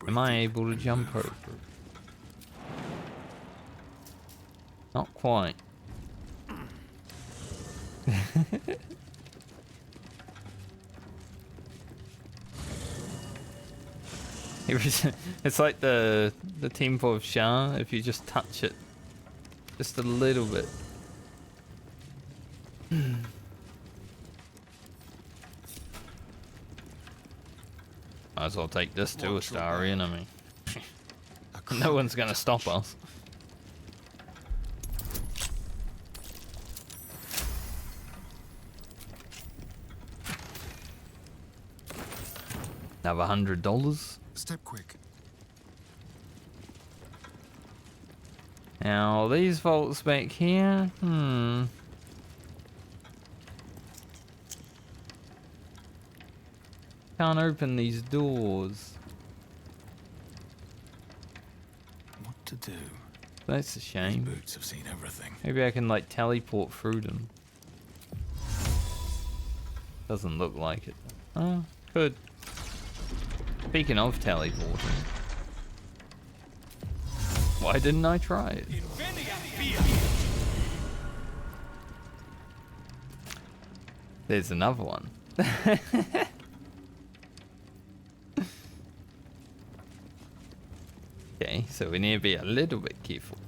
Am I able to jump over? Not quite. It's like the temple of Shah. If you just touch it just a little bit. Might as well take this to Astarian. I mean, no one's gonna stop us. Have $100. Step quick. Now these vaults back here. Can't open these doors. What to do? That's a shame. These boots have seen everything. Maybe I can like teleport through them. Doesn't look like it. Oh, could. Speaking of teleporting, why didn't I try it? There's another one. Okay, so we need to be a little bit careful.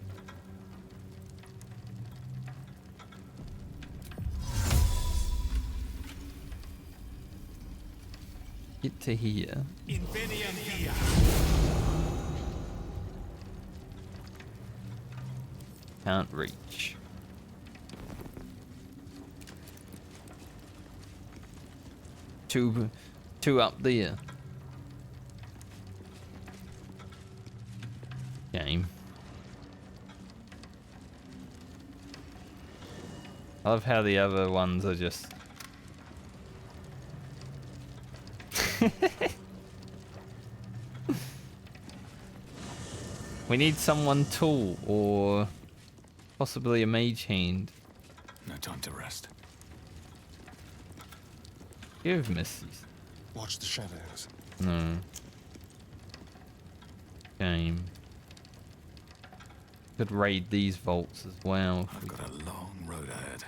Get to here. Can't reach. Two up there. Game. I love how the other ones are just... We need someone tall or possibly a mage hand. No time to rest. You have misses. Watch the shadows. No. Game. Could raid these vaults as well. I've got a long road ahead.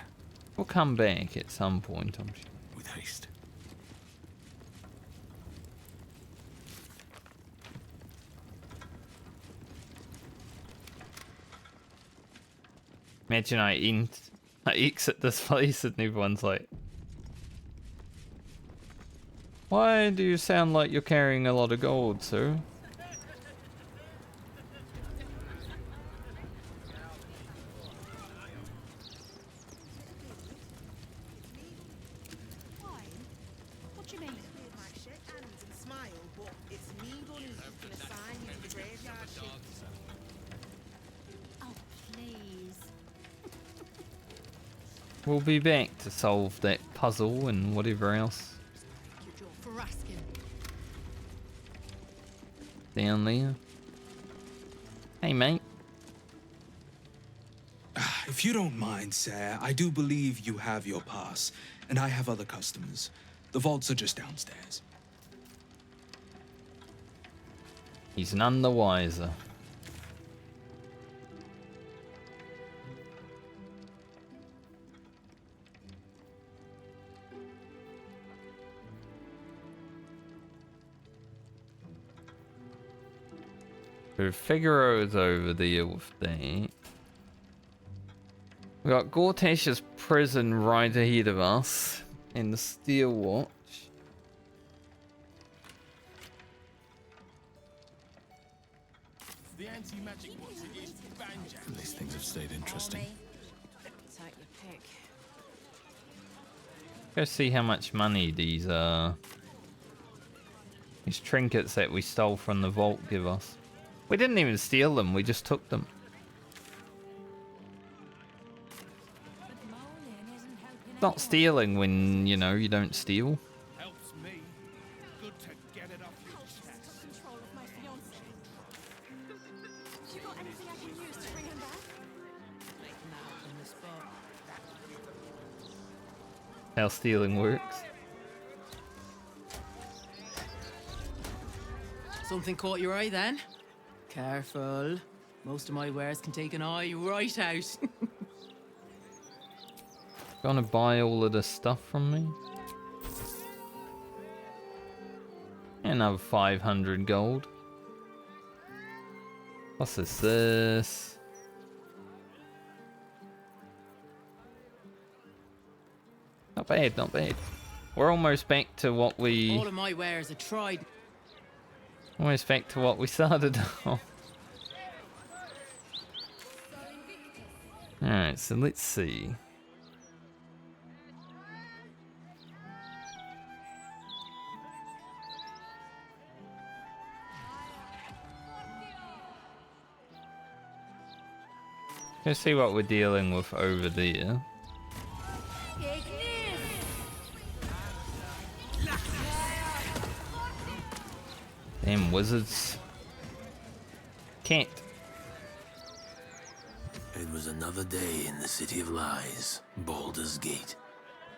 We'll come back at some point, I'm sure. With haste. Imagine I exit this place and everyone's like, why do you sound like you're carrying a lot of gold, sir? What do you mean? I might shake hands and smile, but it's me money you can assign in the graveyard shift. Oh, please. We'll be back to solve that puzzle and whatever else For asking. down there. Hey, mate. If you don't mind, sir, I do believe you have your pass, and I have other customers. The vaults are just downstairs. He's none the wiser. So Figaro's over there with that. We got Gortash's prison right ahead of us in the Steel Watch. The anti-magic ones against Banjo. These things have stayed interesting. Take your pick. Go see how much money these trinkets that we stole from the vault give us. We didn't even steal them, we just took them. Not stealing when, you know, you don't steal. Helps me. Good to get it off your chest. Control of my fiancé. You got anything I can use to bring him back? Make him out on the spot. how stealing works. Something caught your eye then? Careful. Most of my wares can take an eye right out. Gonna buy all of this stuff from me? Another 500 gold. What's this? Not bad, not bad. We're almost back to what we... All of my wares are tried. Almost back to what we started off. Alright, so let's see. Let's see what we're dealing with over there. Damn wizards. Can't. It was another day in the City of Lies, Baldur's Gate,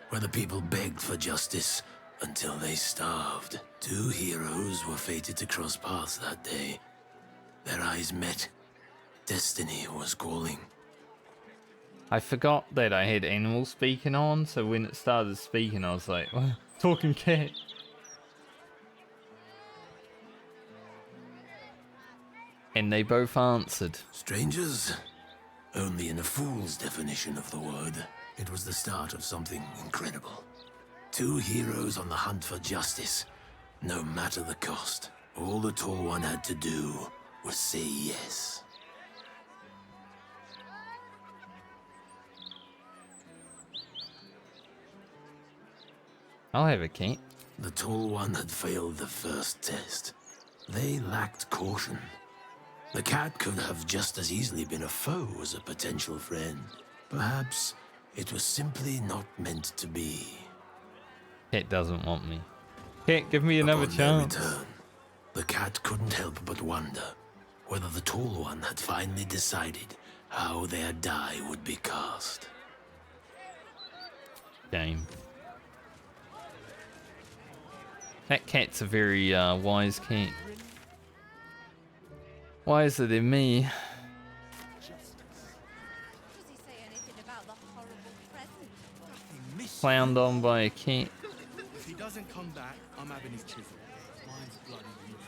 where the people begged for justice until they starved. Two heroes were fated to cross paths that day. Their eyes met. Destiny was calling. I forgot that I had animals speaking on, so when it started speaking I was like, what? Talking cat. And they both answered. Strangers? Only in a fool's definition of the word. It was the start of something incredible. Two heroes on the hunt for justice, no matter the cost. All the Tall One had to do was say yes. I'll have a cat. The Tall One had failed the first test. They lacked caution. The cat could have just as easily been a foe as a potential friend. Perhaps it was simply not meant to be. Cat doesn't want me. Cat, give me another chance. Their return, the cat couldn't help but wonder whether the Tall One had finally decided how their die would be cast. Game. That cat's a very wise cat. Wiser than me. Clowned on by a cat. If he doesn't come back, I'm having his chisel. Mine's bloody useless.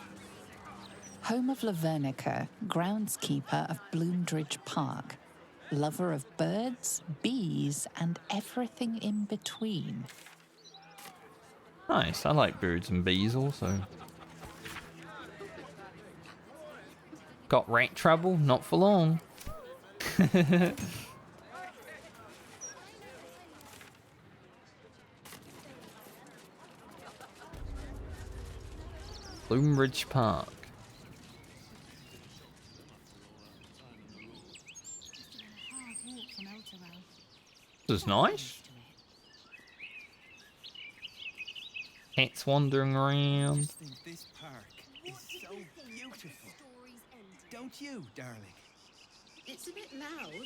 Home of Lavernica, groundskeeper of Bloomdridge Park, lover of birds, bees, and everything in between. Nice, I like birds and bees also. Got rat trouble? Not for long. Bloomridge Park. This is nice. Cats wandering around. This park is so beautiful. Don't you, darling? It's a bit loud.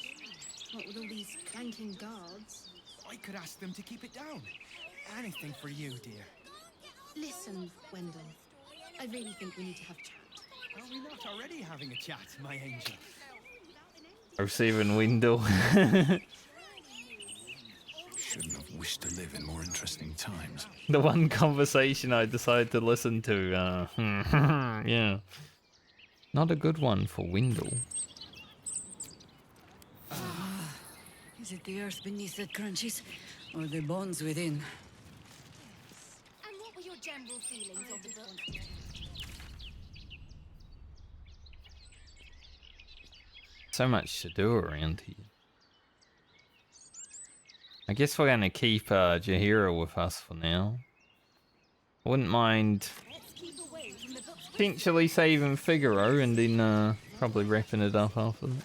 What with all these clanking guards? I could ask them to keep it down. Anything for you, dear. Listen, Wendell. I really think we need to have a chat. Are we not already having a chat, my angel? Receiving window. Shouldn't have wished to live in more interesting times. The one conversation I decided to listen to. Yeah. Not a good one for Wendell. Is it the earth beneath that crunches, or the bones within? And what were your general feelings of the book? So much to do around here. I guess we're gonna keep Jaheira with us for now. I wouldn't mind potentially saving Figaro and then probably wrapping it up after that.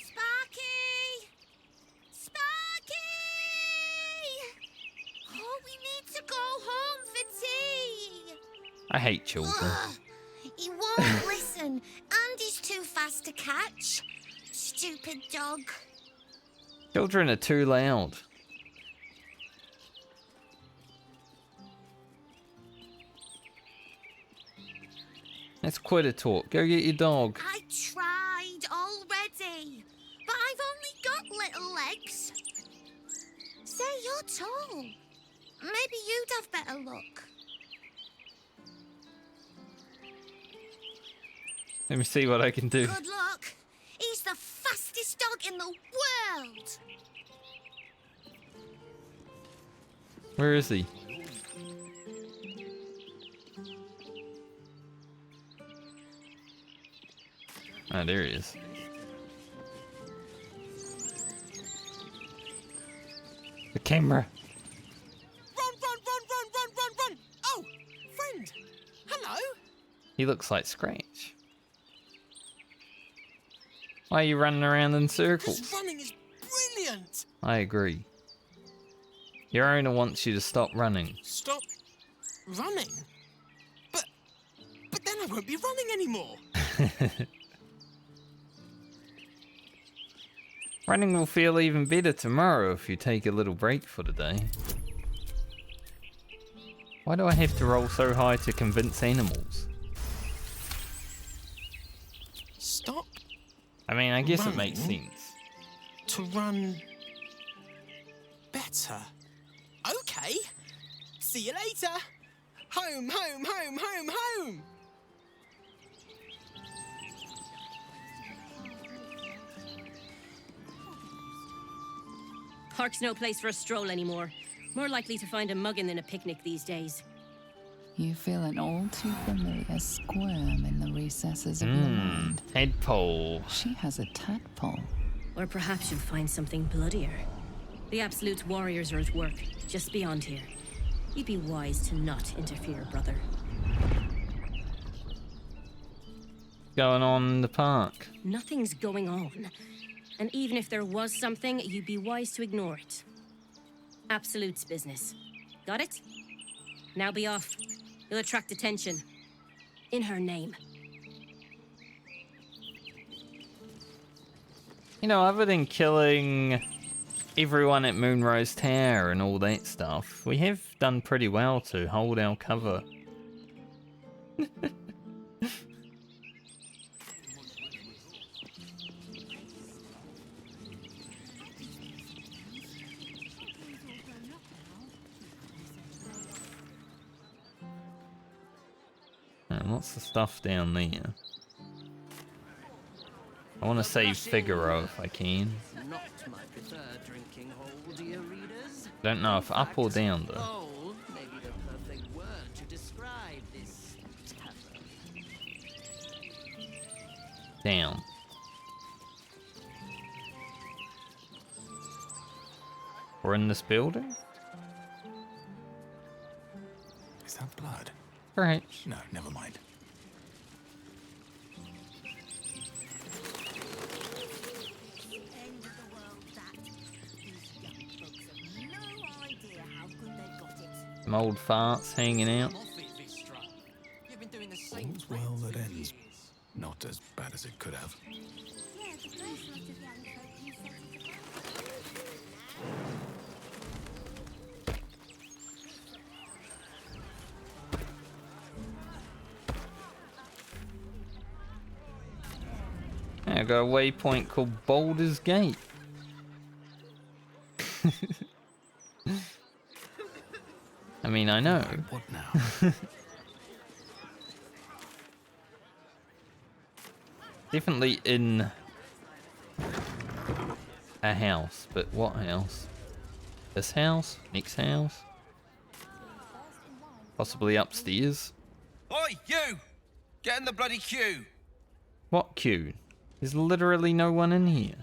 Sparky! Sparky! Oh, we need to go home for tea. I hate children. He won't listen, and he's too fast to catch. Stupid dog. Children are too loud. Let's quit a talk. Go get your dog. I tried already, but I've only got little legs. Say you're tall. Maybe you'd have better luck. Let me see what I can do. Good luck. He's the fastest dog in the world. Where is he? Ah, there he is. The camera. Run! Oh, friend. Hello. He looks like Scratch. Why are you running around in circles? This running is brilliant. I agree. Your owner wants you to stop running. Stop running? But then I won't be running anymore. Running will feel even better tomorrow if you take a little break for the day. Why do I have to roll so high to convince animals? Stop. I mean, I guess it running makes sense. To run better. Okay. See you later. Home, home, home, home, home. Park's no place for a stroll anymore. More likely to find a muggin than a picnic these days. You feel an all too familiar squirm in the recesses of your mind. Head pole. She has a tadpole. Or perhaps you'll find something bloodier. The Absolute's warriors are at work, just beyond here. You'd be wise to not interfere, brother. Going on in the park. Nothing's going on. And even if there was something, you'd be wise to ignore it. Absolute's business. Got it? Now be off. You'll attract attention. In her name. You know, other than killing everyone at Moonrise Tower and all that stuff, we have done pretty well to hold our cover. Lots of stuff down there. I want to save Figaro if I can. Not my preferred drinking hole, dear readers. Don't know if up or down though. Hole may be the perfect word to describe this tavern. Down. We're in this building? Is that blood? Right. No, never mind. Some old farts hanging out. All's well that ends. Not as bad as it could have. I got a waypoint called Boulder's Gate. I mean, I know. What now? Definitely in a house, but what house? This house? Next house? Possibly upstairs? Oi, you! Get in the bloody queue! What queue? There's literally no one in here.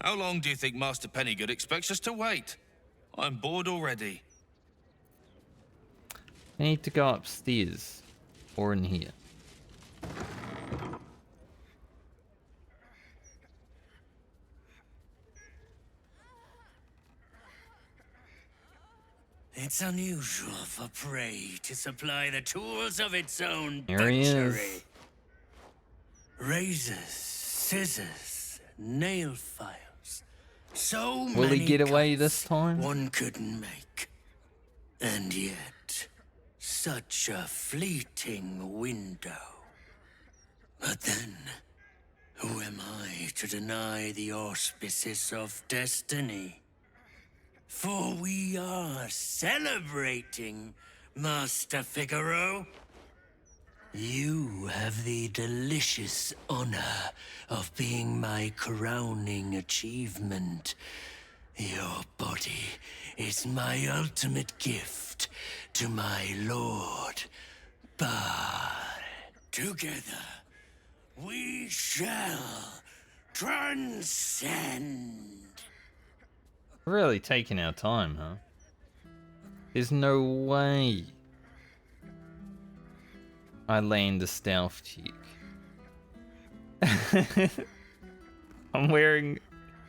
How long do you think Master Pennygood expects us to wait? I'm bored already. I need to go upstairs. Or in here. It's unusual for prey to supply the tools of its own Here he is. butchery. Razors, scissors, nail files. So Will many he get away cuts this time? one couldn't make. And yet, such a fleeting window. But then, who am I to deny the auspices of destiny? For we are celebrating, Master Figaro. You have the delicious honor of being my crowning achievement. Your body is my ultimate gift to my lord, Bar. Together, we shall transcend. Really taking our time, huh? There's no way I land a stealth cheek. I'm wearing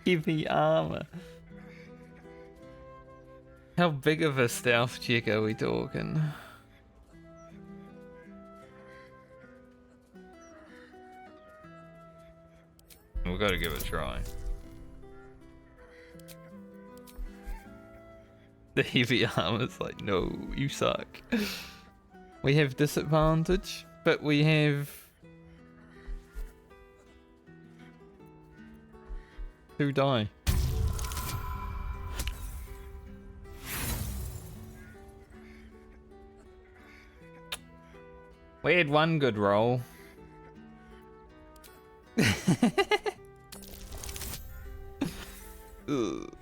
heavy armor. How big of a stealth check are we talking? We've got to give it a try. The heavy armor's like, no, you suck. We have disadvantage, but we have 2 die. We had 1 good roll. Ugh.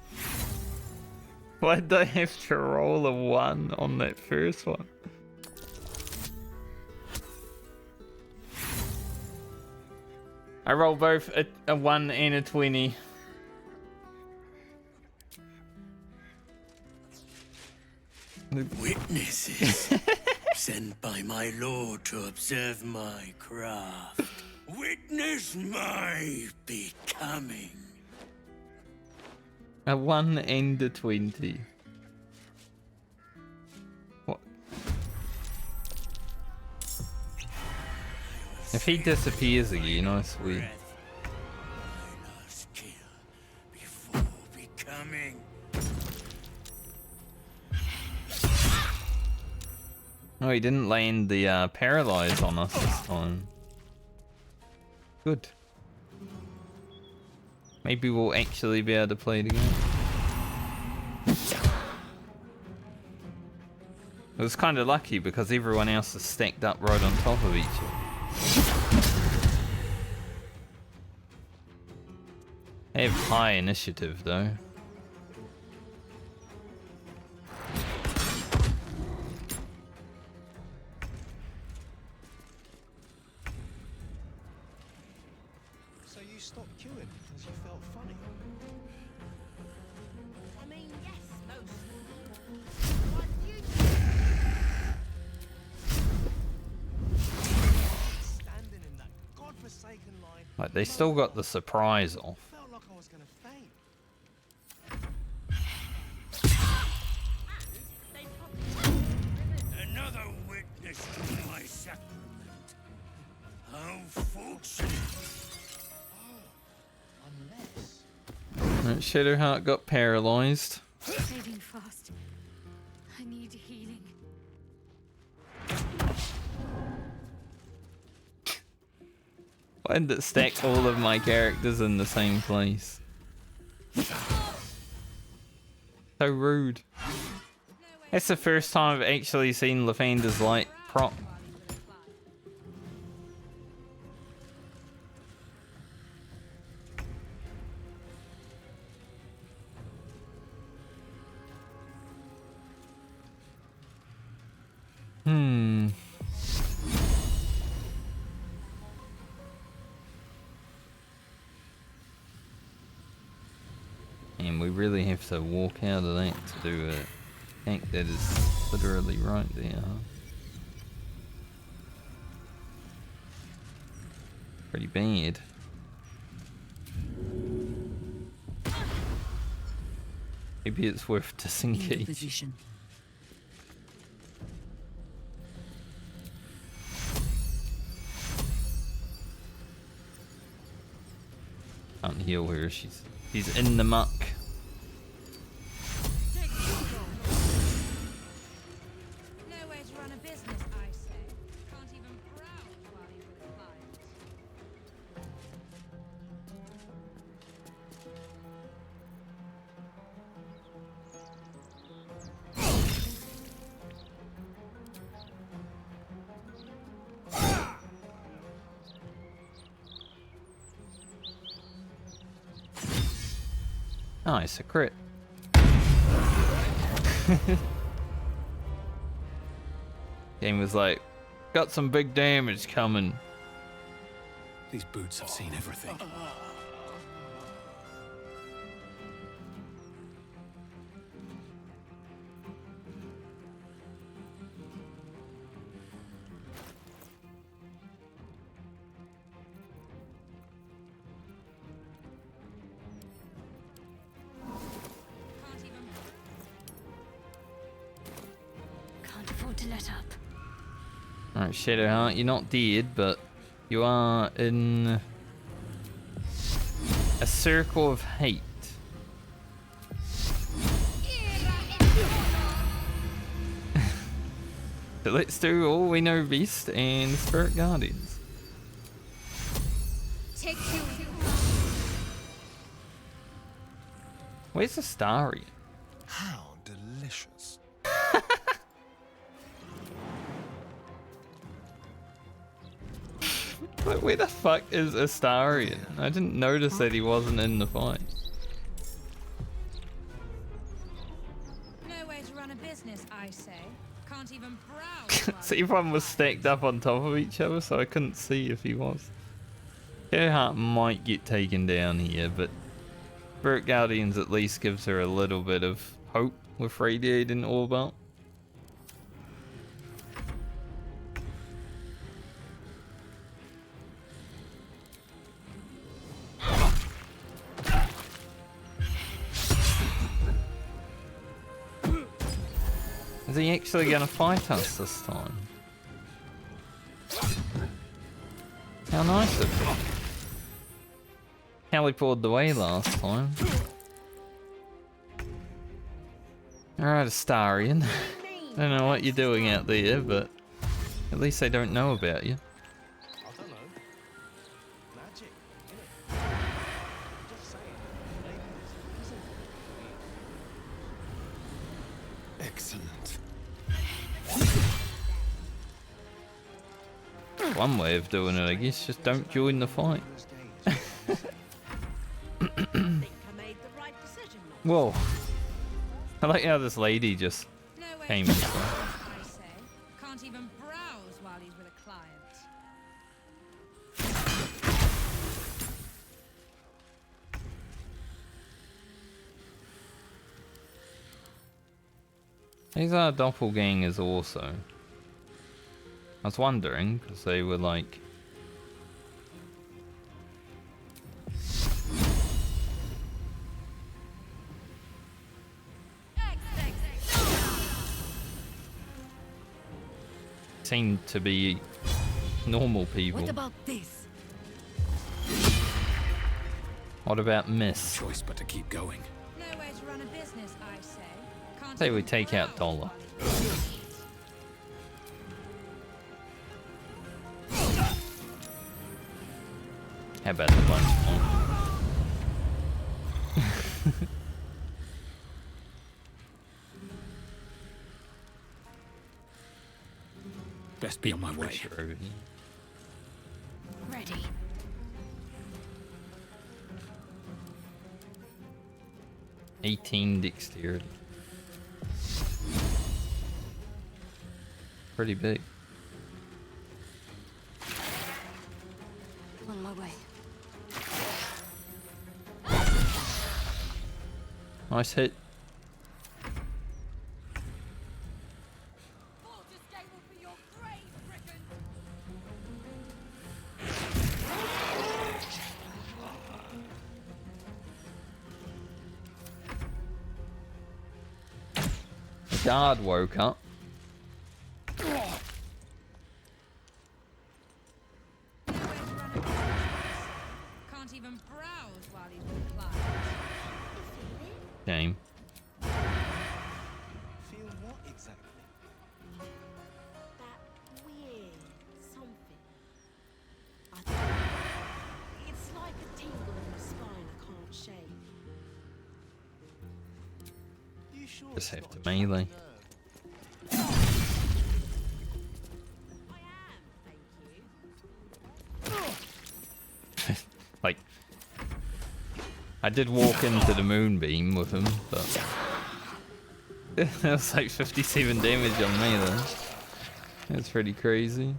Why did I have to roll a 1 on that first one? I roll both a 1 and a 20. Witnesses sent by my lord to observe my craft. Witness my becoming. A 1 and a 20. What? If he disappears again, I swear. Becoming. Oh, he didn't land the paralyze on us this time. Good. Maybe we'll actually be able to play it again. It was kind of lucky because everyone else is stacked up right on top of each other. They have high initiative though. So you stopped queuing because you felt funny? I mean, yes, most. What do you Standing in that godforsaken line. Like they still got the surprise off. Felt like I was gonna faint. Another witness to my sacrament. How fortunate. Right, Shadowheart got paralyzed. Fading fast. I need healing. Why did it stack all of my characters in the same place? So rude. That's the first time I've actually seen Lathander's light prop. And we really have to walk out of that to do it. I think that is literally right there, huh? Pretty bad. Maybe it's worth disengaging. Position. Can't heal her. She's in the muck. Nowhere to run a business, I say. Can't even browse while you're with a client. Nice, a crit. Game was like, got some big damage coming. These boots have seen everything. Can't afford to let up. Alright, Shadowheart, you're not dead, but you are in a circle of hate. So let's do all we know beast and spirit guardians. Take two. Where's the starry? How delicious. Like, where the fuck is Astarion? I didn't notice that he wasn't in the fight. Nowhere to run a business, I say. Can't even browse. See, everyone was stacked up on top of each other, so I couldn't see if he was. Shadowheart might get taken down here, but Spirit Guardians at least gives her a little bit of hope with Radiating Orb out. Is he actually gonna fight us this time? How nice of him. How he pulled the way last time. Alright, Astarion. I don't know what you're doing out there, but at least they don't know about you. I don't know. Magic, just saying. Maybe there's a reason. Excellent. One way of doing it, I guess, just don't join the fight. Whoa. I like how this lady just came in. I say. Can't even browse while he's with a client. These are doppelgangers also. I was wondering, because they were like... seemed to be normal people. What about this? What about Miss? Choice but to keep going. Nowhere to run a business, I say. Can't Say we even take out browse Dollar. while he's How about the bunch one? Best be on my way. ready. 18 dexterity. Pretty big. On my way. Nice hit. Guard woke up. Can't even even browse while he's replied. Shame. Feel what exactly? That weird something. It's like a tingle in my spine I can't shake. You sure Just it's have to not a melee. nerve? Like, I did walk into the moonbeam with him, but that was like 57 damage on me then. That's pretty crazy.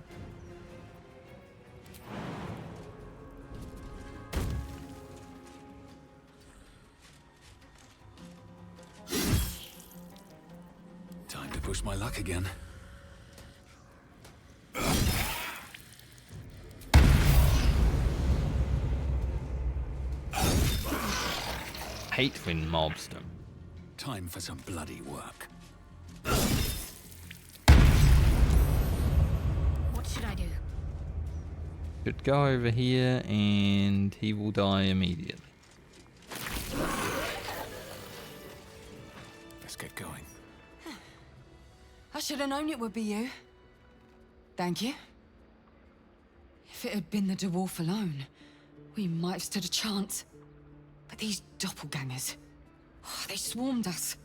Time to push my luck again. Hate when mobs them. Time for some bloody work. What should I do? Should go over here and he will die immediately. Let's get going. I should have known it would be you. Thank you. If it had been the dwarf alone, we might have stood a chance. But these doppelgangers, they swarmed us.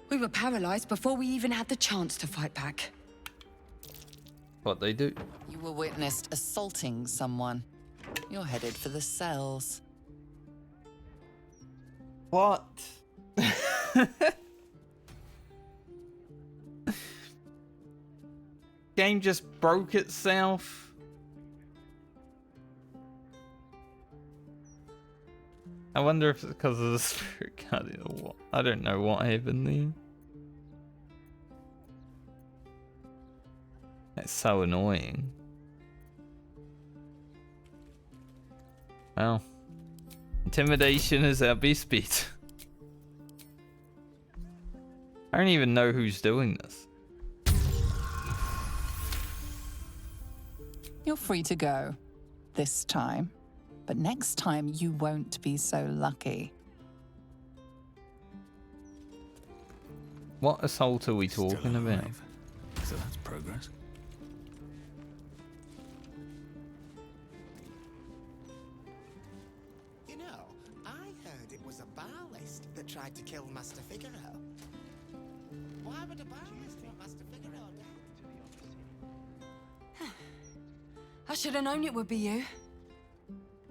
We were paralyzed before we even had the chance to fight back. What they do? You were witnessed assaulting someone. You're headed for the cells. What? Game just broke itself. I wonder if it's because of the spirit guardian or what. I don't know what happened there. That's so annoying. Well, intimidation is our best bet. I don't even know who's doing this. You're free to go. This time. But next time you won't be so lucky. What assault are we talking about? So that's progress. You know, I heard it was a Baalist that tried to kill Master Figaro. Why would a Baalist want Master Figaro dead? I should have known it would be you.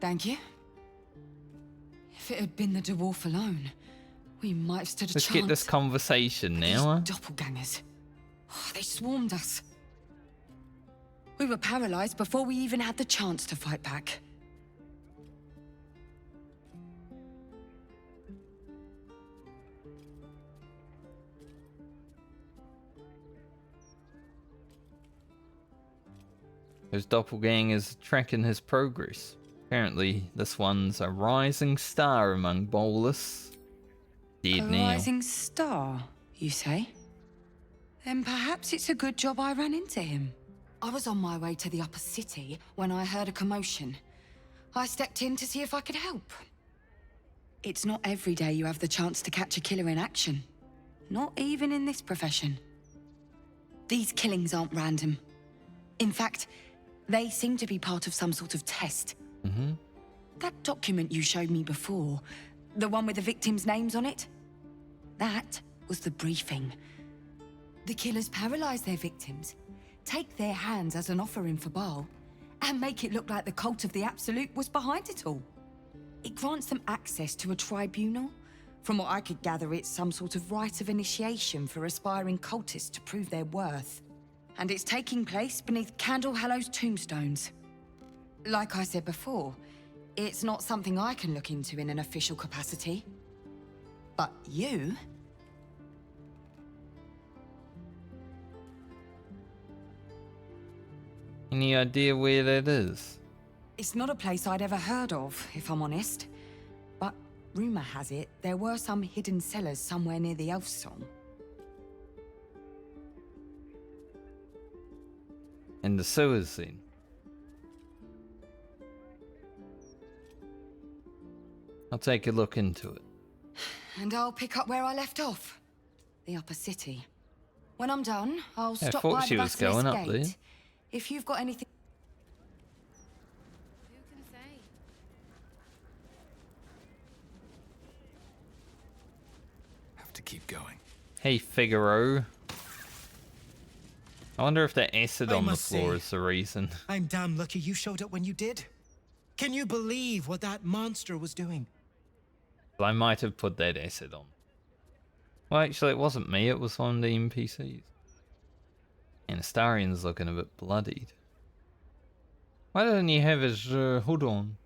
Thank you. If it had been the dwarf alone, we might have stood a Let's chance. get this conversation now, huh? Doppelgangers. They swarmed us. We were paralyzed before we even had the chance to fight back. Those doppelgangers tracking his progress. Apparently, this one's a rising star among bowlers. Dead A now. rising star, you say? Then perhaps it's a good job I ran into him. I was on my way to the upper city when I heard a commotion. I stepped in to see if I could help. It's not every day you have the chance to catch a killer in action. Not even in this profession. These killings aren't random. In fact, they seem to be part of some sort of test. Mm-hmm. That document you showed me before, the one with the victims' names on it, that was the briefing. The killers paralyze their victims, take their hands as an offering for Baal, and make it look like the cult of the Absolute was behind it all. It grants them access to a tribunal. From what I could gather, it's some sort of rite of initiation for aspiring cultists to prove their worth. And it's taking place beneath Candle Hallow's tombstones. Like I said before, it's not something I can look into in an official capacity. But you? Any idea where that is? It's not a place I'd ever heard of, if I'm honest. But rumor has it there were some hidden cellars somewhere near the Elf Song. In the sewers then? I'll take a look into it. And I'll pick up where I left off. The upper city. When I'm done, I'll Yeah, I stop thought by she the was going Basilisk up Gate. there. If you've got anything... Who can say? Have to keep going. Hey, Figaro. I wonder if the acid I on the must floor say, is the reason. I'm damn lucky you showed up when you did. Can you believe what that monster was doing? I might have put that acid on. Well, actually, it wasn't me. It was one of the NPCs. And Astarian's looking a bit bloodied. Why doesn't he have his hood on?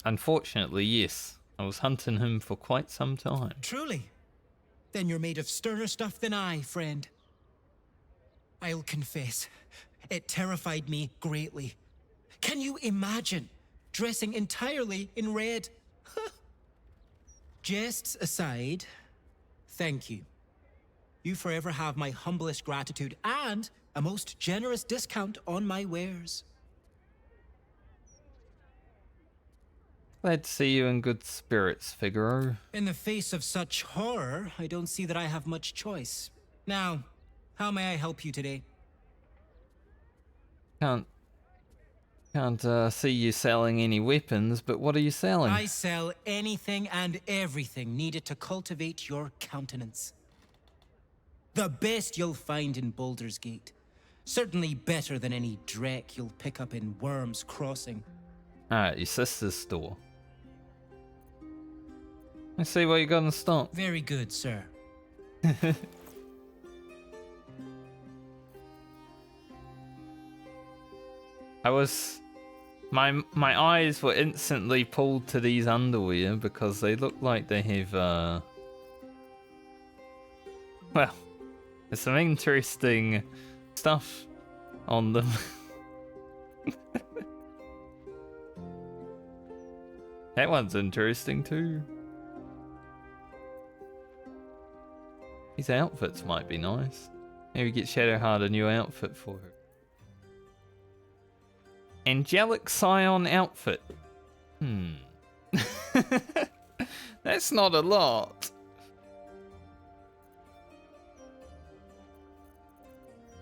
Unfortunately, yes. I was hunting him for quite some time. Truly? Then you're made of sterner stuff than I, friend. I'll confess, it terrified me greatly. Can you imagine dressing entirely in red? Jests aside, thank you. You forever have my humblest gratitude and a most generous discount on my wares. Glad to see you in good spirits, Figaro. In the face of such horror, I don't see that I have much choice. Now, how may I help you today? Can't see you selling any weapons, but what are you selling? I sell anything and everything needed to cultivate your countenance. The best you'll find in Baldur's Gate. Certainly better than any dreck you'll pick up in Worm's Crossing. Alright, your sister's store. Let's see what you got in stock. Very good, sir. My eyes were instantly pulled to these underwear because they look like they have well, there's some interesting stuff on them. That one's interesting too. These outfits might be nice. Maybe get Shadowheart a new outfit for her. Angelic Scion outfit. That's not a lot.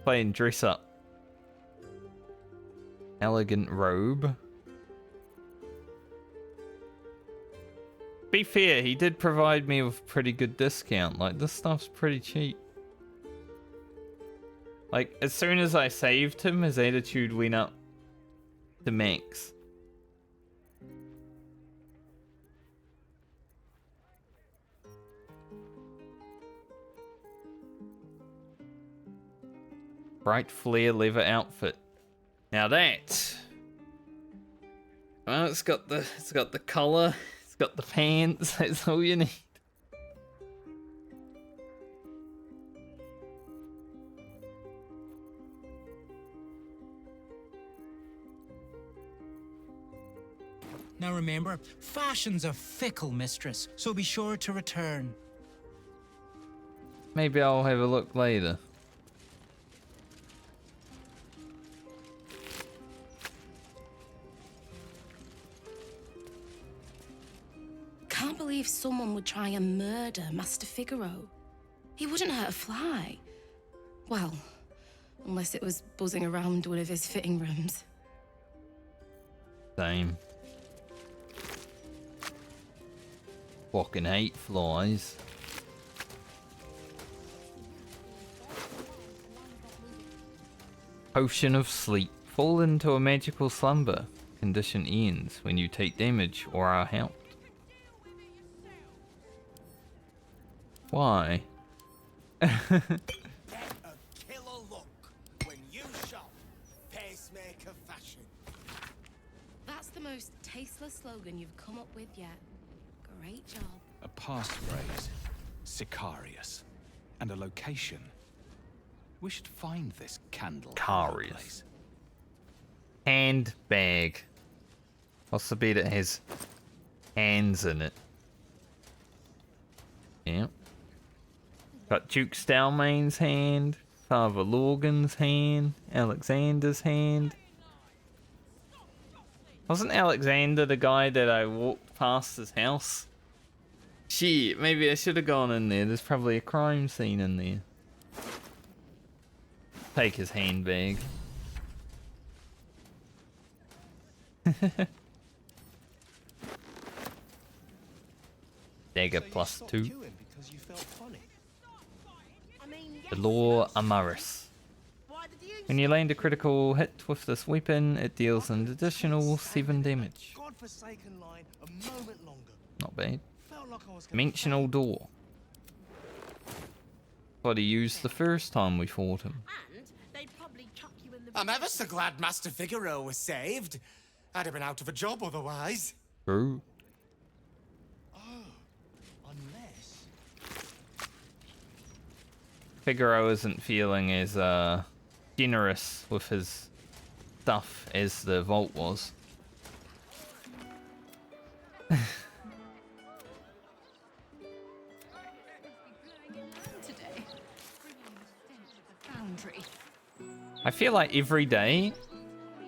Playing dress up. Elegant robe. Be fair, he did provide me with a pretty good discount. Like, this stuff's pretty cheap. Like, as soon as I saved him, his attitude went up to max. Bright flare leather outfit. Now that, well, it's got the collar. Got the pants, that's all you need. Now remember, fashion's a fickle mistress, so be sure to return. Maybe I'll have a look later. Can't believe someone would try and murder Master Figaro. He wouldn't hurt a fly. Well, unless it was buzzing around one of his fitting rooms. Same. Fucking hate flies. Potion of sleep. Fall into a magical slumber. Condition ends when you take damage or are helped. Why? Get a killer look when you shop pacemaker fashion. That's the most tasteless slogan you've come up with yet. Great job. A passphrase, Sicarius, and a location. We should find this candle. Carius. Handbag. What's the bit that has hands in it? Yeah. Got Duke Stalmain's hand. Father Lorgan's hand, Alexander's hand. Wasn't Alexander the guy that I walked past his house? Shit, maybe I should have gone in there. There's probably a crime scene in there. Take his handbag. Dagger +2. The Law Amaris. When you land a critical hit with this weapon, it deals an additional 7 damage. Not bad. Dimensional Door. What he used the first time we fought him. I'm ever so glad Master Figaro was saved. I'd have been out of a job otherwise. True. Figaro isn't feeling as generous with his stuff as the vault was. I feel like every day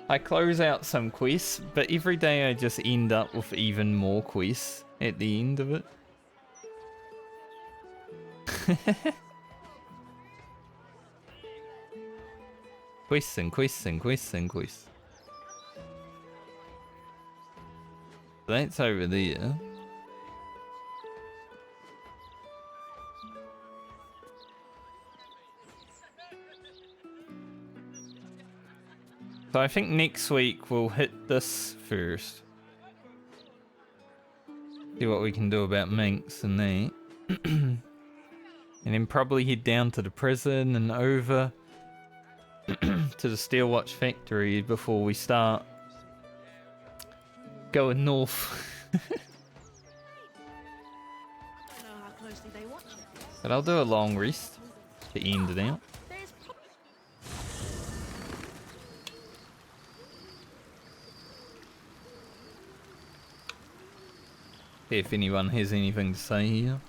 I close out some quests, but every day I just end up with even more quests at the end of it. Quests and quests and quests and quests. That's over there. So I think next week we'll hit this first. See what we can do about Minx and that. And then probably head down to the prison and over to the Steel Watch factory before we start going north. But I'll do a long rest to end it out. See if anyone has anything to say here.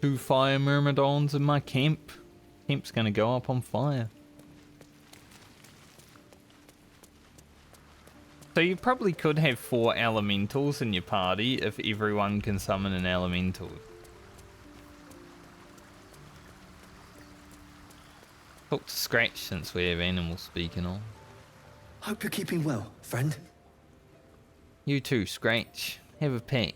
Two fire myrmidons in my camp. Camp's gonna go up on fire. So you probably could have 4 elementals in your party if everyone can summon an elemental. Talk to Scratch since we have animals speaking on. Hope you're keeping well, friend. You too, Scratch. Have a pet.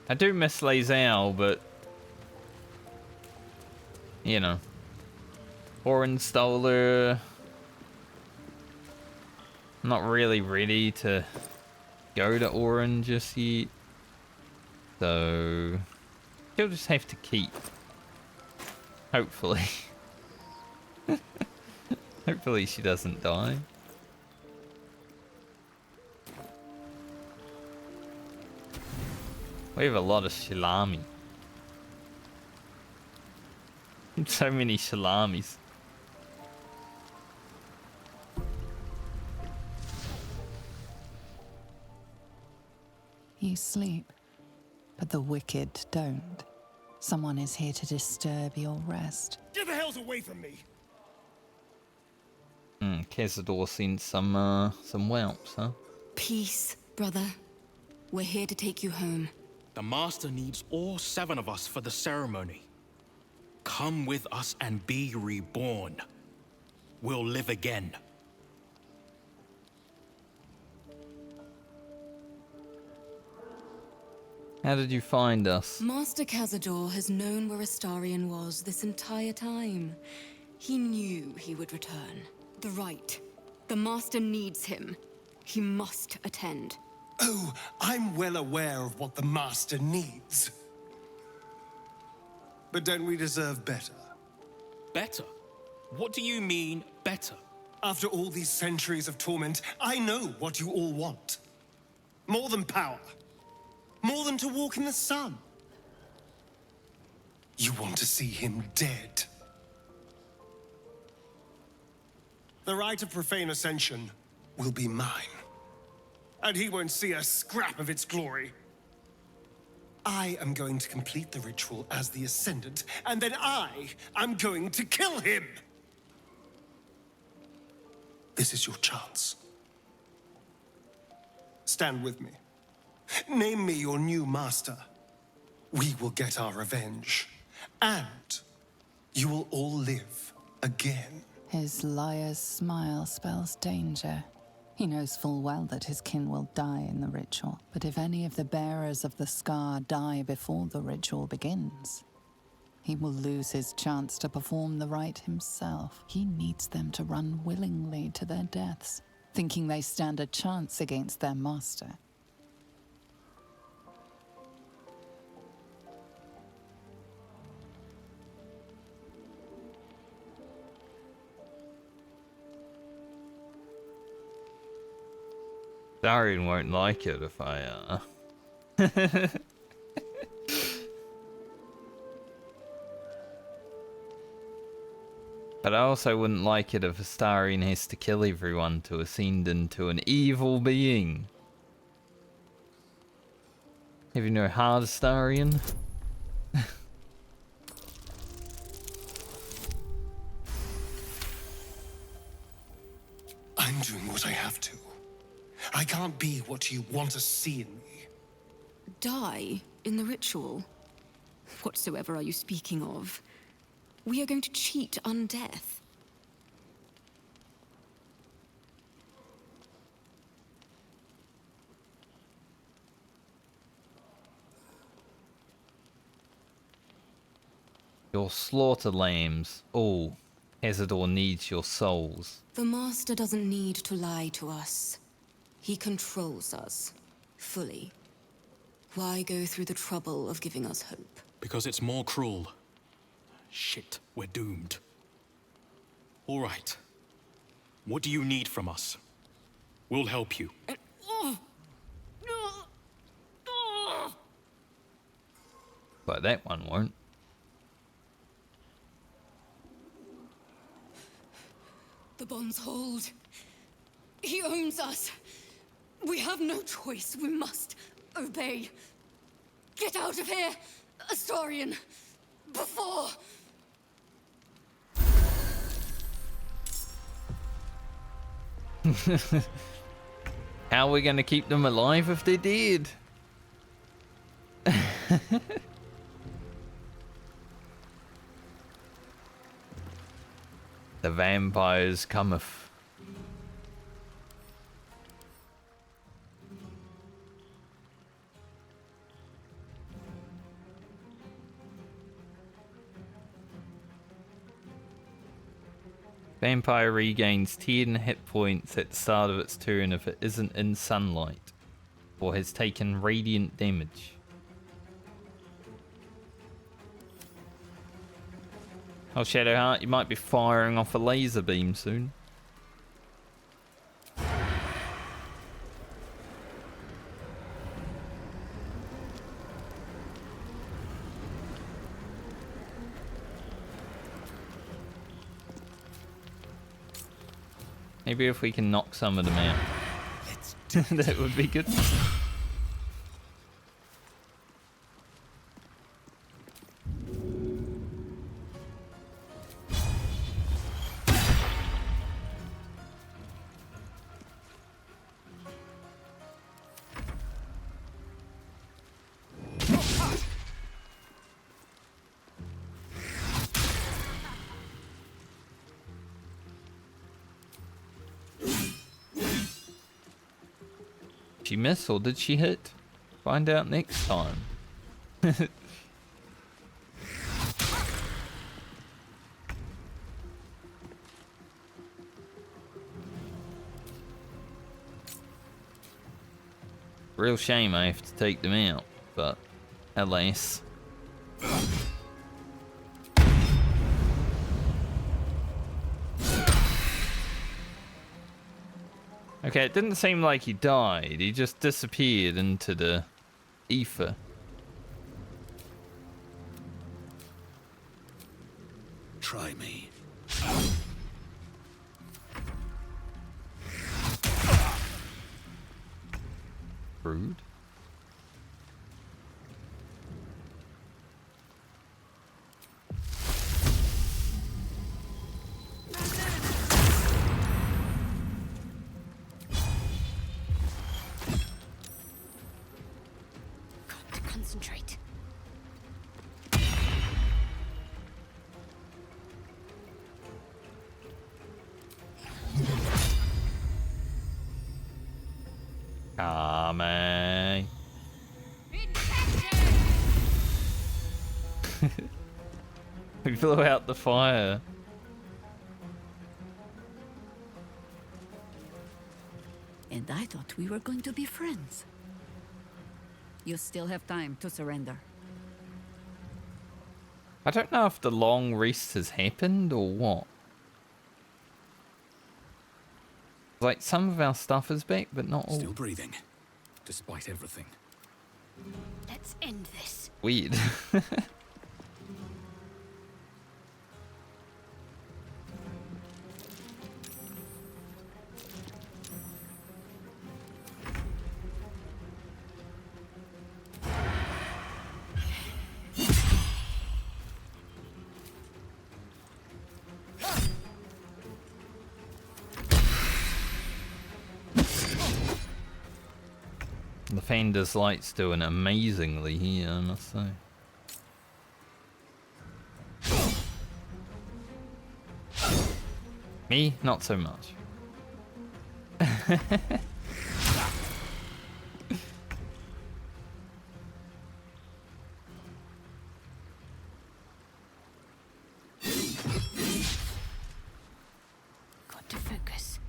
I do miss Lazelle, but you know, Orange Stoller. I'm not really ready to go to Orange just yet, so she'll just have to keep. Hopefully, hopefully she doesn't die. We have a lot of Shilami. So many Shilamis. You sleep, but the wicked don't. Someone is here to disturb your rest. Get the hells away from me! Cazador sent some whelps, huh? Peace, brother. We're here to take you home. The Master needs all 7 of us for the ceremony. Come with us and be reborn. We'll live again. How did you find us? Master Cazador has known where Astarion was this entire time. He knew he would return. The rite. The Master needs him. He must attend. Oh, I'm well aware of what the Master needs. But don't we deserve better? Better? What do you mean, better? After all these centuries of torment, I know what you all want. More than power. More than to walk in the sun. You want to see him dead. The right of profane ascension will be mine. And he won't see a scrap of its glory. I am going to complete the ritual as the Ascendant, and then I am going to kill him! This is your chance. Stand with me. Name me your new master. We will get our revenge. And you will all live again. His liar's smile spells danger. He knows full well that his kin will die in the ritual, but if any of the bearers of the scar die before the ritual begins, he will lose his chance to perform the rite himself. He needs them to run willingly to their deaths, thinking they stand a chance against their master. Darian won't like it if I, But I also wouldn't like it if Astarion has to kill everyone to ascend into an evil being. Have you no heart, Astarion? I'm doing what I have to. I can't be what you want to see in me. Die in the ritual? Whatsoever are you speaking of? We are going to cheat undeath. Your slaughter lambs. Oh, Hezador needs your souls. The Master doesn't need to lie to us. He controls us, fully. Why go through the trouble of giving us hope? Because it's more cruel. Shit, we're doomed. All right. What do you need from us? We'll help you. But that one won't. The bonds hold. He owns us. We have no choice. We must obey. Get out of here, Astarion. Before... How are we gonna keep them alive if they did? The vampires cometh. Vampire regains 10 hit points at the start of its turn if it isn't in sunlight, or has taken radiant damage. Oh, Shadowheart, you might be firing off a laser beam soon. Maybe if we can knock some of them out. That would be good. Did she miss or did she hit? Find out next time. Real shame I have to take them out, but alas. Okay, it didn't seem like he died. He just disappeared into the ether. Try me. Rude. Got to concentrate. Kame. We blew out the fire. And I thought we were going to be friends. You still have time to surrender. I don't know if the long rest has happened or what. Like, some of our stuff is back, but not all. Still breathing, despite everything. Let's end this. Weird. The Fender's light's doing amazingly here, I must say. Me, not so much. Got to focus.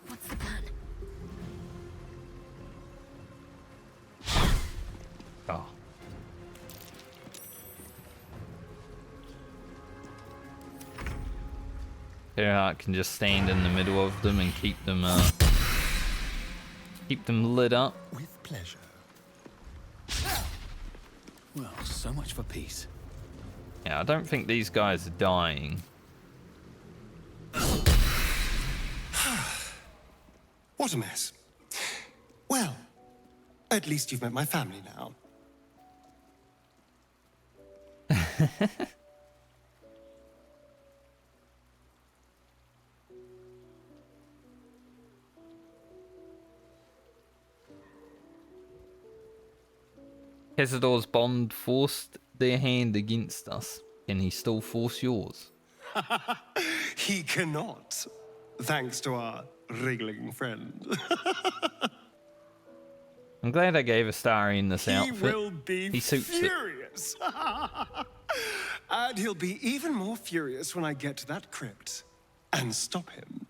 What's the plan? Oh. Earhart can just stand in the middle of them and keep them lit up. With pleasure. Well, so much for peace. Yeah, I don't think these guys are dying. What a mess. Well, at least you've met my family now. Cazador's bond forced their hand against us. Can he still force yours? He cannot, thanks to our wriggling friend. I'm glad I gave Astarion this outfit. He will be he suits furious. And he'll be even more furious when I get to that crypt and stop him.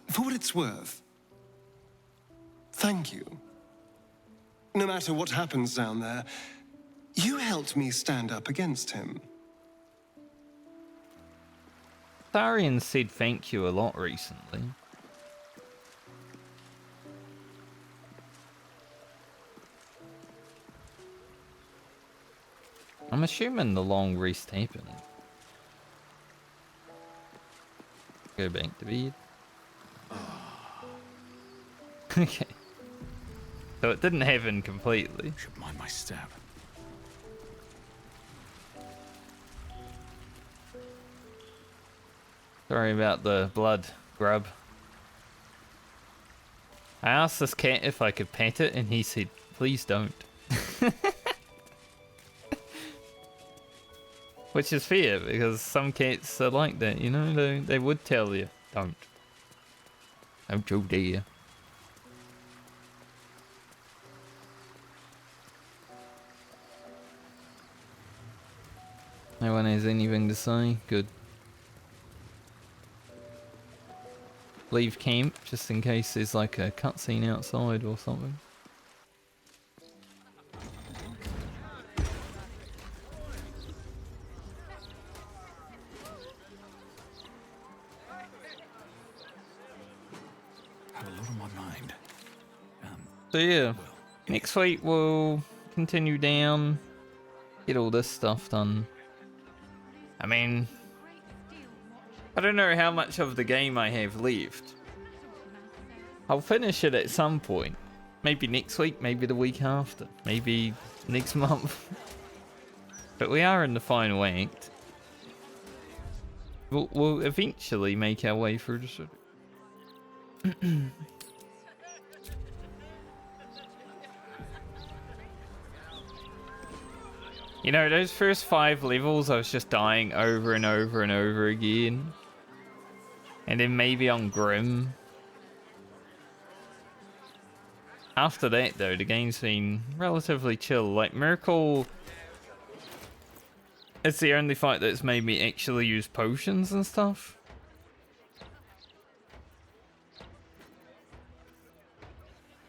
For what it's worth, thank you. No matter what happens down there, you helped me stand up against him. Astarion said thank you a lot recently. I'm assuming the long rest happened. Go back to bed. Okay. So it didn't happen completely. Should mind my step. Sorry about the blood, grub. I asked this cat if I could pet it and he said, please don't. Which is fair, because some cats are like that, you know? They would tell you, don't. Don't you dare. No one has anything to say? Good. Leave camp, just in case there's like a cutscene outside or something. Have a lot on my mind. So yeah, next week we'll continue down, get all this stuff done. I mean, I don't know how much of the game I have left. I'll finish it at some point. Maybe next week, maybe the week after, maybe next month. But we are in the final act. We'll eventually make our way through the city. You know, those first 5 levels, I was just dying over and over and over again. And then maybe on Grim. After that, though, the game's been relatively chill. Like, Miracle... It's the only fight that's made me actually use potions and stuff.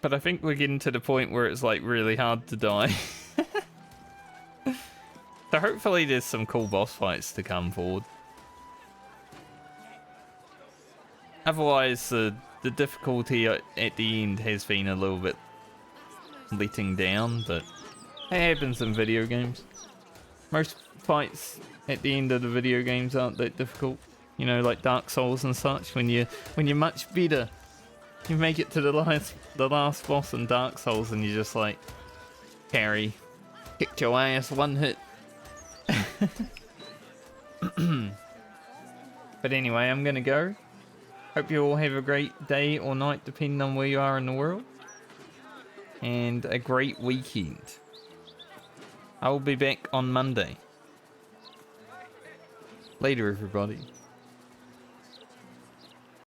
But I think we're getting to the point where it's, like, really hard to die. So hopefully there's some cool boss fights to come forward. Otherwise, the difficulty at the end has been a little bit letting down, but it happens in video games. Most fights at the end of the video games aren't that difficult. You know, like Dark Souls and such. When you're much better, you make it to the last boss in Dark Souls, and you just like parry, kicked your ass, one hit. But anyway, I'm gonna go. Hope you all have a great day or night, depending on where you are in the world. And a great weekend. I will be back on Monday. Later, everybody.